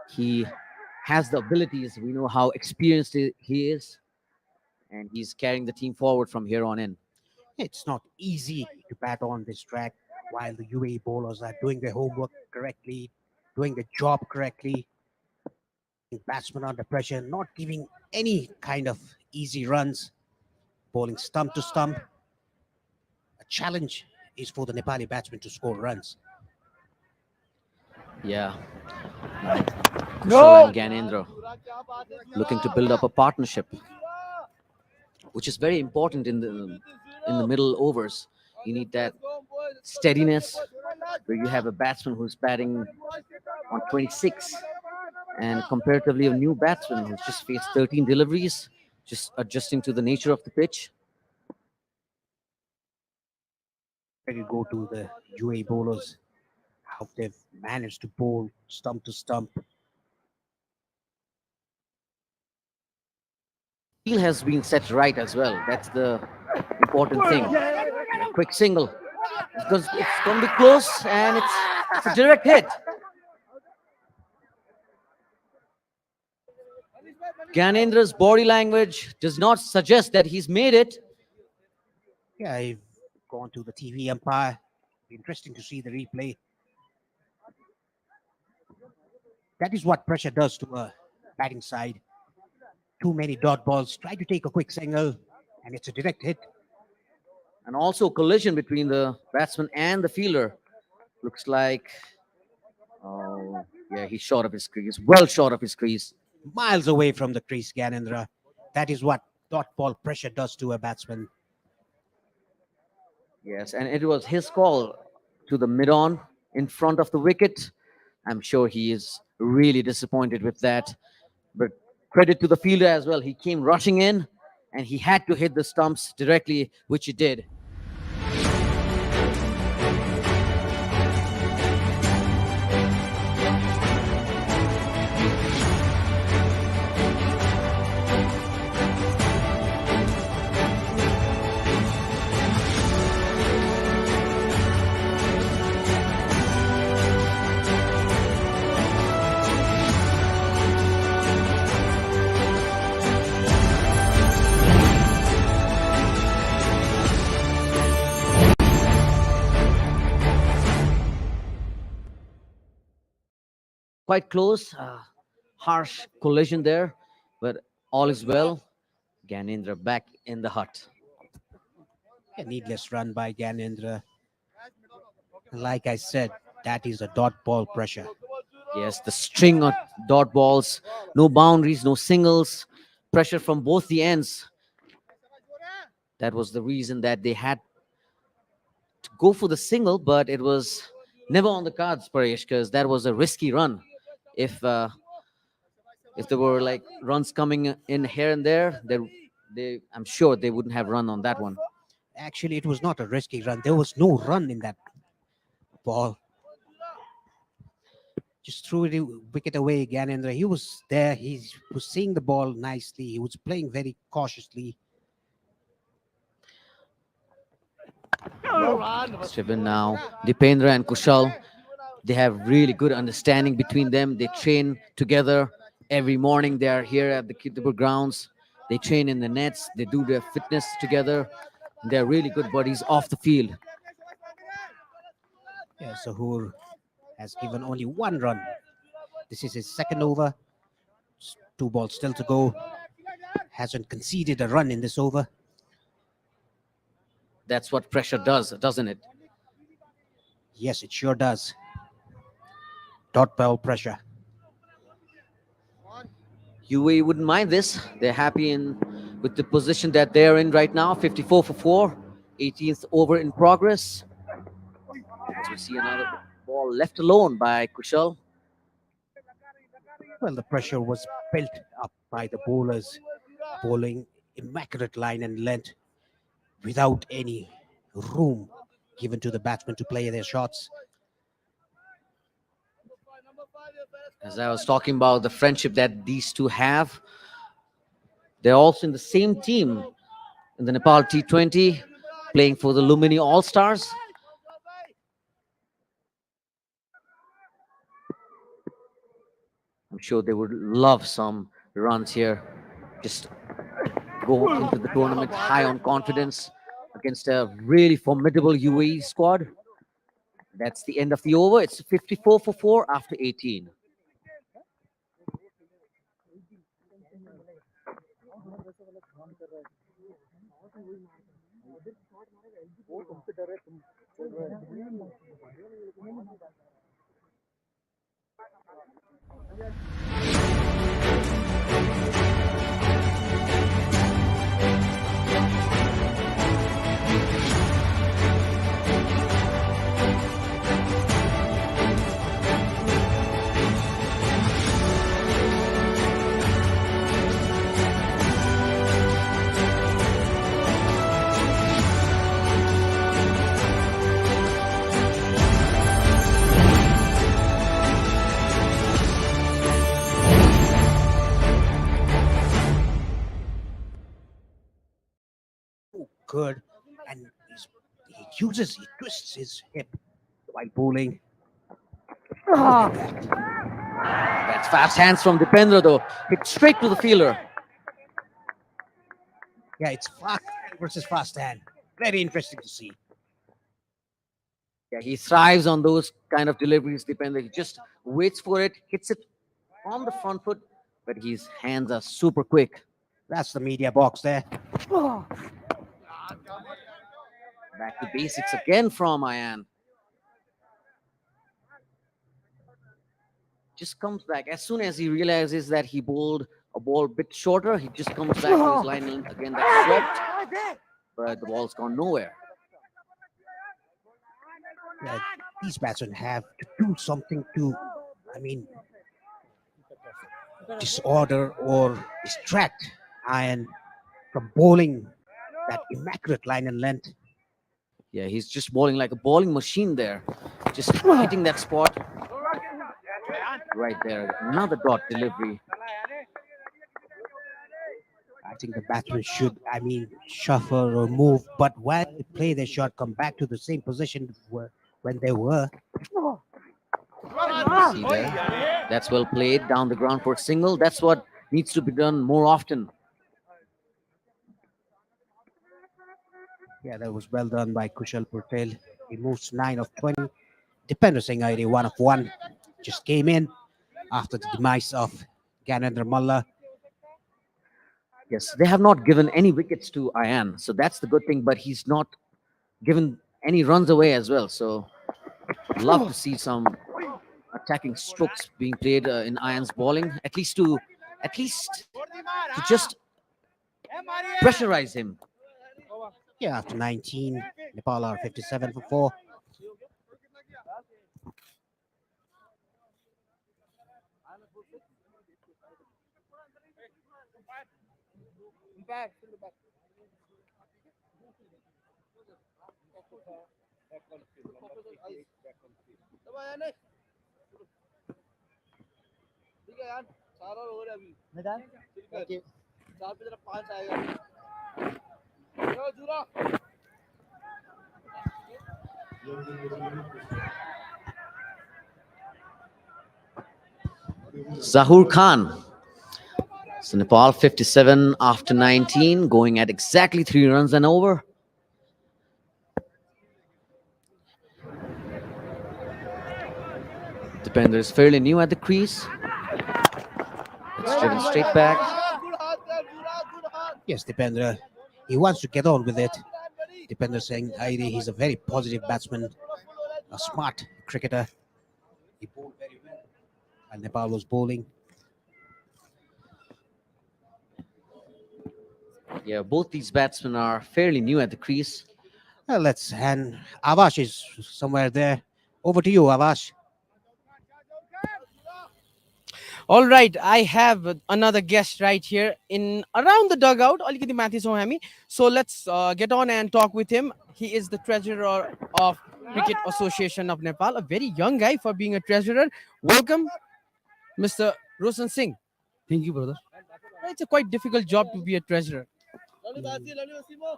he has the abilities. We know how experienced he is, and he's carrying the team forward from here on in. It's not easy to bat on this track while the UAE bowlers are doing their homework correctly, doing the job correctly. Batsmen under pressure, not giving any kind of easy runs, bowling stump to stump. A challenge is for the Nepali batsmen to score runs. Yeah. Kushal and Gyanendra looking to build up a partnership, which is very important in the middle overs. You need that steadiness where you have a batsman who's batting on 26 and comparatively a new batsman who's just faced 13 deliveries, just adjusting to the nature of the pitch. When you go to the UAE bowlers, how they've managed to bowl stump to stump. Field has been set right as well. That's the important thing. A quick single. Because it's going to be close and it's a direct hit. Gyanendra's body language does not suggest that he's made it. Yeah, I've gone to the TV umpire. Interesting to see the replay. That is what pressure does to a batting side. Too many dot balls. Try to take a quick single, and it's a direct hit. And also collision between the batsman and the fielder. Looks like, oh, yeah, he's short of his crease. Well short of his crease. Miles away from the crease, Gyanendra. That is what dot ball pressure does to a batsman. Yes, and it was his call to the mid-on in front of the wicket. I'm sure he is really disappointed with that. But credit to the fielder as well. He came rushing in and he had to hit the stumps directly, which he did. Quite close, harsh collision there, but all is well. Gyanendra back in the hut. A needless run by Gyanendra. Like I said, that is a dot ball pressure. Yes, the string of dot balls, no boundaries, no singles, pressure from both the ends. That was the reason that they had to go for the single, but it was never on the cards, Paresh, because that was a risky run. If there were like runs coming in here and there, I'm sure they wouldn't have run on that one. Actually, it was not a risky run. There was no run in that ball. Just threw the wicket away, Gyanendra. He was there. He was seeing the ball nicely. He was playing very cautiously. Striven now, Dipendra and Kushal, they have really good understanding between them. They train together every morning. They are here at the Kirtipur grounds. They train in the nets. They do their fitness together. They're really good buddies off the field. Yeah, Sahur has given only one run. This is his second over. 2 balls still to go. Hasn't conceded a run in this over. That's what pressure does, doesn't it? Yes, it sure does. Dot ball pressure. UAE wouldn't mind this. They're happy with the position that they're in right now. 54 for 4. 18th over in progress. As we see another ball left alone by Kushal. Well, the pressure was built up by the bowlers, bowling immaculate line and length without any room given to the batsmen to play their shots. As I was talking about the friendship that these two have, they're also in the same team in the Nepal T20, playing for the Lumini All-Stars. I'm sure they would love some runs here. Just go into the tournament high on confidence. against a really formidable UAE squad. That's the end of the over. It's 54 for 4 after 18. Good, and he twists his hip while bowling. Look at that. That's fast hands from Dipendra though. Hit straight to the fielder. Yeah, it's fast hand versus fast hand. Very interesting to see. Yeah, he thrives on those kind of deliveries, Dipendra. He just waits for it, hits it on the front foot, but his hands are super quick. That's the media box there. Back to basics again from Ayan. Just comes back. As soon as he realizes that he bowled a ball a bit shorter, he just comes back to his line length again. That's swept, but the ball's gone nowhere. Yeah, these batsmen have to do something to, disorder or distract Iron from bowling that immaculate line and length. Yeah, he's just bowling like a bowling machine there. Just hitting that spot right there. Another dot delivery. I think the batsman should, shuffle or move, but while they play their shot, come back to the same position when they were. See there? That's well played down the ground for a single. That's what needs to be done more often. Yeah, that was well done by Kushal Patel. He moves 9 of 20. Dipendra Singh Aire, 1 of 1. Just came in after the demise of Ganendra Malla. Yes, they have not given any wickets to Ayan, so that's the good thing, but he's not given any runs away as well. So love to see some attacking strokes being played in Ayan's bowling, at least to just pressurize him. Yeah, after 19, Nepal are 57 for 4. Zahur Khan. So Nepal 57 after 19, going at exactly 3 runs and over. Dipendra is fairly new at the crease. It's driven straight back. Yes, Dipendra, he wants to get on with it. Dipendra Singh Aire, he's a very positive batsman, a smart cricketer. He bowled very well while Nepal was bowling. Yeah, both these batsmen are fairly new at the crease. Well, let's hand. Avash is somewhere there. Over to you, Avash. All right, I have another guest right here in around the dugout. अलिकति माथि छौं हामी. So let's get on and talk with him. He is the treasurer of Cricket Association of Nepal, a very young guy for being a treasurer. Welcome, Mr. Roshan Singh. Thank you, brother. It's a quite difficult job to be a treasurer.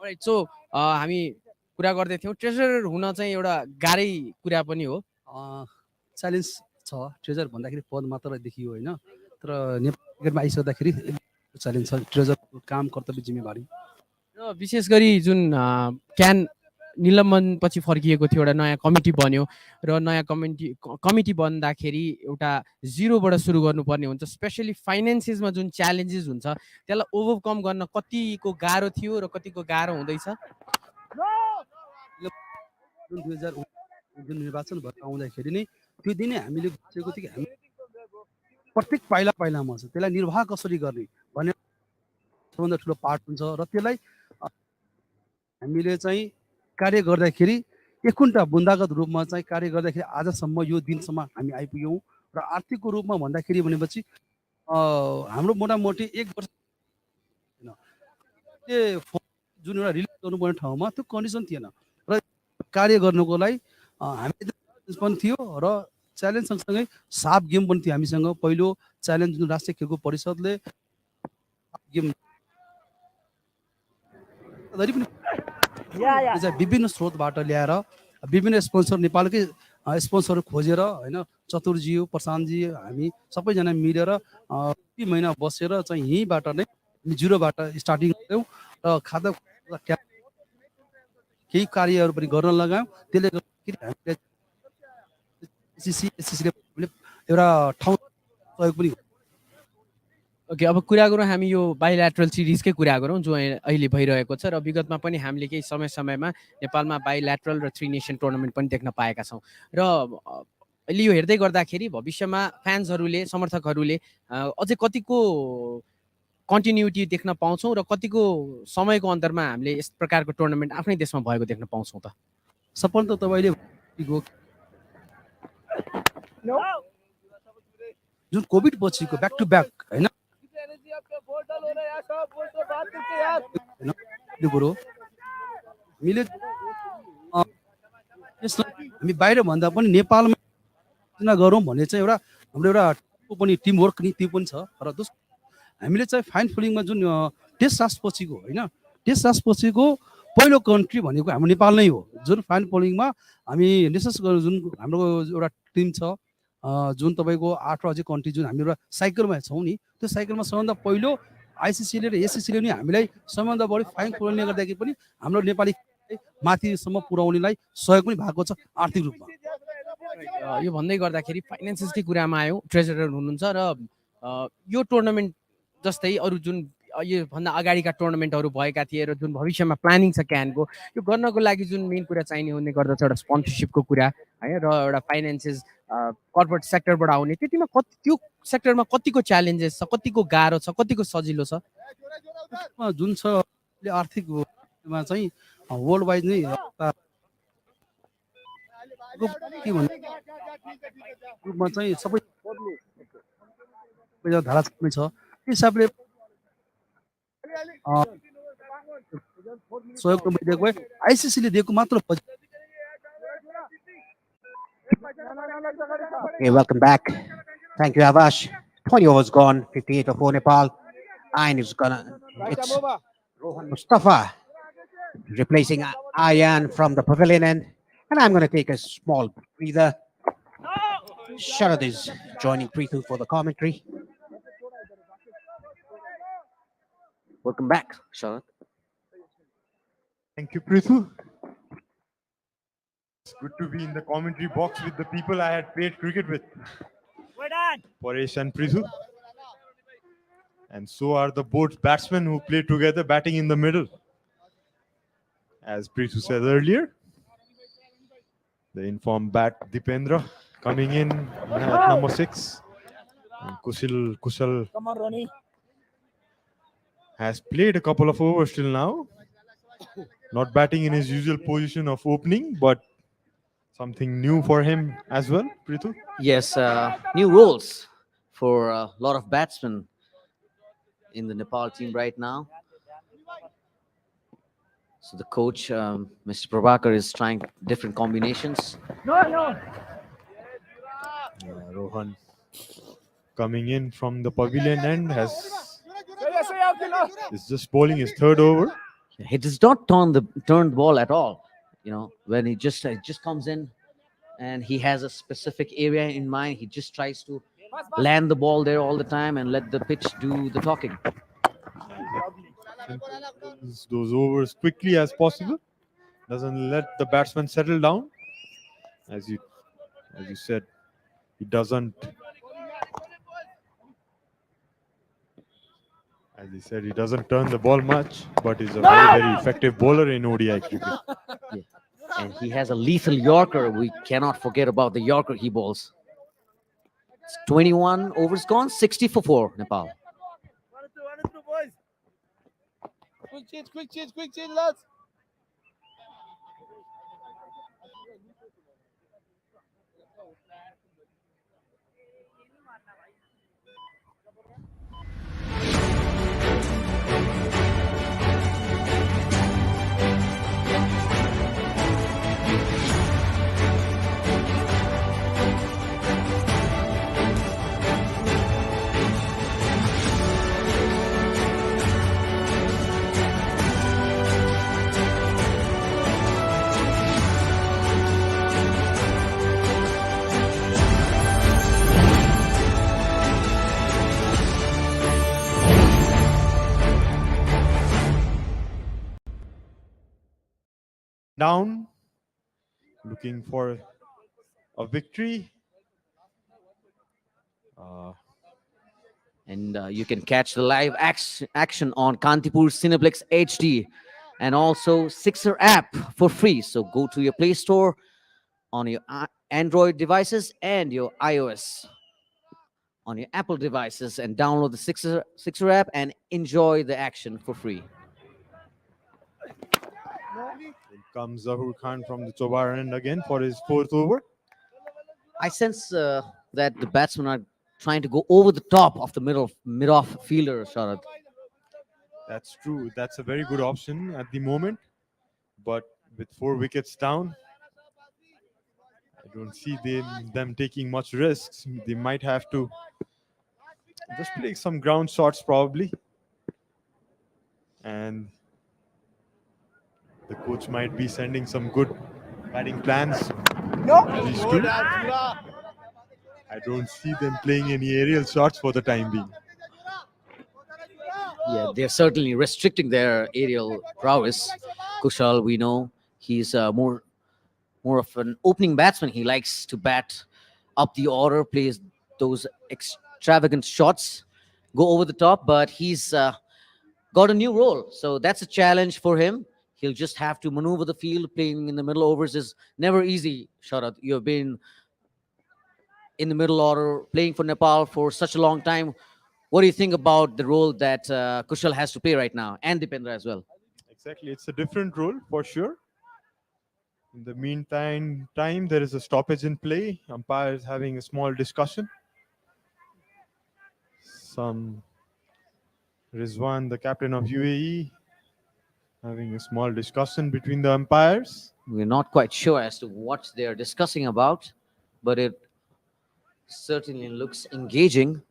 Right, so हामी कुरा गर्दै थियौं treasurer हुन चाहिँ एउटा गाह्रै कुरा पनि हो. च्यालेन्ज छ ट्रेजर भन्दाखेरि पद मात्र देखियो होइन तर नेपाल क्रिकेटमा आइसक्दाखेरि च्यालेन्ज छ ट्रेजर काम कर्तव्य जिम्मेवारी. र विशेष गरी जुन क्यान निलम्बन पछि फर्किएको थियो एउटा नयाँ कमिटी बन्यो र नयाँ कमिटी बन्दाखेरि एउटा जिरोबाट सुरु गर्नुपर्ने हुन्छ स्पेसली फाइनेन्सेसमा जुन च्यालेन्जेस हुन्छ त्यसलाई ओभरकम गर्न कतिको गाह्रो थियो र कतिको गाह्रो हुँदैछ जुन 2000 जुन निर्वाचन भएर आउँदाखेरि नै त्यो दिनै हामीले बुझेको थियो कि हामी प्रत्येक पाइलामा छ त्यसलाई निर्वाह कसरी गर्ने भन्ने सबभन्दा ठुलो पार्ट हुन्छ र त्यसलाई हामीले चाहिँ कार्य गर्दाखेरि एक कुन्टा बुन्दागत रूपमा चाहिँ कार्य गर्दाखेरि आजसम्म यो दिनसम्म हामी आइपुग्यौँ र आर्थिकको रूपमा भन्दाखेरि भनेपछि हाम्रो मोटामोटी 1 वर्ष जुन एउटा रिलिज गर्नुपर्ने ठाउँमा त्यो कन्डिसन थिएन र कार्य गर्नुको लागि हामी पनि थियो र च्यालेन्ज सँगसँगै साफ गेम पनि थियो हामीसँग पहिलो च्यालेन्ज जुन राष्ट्रिय खेलकुद परिषदले गेम विभिन्न स्रोतबाट ल्याएर विभिन्न स्पोन्सर नेपालकै स्पोन्सर खोजेर होइन चतुरजी प्रशान्तजी हामी सबैजना मिलेर 2 महिना बसेर चाहिँ यहीँबाट नै जिरोबाट स्टार्टिङ गऱ्यौँ र खाता केही कार्यहरू पनि गर्न लगायौँ त्यसले गर्दाखेरि हामीले एससीले एउटा ठाउँ सहयोग पनि ओके अब कुरा गरौँ हामी यो बाइल्याटरल सिरिजकै कुरा गरौँ जो अहिले भइरहेको छ र विगतमा पनि हामीले केही समयमा नेपालमा बाइल्याटरल र 3 नेसन टुर्नामेन्ट पनि देख्न पाएका छौँ र अहिले यो हेर्दै गर्दाखेरि भविष्यमा फ्यान्सहरूले समर्थकहरूले अझै कतिको कन्टिन्युटी देख्न पाउँछौँ र कतिको समयको अन्तरमा हामीले यस प्रकारको टुर्नामेन्ट आफ्नै देशमा भएको देख्न पाउँछौँ त सफल त तपाईँले जुन कोभिड पछिको ब्याक टु ब्याक होइन कुरो हामीले हामी बाहिर भन्दा पनि नेपालमा गरौँ भन्ने चाहिँ एउटा हाम्रो एउटा पनि टिमवर्क नि त्यो पनि छ र दोस्रो हामीले चाहिँ फाइन फोलिङमा जुन टेस्ट राजपछिको होइन टेस्ट राजपछिको पहिलो कन्ट्री भनेको हाम्रो नेपाल नै हो जुन फाइन पोलिङमा हामी विशेष गरेर जुन हाम्रो एउटा टिम छ जुन तपाईँको 8 अझै कन्ट्री जुन हामी एउटा साइकलमा छौँ नि त्यो साइकलमा सबभन्दा पहिलो आइसिसीले र एससिसीले नि हामीलाई सबभन्दा बढी फाइन पोल्ने गर्दाखेरि पनि हाम्रो नेपाली माथिसम्म पुर्याउनेलाई सहयोग पनि भएको छ आर्थिक रूपमा यो भन्दै गर्दाखेरि फाइनेन्सेसकै कुरामा आयौँ ट्रेजरर हुनुहुन्छ र यो टुर्नामेन्ट जस्तै अरू जुन यो भन्दा अगाडिका टुर्नामेन्टहरू भएका थिए र जुन भविष्यमा प्लानिङ छ क्यानको यो गर्नको लागि जुन मेन कुरा चाहिने हुने गर्दछ एउटा स्पोन्सरसिपको कुरा है र एउटा फाइनेन्सेस कर्पोरेट सेक्टरबाट आउने त्यतिमा त्यो सेक्टरमा कतिको च्यालेन्जेस छ कतिको गाह्रो छ कतिको सजिलो छ जुन छ आर्थिकमा चाहिँ वर्ल्ड वाइड नै के भन्ने रूपमा चाहिँ सबै धारा छ हिसाबले सहयोग दिएको आइसिसीले दिएको मात्र Okay, welcome back. Thank you, Avash. 20 overs gone, 58 for Nepal. And it's Rohan Mustafa replacing Ayan from the pavilion end. And I'm going to take a small breather. Sharad is joining Preethu for the commentary. Welcome back, Sharad. Thank you, Prithu. It's good to be in the commentary box with the people I had played cricket with. Paresh and Prithu. And so are the both batsmen who play together, batting in the middle. As Prithu said earlier, the informed bat Dipendra coming in at number 6. And Kushal Come on, Ronnie. has played a couple of overs till now. Not batting in his usual position of opening, but something new for him as well, Prithu. Yes, new roles for a lot of batsmen in the Nepal team right now. So the coach, Mr. Prabhakar, is trying different combinations. Rohan coming in from the pavilion end is just bowling his third over. He does not turn the ball at all. You know, when he just comes in and he has a specific area in mind, he just tries to land the ball there all the time and let the pitch do the talking. those overs quickly as possible. Doesn't let the batsman settle down. As you said, he doesn't. As he said, he doesn't turn the ball much, but he's a very effective bowler in ODI cricket. Yeah. And he has a lethal Yorker. We cannot forget about the Yorker he bowls. It's 21 overs gone, 60 for 4, Nepal. Run it through, boys. Quick change, lads. Down, looking for a victory. And you can catch the live action on Kantipur Cineplex HD and also Sixer app for free. So go to your Play Store on your Android devices and your iOS on your Apple devices and download the Sixer app and enjoy the action for free. In comes Zahur Khan from the Chobar end again for his 4th over. I sense that the batsmen are trying to go over the top of the mid-off fielder, Sharad. That's true. That's a very good option at the moment. But with 4 wickets down, I don't see them taking much risks. They might have to just play some ground shots probably. And the coach might be sending some good batting plans. These two. I don't see them playing any aerial shots for the time being. Yeah, they're certainly restricting their aerial prowess. Kushal, we know he's more of an opening batsman. He likes to bat up the order, plays those extravagant shots, go over the top, but he's got a new role. So that's a challenge for him. He'll just have to maneuver the field. Playing in the middle overs is never easy, Sharad. You've been in the middle order, playing for Nepal for such a long time. What do you think about the role that Kushal has to play right now, and Dipendra as well? Exactly, it's a different role for sure. In the meantime, there is a stoppage in play. Umpires having a small discussion. Rizwan, the captain of UAE, having a small discussion between the umpires. We're not quite sure as to what they're discussing about, but it certainly looks engaging.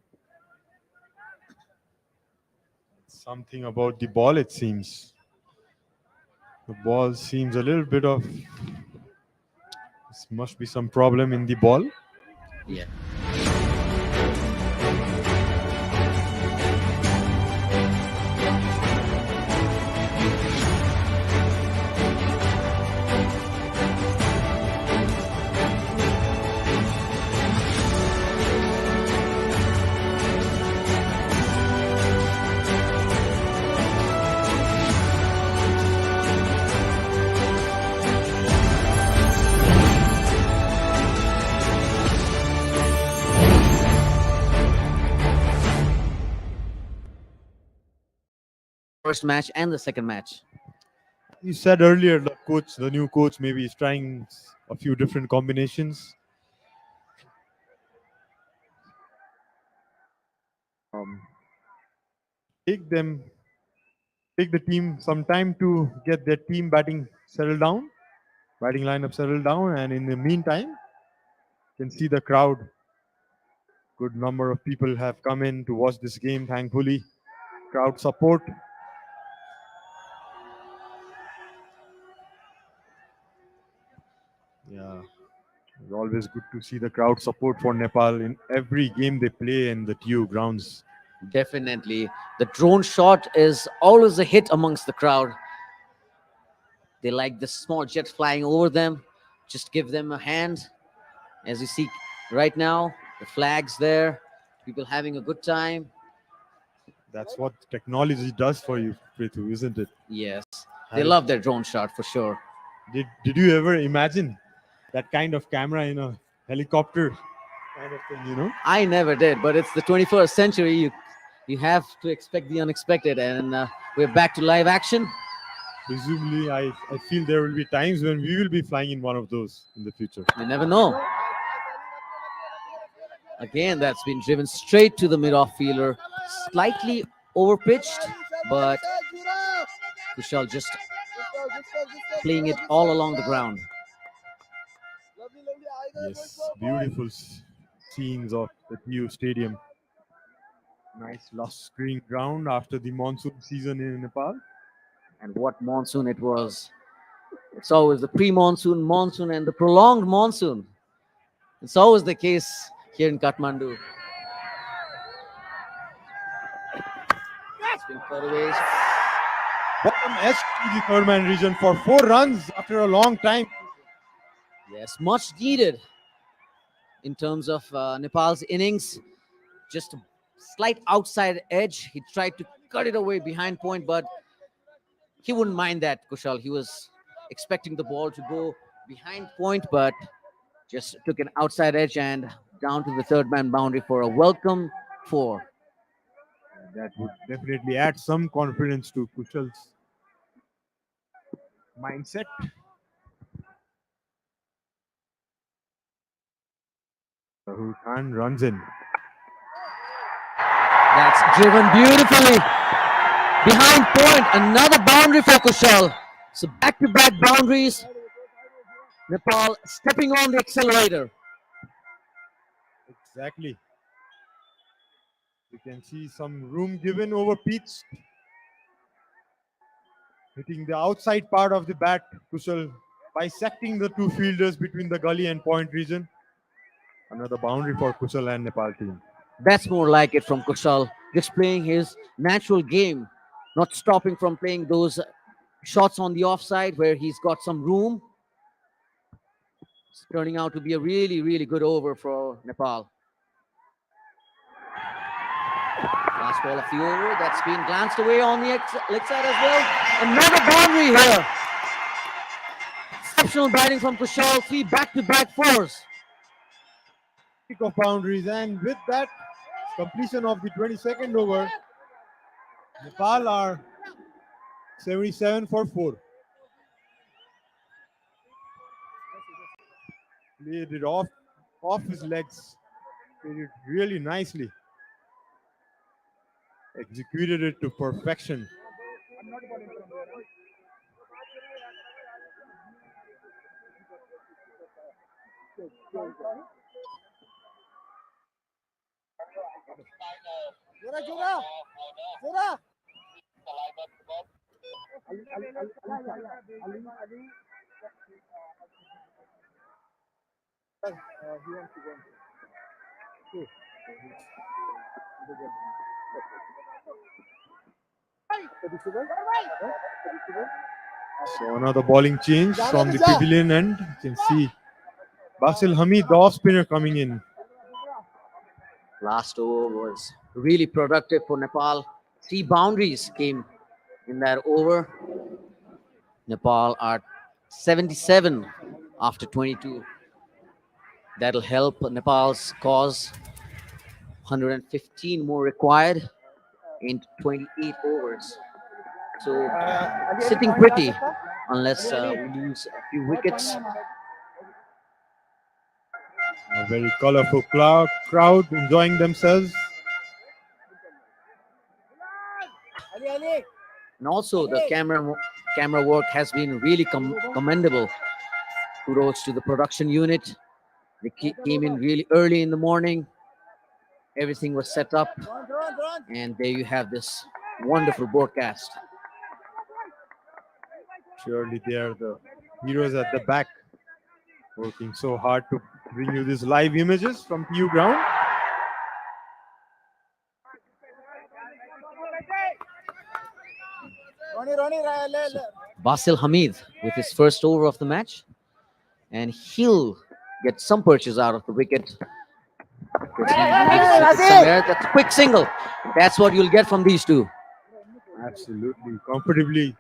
Something about the ball, it seems. The ball seems a little bit of... This must be some problem in the ball. Yeah. First match and the second match. You said earlier the new coach maybe is trying a few different combinations. Take the team some time to get their team batting lineup settled down, and in the meantime, you can see the crowd. Good number of people have come in to watch this game, thankfully. Crowd support. Yeah, it's always good to see the crowd support for Nepal in every game they play in the TU grounds Definitely. The drone shot is always a hit amongst the crowd. They like the small jet flying over them. Just give them a hand. As you see right now, the flags there, people having a good time. That's what technology does for you, Prithu, isn't it? Yes, they love their drone shot for sure. Did you ever imagine that kind of camera in a helicopter kind of thing? I never did, but it's the 21st century. You have to expect the unexpected, and we're back to live action. Presumably, I feel there will be times when we will be flying in one of those in the future. You never know. Again, that's been driven straight to the mid-off fielder, slightly overpitched, but Kushal just playing it all along the ground. Yes, beautiful scenes of the TU Stadium. Nice lush green ground after the monsoon season in Nepal. And what monsoon it was. It's always the pre-monsoon, monsoon, and the prolonged monsoon. It's always the case here in Kathmandu. It's been cutaways. Bottom edge to the third man region for 4 runs after a long time. Yes, much needed in terms of Nepal's innings. Just a slight outside edge. He tried to cut it away behind point, but he wouldn't mind that, Kushal. He was expecting the ball to go behind point, but just took an outside edge and down to the third man boundary for a welcome 4. That would definitely add some confidence to Kushal's mindset. Rahul Khan runs in. That's driven beautifully behind point. Another boundary for Kushal. So back-to-back boundaries. Nepal stepping on the accelerator. Exactly. You can see some room given over pitch. Hitting the outside part of the bat, Kushal bisecting the 2 fielders between the gully and point region. Another boundary for Kushal and Nepal team. That's more like it from Kushal. Just playing his natural game, not stopping from playing those shots on the offside where he's got some room. It's turning out to be a really, really good over for Nepal. Last ball of the over, that's been glanced away on the leg side as well. Another boundary here. Exceptional batting from Kushal, 3 back-to-back 4s. Pick of boundaries, and with that completion of the 22nd over, Nepal are 77 for 4. Played it off his legs. Played it really nicely. Executed it to perfection. So another bowling change from the pavilion end. You can see Basil Hamid, the off spinner, coming in. Last over was really productive for Nepal. 3 boundaries came in that over. Nepal are 77 after 22. That'll help Nepal's cause. 115 more required in 28 overs. So sitting pretty unless we lose a few wickets. A very colorful crowd enjoying themselves. And also the camera work has been really commendable. Kudos to the production unit. They came in really early in the morning. Everything was set up. And there you have this wonderful broadcast. Surely they are the heroes at the back, working so hard to bring you these live images from TU ground. Basil Hamid with his first over of the match, and he'll get some purchase out of the wicket. Because he needs to hit somewhere. That's a quick single. That's what you'll get from these two. Absolutely. Comfortably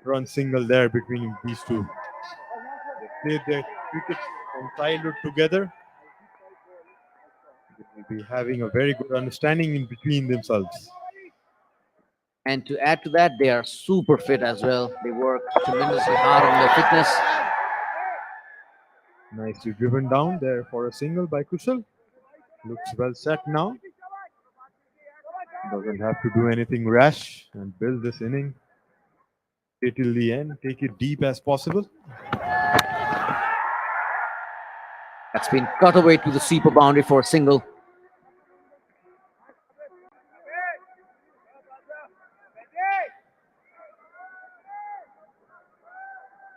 run single there between these two. They played their cricket from childhood together. They will be having a very good understanding in between themselves. And to add to that, they are super fit as well. They work tremendously hard on their fitness. Nicely driven down there for a single by Kushal. Looks well set now. Doesn't have to do anything rash and build this inning. Stay till the end. Take it deep as possible. That's been cut away to the sweeper boundary for a single.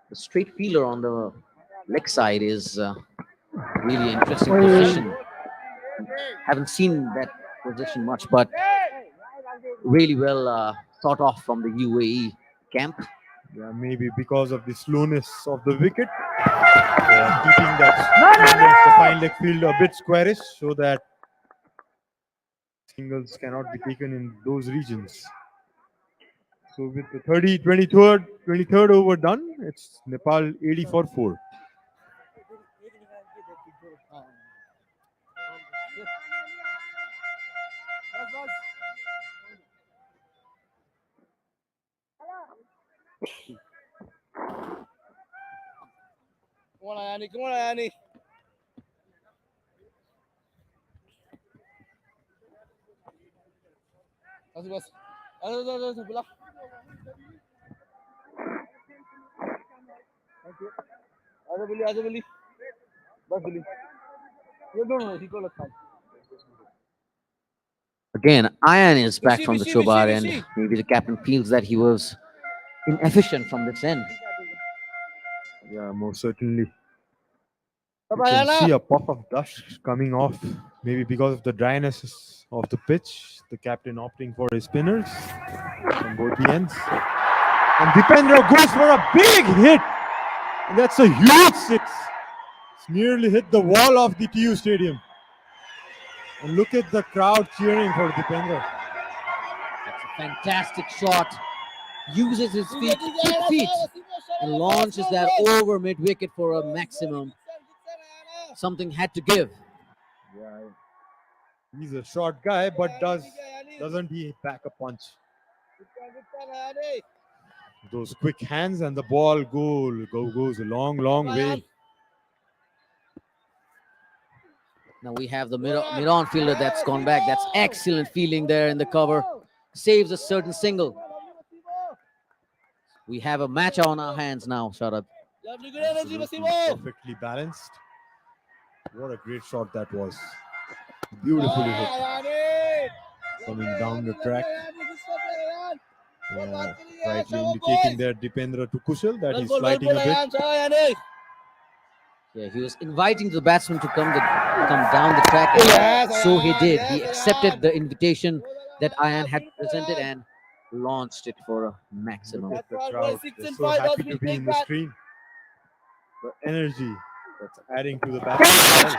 The straight fielder on the leg side is really interesting position. Haven't seen that position much, but really well thought of from the UAE camp. Yeah, maybe because of the slowness of the wicket. They are keeping that the fine leg field a bit squarish so that singles cannot be taken in those regions. So with the 23rd over done, it's Nepal 80 for 4. Come on, Ayani. Come on, Ayani. बस बस बुला आजा बिली बस बिली ये दोनों ठीक को लगता है. Again, Ayan is back from the Chobar, and maybe the captain feels that he was inefficient from this end. Yeah, most certainly. You can see a puff of dust coming off, maybe because of the dryness of the pitch. The captain opting for his spinners on both the ends. And Dipendra goes for a big hit. And that's a huge six. It's nearly hit the wall of the TU Stadium. And look at the crowd cheering for Dipendra. That's a fantastic shot. Uses his quick feet, and launches that over mid-wicket for a maximum. Something had to give. Yeah, he's a short guy, but doesn't he pack a punch? Those quick hands and the ball goes a long way. Now we have the mid-on fielder that's gone back. That's excellent fielding there in the cover. Saves a certain single. We have a match on our hands now, Sharad. Perfectly balanced. What a great shot that was. Beautifully hit. Coming down the track. Yeah, rightly indicating there Dipendra to Kushal that he's flighting a bit. Yeah, he was inviting the batsman to come down the track. And so he did. He accepted the invitation that Ayan had presented and launched it for a maximum. Look at the crowd. They're so happy to be in the screen. The energy that's adding to the batsman.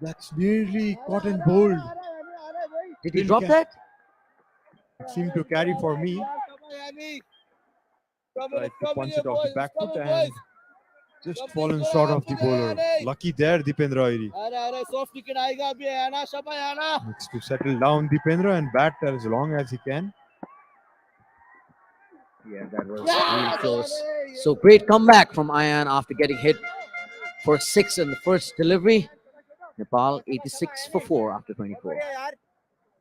That's nearly caught and bowled. Did he drop that? It seemed to carry for me. Tried to punch it off the back foot and just fallen short of the bowler. Lucky there, Dipendra Airi. Needs to settle down Dipendra and bat as long as he can. Yeah, that was really close. So great comeback from Ayan after getting hit for 6 in the first delivery. Nepal 86 for 4 after 24.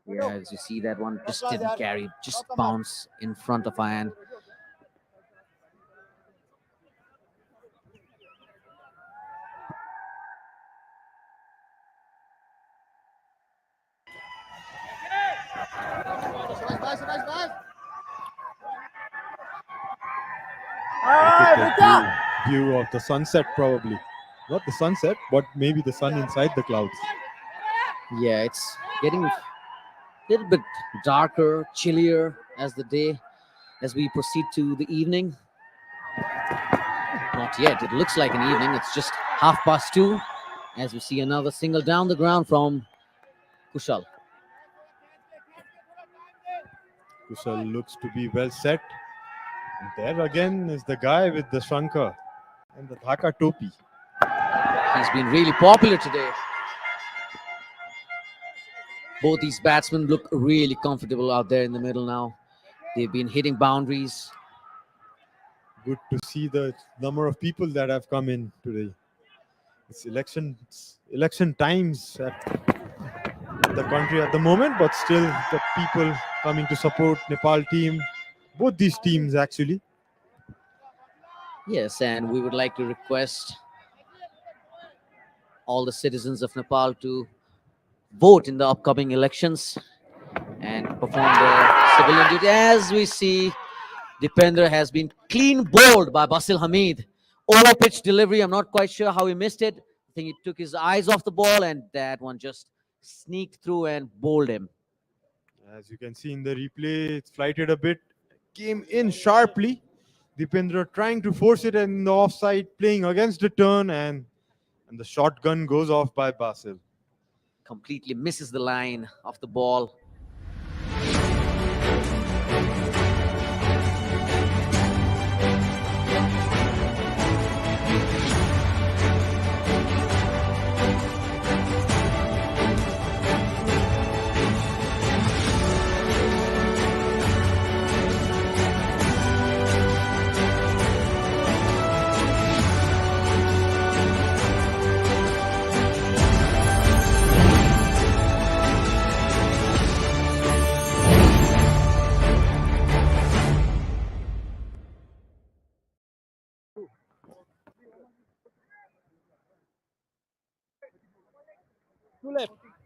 Yeah, as you see, that one just didn't carry, just bounce in front of Ayan. View of the sunset, probably. Not the sunset, but maybe the sun inside the clouds. Yeah, it's getting a little bit darker, chillier as the day as we proceed to the evening. Not yet. It looks like an evening. It's just 2:30 as we see another single down the ground from Kushal. Kushal looks to be well set. And there again is the guy with the Shankar and the Dhaka topi. He's been really popular today. Both these batsmen look really comfortable out there in the middle now. They've been hitting boundaries. Good to see the number of people that have come in today. It's election times at the country at the moment, but still the people coming to support Nepal team, both these teams actually. Yes, and we would like to request all the citizens of Nepal to vote in the upcoming elections and perform their civilian duty. As we see, Dipendra has been clean bowled by Basil Hamid. Over pitch delivery, I'm not quite sure how he missed it. I think he took his eyes off the ball and that one just sneaked through and bowled him. As you can see in the replay, it's flighted a bit, came in sharply. Dipendra trying to force it in the offside, playing against the turn, and the shotgun goes off by Basil. Completely misses the line of the ball.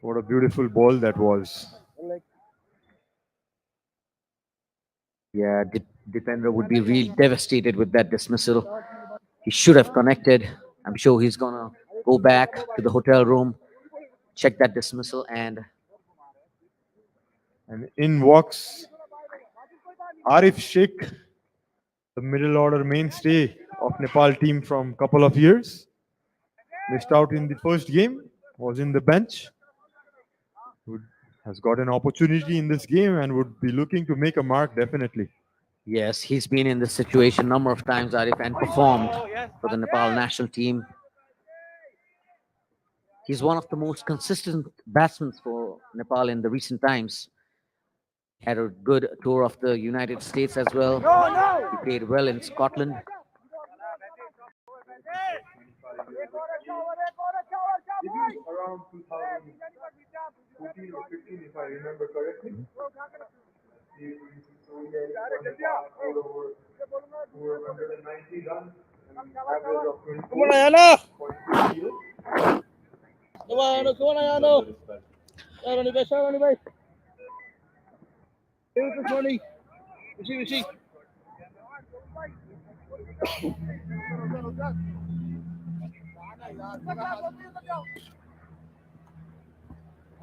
What a beautiful ball that was. Yeah, Dipendra would be really devastated with that dismissal. He should have connected. I'm sure he's gonna go back to the hotel room, check that dismissal, and in walks Arif Sheikh, the middle order mainstay of Nepal team from couple of years. Missed out in the first game, was in the bench. Has got an opportunity in this game and would be looking to make a mark definitely. yes, he's been in this situation a number of times, Arif, and performed for the Nepal national team. He's one of the most consistent batsmen for Nepal in the recent times. Had a good tour of the United States as well. He played well in Scotland. Around 2014 or 15, if I remember correctly. Over 190 runs and average of 24. Come on, Ayano! Come on, Ayano! Rani bhai, Rani bhai. Here's the money. Rishi.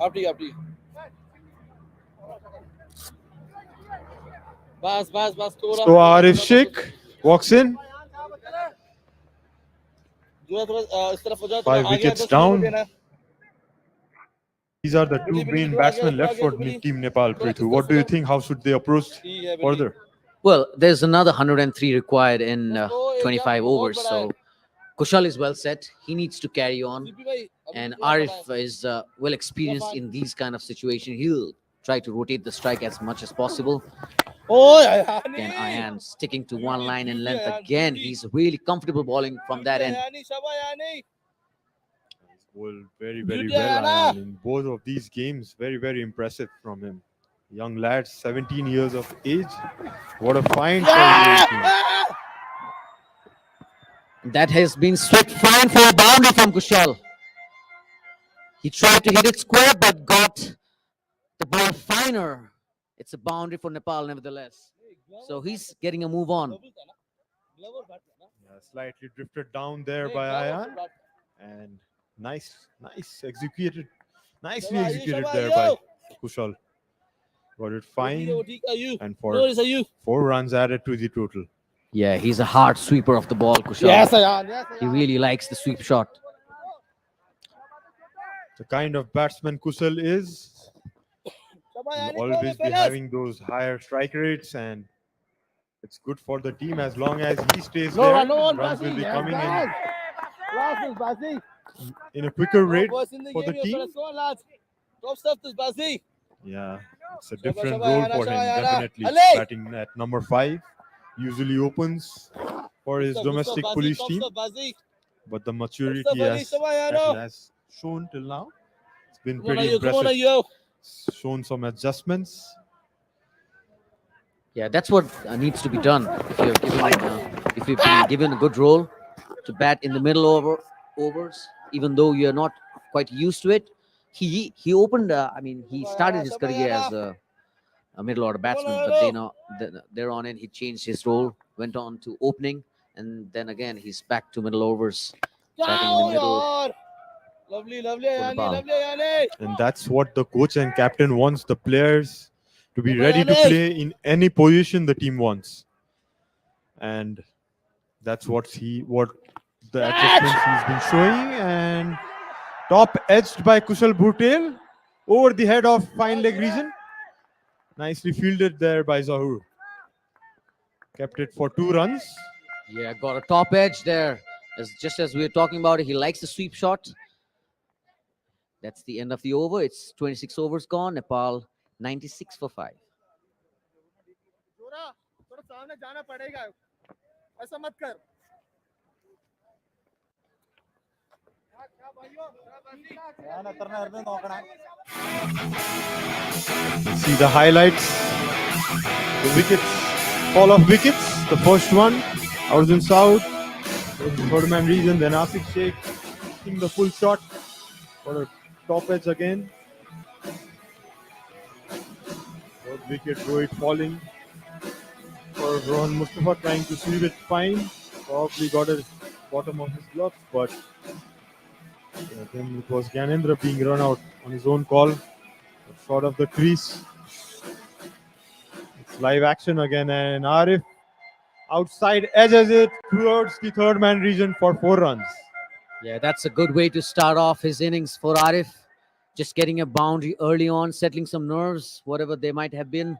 After you. Bas. So Arif Sheikh walks in. 5 wickets down. These are the two main batsmen left for Team Nepal, Prithu. What do you think? How should they approach further? Well, there's another 103 required in 25 overs. So Kushal is well set. He needs to carry on. And Arif is well experienced in these kind of situations. He'll try to rotate the strike as much as possible. Again, Ayan sticking to one line in length again. He's really comfortable bowling from that end. He's bowled very well, Ayan, in both of these games. Very impressive from him. Young lad, 17 years of age. What a find for UAE. That has been swept fine for a boundary from Kushal. He tried to hit it square but got the ball finer. It's a boundary for Nepal nevertheless. So he's getting a move on. Yeah, slightly drifted down there by Ayan. And nicely executed there by Kushal. got it fine, and for No, it's a you. 4 runs added to the total. Yeah, he's a hard sweeper of the ball, Kushal. Yes, Ayan. Yes, He really likes the sweep shot. The kind of batsman Kusal is, will always be having those higher strike rates, and it's good for the team as long as he stays No there. run, no one. Runs will be coming Lads, this Bazi. in a quicker rate Boys in the for the game, team. let's go on, lads. Top stuff, this Bazi. Yeah, it's a different Shabba, role Yana, for him. Shabba, Yana. Definitely Ale! batting at number 5 usually opens for his domestic police team, but the maturity that he has shown till now, it's been pretty impressive. Shown some adjustments. Yeah, that's what needs to be done. If you've been given a good role to bat in the middle overs, even though you're not quite used to it. He opened. He started his career as a middle order batsman, but there on in he changed his role, went on to opening, and then again he's back to middle overs, batting in the middle. Lovely, And that's what the coach and captain wants the players to be ready to play in any position the team wants. And that's what the adjustments he's been showing. And top edged by Kushal Bhutel over the head of fine leg region. Nicely fielded there by Zahur. Kept it for 2 runs. Yeah, got a top edge there. Just as we were talking about it, he likes the sweep shot. That's the end of the over. It's 26 overs gone. Nepal 96 for 5. See the highlights. The wickets, fall of wickets. The first one, Arjun South, third man region, then Asif Sheikh taking the full shot for a top edge again. Third wicket, Rohit falling for Rohan Mustafa, trying to sweep it fine. Probably got a bottom of his gloves, but then it was Gyanendra being run out on his own call. Short of the crease. It's live action again, and Arif outside edges it towards the third man region for 4 runs. Yeah, that's a good way to start off his innings for Arif. Just getting a boundary early on, settling some nerves, whatever they might have been.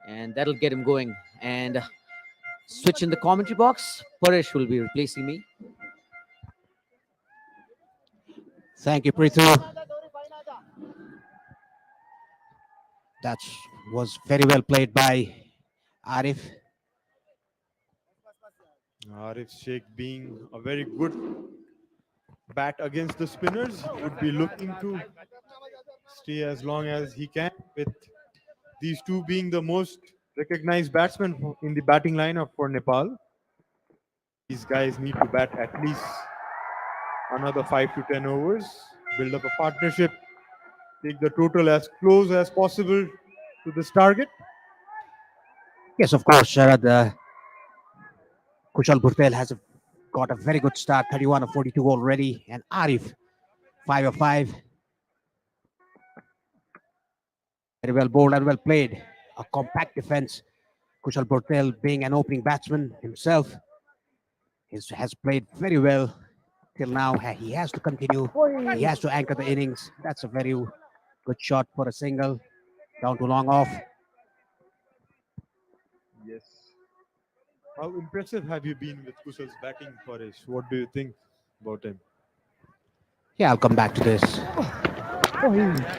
And that'll get him going. And switch in the commentary box. Paresh will be replacing me. Thank you, Prithu. That was very well played by Arif. Arif Sheikh being a very good bat against the spinners, he would be looking to stay as long as he can, with these two being the most recognized batsmen in the batting lineup for Nepal. These guys need to bat at least another 5 to 10 overs, build up a partnership, take the total as close as possible to this target. Yes, of course, Sharad. Kushal Bhutel has got a very good start, 31 of 42 already, and Arif 5 of 5. Very well bowled and well played. A compact defense. Kushal Bhutel, being an opening batsman himself, has played very well till now. He has to continue. He has to anchor the innings. That's a very good shot for a single. Down to long off. Yes. How impressive have you been with Kushal's batting, Paresh? What do you think about him? Yeah, I'll come back to this.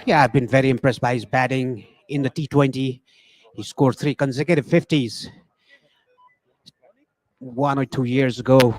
Yeah, I've been very impressed by his batting in the T20. He scored 3 consecutive 50s 1 or 2 years ago.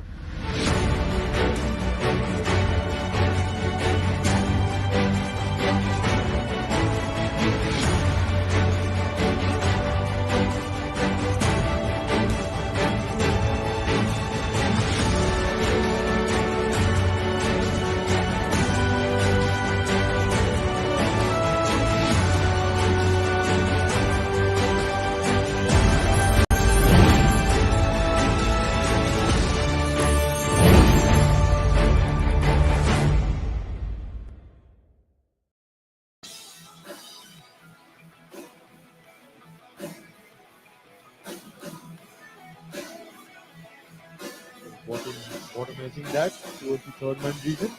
automating that towards the third man region.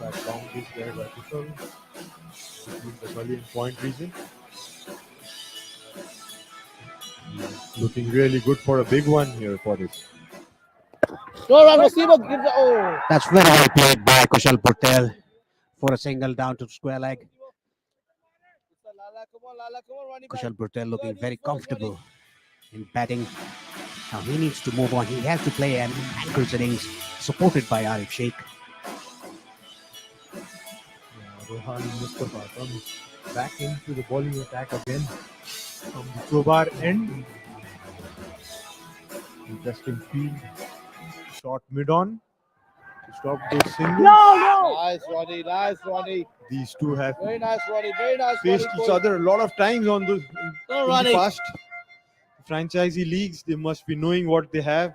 Back boundaries there by Kushal between the gully and point region. Looking really good for a big one here for this. Go run, Wasiba. Give the That's very well played by Kushal Patel for a single down to square leg. Lala, come on, Lala, come on, Ronnie. Kushal Patel looking very comfortable in batting. Now he needs to move on. He has to play an anchor's innings supported by Arif Sheikh. Rohan Mustafa comes back into the bowling attack again from the Chobar end. Interesting field. Shot mid on to stop those singles. Nice, Ronnie. Nice, Ronnie. These two have Very nice, Ronnie. Very nice, faced Ronnie. each other a lot of times on the Go, in Ronnie. the past franchisee leagues. They must be knowing what they have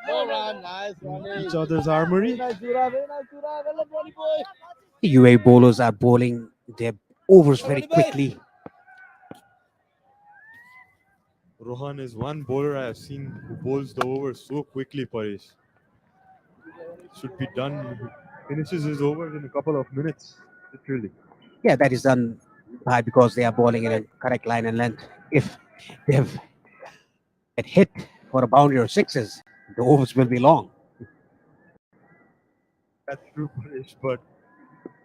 Go run. Nice, Ronnie. each other's Very armory. nice, Jura. Very nice, Jura. Well done, Ronnie boy. The UAE bowlers are bowling their overs very quickly. Rohan is one bowler I have seen who bowls the over so quickly, Paresh. Should be done. Finishes his overs in a couple of minutes, literally. Yeah, that is done by because they are bowling in a correct line and length. If they have get hit for a boundary or sixes, the overs will be long. That's true, Paresh, but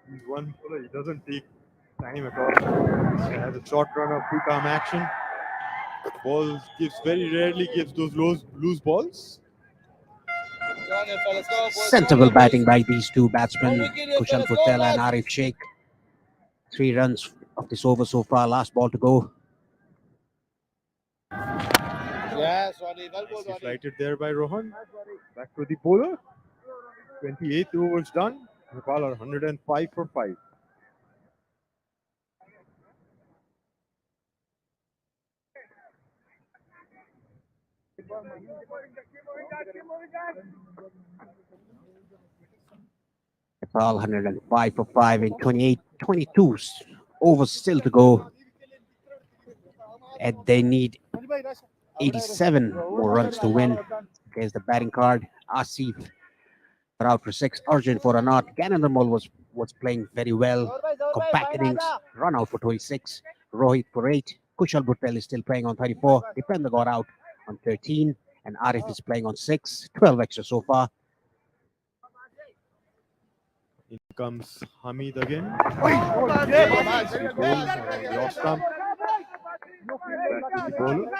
he's one bowler. He doesn't take time at all. He has a short run of quick arm action. Balls very rarely gives those loose balls. Go on, here, fellas. Go on, boys. Sensible batting by these two batsmen, One wicket here, Kushal fellas. Go Patel on, and lads. Arif Sheikh. 3 runs of this over so far. Last ball to go. Yes, Ronnie. Well bowled, Nicely Ronnie. flighted there by Rohan. Back to the bowler. 28 overs done. Nepal are 105 for 5. Nepal 105 for 5 in 28, 22 overs still to go. And they need 87 more runs to win. There's the batting card. Asif for out for 6. Arjun for a not. Ganandamal was playing very well. Compact innings. Run out for 26. Rohit for 8. Kushal Patel is still playing on 34. Dipender got out on 13. And Arif is playing on 6. 12 extra so far. In comes Hamid again. Lost stump. Back to the bowler.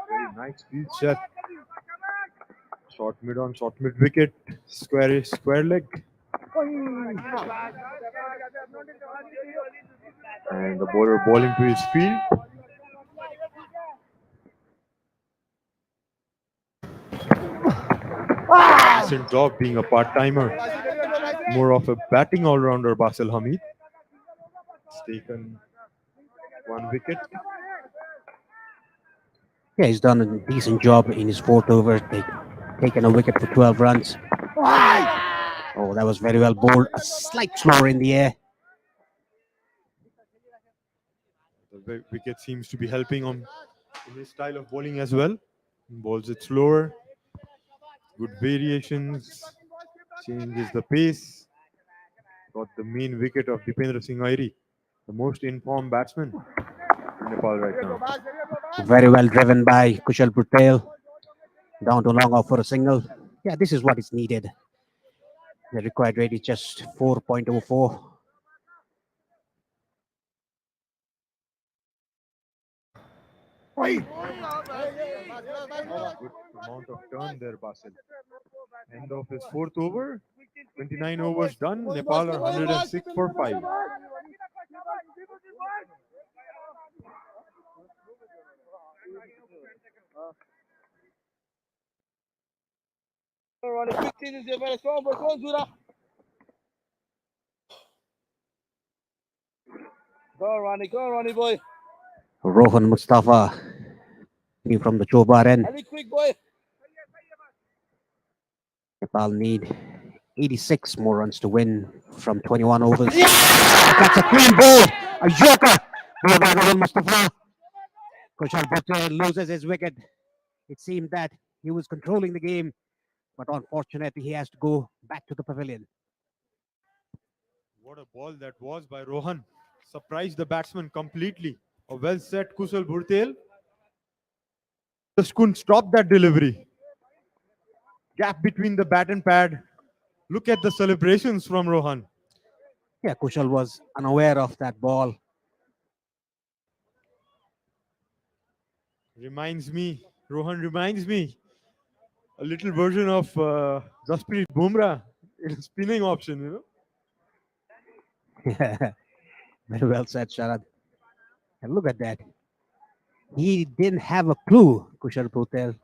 Very nice field set. Short mid on, short mid wicket. Square leg. And the bowler bowling to his field. Decent job being a part-timer. More of a batting all-rounder, Basil Hamid. He's taken 1 wicket. Yeah, he's done a decent job in his 4th over. Taken a wicket for 12 runs. Oh, that was very well bowled. A slight slower in the air. The wicket seems to be helping him in his style of bowling as well. He bowls it slower. Good variations. Changes the pace. Got the main wicket of Dipendra Singh Airi, the most informed batsman in Nepal right now. Very well driven by Kushal Patel. Down to long off for a single. Yeah, this is what is needed. The required rate is just 4.04. Good amount of turn there, Basil. End of his 4th over. 29 overs done. Nepal are 106 for 5. Ronnie, quick changes here, fellas. Go on, boys. Go on, Jura. Go on, Ronnie boy. Rohan Mustafa from the Chobar end. Any quick boy. Nepal need 86 more runs to win from 21 overs. That's a clean ball. A joker by Rohan Mustafa. Kushal Bhuttel loses his wicket. It seemed that he was controlling the game, but unfortunately, he has to go back to the pavilion. What a ball that was by Rohan. Surprised the batsman completely. A well set Kusal Bhurtel. Just couldn't stop that delivery. Gap between the bat and pad. Look at the celebrations from Rohan. Yeah, Kushal was unaware of that ball. Rohan reminds me a little version of Jasprit Bumrah in a spinning option, you know. Very well said, Sharad. And look at that. He didn't have a clue, Kushal Bhuttel.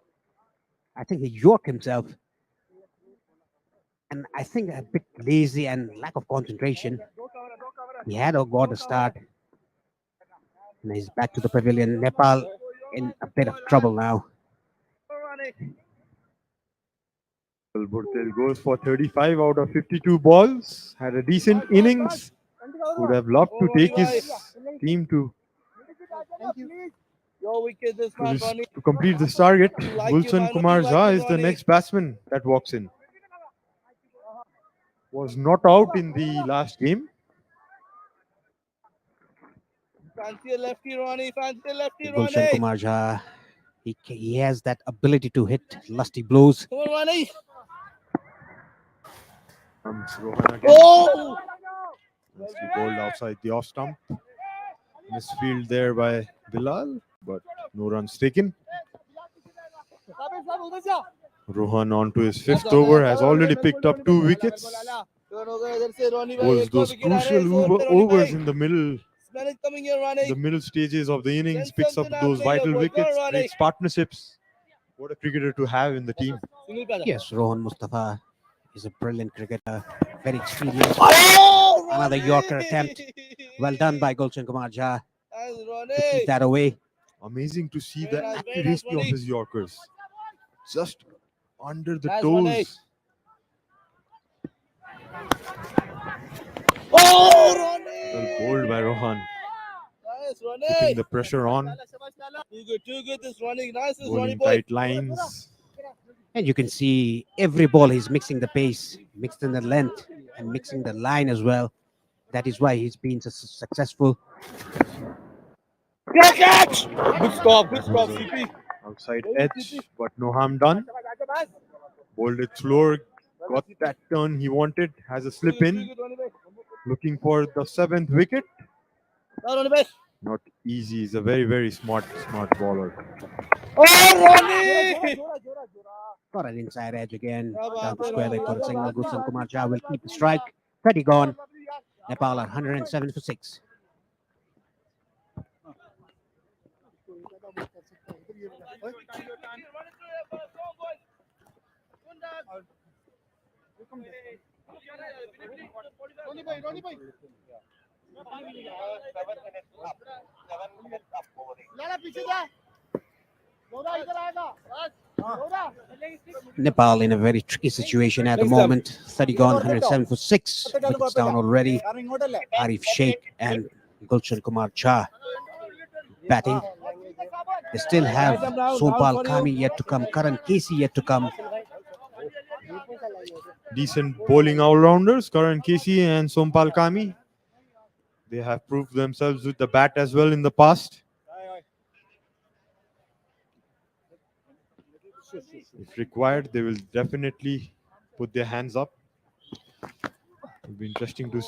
I think he yorked himself. And I think a bit lazy and lack of concentration. He had got a start. And he's back to the pavilion. Nepal in a bit of trouble now. Bhurtel goes for 35 out of 52 balls. Had a decent innings. Would have loved to take his team to complete this target. Gulshan Kumar Jha is the next batsman that walks in. Was not out in the last game. Fancy a lefty, Ronnie. Fancy a lefty, Gulshan Ronnie. Kumar Jha, he has that ability to hit lusty blows. Come on, Ronnie. Comes Rohan again. Oh! Nicely bowled outside the off stump. Misfield there by Bilal, but no runs taken. Rohan on to his fifth over, has already picked up 2 wickets. Was those crucial overs in the middle stages of the innings, picks up those vital wickets, makes partnerships. What a cricketer to have in the team. Yes, Rohan Mustafa is a brilliant cricketer, very experienced. Another Yorker attempt. Well done by Gulshan Kumar Jha to keep that away. Amazing to see the accuracy of his Yorkers. Just under the toes. Oh, Ronnie! Well bowled by Rohan. Nice, Ronnie. Putting the pressure on. Too good. This Ronnie. Nice, this Ronnie Bowling boy. tight lines. And you can see every ball he's mixing the pace, mixing the length, and mixing the line as well. That is why he's been so successful. Good catch! Good stop, CP. Outside edge, but no harm done. Bowled it slower, got that turn he wanted, has a slip in. Looking for the 7th wicket. Not easy, he's a very, very smart bowler. Oh, Ronnie! Got an inside edge again. Down to square leg for a single. Gulshan Kumar Jha will keep the strike. 30 gone. Nepal are 107 for 6. Nepal in a very tricky situation at the moment. 30 gone, 107 for 6. Wickets down already. Arif Sheikh and Gulshan Kumar Jha batting. They still have Sompal Kami yet to come, Karan Casey yet to come. Decent bowling all-rounders, Karan Casey and Sompal Kami. They have proved themselves with the bat as well in the past. If required, they will definitely put their hands up. It'll be interesting to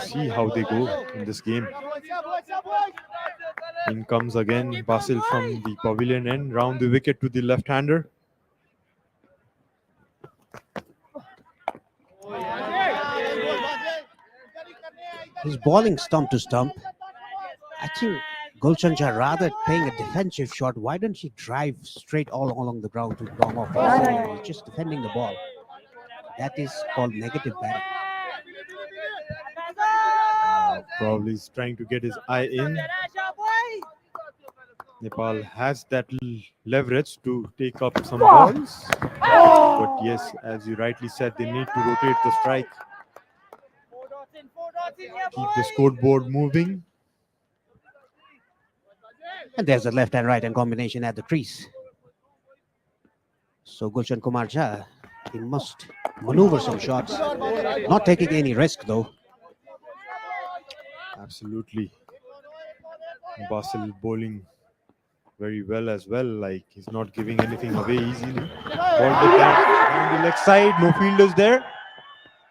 see how they go in this game. In comes again Basil from the pavilion end, round the wicket to the left-hander. He's bowling stump to stump. I think Gulshan Jha rather playing a defensive shot. Why don't he drive straight all along the ground to long off? He's just defending the ball. That is called negative batting. Probably is trying to get his eye in. Nepal has that leverage to take up some balls. But yes, as you rightly said, they need to rotate the strike. Keep the scoreboard moving. And there's a left and right hand combination at the crease. So Gulshan Kumar Jha, he must maneuver some shots, not taking any risk though. Absolutely. Basil bowling very well as well. Like he's not giving anything away easily. Ball down the leg side. No fielders there.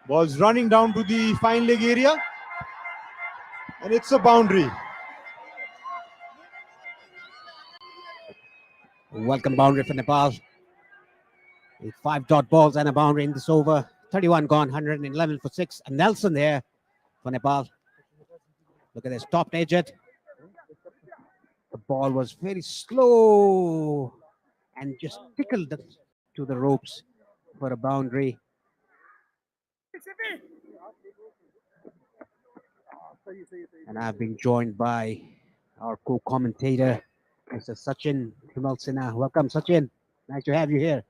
Ball's running down to the fine leg area. And it's a boundary. Welcome boundary for Nepal. With 5 dot balls and a boundary in this over. 31 gone, 111 for 6. And Nelson there for Nepal. Look at this, top edge it. The ball was very slow and just tickled to the ropes for a boundary. And I've been joined by our co-commentator, Mr. Sachin Himal Sinha. Welcome, Sachin. Nice to have you here.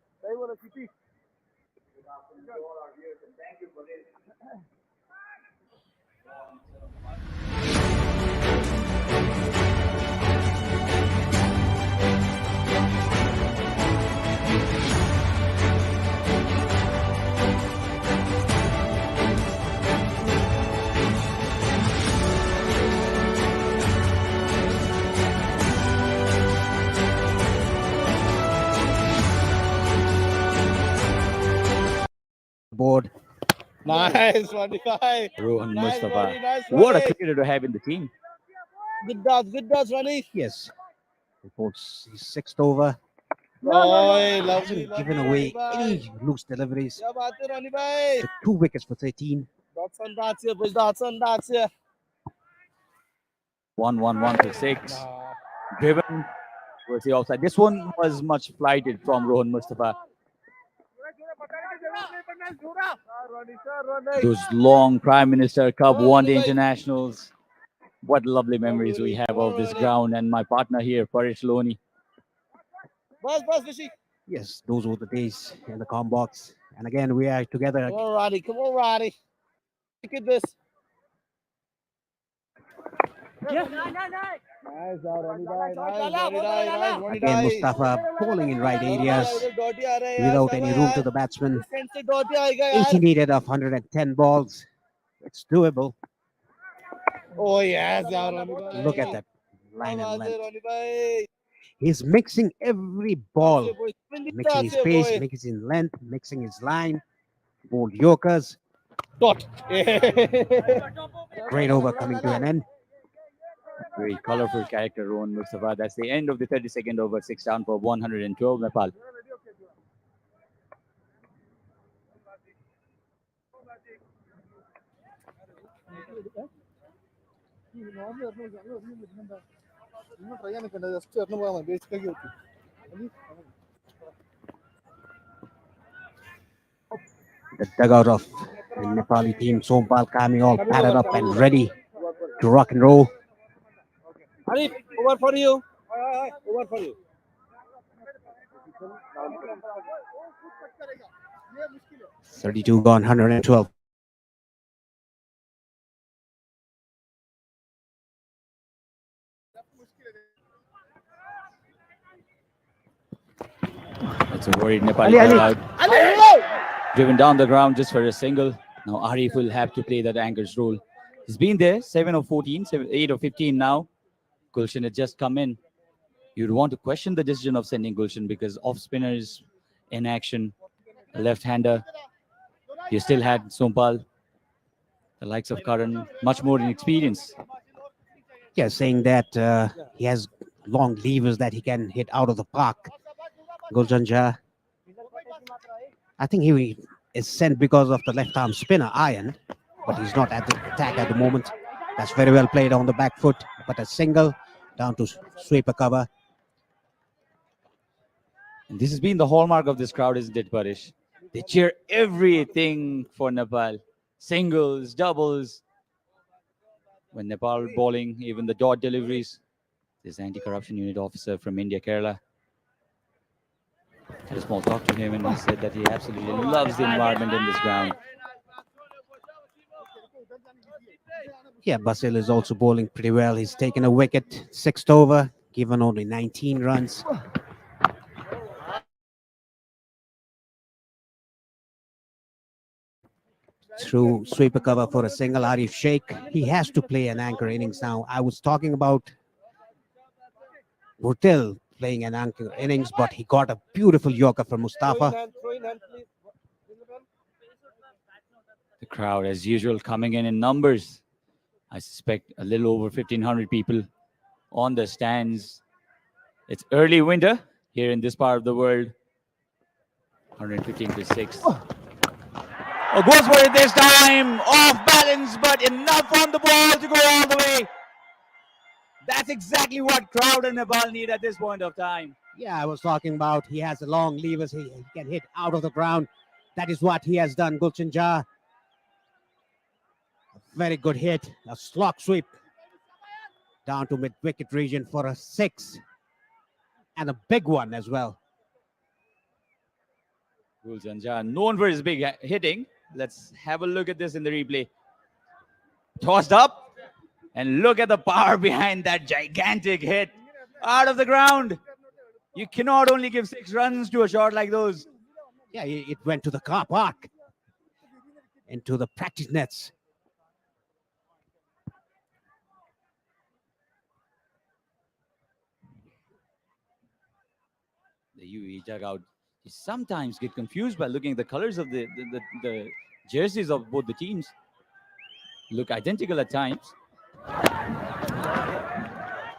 Board. Nice, 25. Rohan Nice, Mustafa. Ronnie, nice, What a Ronnie. cricketer to have in the team. Good dodge, Ronnie. Yes. Reports his 6th over. Oh, lovely, Hasn't given away any loose deliveries. क्या बात है रानी भाई? Took 2 wickets for 13. Dots on dots here, boys. Dots on dots here. 1-1-1 to 6. Driven towards the offside. This one was much flighted from Rohan Mustafa. Those long Prime Minister Cup one-day internationals. What lovely memories we have of this ground, and my partner here, Paresh Loni. Bus, Fishy. Yes, those were the days in the com box. And again, we are together. Come on, Roddy. Come on, Roddy. Look at this. Yeah. Nice, Ronnie bhai. Nice, Ronnie Again, Mustafa bowling in right areas without any room to the batsman. 80 needed of 110 balls. It's doable. Oh, yes, Ronnie bhai. Look at that line and Ronnie length. bhai. He's mixing every ball, mixing his pace, boy. mixing his length, mixing his line. Bowled Yorkers. Dot. Great over coming to an end. Very colorful character, Rohan Mustafa. That's the end of the 32nd over. 6 down for 112 Nepal. The dugout of the Nepali team, Sompal Kami, all padded up and ready to rock and roll. Arif, over for you. Over for you. 32 gone, 112. It's a worried Nepali crowd. Driven down the ground just for a single. Now Arif will have to play that anchor's role. He's been there, 7 of 14, 8 of 15 now. Gulshan had just come in. You'd want to question the decision of sending Gulshan because off spinners in action, a left-hander. You still had Sompal, the likes of Karan, much more in experience. Yeah, saying that he has long levers that he can hit out of the park. Gulshan Jha, I think he is sent because of the left-arm spinner, Iron, but he's not at the attack at the moment. That's very well played on the back foot, but a single down to sweep a cover. And this has been the hallmark of this crowd, isn't it, Paresh? They cheer everything for Nepal. Singles, doubles. When Nepal bowling, even the dot deliveries. This anti-corruption unit officer from India, Kerala. Had a small talk to him and he said that he absolutely loves the environment in this ground. Yeah, Basil is also bowling pretty well. He's taken a wicket, 6th over, given only 19 runs. Through sweeper cover for a single, Arif Sheikh. He has to play an anchor innings now. I was talking about Bhutel playing an anchor innings, but he got a beautiful yorker from Mustafa. The crowd, as usual, coming in numbers. I suspect a little over 1,500 people on the stands. It's early winter here in this part of the world. 115 to 6. Oh, goes for it this time. Off balance, but enough on the ball to go all the way. That's exactly what crowd and Nepal need at this point of time. Yeah, I was talking about he has the long levers. He can hit out of the ground. That is what he has done, Gulshan Jah. Very good hit, a slog sweep down to mid-wicket region for a 6. And a big one as well. Gulshan Jah, known for his big hitting. Let's have a look at this in the replay. Tossed up, and look at the power behind that gigantic hit. Out of the ground. You cannot only give 6 runs to a shot like those. Yeah, it went to the car park, into the practice nets. The UAE dugout, you sometimes get confused by looking at the colors of the jerseys of both the teams. Look identical at times.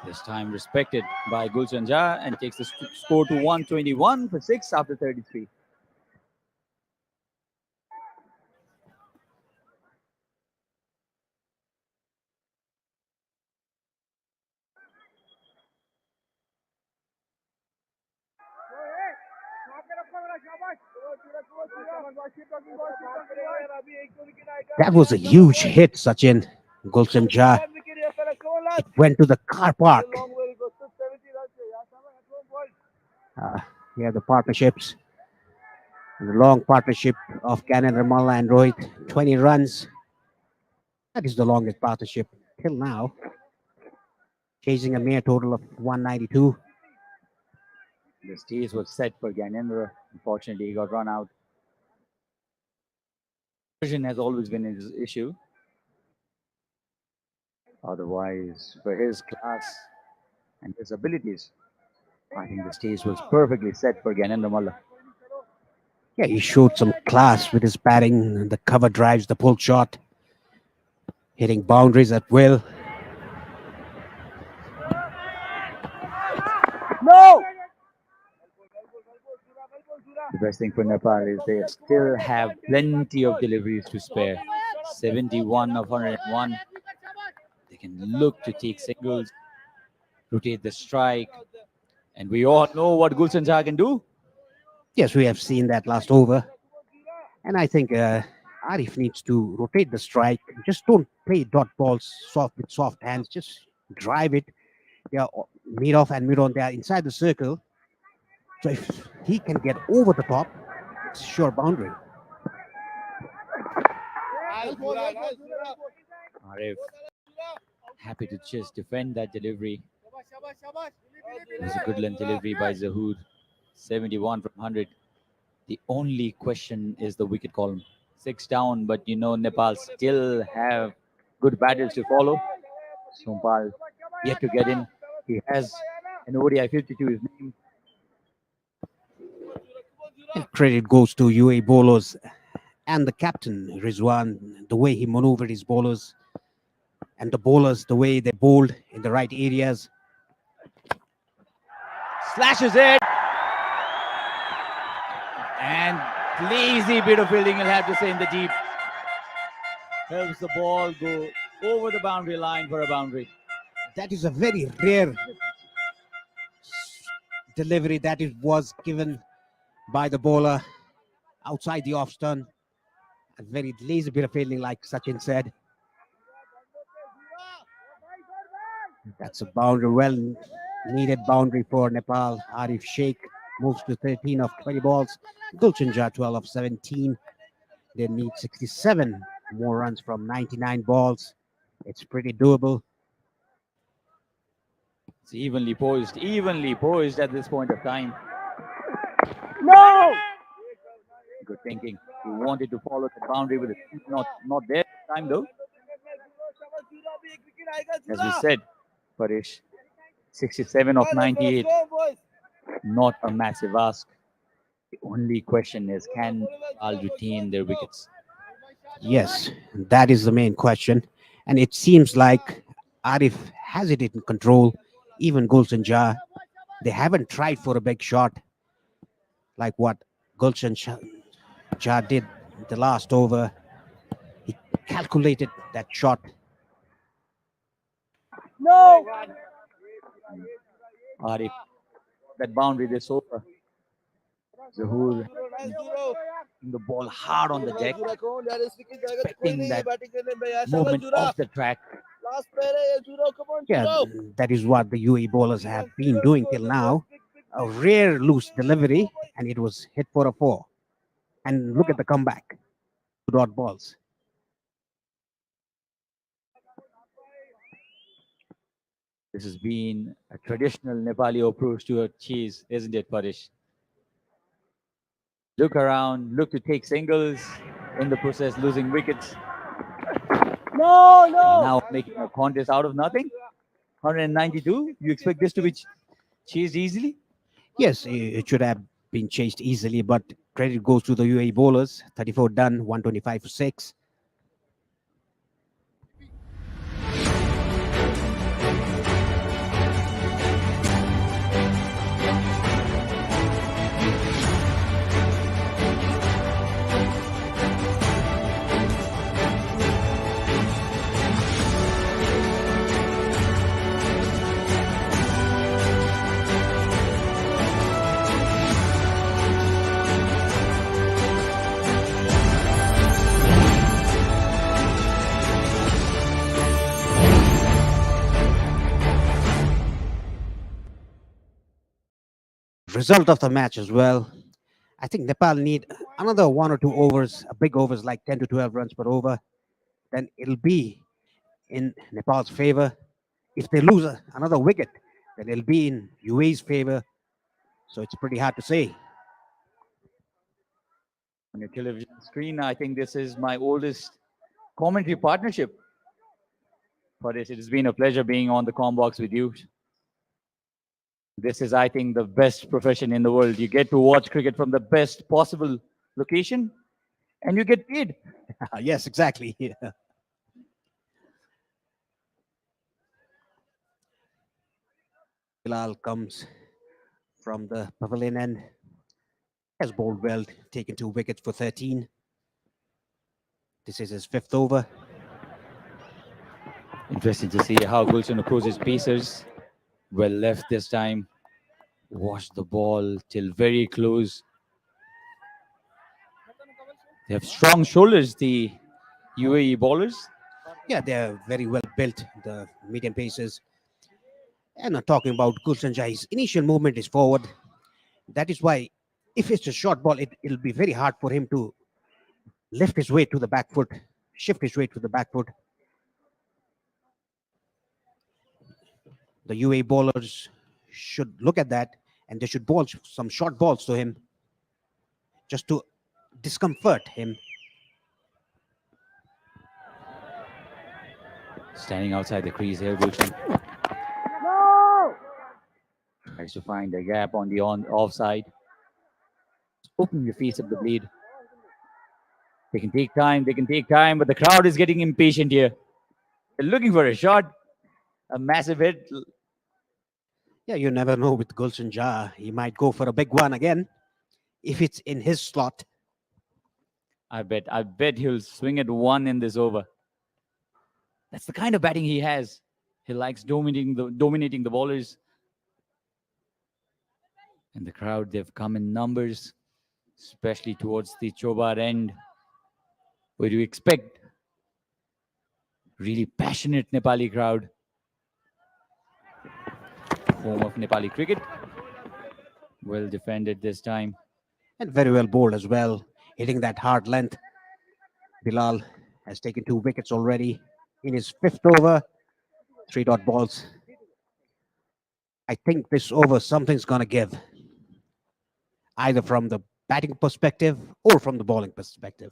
This time respected by Gulshan Jah and takes the score to 121 for 6 after 33. That was a huge hit, Sachin. Gulshan Jah. It went to the car park. Here are the partnerships. The long partnership of Canon Ramal and Rohit, 20 runs. That is the longest partnership till now. Chasing a mere total of 192. The stage was set for Gyanendra. Unfortunately, he got run out. Vision has always been his issue. Otherwise, for his class and his abilities, I think the stage was perfectly set for Gyanendra Malla. Yeah, he showed some class with his batting, the cover drives, the pull shot, hitting boundaries at will. No! The best thing for Nepal is they still have plenty of deliveries to spare. 71 of 101. They can look to take singles, rotate the strike, and we all know what Gulshan Jah can do. Yes, we have seen that last over. And I think Arif needs to rotate the strike. Just don't play dot balls soft with soft hands. Just drive it. They are mid off and mid on. They are inside the circle. So if he can get over the top, it's sure boundary. Arif happy to just defend that delivery. It was a good length delivery by Zahood. 71 from 100. The only question is the wicket column. 6 down, but you know Nepal still have good batters to follow. Sompal yet to get in. He has an ODI 52 his name. And credit goes to UAE bowlers and the captain, Rizwan, the way he maneuvered his bowlers, and the bowlers, the way they bowled in the right areas. Slashes it. And lazy bit of fielding, you'll have to say, in the deep. Helps the ball go over the boundary line for a boundary. That is a very rare delivery that it was given by the bowler outside the off stump. A very lazy bit of fielding, like Sachin said. That's a boundary, well needed boundary for Nepal. Arif Sheikh moves to 13 of 20 balls. Gulshan Jah 12 of 17. They need 67 more runs from 99 balls. It's pretty doable. It's evenly poised at this point of time. No! Good thinking. He wanted to follow the boundary with it. Not there this time though. As we said, Paresh, 67 of 98. Not a massive ask. The only question is, can Nepal retain their wickets? Yes, that is the main question. And it seems like Arif has it in control. Even Gulshan Jah, they haven't tried for a big shot like what Jah did the last over. He calculated that shot. No! Arif, that boundary this over. Zahur the ball hard on the deck, expecting that movement off the track. Yeah, that is what the UAE bowlers have been doing till now. A rare loose delivery, and it was hit for a 4. And look at the comeback. 2 dot balls. This has been a traditional Nepali approach to a chase, isn't it, Paresh? Look around, look to take singles, in the process losing wickets. No, no! Now making a contest out of nothing. 192. You expect this to be chased easily? Yes, it should have been chased easily, but credit goes to the UAE bowlers. 34 done, 125 for 6. Result of the match as well. I think Nepal need another 1 or 2 overs, big overs like 10 to 12 runs per over. Then it'll be in Nepal's favor. If they lose another wicket, then it'll be in UAE's favor. So it's pretty hard to say. On your television screen, I think this is my oldest commentary partnership. Paresh, it has been a pleasure being on the Combox with you. This is, I think, the best profession in the world. You get to watch cricket from the best possible location, and you get paid. Yes, exactly. Yeah. Bilal comes from the pavilion and has bowled well, taken 2 wickets for 13. This is his 5th over. Interesting to see how Gulshan approaches pacers. Well left this time. Washed the ball till very close. They have strong shoulders, the UAE bowlers. Yeah, they're very well built, the medium pacers. And I'm talking about Gulshan Jah, his initial movement is forward. That is why, if it's a short ball, it'll be very hard for him to lift his weight to the back foot, shift his weight to the back foot. The UAE bowlers should look at that, and they should bowl some short balls to him just to discomfort him. Standing outside the crease here, Gulshan No! tries to find a gap on the offside. Open the face of the blade. They can take time, but the crowd is getting impatient here. They're looking for a shot, a massive hit. Yeah, you never know with Gulshan Jah. He might go for a big one again if it's in his slot. I bet he'll swing at 1 in this over. That's the kind of batting he has. He likes dominating the bowlers. And the crowd, they've come in numbers, especially towards the Chobar end, where you expect really passionate Nepali crowd. Home of Nepali cricket. Well defended this time. And very well bowled as well, hitting that hard length. Bilal has taken 2 wickets already in his 5th over. 3 dot balls. I think this over something's gonna give, either from the batting perspective or from the bowling perspective.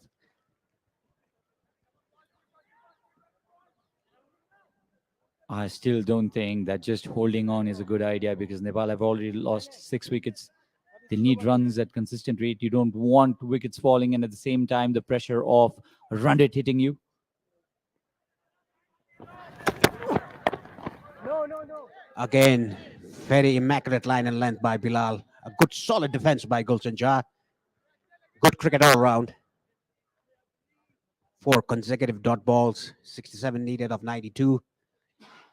I still don't think that just holding on is a good idea because Nepal have already lost 6 wickets. They need runs at consistent rate. You don't want wickets falling and at the same time the pressure of a run rate hitting you. Again, very immaculate line and length by Bilal. A good solid defense by Gulshan Jah. Good cricket all round. 4 consecutive dot balls, 67 needed of 92.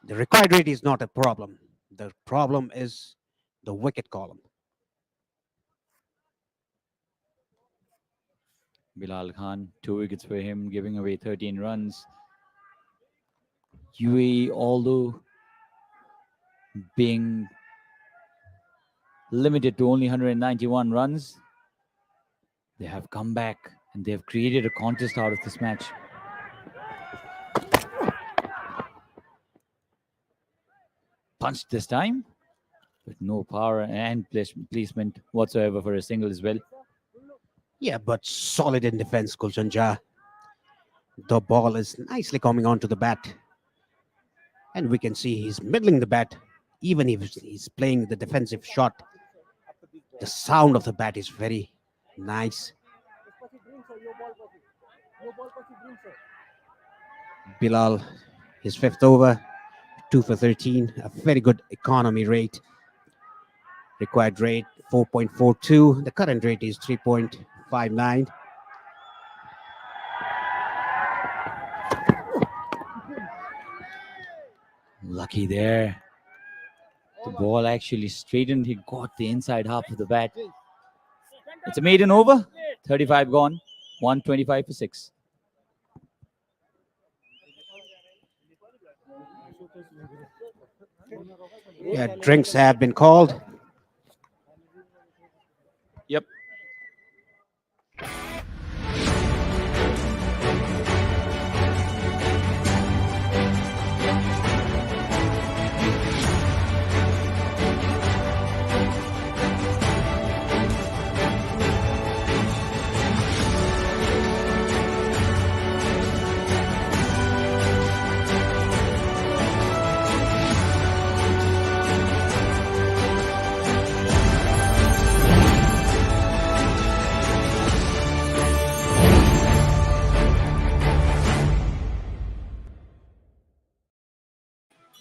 The required rate is not a problem. The problem is the wicket column. Bilal Khan, 2 wickets for him, giving away 13 runs. UAE, although being limited to only 191 runs, they have come back and they have created a contest out of this match. Punched this time, with no power and placement whatsoever for a single as well. Yeah, but solid in defense, Gulshan Jah. The ball is nicely coming onto the bat. And we can see he's middling the bat, even if he's playing the defensive shot. The sound of the bat is very nice. Bilal, his 5th over, 2 for 13, a very good economy rate. Required rate 4.42. The current rate is 3.59. Lucky there. The ball actually straightened. He got the inside half of the bat. It's a maiden over. 35 gone. 125 for 6. Yeah, drinks have been called. Yep.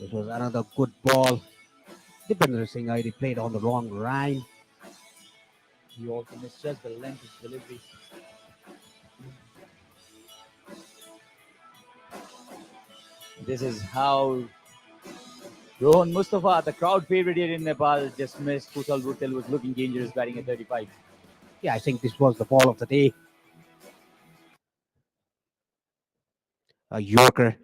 This was another good ball. Dipendra Singh already played on the wrong line. He also misjudged the length of delivery. This is how Rohan Mustafa, the crowd favorite here in Nepal, just missed. Kushal Bhutel was looking dangerous batting at 35. Yeah, I think this was the ball of the day. A Yorker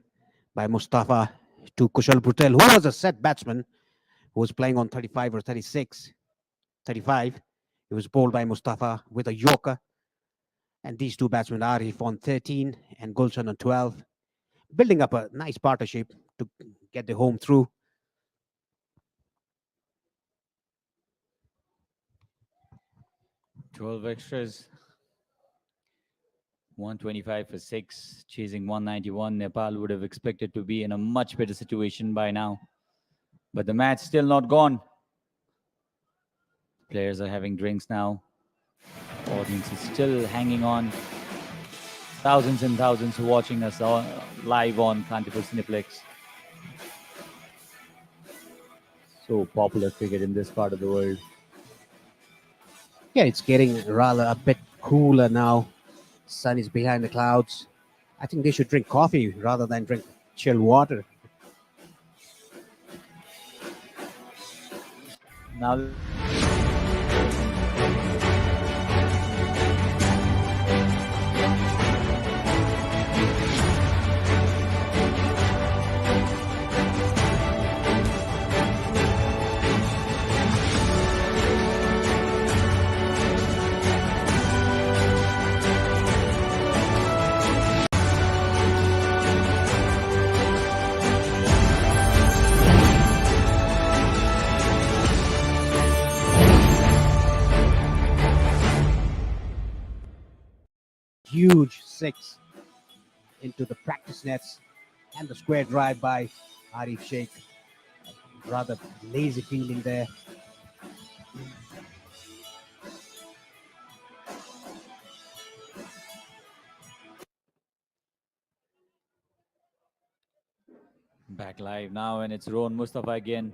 by Mustafa to Kushal Bhutel, who was a set batsman, who was playing on 35 or 36. 35. He was bowled by Mustafa with a Yorker. And these two batsmen, Arif on 13 and Gulshan on 12, building up a nice partnership to get the home through. Twelve extras. 125 for 6, chasing 191. Nepal would have expected to be in a much better situation by now. But the match still not gone. Players are having drinks now. Audience is still hanging on. Thousands and thousands watching us live on Kantipur Cineplex. So popular cricket in this part of the world. Yeah, it's getting rather a bit cooler now. Sun is behind the clouds. I think they should drink coffee rather than drink chilled water. Now huge six into the practice nets, and the square drive by Arif Sheikh. Rather lazy fielding there. Back live now, and it's Rohan Mustafa again.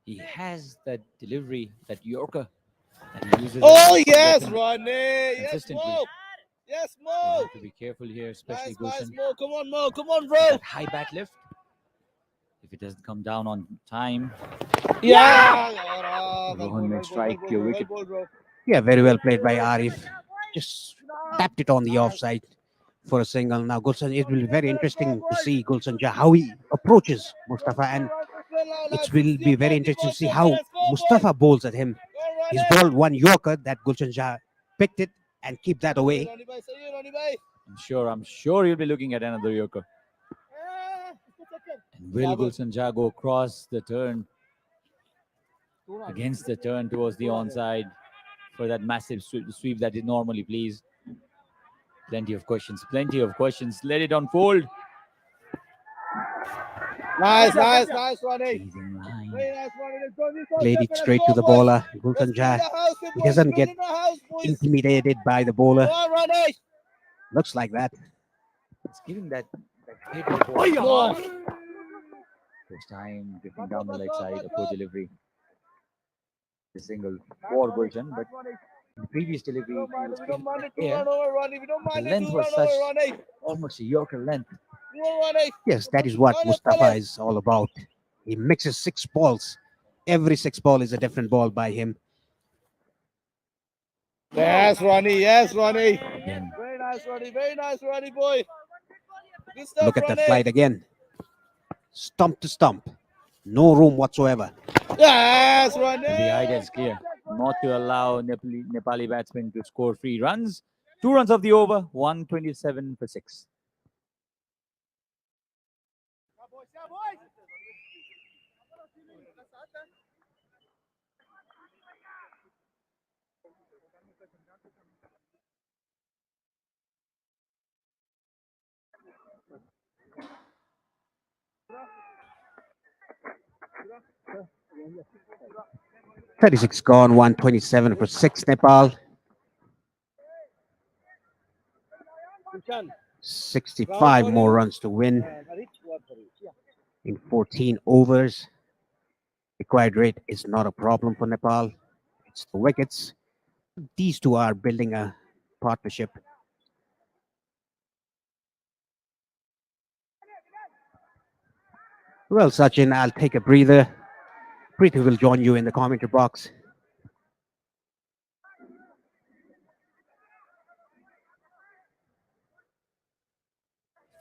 He has that delivery, that Yorker, that he uses. Oh, as a yes, weapon Ronnie. Yes, consistently. Mo. Yes, You Mo. have to be careful here, especially Nice, Gulshan. Mo. Come on, Mo. Come on, bro. That high bat lift. If it doesn't come down on time, Yeah. Rohan may strike your wicket. Yeah, very well played by Arif. Just tapped it on the offside for a single. Now Gulshan, it will be very interesting to see Gulshan Jah how he approaches Mustafa, and it will be very interesting to see how Mustafa bowls at him. He's bowled one Yorker that Gulshan Jah picked it and keep that away. I'm sure you'll be looking at another Yorker. And will Gulshan Jah go across the turn, against the turn towards the onside for that massive sweep that he normally plays? Plenty of questions. Let it unfold. Nice, Ronnie. Very nice, Played it straight to the bowler. Gulshan Jah, he doesn't get intimidated by the bowler. Looks like that. It's giving that hit of the ball. This time, drifting down the leg side, a poor delivery. The single for Gulshan, but the previous delivery, he was getting air. The length was such, almost a Yorker length. Yes, that is what Mustafa is all about. He mixes six balls. Every six ball is a different ball by him. Yes, Ronnie. Again, Very nice, Ronnie, boy. Good stuff, Look at that Ronnie. flight again. Stump to stump. No room whatsoever. Yes, Ronnie. and the idea is clear. Not to allow Nepali batsmen to score 3 runs. 2 runs of the over, 127 for 6. .36 gone, 127 for 6 Nepal. 65 more runs to win in 14 overs. Required rate is not a problem for Nepal. It's the wickets. These two are building a partnership. Well, Sachin, I'll take a breather. Preeti will join you in the commentary box.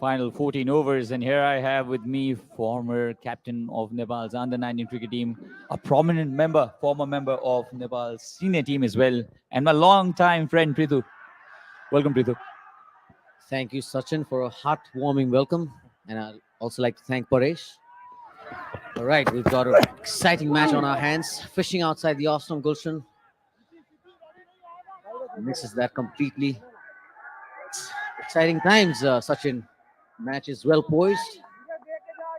Final 14 overs, and here I have with me former captain of Nepal's under-19 cricket team, a prominent member, former member of Nepal's senior team as well, and my long-time friend Prithu. Welcome, Prithu. Thank you, Sachin, for a heartwarming welcome. And I'd also like to thank Paresh. All right, we've got an exciting match on our hands. Fishing outside the off-stump, Gulshan misses that completely. Exciting times, Sachin. Match is well poised.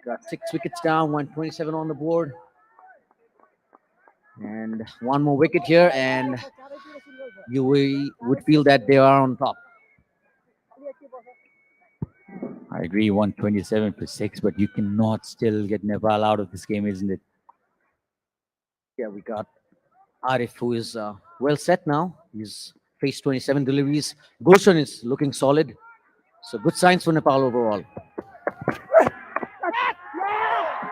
Got 6 wickets down, 127 on the board. And one more wicket here, and you would feel that they are on top. I agree, 127 for 6, but you cannot still get Nepal out of this game, isn't it? Yeah, we got Arif, who is well set now. He's faced 27 deliveries. Gulshan is looking solid. So good signs for Nepal overall.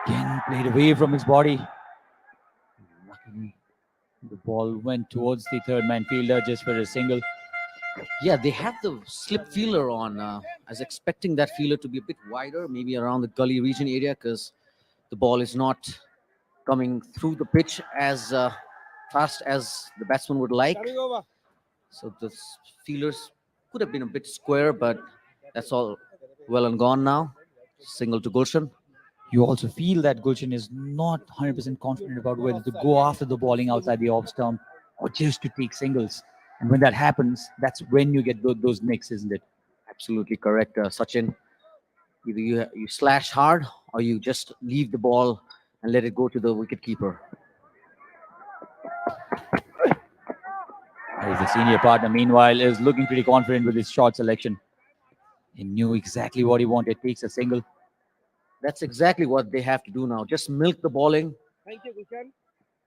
Again, played away from his body. Luckily, the ball went towards the third man fielder just for a single. Yeah, they have the slip feeler on. I was expecting that feeler to be a bit wider, maybe around the gully region area, because the ball is not coming through the pitch as fast as the batsman would like. So the feelers could have been a bit square, but that's all well and gone now. Single to Gulshan. You also feel that Gulshan is not 100% confident about whether to go after the bowling outside the off stump or just to take singles. And when that happens, that's when you get those nicks, isn't it? Absolutely correct, Sachin. Either you slash hard or you just leave the ball and let it go to the wicket keeper. The senior partner, meanwhile, is looking pretty confident with his shot selection. He knew exactly what he wanted. Takes a single. That's exactly what they have to do now. Just milk the bowling. Thank you, Gulshan.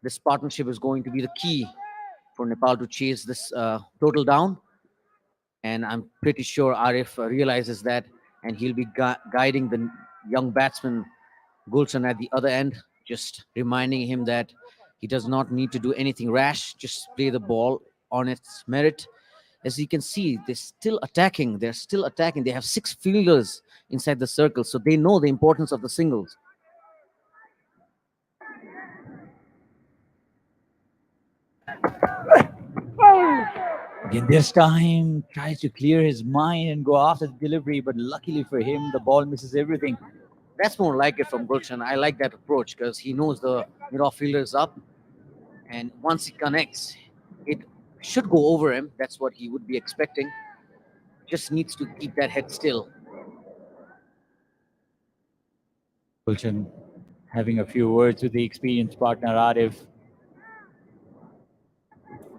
This partnership is going to be the key for Nepal to chase this total down. And I'm pretty sure Arif realizes that, and he'll be guiding the young batsman Gulshan at the other end, just reminding him that he does not need to do anything rash, just play the ball on its merit. As you can see, they're still attacking. They're still attacking. They have 6 fielders inside the circle, so they know the importance of the singles. Again, this time tries to clear his mind and go after the delivery, but luckily for him, the ball misses everything. That's more like it from Gulshan. I like that approach because he knows the mid-off fielder is up, and once he connects, it should go over him. That's what he would be expecting. Just needs to keep that head still. Gulshan having a few words with the experienced partner Arif.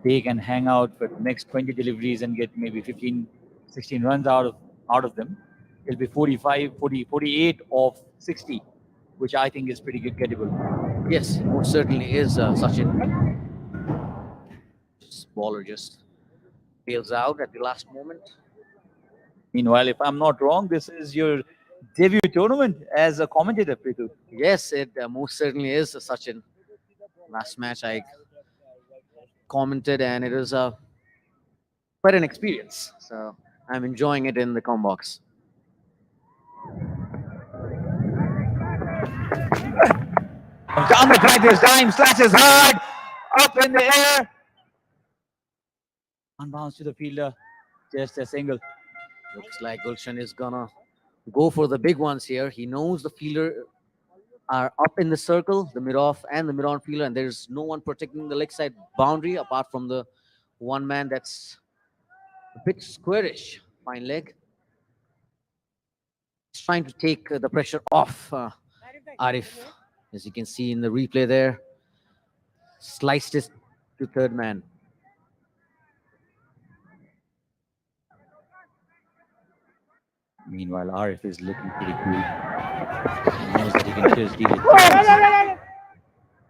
They can hang out for the next 20 deliveries and get maybe 15, 16 runs out of them. It'll be 48 of 60, which I think is pretty good gettable. Yes, most certainly is, Sachin. This bowler just bails out at the last moment. Meanwhile, if I'm not wrong, this is your debut tournament as a commentator, Pritu. Yes, it most certainly is, Sachin. Last match I commented, and it was quite an experience. So I'm enjoying it in the com box. Down the track this time, slashes hard, up in the air. Unbounce to the fielder, just a single. Looks like Gulshan is gonna go for the big ones here. He knows the fielder are up in the circle, the mid-off and the mid-on fielder, and there's no one protecting the leg side boundary apart from the one man that's a bit squarish. Fine leg. He's trying to take the pressure off Arif. As you can see in the replay there, sliced it to third man. Meanwhile, Arif is looking pretty cool. He knows that he can just deal it.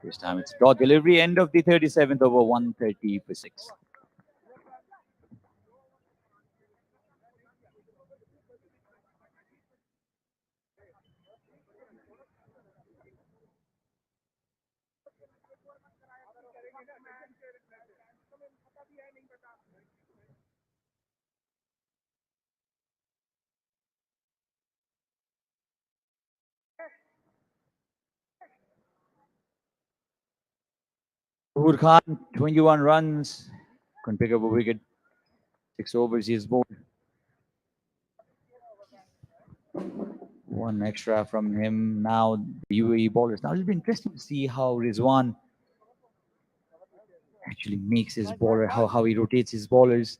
This time it's dot delivery, end of the 37th over, 130 for 6. Uhur Khan, 21 runs, couldn't pick up a wicket. 6 overs, he's bowled. 1 extra from him. Now the UAE bowlers. Now it'll be interesting to see how Rizwan actually makes his bowler, how he rotates his bowlers.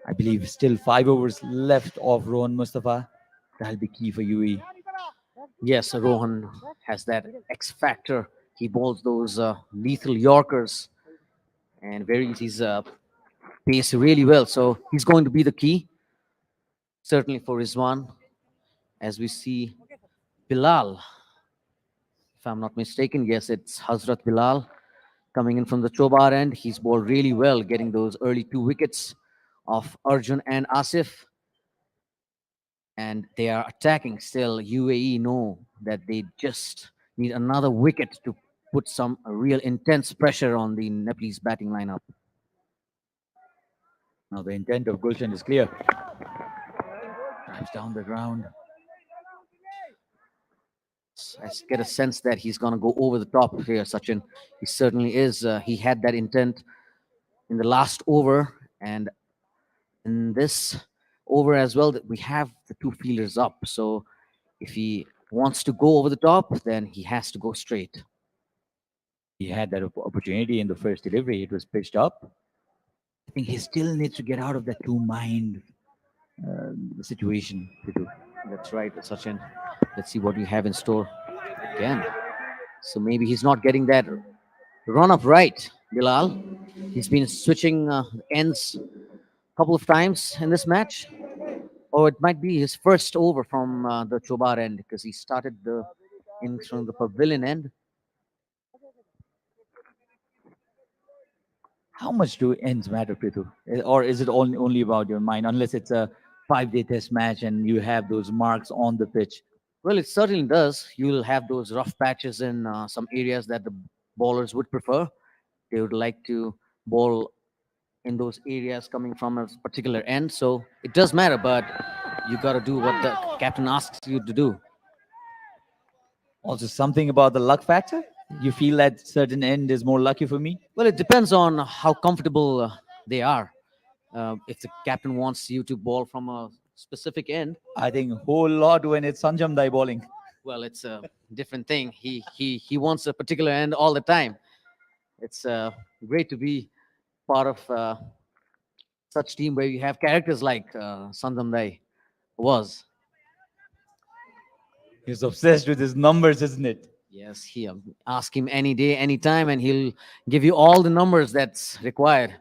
I believe still 5 overs left of Rohan Mustafa. That'll be key for UAE. Yes, Rohan has that X factor. He bowls those lethal Yorkers and varies his pace really well. So he's going to be the key, certainly for Rizwan. As we see Bilal, if I'm not mistaken, yes, it's Hazrat Bilal coming in from the Chobar end. He's bowled really well, getting those early 2 wickets of Arjun and Asif. And they are attacking still. UAE know that they just need another wicket to put some real intense pressure on the Nepalese batting lineup. Now the intent of Gulshan is clear. Drives down the ground. I get a sense that he's going to go over the top here, Sachin. He certainly is. He had that intent in the last over, and in this over as well, that we have the 2 fielders up. So if he wants to go over the top, then he has to go straight. He had that opportunity in the first delivery. It was pitched up. I think he still needs to get out of that two-mind situation. Prithu. That's right, Sachin. Let's see what you have in store again. So maybe he's not getting that run up right, Bilal. He's been switching ends a couple of times in this match. Or it might be his first over from the Chobar end because he started the innings from the pavilion end. How much do ends matter, Prithu? Or is it only about your mind? Unless it's a 5-day test match and you have those marks on the pitch. Well, it certainly does. You'll have those rough patches in some areas that the bowlers would prefer. They would like to bowl in those areas coming from a particular end. So it does matter, but you got to do what the captain asks you to do. Also, something about the luck factor. You feel that certain end is more lucky for me? Well, it depends on how comfortable they are. If the captain wants you to bowl from a specific end, I think a whole lot when it's Sanjam Dai bowling. well, it's a different thing. He wants a particular end all the time. It's great to be part of such team where you have characters like Sandam Dai was. He's obsessed with his numbers, isn't it? Yes, he ask him any day, any time, and he'll give you all the numbers that's required.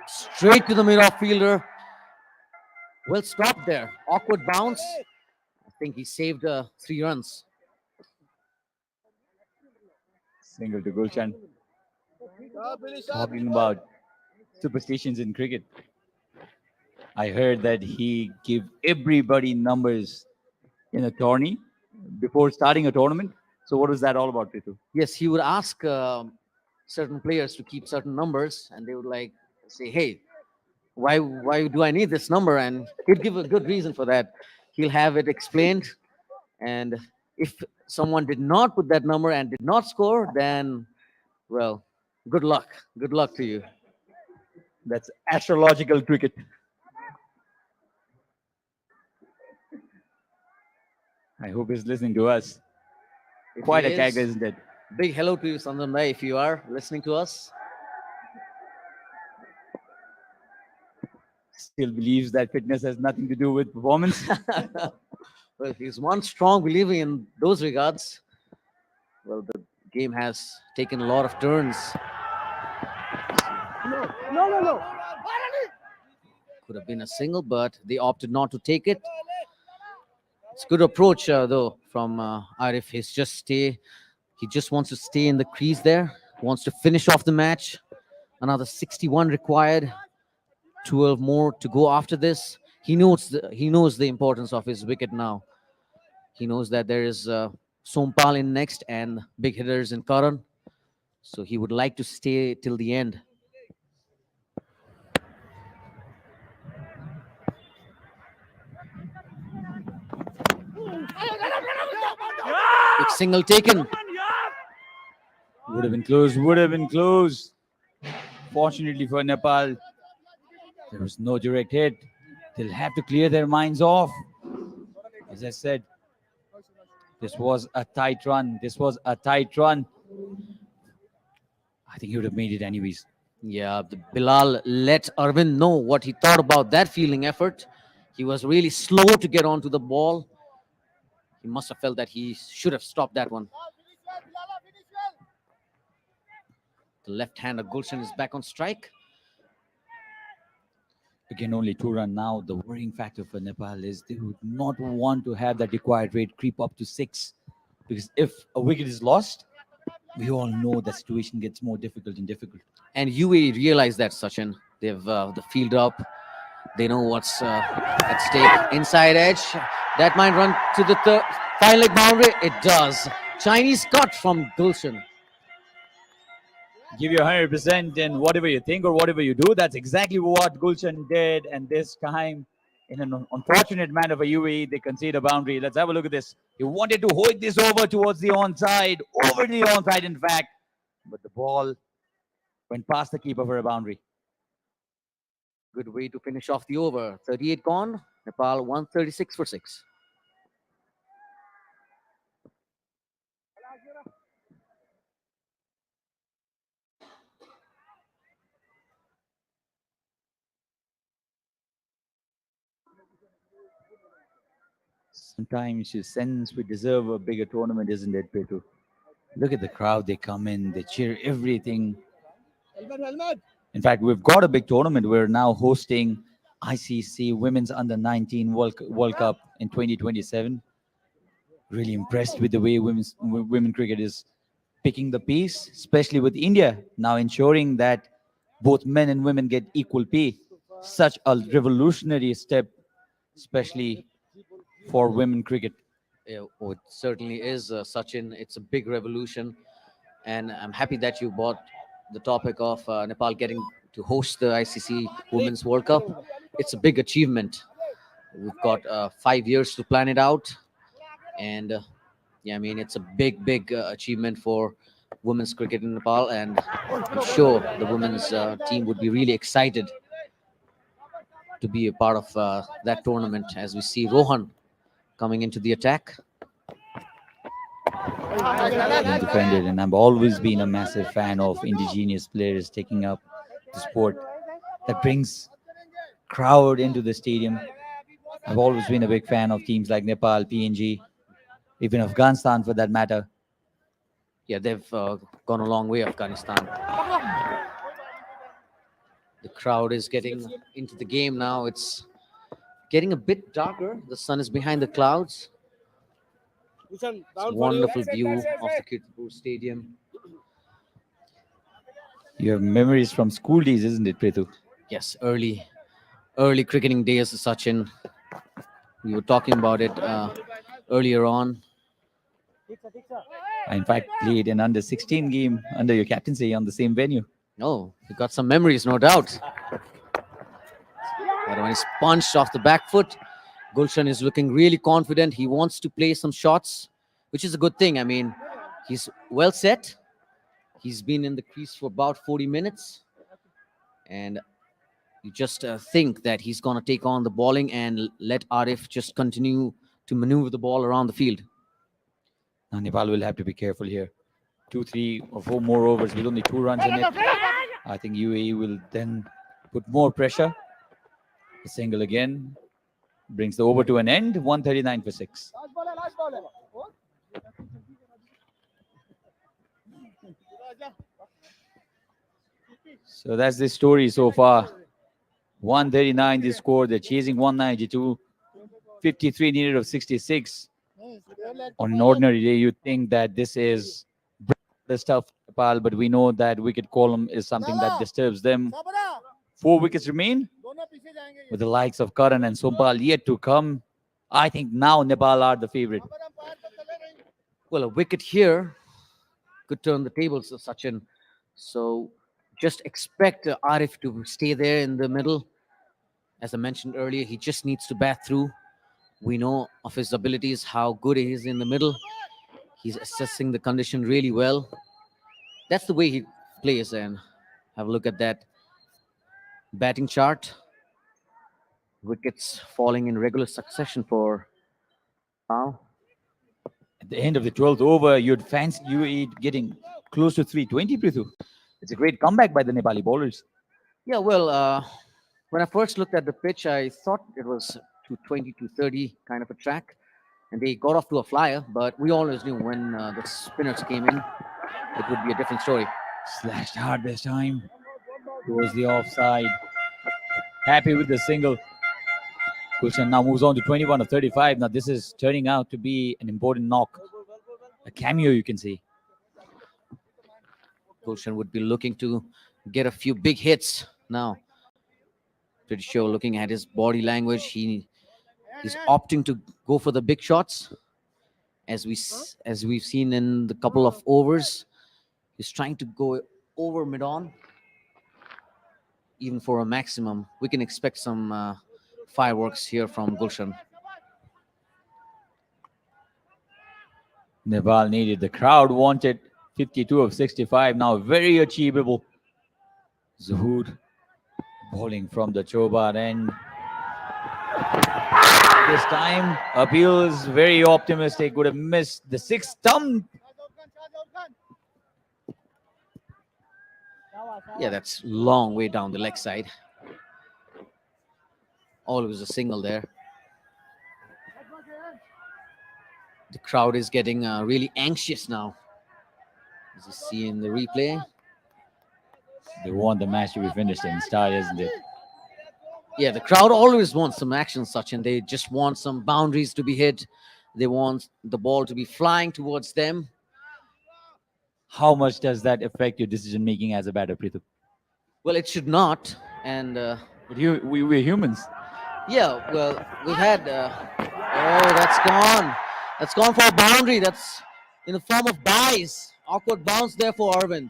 Straight to the mid-off fielder. Well stopped there. Awkward bounce. I think he saved 3 runs. Single to Gulshan. Talking about superstitions in cricket. I heard that he give everybody numbers in a tourney before starting a tournament. So what is that all about, Prithu? Yes, he would ask certain players to keep certain numbers, and they would like say, "Hey, why do I need this number?" And he'd give a good reason for that. He'll have it explained, and if someone did not put that number and did not score, then well, good luck. Good luck to you. That's astrological cricket. I hope he's listening to us. If Quite he a character, is, isn't it? big hello to you, Sandam Bhai, if you are listening to us. Still believes that fitness has nothing to do with performance. Well, he's one strong believer in those regards. Well, the game has taken a lot of turns. No. Could have been a single, but they opted not to take it. It's a good approach, though, from Arif. He just wants to stay in the crease there. Wants to finish off the match. Another 61 required. 12 more to go after this. He knows the importance of his wicket now. He knows that there is Sompal in next and big hitters in Karan. So he would like to stay till the end. Big single taken. Would have been close, would have been close. Fortunately for Nepal, there was no direct hit. They'll have to clear their minds off. As I said, this was a tight run. This was a tight run. I think he would have made it anyways. Yeah, Bilal let Arvind know what he thought about that fielding effort. He was really slow to get onto the ball. He must have felt that he should have stopped that one. The left-hander Gulshan is back on strike. Again, only 2 runs now. The worrying factor for Nepal is they would not want to have that required rate creep up to 6. Because if a wicket is lost, we all know the situation gets more difficult and difficult. And UAE realized that, Sachin. They've the field up. They know what's at stake. Inside edge. That might run to the fine leg boundary. It does. Chinese cut from Gulshan. Give you 100%, and whatever you think or whatever you do, that's exactly what Gulshan did. And this time, in an unfortunate manner for UAE, they concede a boundary. Let's have a look at this. He wanted to hold this over towards the onside, over the onside, in fact. But the ball went past the keeper for a boundary. Good way to finish off the over. 38 gone. Nepal 136 for 6. Sometimes you sense we deserve a bigger tournament, isn't it, Petu? Look at the crowd. They come in, they cheer everything. In fact, we've got a big tournament. We're now hosting ICC Women's Under 19 World Cup in 2027. Really impressed with the way women cricket is picking the pace, especially with India now ensuring that both men and women get equal pay. Such a revolutionary step, especially for women cricket. Yeah, oh, it certainly is, Sachin. It's a big revolution, and I'm happy that you brought the topic of Nepal getting to host the ICC Women's World Cup. It's a big achievement. We've got 5 years to plan it out, and yeah, I mean it's a big achievement for women's cricket in Nepal, and I'm sure the women's team would be really excited to be a part of that tournament. As we see Rohan coming into the attack. Well defended, and I've always been a massive fan of indigenous players taking up the sport that brings crowd into the stadium. I've always been a big fan of teams like Nepal, PNG, even Afghanistan for that matter. Yeah, they've gone a long way, Afghanistan. The crowd is getting into the game now. It's getting a bit darker. The sun is behind the clouds. It's a wonderful view of the Kirtipur Stadium. You have memories from school days, isn't it, Pretu? Yes, early cricketing days, Sachin. We were talking about it earlier on. I, in fact, played an under 16 game under your captaincy on the same venue. Oh, you got some memories, no doubt. That one is punched off the back foot. Gulshan is looking really confident. He wants to play some shots, which is a good thing. I mean, he's well set. He's been in the crease for about 40 minutes. And you just think that he's going to take on the bowling and let Arif just continue to maneuver the ball around the field. Now, Nepal will have to be careful here. 2, 3, or 4 more overs with only 2 runs in it. I think UAE will then put more pressure. A single again brings the over to an end. 139 for 6. So that's the story so far. 139 the score. They're chasing 192. 53 needed of 66. On an ordinary day, you'd think that this is the stuff, Nepal, but we know that wicket column is something that disturbs them. 4 wickets remain, with the likes of Karan and Sompal yet to come. I think now Nepal are the favorite. Well, a wicket here could turn the tables, Sachin. So just expect Arif to stay there in the middle. As I mentioned earlier, he just needs to bat through. We know of his abilities, how good he is in the middle. He's assessing the condition really well. That's the way he plays. And have a look at that batting chart. Wickets falling in regular succession for now. At the end of the 12th over, you'd fancy UAE getting close to 320, Prithu. It's a great comeback by the Nepali bowlers. Yeah, well, when I first looked at the pitch, I thought it was 220, 230 kind of a track. And they got off to a flyer, but we always knew when the spinners came in, it would be a different story. Slashed hard this time. Towards the offside. Happy with the single. Gulshan now moves on to 21 of 35. Now this is turning out to be an important knock. A cameo, you can see. Gulshan would be looking to get a few big hits now. Pretty sure looking at his body language, he's opting to go for the big shots. As we've seen in the couple of overs, he's trying to go over mid-on. Even for a maximum, we can expect some fireworks here from Gulshan. Nepal needed. The crowd wanted 52 of 65. Now very achievable. Zuhud bowling from the Chobar end. This time, appeals very optimistic. Would have missed the 6th stump. Yeah, that's long way down the leg side. Always a single there. The crowd is getting really anxious now. As you see in the replay. They want the match to be finished in style, isn't it? Yeah, the crowd always wants some action, Sachin. They just want some boundaries to be hit. They want the ball to be flying towards them. How much does that affect your decision making as a batter, Prithu? Well, it should not. And But we're humans. yeah, well, we've had. Oh, that's gone. That's gone for a boundary. That's in the form of buys. Awkward bounce there for Arvind.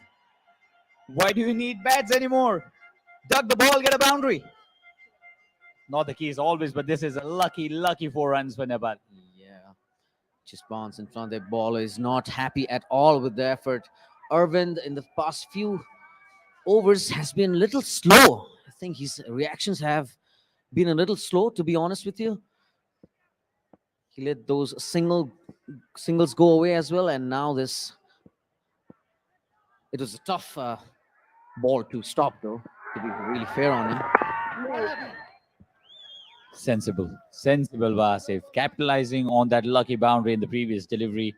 Why do you need bats anymore? Duck the ball, get a boundary. Not the case always, but this is a lucky 4 runs for Nepal. Yeah, just bounce in front. Their ball is not happy at all with the effort. Arvind in the past few overs has been a little slow. I think his reactions have been a little slow, to be honest with you. He let those singles go away as well, and now this. It was a tough ball to stop, though, to be really fair on him. Sensible Vasif, capitalizing on that lucky boundary in the previous delivery.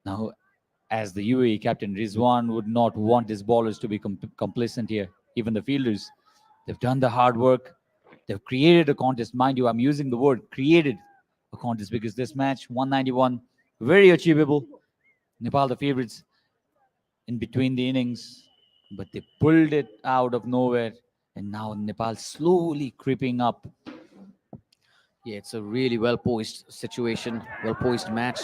Now, as the UAE captain, Rizwan would not want his bowlers to be complacent here. Even the fielders, they've done the hard work. They've created a contest. Mind you, I'm using the word created a contest because this match, 191, very achievable. Nepal, the favorites in between the innings, but they pulled it out of nowhere. And now Nepal slowly creeping up. Yeah, it's a really well-poised situation, well-poised match.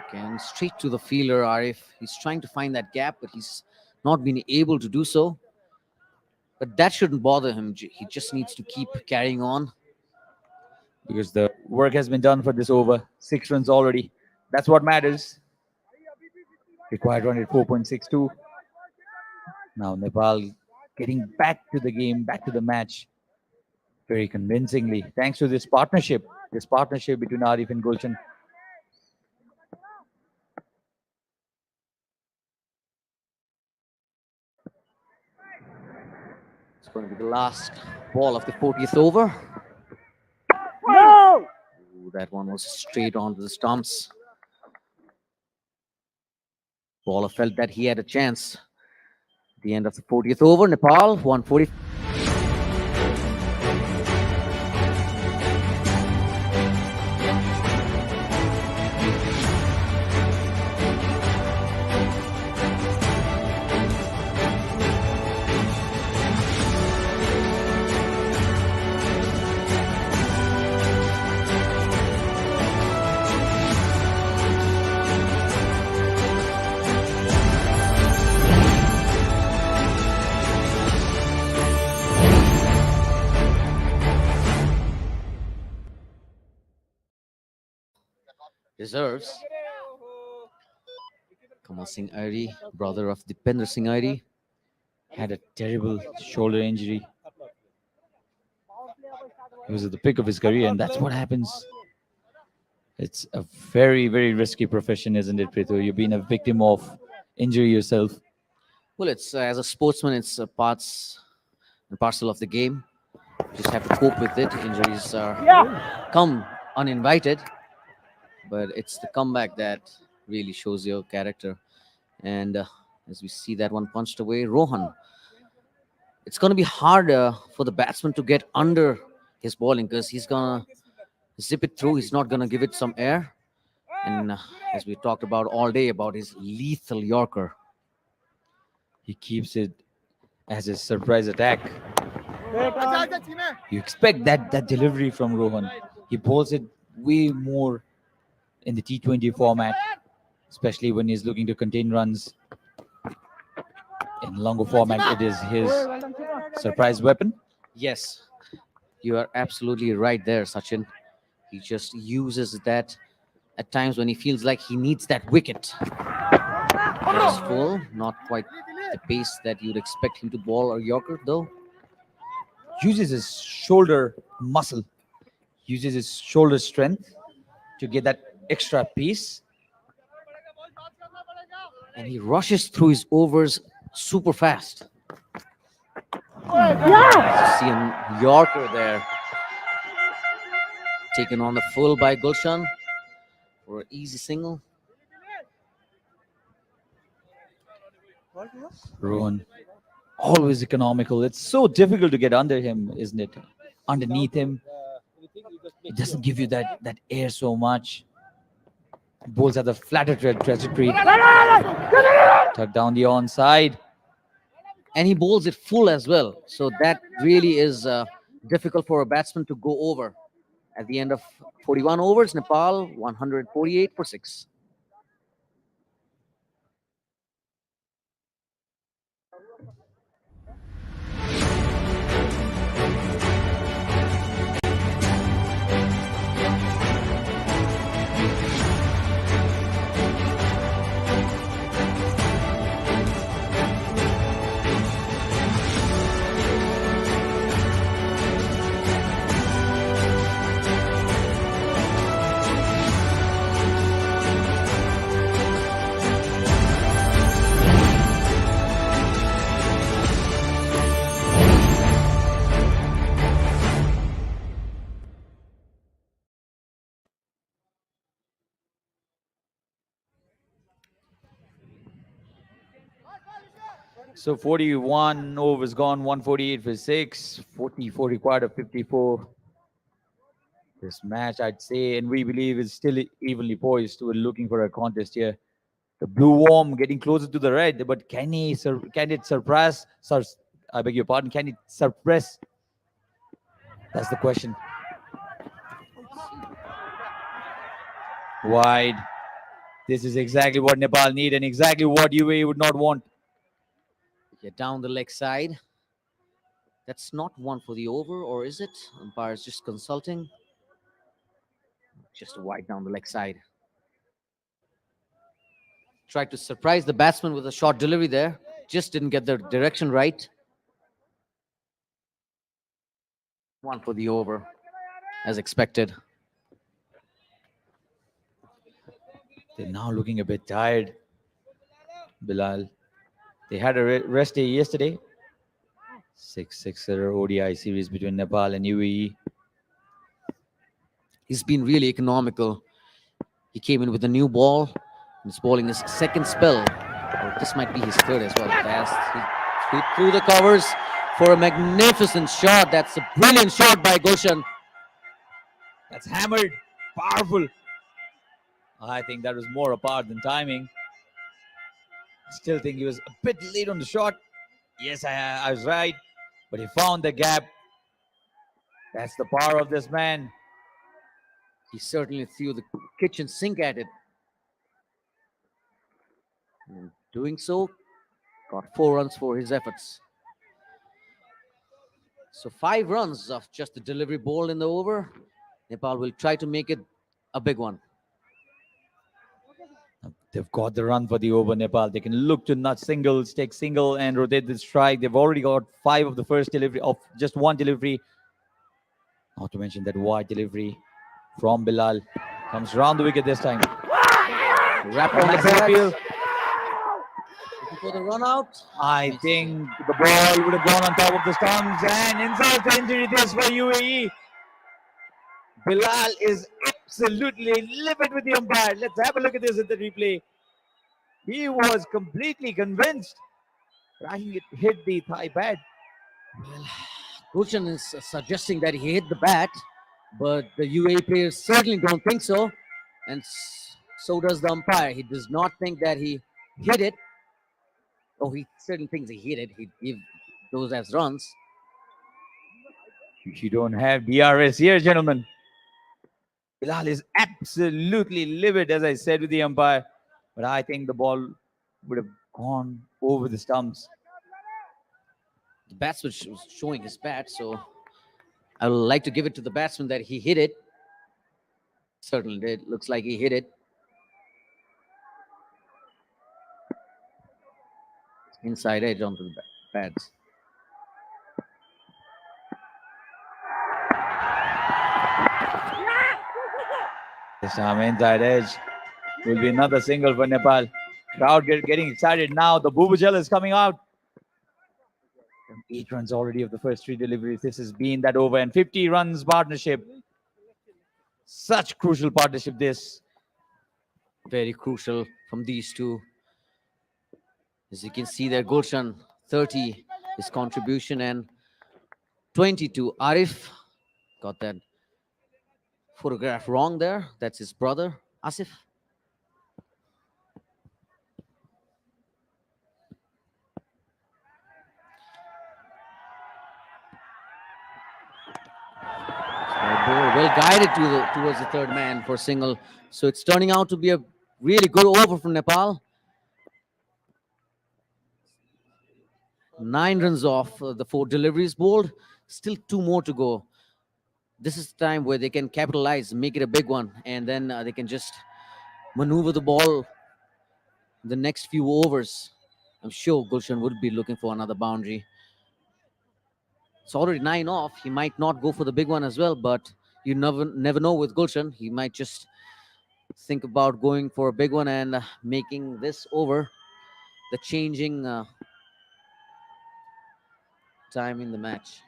Again, straight to the fielder, Arif. He's trying to find that gap, but he's not been able to do so. But that shouldn't bother him. He just needs to keep carrying on. Because the work has been done for this over. 6 runs already. That's what matters. Required run at 4.62. Now Nepal getting back to the game, back to the match very convincingly, thanks to this partnership between Arif and Gulshan. It's going to be the last ball of the 40th over. No! Ooh, that one was straight onto the stumps. Bowler felt that he had a chance. At the end of the 40th over, Nepal 140. Reserves. Kamal Singh Airi, brother of Dipender Singh Airi, Had a terrible shoulder injury. He was at the peak of his career, and that's what happens. It's a very, very risky profession, isn't it, Prithu? You've been a victim of injury yourself. Well, it's as a sportsman, it's a parts and parcel of the game. Just have to cope with it. Injuries come uninvited, but it's the comeback that really shows your character. And as we see that one punched away, Rohan. It's going to be hard for the batsman to get under his bowling because he's going to zip it through. He's not going to give it some air. And as we talked about all day about his lethal Yorker. He keeps it as a surprise attack. You expect that delivery from Rohan. He bowls it way more in the T20 format, especially when he's looking to contain runs. In longer format, it is his surprise weapon. Yes, you are absolutely right there, Sachin. He just uses that at times when he feels like he needs that wicket. That is full, not quite the pace that you'd expect him to bowl a Yorker, though. Uses his shoulder muscle, uses his shoulder strength to get that extra pace. And he rushes through his overs super fast. Yeah! See a Yorker there. Taken on the full by Gulshan. for an easy single. Rohan, always economical. It's so difficult to get under him, isn't it? Underneath him, it doesn't give you that air so much. Bowls at the flatter trajectory. Tuck down the onside. And he bowls it full as well. So that really is difficult for a batsman to go over. At the end of 41 overs, Nepal 148 for 6. So 41 overs gone, 148 for 6, 44 required of 54. This match, I'd say, and we believe is still evenly poised. We're looking for a contest here. The blue warm getting closer to the red, but can it surpass? I beg your pardon. Can it suppress? That's the question. Wide. This is exactly what Nepal need and exactly what UAE would not want. Yeah, down the leg side. That's not one for the over, or is it? Umpire's just consulting. Just wide down the leg side. Tried to surprise the batsman with a short delivery there. Just didn't get the direction right. One for the over, as expected. They're now looking a bit tired, Bilal. They had a rest day yesterday. 6-6 ODI series between Nepal and UAE. He's been really economical. He came in with a new ball. He's bowling his second spell. Or this might be his third as well. He threw the covers for a magnificent shot. That's a brilliant shot by Goshen. That's hammered. Powerful. I think that was more apart than timing. Still think he was a bit late on the shot. Yes, I was right. But he found the gap. That's the power of this man. He certainly threw the kitchen sink at it. And doing so, got 4 runs for his efforts. So 5 runs of just the delivery ball in the over. Nepal will try to make it a big one. They've got the run for the over, Nepal. They can look to nut singles, take single and rotate the strike. They've already got 5 of the first delivery, of just 1 delivery. Not to mention that wide delivery from Bilal. Comes round the wicket this time. Wrap on the back. For the run out. I think the ball would have gone on top of the stumps and insult to injury this for UAE. Bilal is absolutely livid with the umpire. Let's have a look at this at the replay. He was completely convinced that he hit the thigh pad. Well, Goshen is suggesting that he hit the bat, but the UAE players certainly don't think so. And so does the umpire. He does not think that he hit it. Oh, he certainly thinks he hit it. He'd give those as runs. You don't have DRS here, gentlemen. Bilal is absolutely livid, as I said, with the umpire. But I think the ball would have gone over the stumps. The batsman was showing his bat, so I would like to give it to the batsman that he hit it. Certainly did. Looks like he hit it. Inside edge onto the pads. This time inside edge will be another single for Nepal. Crowd getting excited now. The Bubujal is coming out. 8 runs already of the first 3 deliveries. This has been that over and 50 runs partnership. Such crucial partnership this. Very crucial from these two. As you can see there, Gulshan 30 his contribution and 22 Arif. Got that photograph wrong there. That's his brother Asif. Well guided towards the third man for single. So it's turning out to be a really good over from Nepal. 9 runs off the 4 deliveries bowled. Still 2 more to go. This is the time where they can capitalize, make it a big one, and then they can just maneuver the ball the next few overs. I'm sure Gulshan would be looking for another boundary. It's already 9 off. He might not go for the big one as well, but you never know with Gulshan. He might just think about going for a big one and making this over the changing time in the match.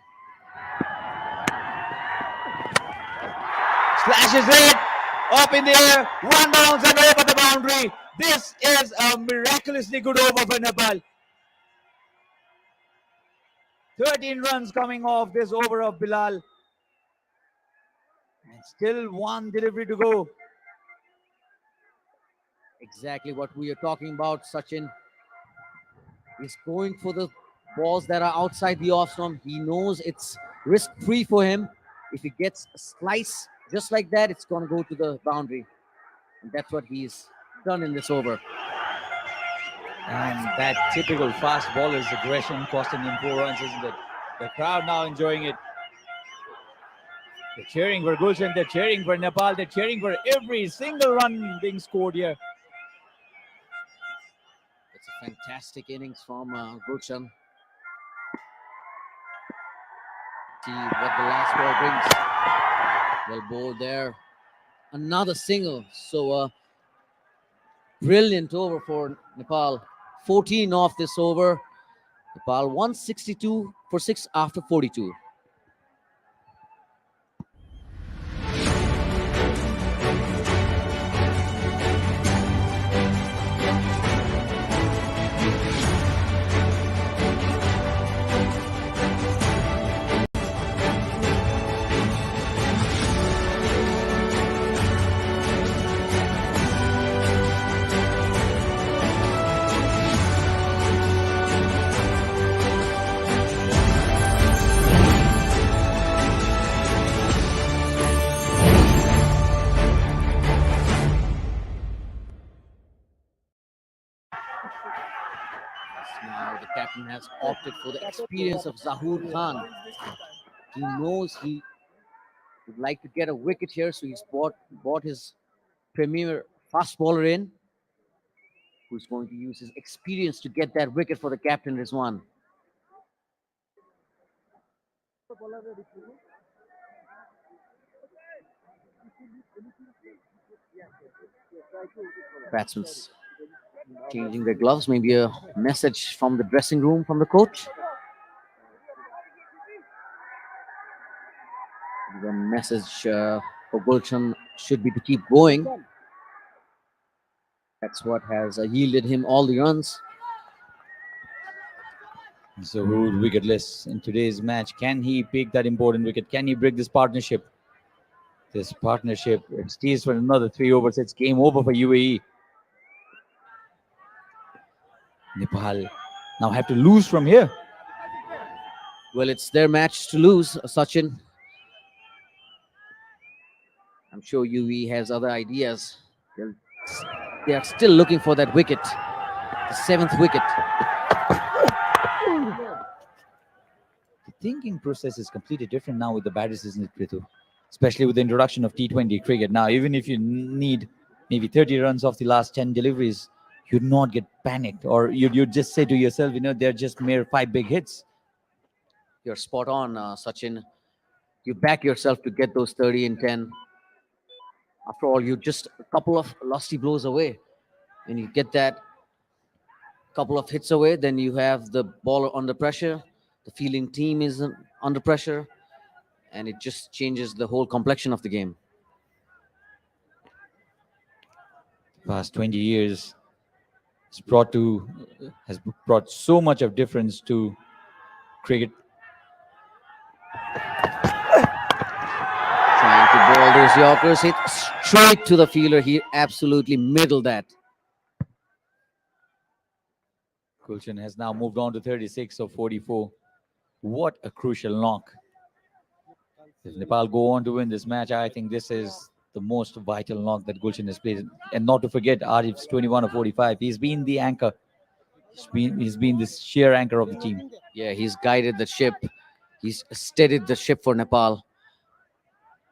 Slashes it up in the air, 1 bounce and over the boundary. This is a miraculously good over for Nepal. 13 runs coming off this over of Bilal. And still 1 delivery to go. Exactly what we are talking about, Sachin. He's going for the balls that are outside the off stump. He knows it's risk-free for him. If he gets a slice just like that, it's going to go to the boundary. And that's what he's done in this over. And that typical fast bowler's aggression costing him 4 runs, isn't it? The crowd now enjoying it. They're cheering for Gulshan, they're cheering for Nepal, they're cheering for every single run being scored here. It's a fantastic innings from Gulshan. See what the last ball brings. Well bowled there. Another single. So brilliant over for Nepal. 14 off this over. Nepal 162 for 6 after 42. Now the captain has opted for the experience of Zahoor Khan. He knows he would like to get a wicket here, so he's bought his premier fast bowler in, who's going to use his experience to get that wicket for the captain, Rizwan. Batsmen changing their gloves. Maybe a message from the dressing room from the coach. The message for Gulshan should be to keep going. That's what has yielded him all the runs. Zahoor wicketless in today's match. Can he pick that important wicket? Can he break this partnership? This partnership, it stays for another 3 overs. It's game over for UAE. Nepal now have to lose from here. Well, it's their match to lose, Sachin. I'm sure UAE has other ideas. They are still looking for that wicket, the 7th wicket. The thinking process is completely different now with the batters, isn't it, Prithu? Especially with the introduction of T20 cricket. Now, even if you need maybe 30 runs off the last 10 deliveries, you'd not get panicked, or you'd just say to yourself, they're just mere 5 big hits. You're spot on, Sachin. You back yourself to get those 30 and 10. After all, you're just a couple of lusty blows away. And you get that couple of hits away, then you have the ball under pressure. The fielding team is under pressure. And it just changes the whole complexion of the game. past 20 years has brought so much of difference to cricket. Trying to ball those Yorkers, hit straight to the fielder. He absolutely middled that. Gulshan has now moved on to 36 of 44. What a crucial knock. If Nepal go on to win this match, I think this is the most vital knock that Gulshan has played. And not to forget, Arif's 21 of 45. He's been the anchor. He's been the sheer anchor of the team. Yeah, he's guided the ship. He's steadied the ship for Nepal.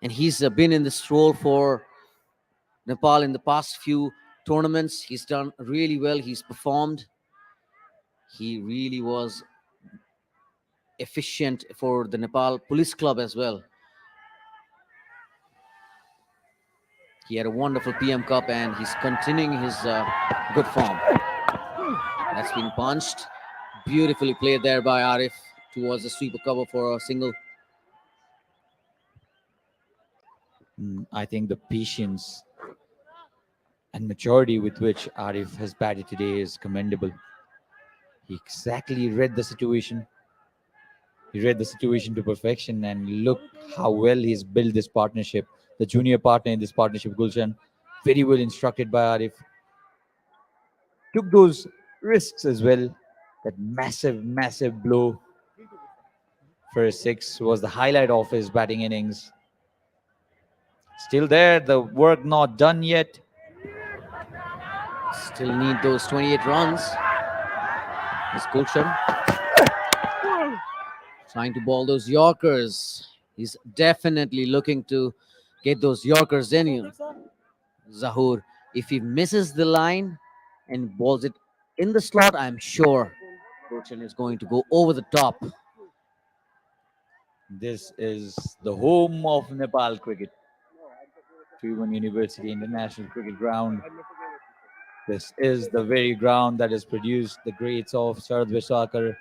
And he's been in this role for Nepal in the past few tournaments. He's done really well. He's performed. He really was efficient for the Nepal Police Club as well. He had a wonderful PM Cup and he's continuing his good form. That's been punched. Beautifully played there by Arif towards the sweeper cover for a single. I think the patience and maturity with which Arif has batted today is commendable. He exactly read the situation. He read the situation to perfection, and look how well he's built this partnership. The junior partner in this partnership, Gulshan, very well instructed by Arif. Took those risks as well. That massive blow for a six was the highlight of his batting innings. Still there, the work not done yet. Still need those 28 runs. It's Gulshan trying to ball those Yorkers. He's definitely looking to get those Yorkers in. Zahur, if he misses the line and balls it in the slot, I'm sure Gulshan is going to go over the top. This is the home of Nepal cricket. Tribhuvan University International Cricket Ground. This is the very ground that has produced the greats of Sharad Vishwakar,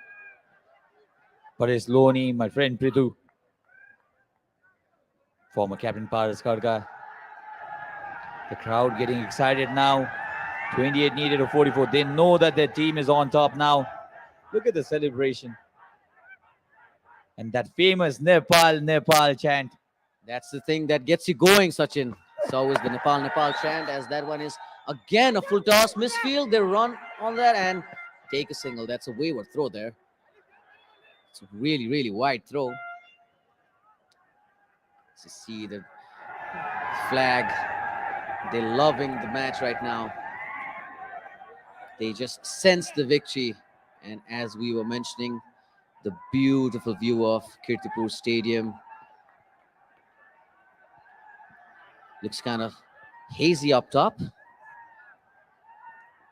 Paresh Loni, my friend Prithu, former captain Paras Karka. The crowd getting excited now. 28 needed of 44. They know that their team is on top now. Look at the celebration. And that famous Nepal, Nepal chant. That's the thing that gets you going, Sachin. So is the Nepal, Nepal chant, as that one is again a full toss, misfield. They run on that and take a single. That's a wayward throw there. It's a really wide throw. To see the flag. They're loving the match right now. They just sense the victory. And as we were mentioning, the beautiful view of Kirtipur Stadium. Looks kind of hazy up top.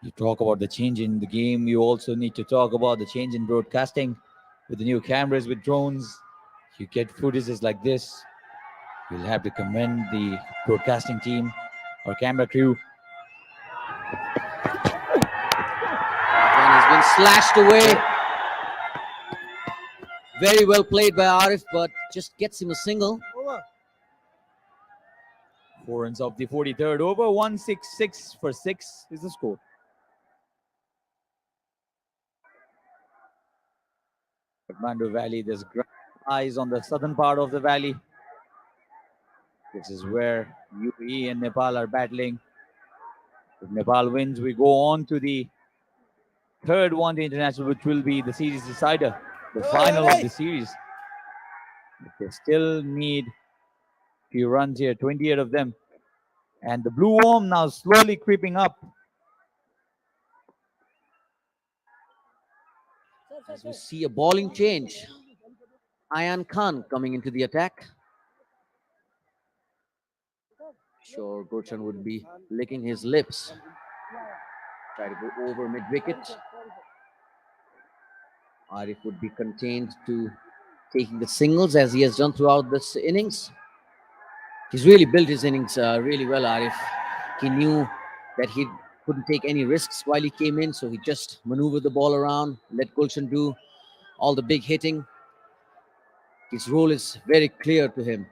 You talk about the change in the game. You also need to talk about the change in broadcasting with the new cameras, with drones. You get footages like this. You'll have to commend the broadcasting team or camera crew. One has been slashed away. Very well played by Arif, but just gets him a single. 4 runs of the 43rd over. 166 for 6 is the score. Kathmandu Valley, there's eyes on the southern part of the valley. This is where UAE and Nepal are battling. If Nepal wins, we go on to the third one-day international, which will be the series decider, the final of the series. They still need a few runs here, 28 of them. And the blue worm now slowly creeping up. As we see a bowling change. Ayan Khan coming into the attack. Sure, Gulshan would be licking his lips. Try to go over mid-wicket. Arif would be contained to taking the singles as he has done throughout this innings. He's really built his innings really well, Arif. He knew that he couldn't take any risks while he came in, so he just maneuvered the ball around, let Gulshan do all the big hitting. His role is very clear to him.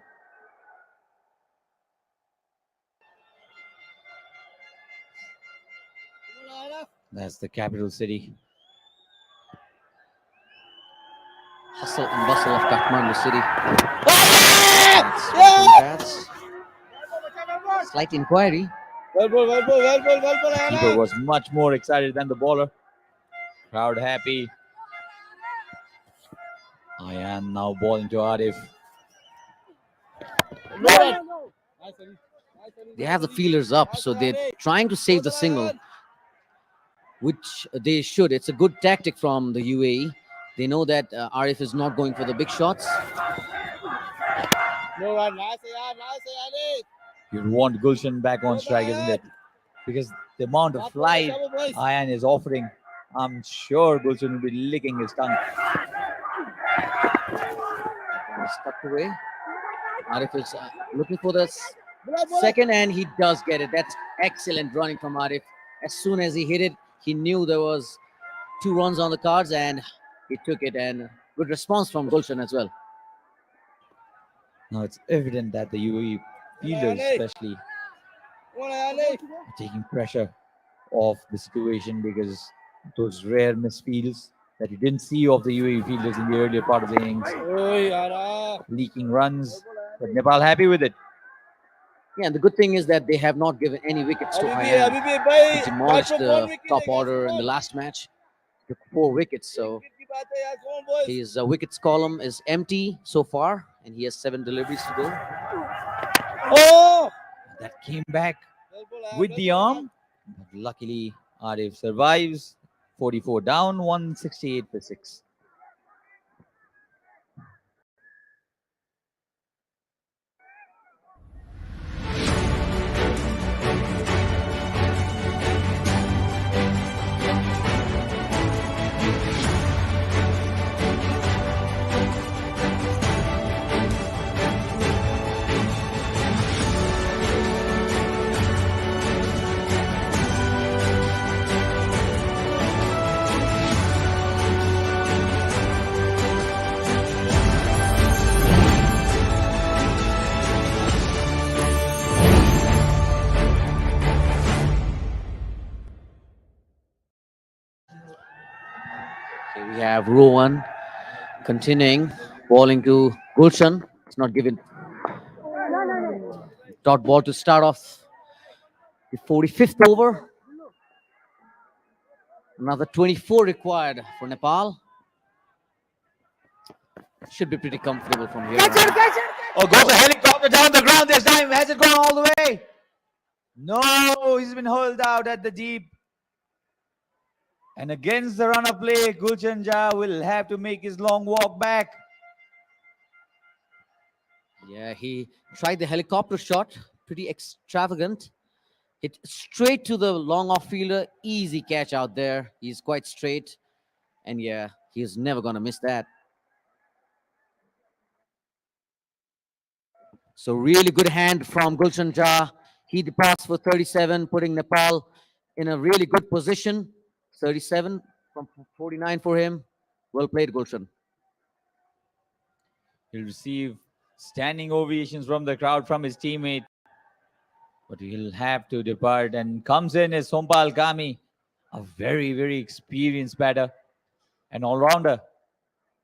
That's the capital city. Hustle and bustle of Kathmandu city. That's slight inquiry. Well ball, well ball, well ball, well ball. The keeper was much more excited than the bowler. Crowd happy. I am now balling to Arif. They have the feelers up, so they're trying to save the single, which they should. It's a good tactic from the UAE. They know that Arif is not going for the big shots. No run, nice, nice, You'd want Gulshan back on strike, isn't it? Because the amount of life Ayan is offering, I'm sure Gulshan will be licking his tongue. Stuck away. Arif is looking for the second, and he does get it. That's excellent running from Arif. As soon as he hit it, he knew there was 2 runs on the cards, and he took it. And good response from Gulshan as well. Now it's evident that the UAE fielders, especially, are taking pressure off the situation, because those rare misfields that you didn't see of the UAE fielders in the earlier part of the innings, leaking runs, but Nepal happy with it. Yeah, and the good thing is that they have not given any wickets to Ayan. He demolished the top order in the last match. Took 4 wickets, so his wickets column is empty so far, and he has 7 deliveries to go. Oh! That came back with the arm. But luckily, Arif survives. 44 down, 168 for 6. Here we have Rowan continuing, bowling to Gulshan. It's not given. Dot ball to start off the 45th over. Another 24 required for Nepal. Should be pretty comfortable from here. Oh, goes a helicopter down the ground this time. Has it gone all the way? No, he's been hurled out at the deep. And against the run of play, Gulshan Jha will have to make his long walk back. Yeah, he tried the helicopter shot. Pretty extravagant. Hit straight to the long off fielder. Easy catch out there. He's quite straight. And yeah, he's never going to miss that. So really good hand from Gulshan Jha. He departs for 37, putting Nepal in a really good position. 37 from 49 for him. Well played, Gulshan. He'll receive standing ovations from the crowd, from his teammate. But he'll have to depart, and comes in as Sompal Kami, a very, very experienced batter, an all-rounder,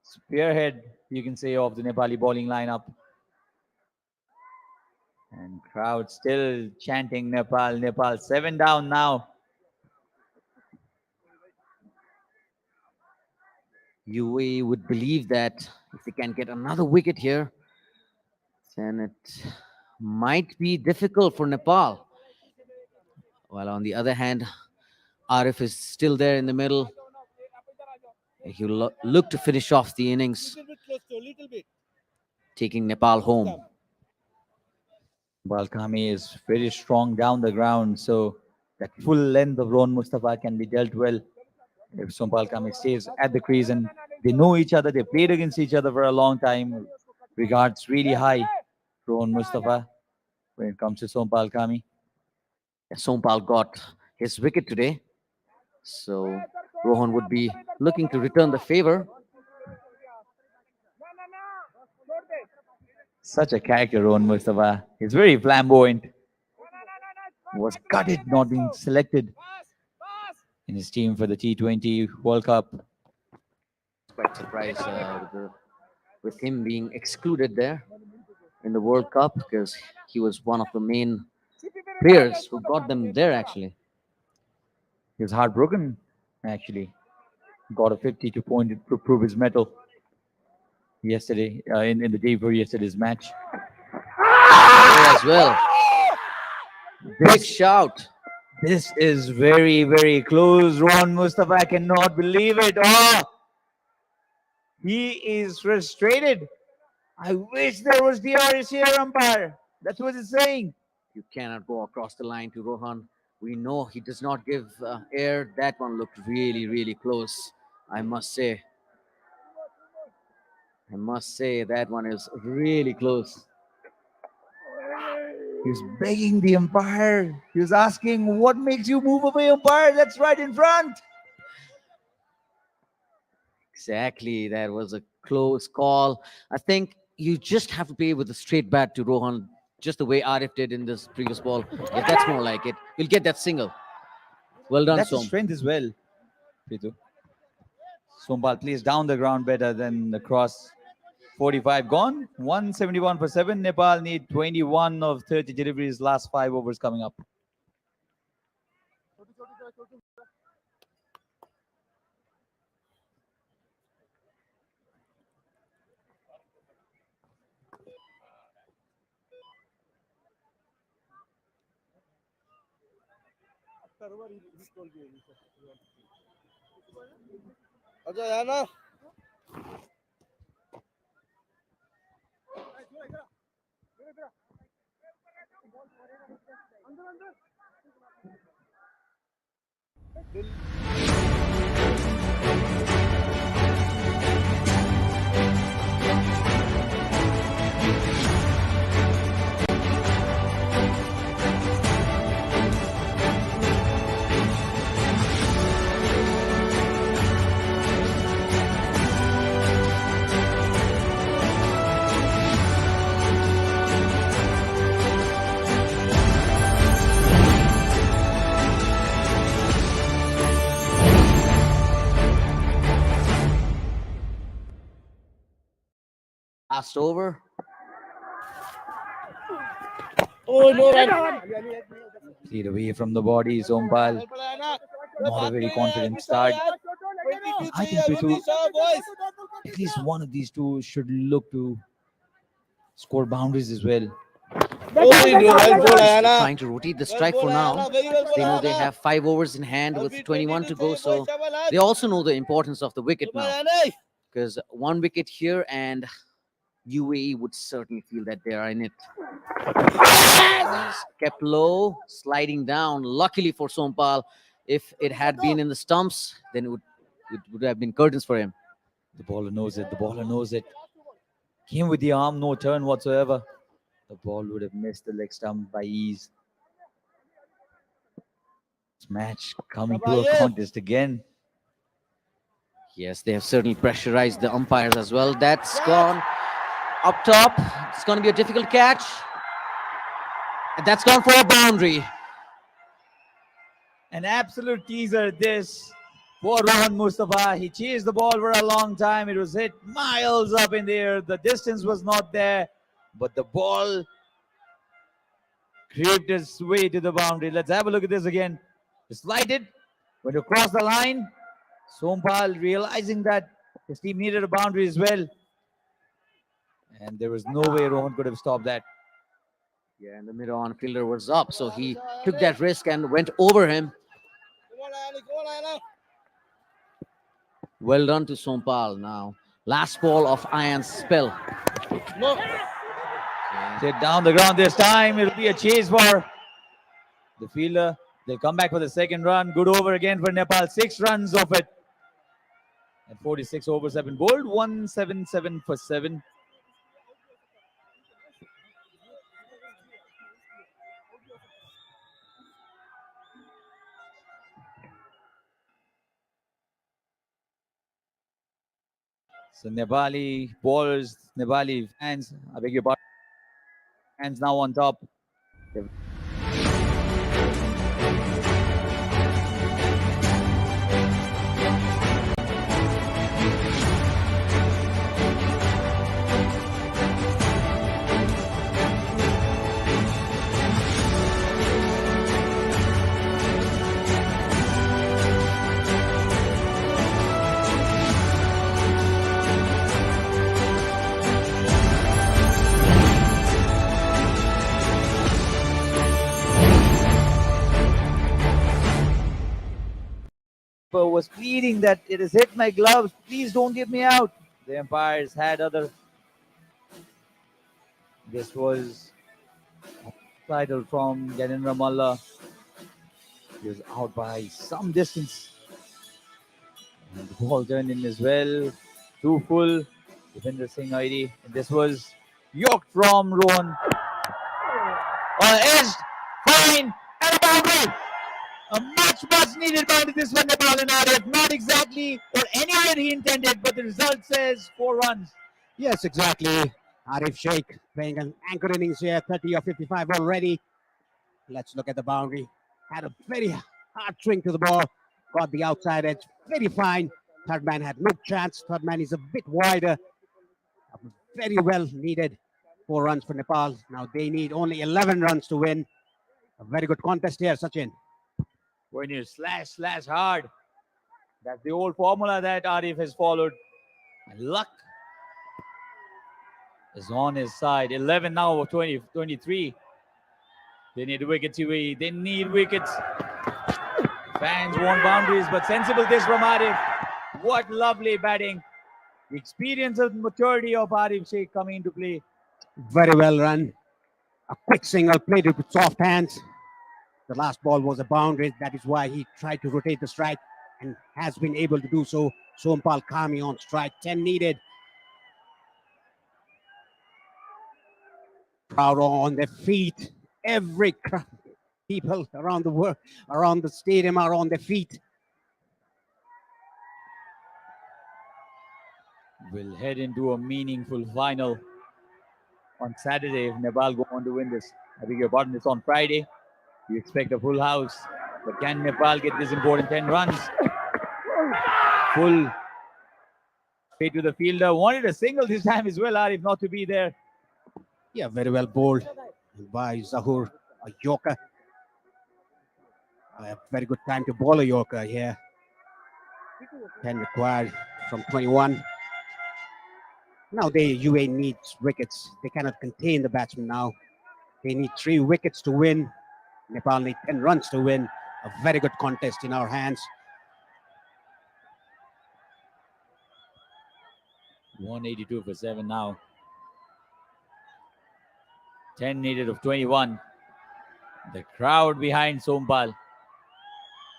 spearhead, you can say, of the Nepali bowling lineup. And crowd still chanting Nepal, Nepal. 7 down now. UAE would believe that if they can get another wicket here, then it might be difficult for Nepal. While on the other hand, Arif is still there in the middle. He'll look to finish off the innings, taking Nepal home. Balkami is very strong down the ground, so that full length of Rohan Mustafa can be dealt well if Sompal Kami stays at the crease, and they know each other, they played against each other for a long time. Regards really high Rohan Mustafa when it comes to Sompal Kami. Sompal got his wicket today, so Rohan would be looking to return the favor. Such a character, Rohan Mustafa. He's very flamboyant. Was gutted not being selected. in his team for the T20 World Cup. Quite surprised with him being excluded there in the World Cup, because he was one of the main players who got them there actually. He was heartbroken, actually. Got a 52 point to prove his mettle yesterday, in the day before yesterday's match. As well. Big shout. This is very, very close. Rohan Mustafa cannot believe it. Oh, he is frustrated. I wish there was DRS here, umpire. That's what it's saying. You cannot go across the line to Rohan. We know he does not give air. That one looked really, really close, I must say. I must say that one is really close. He was begging the umpire. He was asking, what makes you move away, umpire? That's right in front. Exactly. That was a close call. I think you just have to play with a straight bat to Rohan, just the way Arif did in this previous ball. Yeah, that's more like it. You'll get that single. Well done, That's Som. his strength as well, Pritu. Sompal plays down the ground better than the cross. 45 gone, 171 for 7. Nepal need 21 of 30 deliveries, last 5 overs coming up. अच्छा यार ना Last over. Oh no run. Lead away from the body, Sompal. Not a very confident start. I think Pritu, at least one of these two should look to score boundaries as well. Trying to rotate the strike for now. They know they have 5 overs in hand with 21 to go, so they also know the importance of the wicket now. Because 1 wicket here and UAE would certainly feel that they are in it. Kept low, sliding down. Luckily for Sompal, if it had been in the stumps, then it would have been curtains for him. The bowler knows it. The bowler knows it. Came with the arm, no turn whatsoever. The ball would have missed the leg stump by ease. This match coming to a contest again. Yes, they have certainly pressurized the umpires as well. That's gone up top. It's going to be a difficult catch. And that's gone for a boundary. An absolute teaser this for Rohan Mustafa. He chased the ball for a long time. It was hit miles up in the air. The distance was not there, but the ball creeped its way to the boundary. Let's have a look at this again. It slided, went across the line. Sompal realizing that his team needed a boundary as well. And there was no way Rohan could have stopped that. Yeah, and the mid-on fielder was up, so he took that risk and went over him. Well done to Sompal now. Last ball of Ayan's spell. Hit down the ground this time. It'll be a chase for the fielder. They'll come back for the second run. Good over again for Nepal. 6 runs off it. And 46 overs have been bowled. 177 for 7. So Nepali bowlers, Nepali fans, I beg your pardon, fans now on top. keeper was pleading that it has hit my gloves. Please don't get me out. The umpires had other. This was title from Ganendra Malla. He was out by some distance. And the ball turned in as well. Too full. Devinder Singh ID. And this was yoked from Rohan. On edge. Fine. And a boundary. A much needed boundary this one, Nepal and Arif. Not exactly or anywhere he intended, but the result says 4 runs. Yes, exactly. Arif Sheikh playing an anchor innings here, 30 or 55 already. Let's look at the boundary. Had a very hard swing to the ball. Got the outside edge. Very fine. Third man had no chance. Third man is a bit wider. Very well needed 4 runs for Nepal. Now they need only 11 runs to win. A very good contest here, Sachin. When you slash hard. That's the old formula that Arif has followed. And luck is on his side. 11 now of 23. They need wickets, UAE. They need wickets. Fans want boundaries, but sensible this from Arif. What lovely batting. The experience and maturity of Arif Sheikh coming into play. Very well run. A quick single, played it with soft hands. The last ball was a boundary. That is why he tried to rotate the strike and has been able to do so. Sompal Kami on strike. 10 needed. Crowd on their feet. Every crowd, people around the world, around the stadium are on their feet. We'll head into a meaningful final on Saturday if Nepal go on to win this. I beg your pardon, it's on Friday. You expect a full house, but can Nepal get this important 10 runs? Full straight to the fielder. Wanted a single this time as well, Arif, not to be there. Yeah, very well bowled by Zahur, a Yorker. A very good time to bowl a Yorker here. 10 required from 21. Now UAE needs wickets. They cannot contain the batsman now. They need 3 wickets to win. Nepal need 10 runs to win. A very good contest in our hands. 182 for 7 now. 10 needed of 21. The crowd behind Sompal.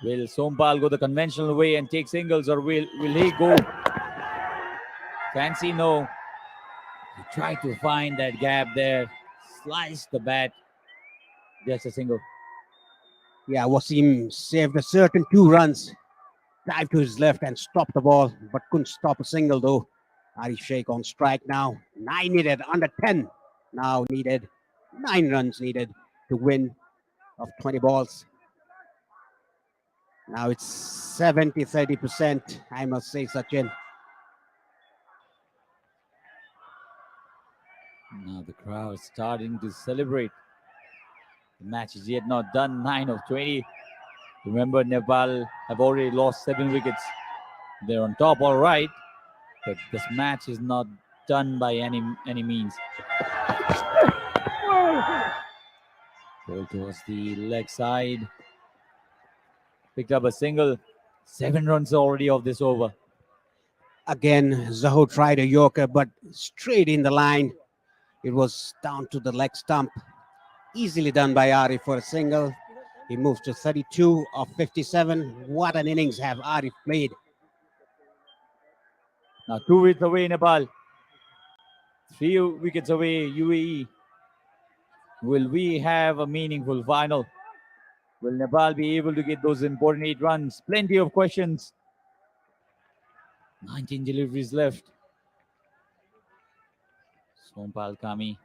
Will Sompal go the conventional way and take singles, or will he go fancy? No. He tried to find that gap there. Sliced the bat. Just a single. Yeah, Wasim saved a certain 2 runs. Dived to his left and stopped the ball, but couldn't stop a single though. Arif Sheikh on strike now. 9 needed, under 10 now needed. 9 runs needed to win of 20 balls. Now it's 70-30%, I must say, Sachin. Now the crowd starting to celebrate. The match is yet not done. 9 of 20. Remember, Nepal have already lost 7 wickets. They're on top, all right, but this match is not done by any means. Ball towards the leg side. Picked up a single. 7 runs already of this over. Again, Zahur tried a Yorker, but straight in the line. It was down to the leg stump. Easily done by Arif for a single. He moves to 32 of 57. What an innings have Arif played. Now 2 wickets away, Nepal. 3 wickets away, UAE. Will we have a meaningful final? Will Nepal be able to get those important 8 runs? Plenty of questions. 19 deliveries left. Sompal Kami.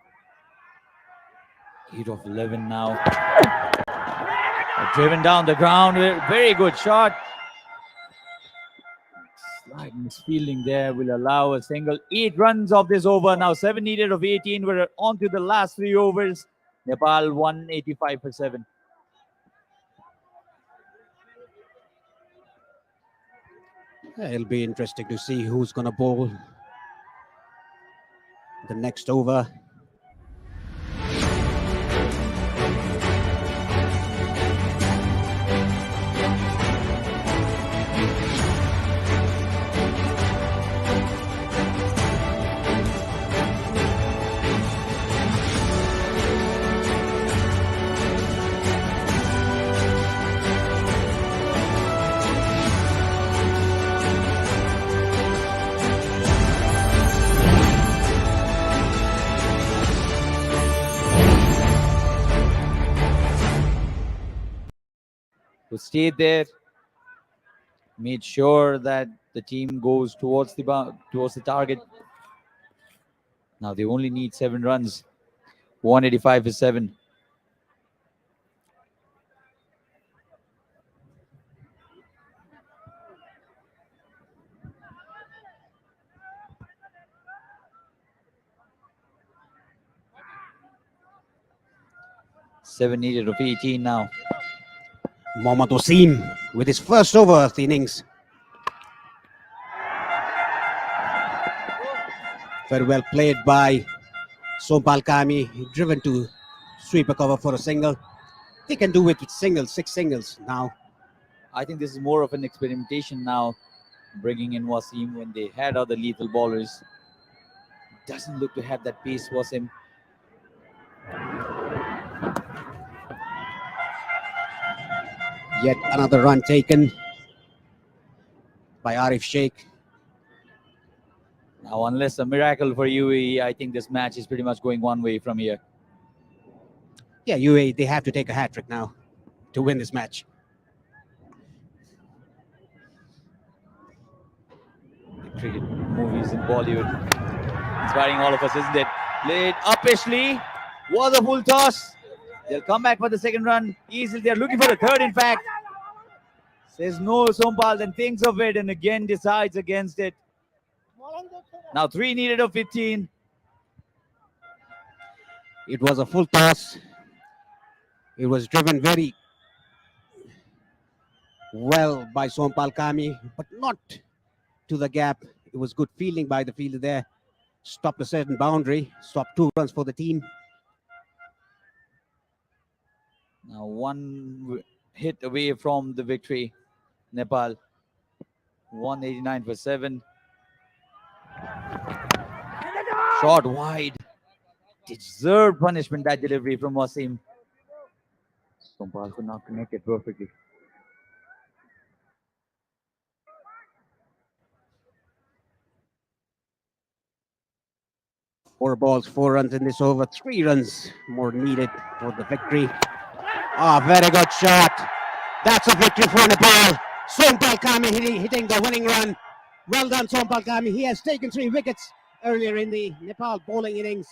8 of 11 now. Driven down the ground. Very good shot. Slight misfielding there will allow a single. 8 runs of this over. Now 7 needed of 18. We're on to the last 3 overs. Nepal 185 for 7. It'll be interesting to see who's going to bowl the next over. who stayed there, made sure that the team goes towards the target. Now they only need 7 runs. 185 for 7. Seven needed of 18 now. Mohammad Wasim with his first over of the innings. Very well played by Sompal Kami, driven to sweep a cover for a single. They can do it with singles, 6 singles now. I think this is more of an experimentation now, bringing in Wasim when they had other lethal bowlers. Doesn't look to have that pace, Wasim. Yet another run taken by Arif Sheikh. Now, unless a miracle for UAE, I think this match is pretty much going one way from here. Yeah, UAE, they have to take a hat-trick now to win this match. The cricket movies in Bollywood. Inspiring all of us, isn't it? Played uppishly. Was a full toss. They'll come back for the second run. Easily, they're looking for the third, in fact. Says no, Sompal, then thinks of it and again decides against it. Now 3 needed of 15. It was a full toss. It was driven very well by Sompal Kami, but not to the gap. It was good fielding by the fielder there. Stopped a certain boundary. Stopped 2 runs for the team. Now 1 hit away from the victory. Nepal 189 for 7. Shot wide. Deserved punishment, that delivery from Wasim. Sompal could not connect it perfectly. 4 balls, 4 runs in this over. 3 runs more needed for the victory. Very good shot. That's a victory for Nepal. Sompal Kami hitting the winning run. Well done, Sompal Kami. He has taken 3 wickets earlier in the Nepal bowling innings.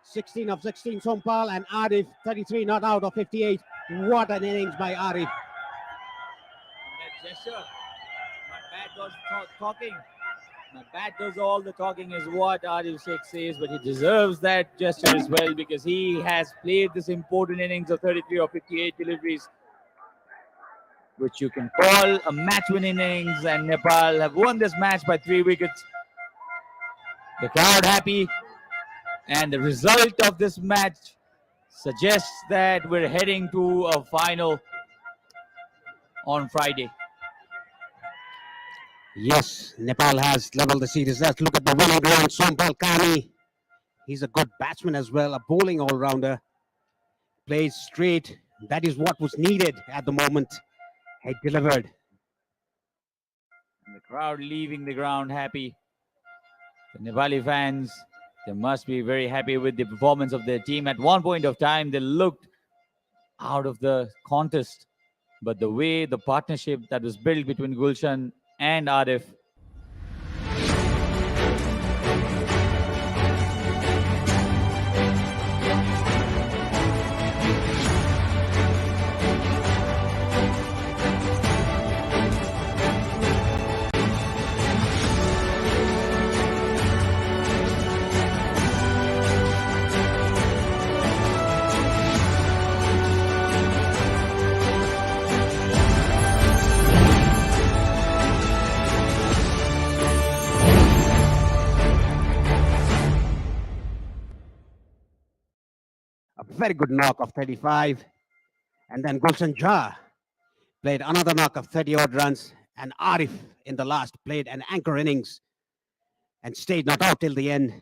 16 of 16, Sompal, and Arif, 33 not out of 58. What an innings by Arif. That gesture. My bat does talking. My bat does all the talking is what Arif Sheikh says, but he deserves that gesture as well because he has played this important innings of 33 or 58 deliveries, which you can call a match-winning innings, and Nepal have won this match by 3 wickets. The crowd happy, and the result of this match suggests that we're heading to a final on Friday. Yes, Nepal has leveled the series. Let's look at the winning run. Sompal Kami. He's a good batsman as well, a bowling all-rounder. Plays straight. That is what was needed at the moment. He delivered. And the crowd leaving the ground happy. The Nepali fans, they must be very happy with the performance of their team. At one point of time, they looked out of the contest. But the way the partnership that was built between Gulshan and Arif, A very good knock of 35. And then Gulshan Jha played another knock of 30-odd runs. And Arif in the last played an anchor innings and stayed not out till the end.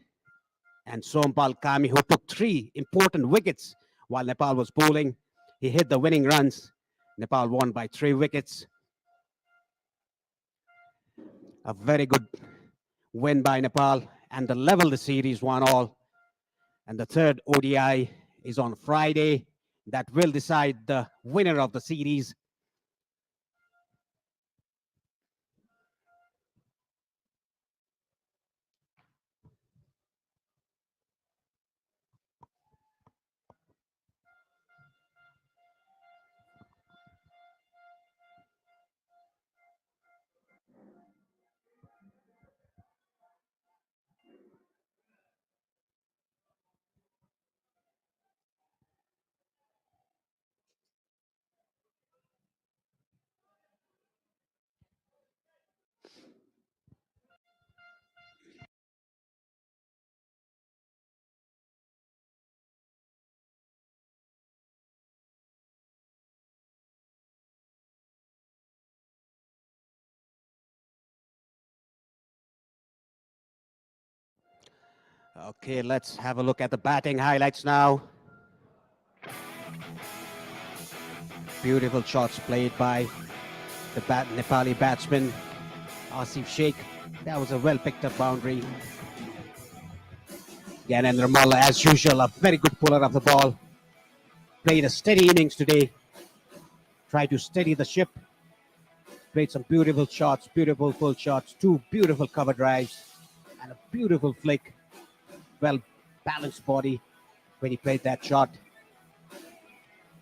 And Sompal Kami, who took 3 important wickets while Nepal was bowling, he hit the winning runs. Nepal won by 3 wickets. A very good win by Nepal, and the level the series 1-all. And the third ODI is on Friday. That will decide the winner of the series. Okay, let's have a look at the batting highlights now. Beautiful shots played by the Nepali batsman Asif Sheikh. That was a well picked up boundary. Gyanendra Malla, as usual, a very good puller of the ball. Played a steady innings today. Tried to steady the ship. Played some beautiful shots, beautiful full shots, two beautiful cover drives, and a beautiful flick. Well balanced body when he played that shot.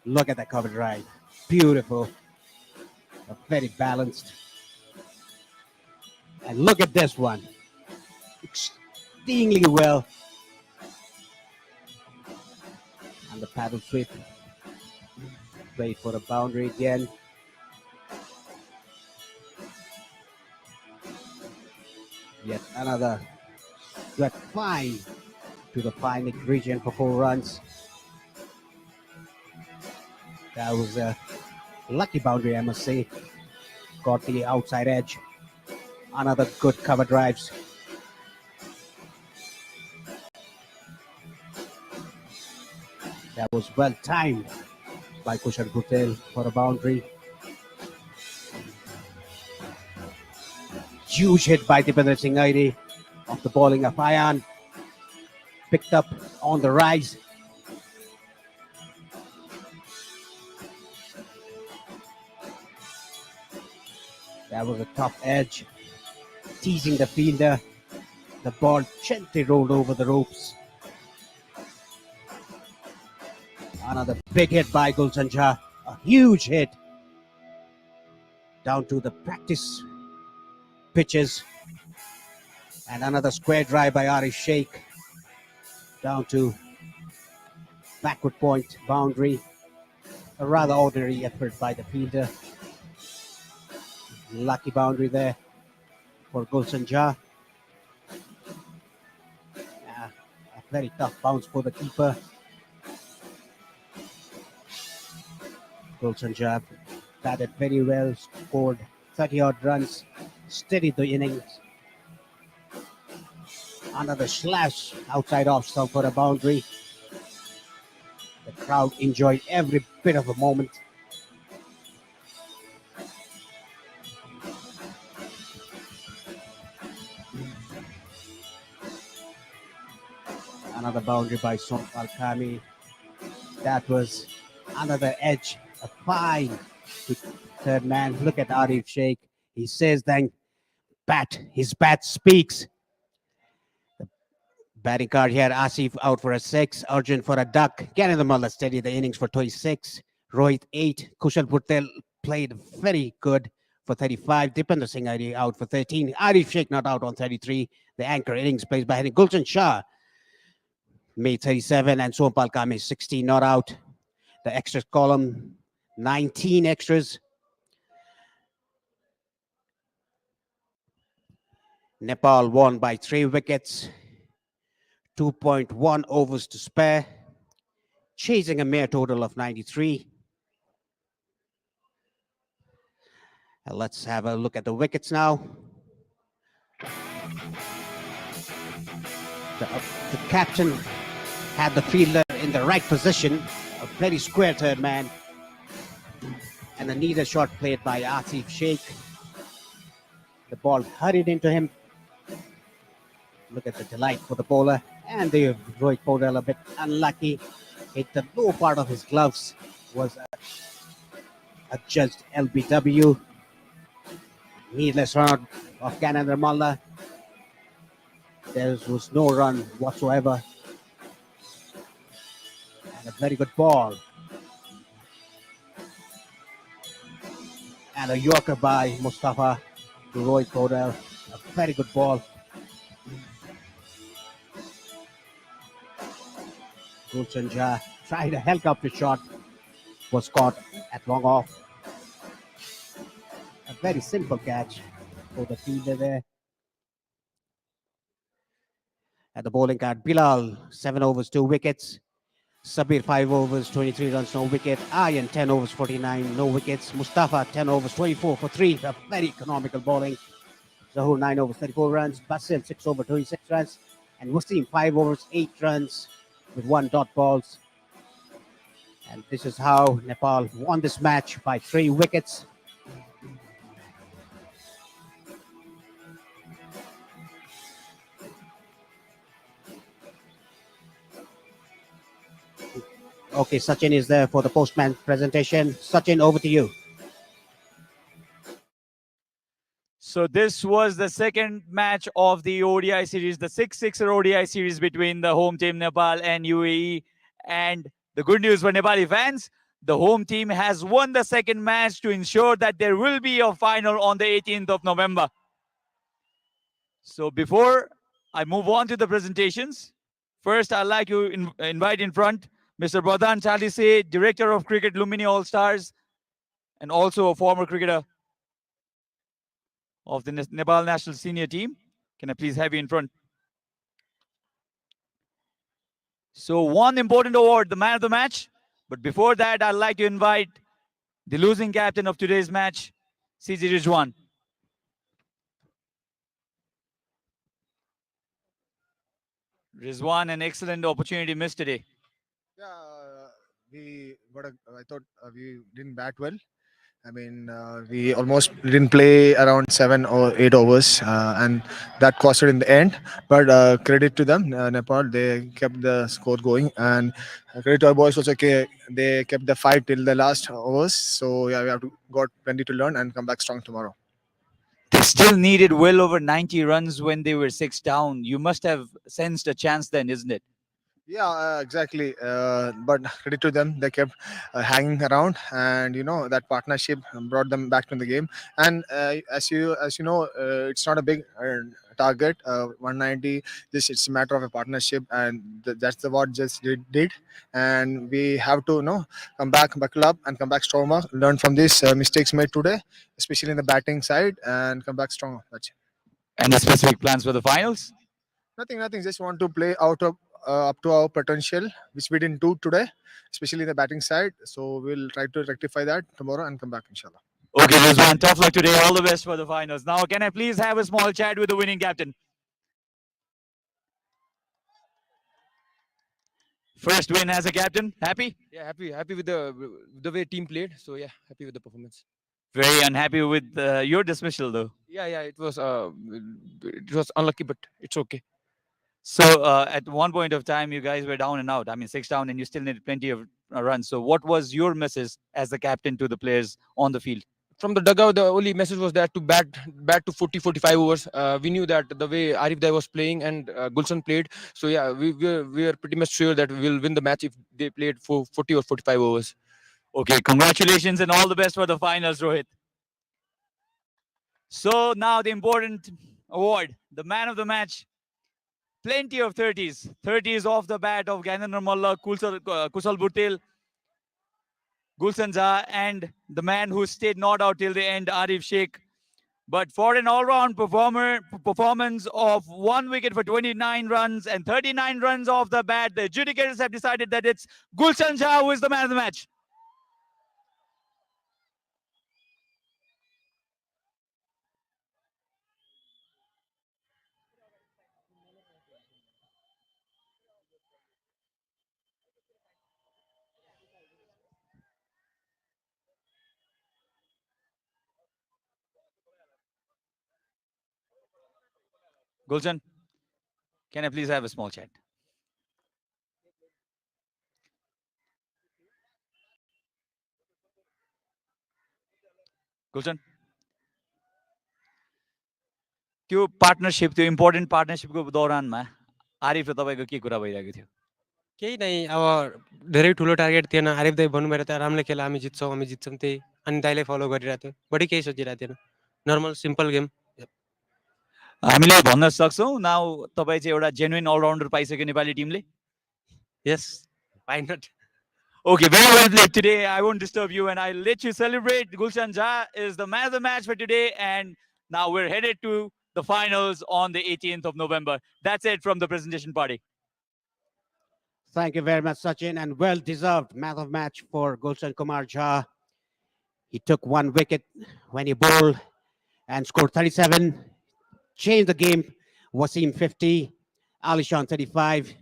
Look at that cover drive. Beautiful. Very balanced. And look at this one. Exceedingly well. And the paddle sweep. Played for a boundary again. Yet another swept fine to the fine region for 4 runs. That was a lucky boundary, I must say. Got the outside edge. Another good cover drives. That was well timed by Kushal Patel for a boundary. Huge hit by Dipendra Singh Aire off the bowling of Ayan. Picked up on the rise. That was a tough edge. Teasing the fielder. The ball gently rolled over the ropes. Another big hit by Gulshan Shah. A huge hit. Down to the practice pitches. And another square drive by Arif Sheikh. Down to backward point boundary. A rather ordinary effort by the fielder. Lucky boundary there for Gulshan Shah. A very tough bounce for the keeper. Gulshan Shah batted very well, scored 30-odd runs, steadied the innings. Another slash outside off stump for a boundary. The crowd enjoyed every bit of the moment. Another boundary by Sompal Kami. That was another edge, a fine to third man. Look at Arif Sheikh. He says then his bat speaks. The batting card here, Asif out for a 6, Arjun for a duck. Gyanendra Malla steady the innings for 26. Rohit 8. Kushal Patel played very good for 35. Dipendra Singh Aire out for 13. Arif Sheikh not out on 33. The anchor innings plays by Gulshan Shah made 37 and Sompal Kame 16 not out. The extras column, 19 extras. Nepal won by 3 wickets. 2.1 overs to spare. Chasing a mere total of 93. And let's have a look at the wickets now. The captain had the fielder in the right position, a very square third man, and a neater shot played by Asif Sheikh. The ball hurried into him. Look at the delight for the bowler, and the Rohit Patel a bit unlucky. Hit the low part of his gloves, was adjudged LBW. Needless run of Gyanendra Malla. There was no run whatsoever. And a very good ball. And a Yorker by Mustafa to Rohit Patel. A very good ball. Gulshan Shah tried a helicopter shot. Was caught at long off. A very simple catch for the fielder there. At the bowling card, Bilal 7 overs 2 wickets. Sabir 5 overs 23 runs no wicket. Ayan 10 overs 49 no wickets. Mustafa 10 overs 24 for 3. A very economical bowling. Zahur 9 overs 34 runs. Basil 6 over 26 runs. And Wasim 5 overs, 8 runs with 1 dot balls. And this is how Nepal won this match by 3 wickets. Okay, Sachin is there for the postman presentation. Sachin, over to you. So this was the second match of the ODI series, the 6-6er ODI series between the home team Nepal and UAE. And the good news for Nepali fans, the home team has won the second match to ensure that there will be a final on the 18th of November. So before I move on to the presentations, first I'd like to invite in front Mr. Pradhan Chalise, Director of Cricket Lumini All Stars, and also a former cricketer of the Nepal national senior team. Can I please have you in front? So one important award, the man of the match. But before that, I'd like to invite the losing captain of today's match, CG Rizwan. Rizwan, an excellent opportunity missed today. Yeah, I thought we didn't bat well. I mean, we almost didn't play around 7 or 8 overs, and that cost it in the end. But credit to them, Nepal, they kept the score going, and credit to our boys also. Okay, they kept the fight till the last overs. So yeah, we have got plenty to learn and come back strong tomorrow. They still needed well over 90 runs when they were 6 down. You must have sensed a chance then, isn't it? Yeah, exactly. But credit to them, they kept hanging around, and that partnership brought them back to the game. And as you know, it's not a big target. 190. This it's a matter of a partnership, and that's the what just did. And we have to come back, buckle up, and come back stronger. Learn from these mistakes made today, especially in the batting side, and come back stronger. That's it. And the specific plans for the finals? Nothing. Just want to play out of up to our potential, which we didn't do today, especially in the batting side. So we'll try to rectify that tomorrow and come back, inshallah. Okay, Rizwan, tough luck today. All the best for the finals. Now, can I please have a small chat with the winning captain? First win as a captain. Happy? Yeah, happy with the way team played. So yeah, happy with the performance. Very unhappy with your dismissal, though. Yeah, it was unlucky, but it's okay. So at one point of time, you guys were down and out. I mean, 6 down, and you still needed plenty of runs. So what was your message as the captain to the players on the field? From the dugout, the only message was that to bat to 40-45 overs. We knew that the way Arif Dai was playing and Gulshan played. So yeah, we were pretty much sure that we'll win the match if they played for 40 or 45 overs. Okay, congratulations and all the best for the finals, Rohit. So now the important award, the man of the match. Plenty of 30s. 30s off the bat of Ganendra Malla, Kusal Butel, Gulshan Jha, and the man who stayed not out till the end, Arif Sheikh. But for an all-round performance of 1 wicket for 29 runs and 39 runs off the bat, the adjudicators have decided that it's Gulshan Jha who is the man of the match. Gulshan, can I please have a small chat? Gulshan? त्यो partnership त्यो important पार्टनरसिपको दौरानमा Arif र तपाईँको के कुरा भइरहेको थियो? केही नै अब धेरै ठुलो टार्गेट थिएन। आरिफ दाई भन्नुभएर त राम्रले खेला हामी जित्छौँ त्यही अनि दाइले फलो गरिरहेको थियो। बढी केही सोचिरहेको थिएन। Normal simple game. हामीले भन्न सक्छौँ नाउ तपाईँ चाहिँ एउटा जेन्युइन अलराउन्डर पाइसक्यो नेपाली टिमले? Yes, why not? Okay, very well played today. I won't disturb you and I'll let you celebrate. Gulshan Jha is the man of the match for today, and now we're headed to the finals on the 18th of November. That's it from the presentation party. Thank you very much, Sachin, and well-deserved man of match for Gulshan Kumar Jha. He took 1 wicket when he bowled and scored 37, changed the game. Wasim 50, Alishan 35,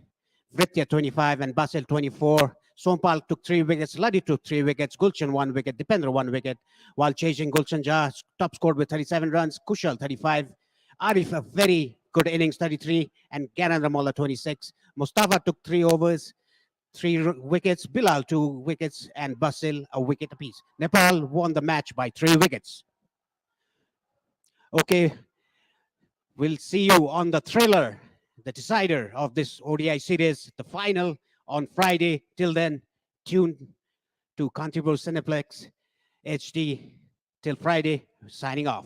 Vritya 25, and Basil 24. Sompal took 3 wickets, Ladi took 3 wickets, Gulshan 1 wicket, Dipendra 1 wicket, while chasing Gulshan Jah top scored with 37 runs, Kushal 35, Arif a very good innings 33, and Ganan Ramola 26. Mustafa took 3 overs, 3 wickets, Bilal 2 wickets, and Basil a wicket apiece. Nepal won the match by 3 wickets. Okay, we'll see you on the thriller, the decider of this ODI series, the final on Friday. Till then, tune to Kantipur Cineplex HD. Till Friday, signing off.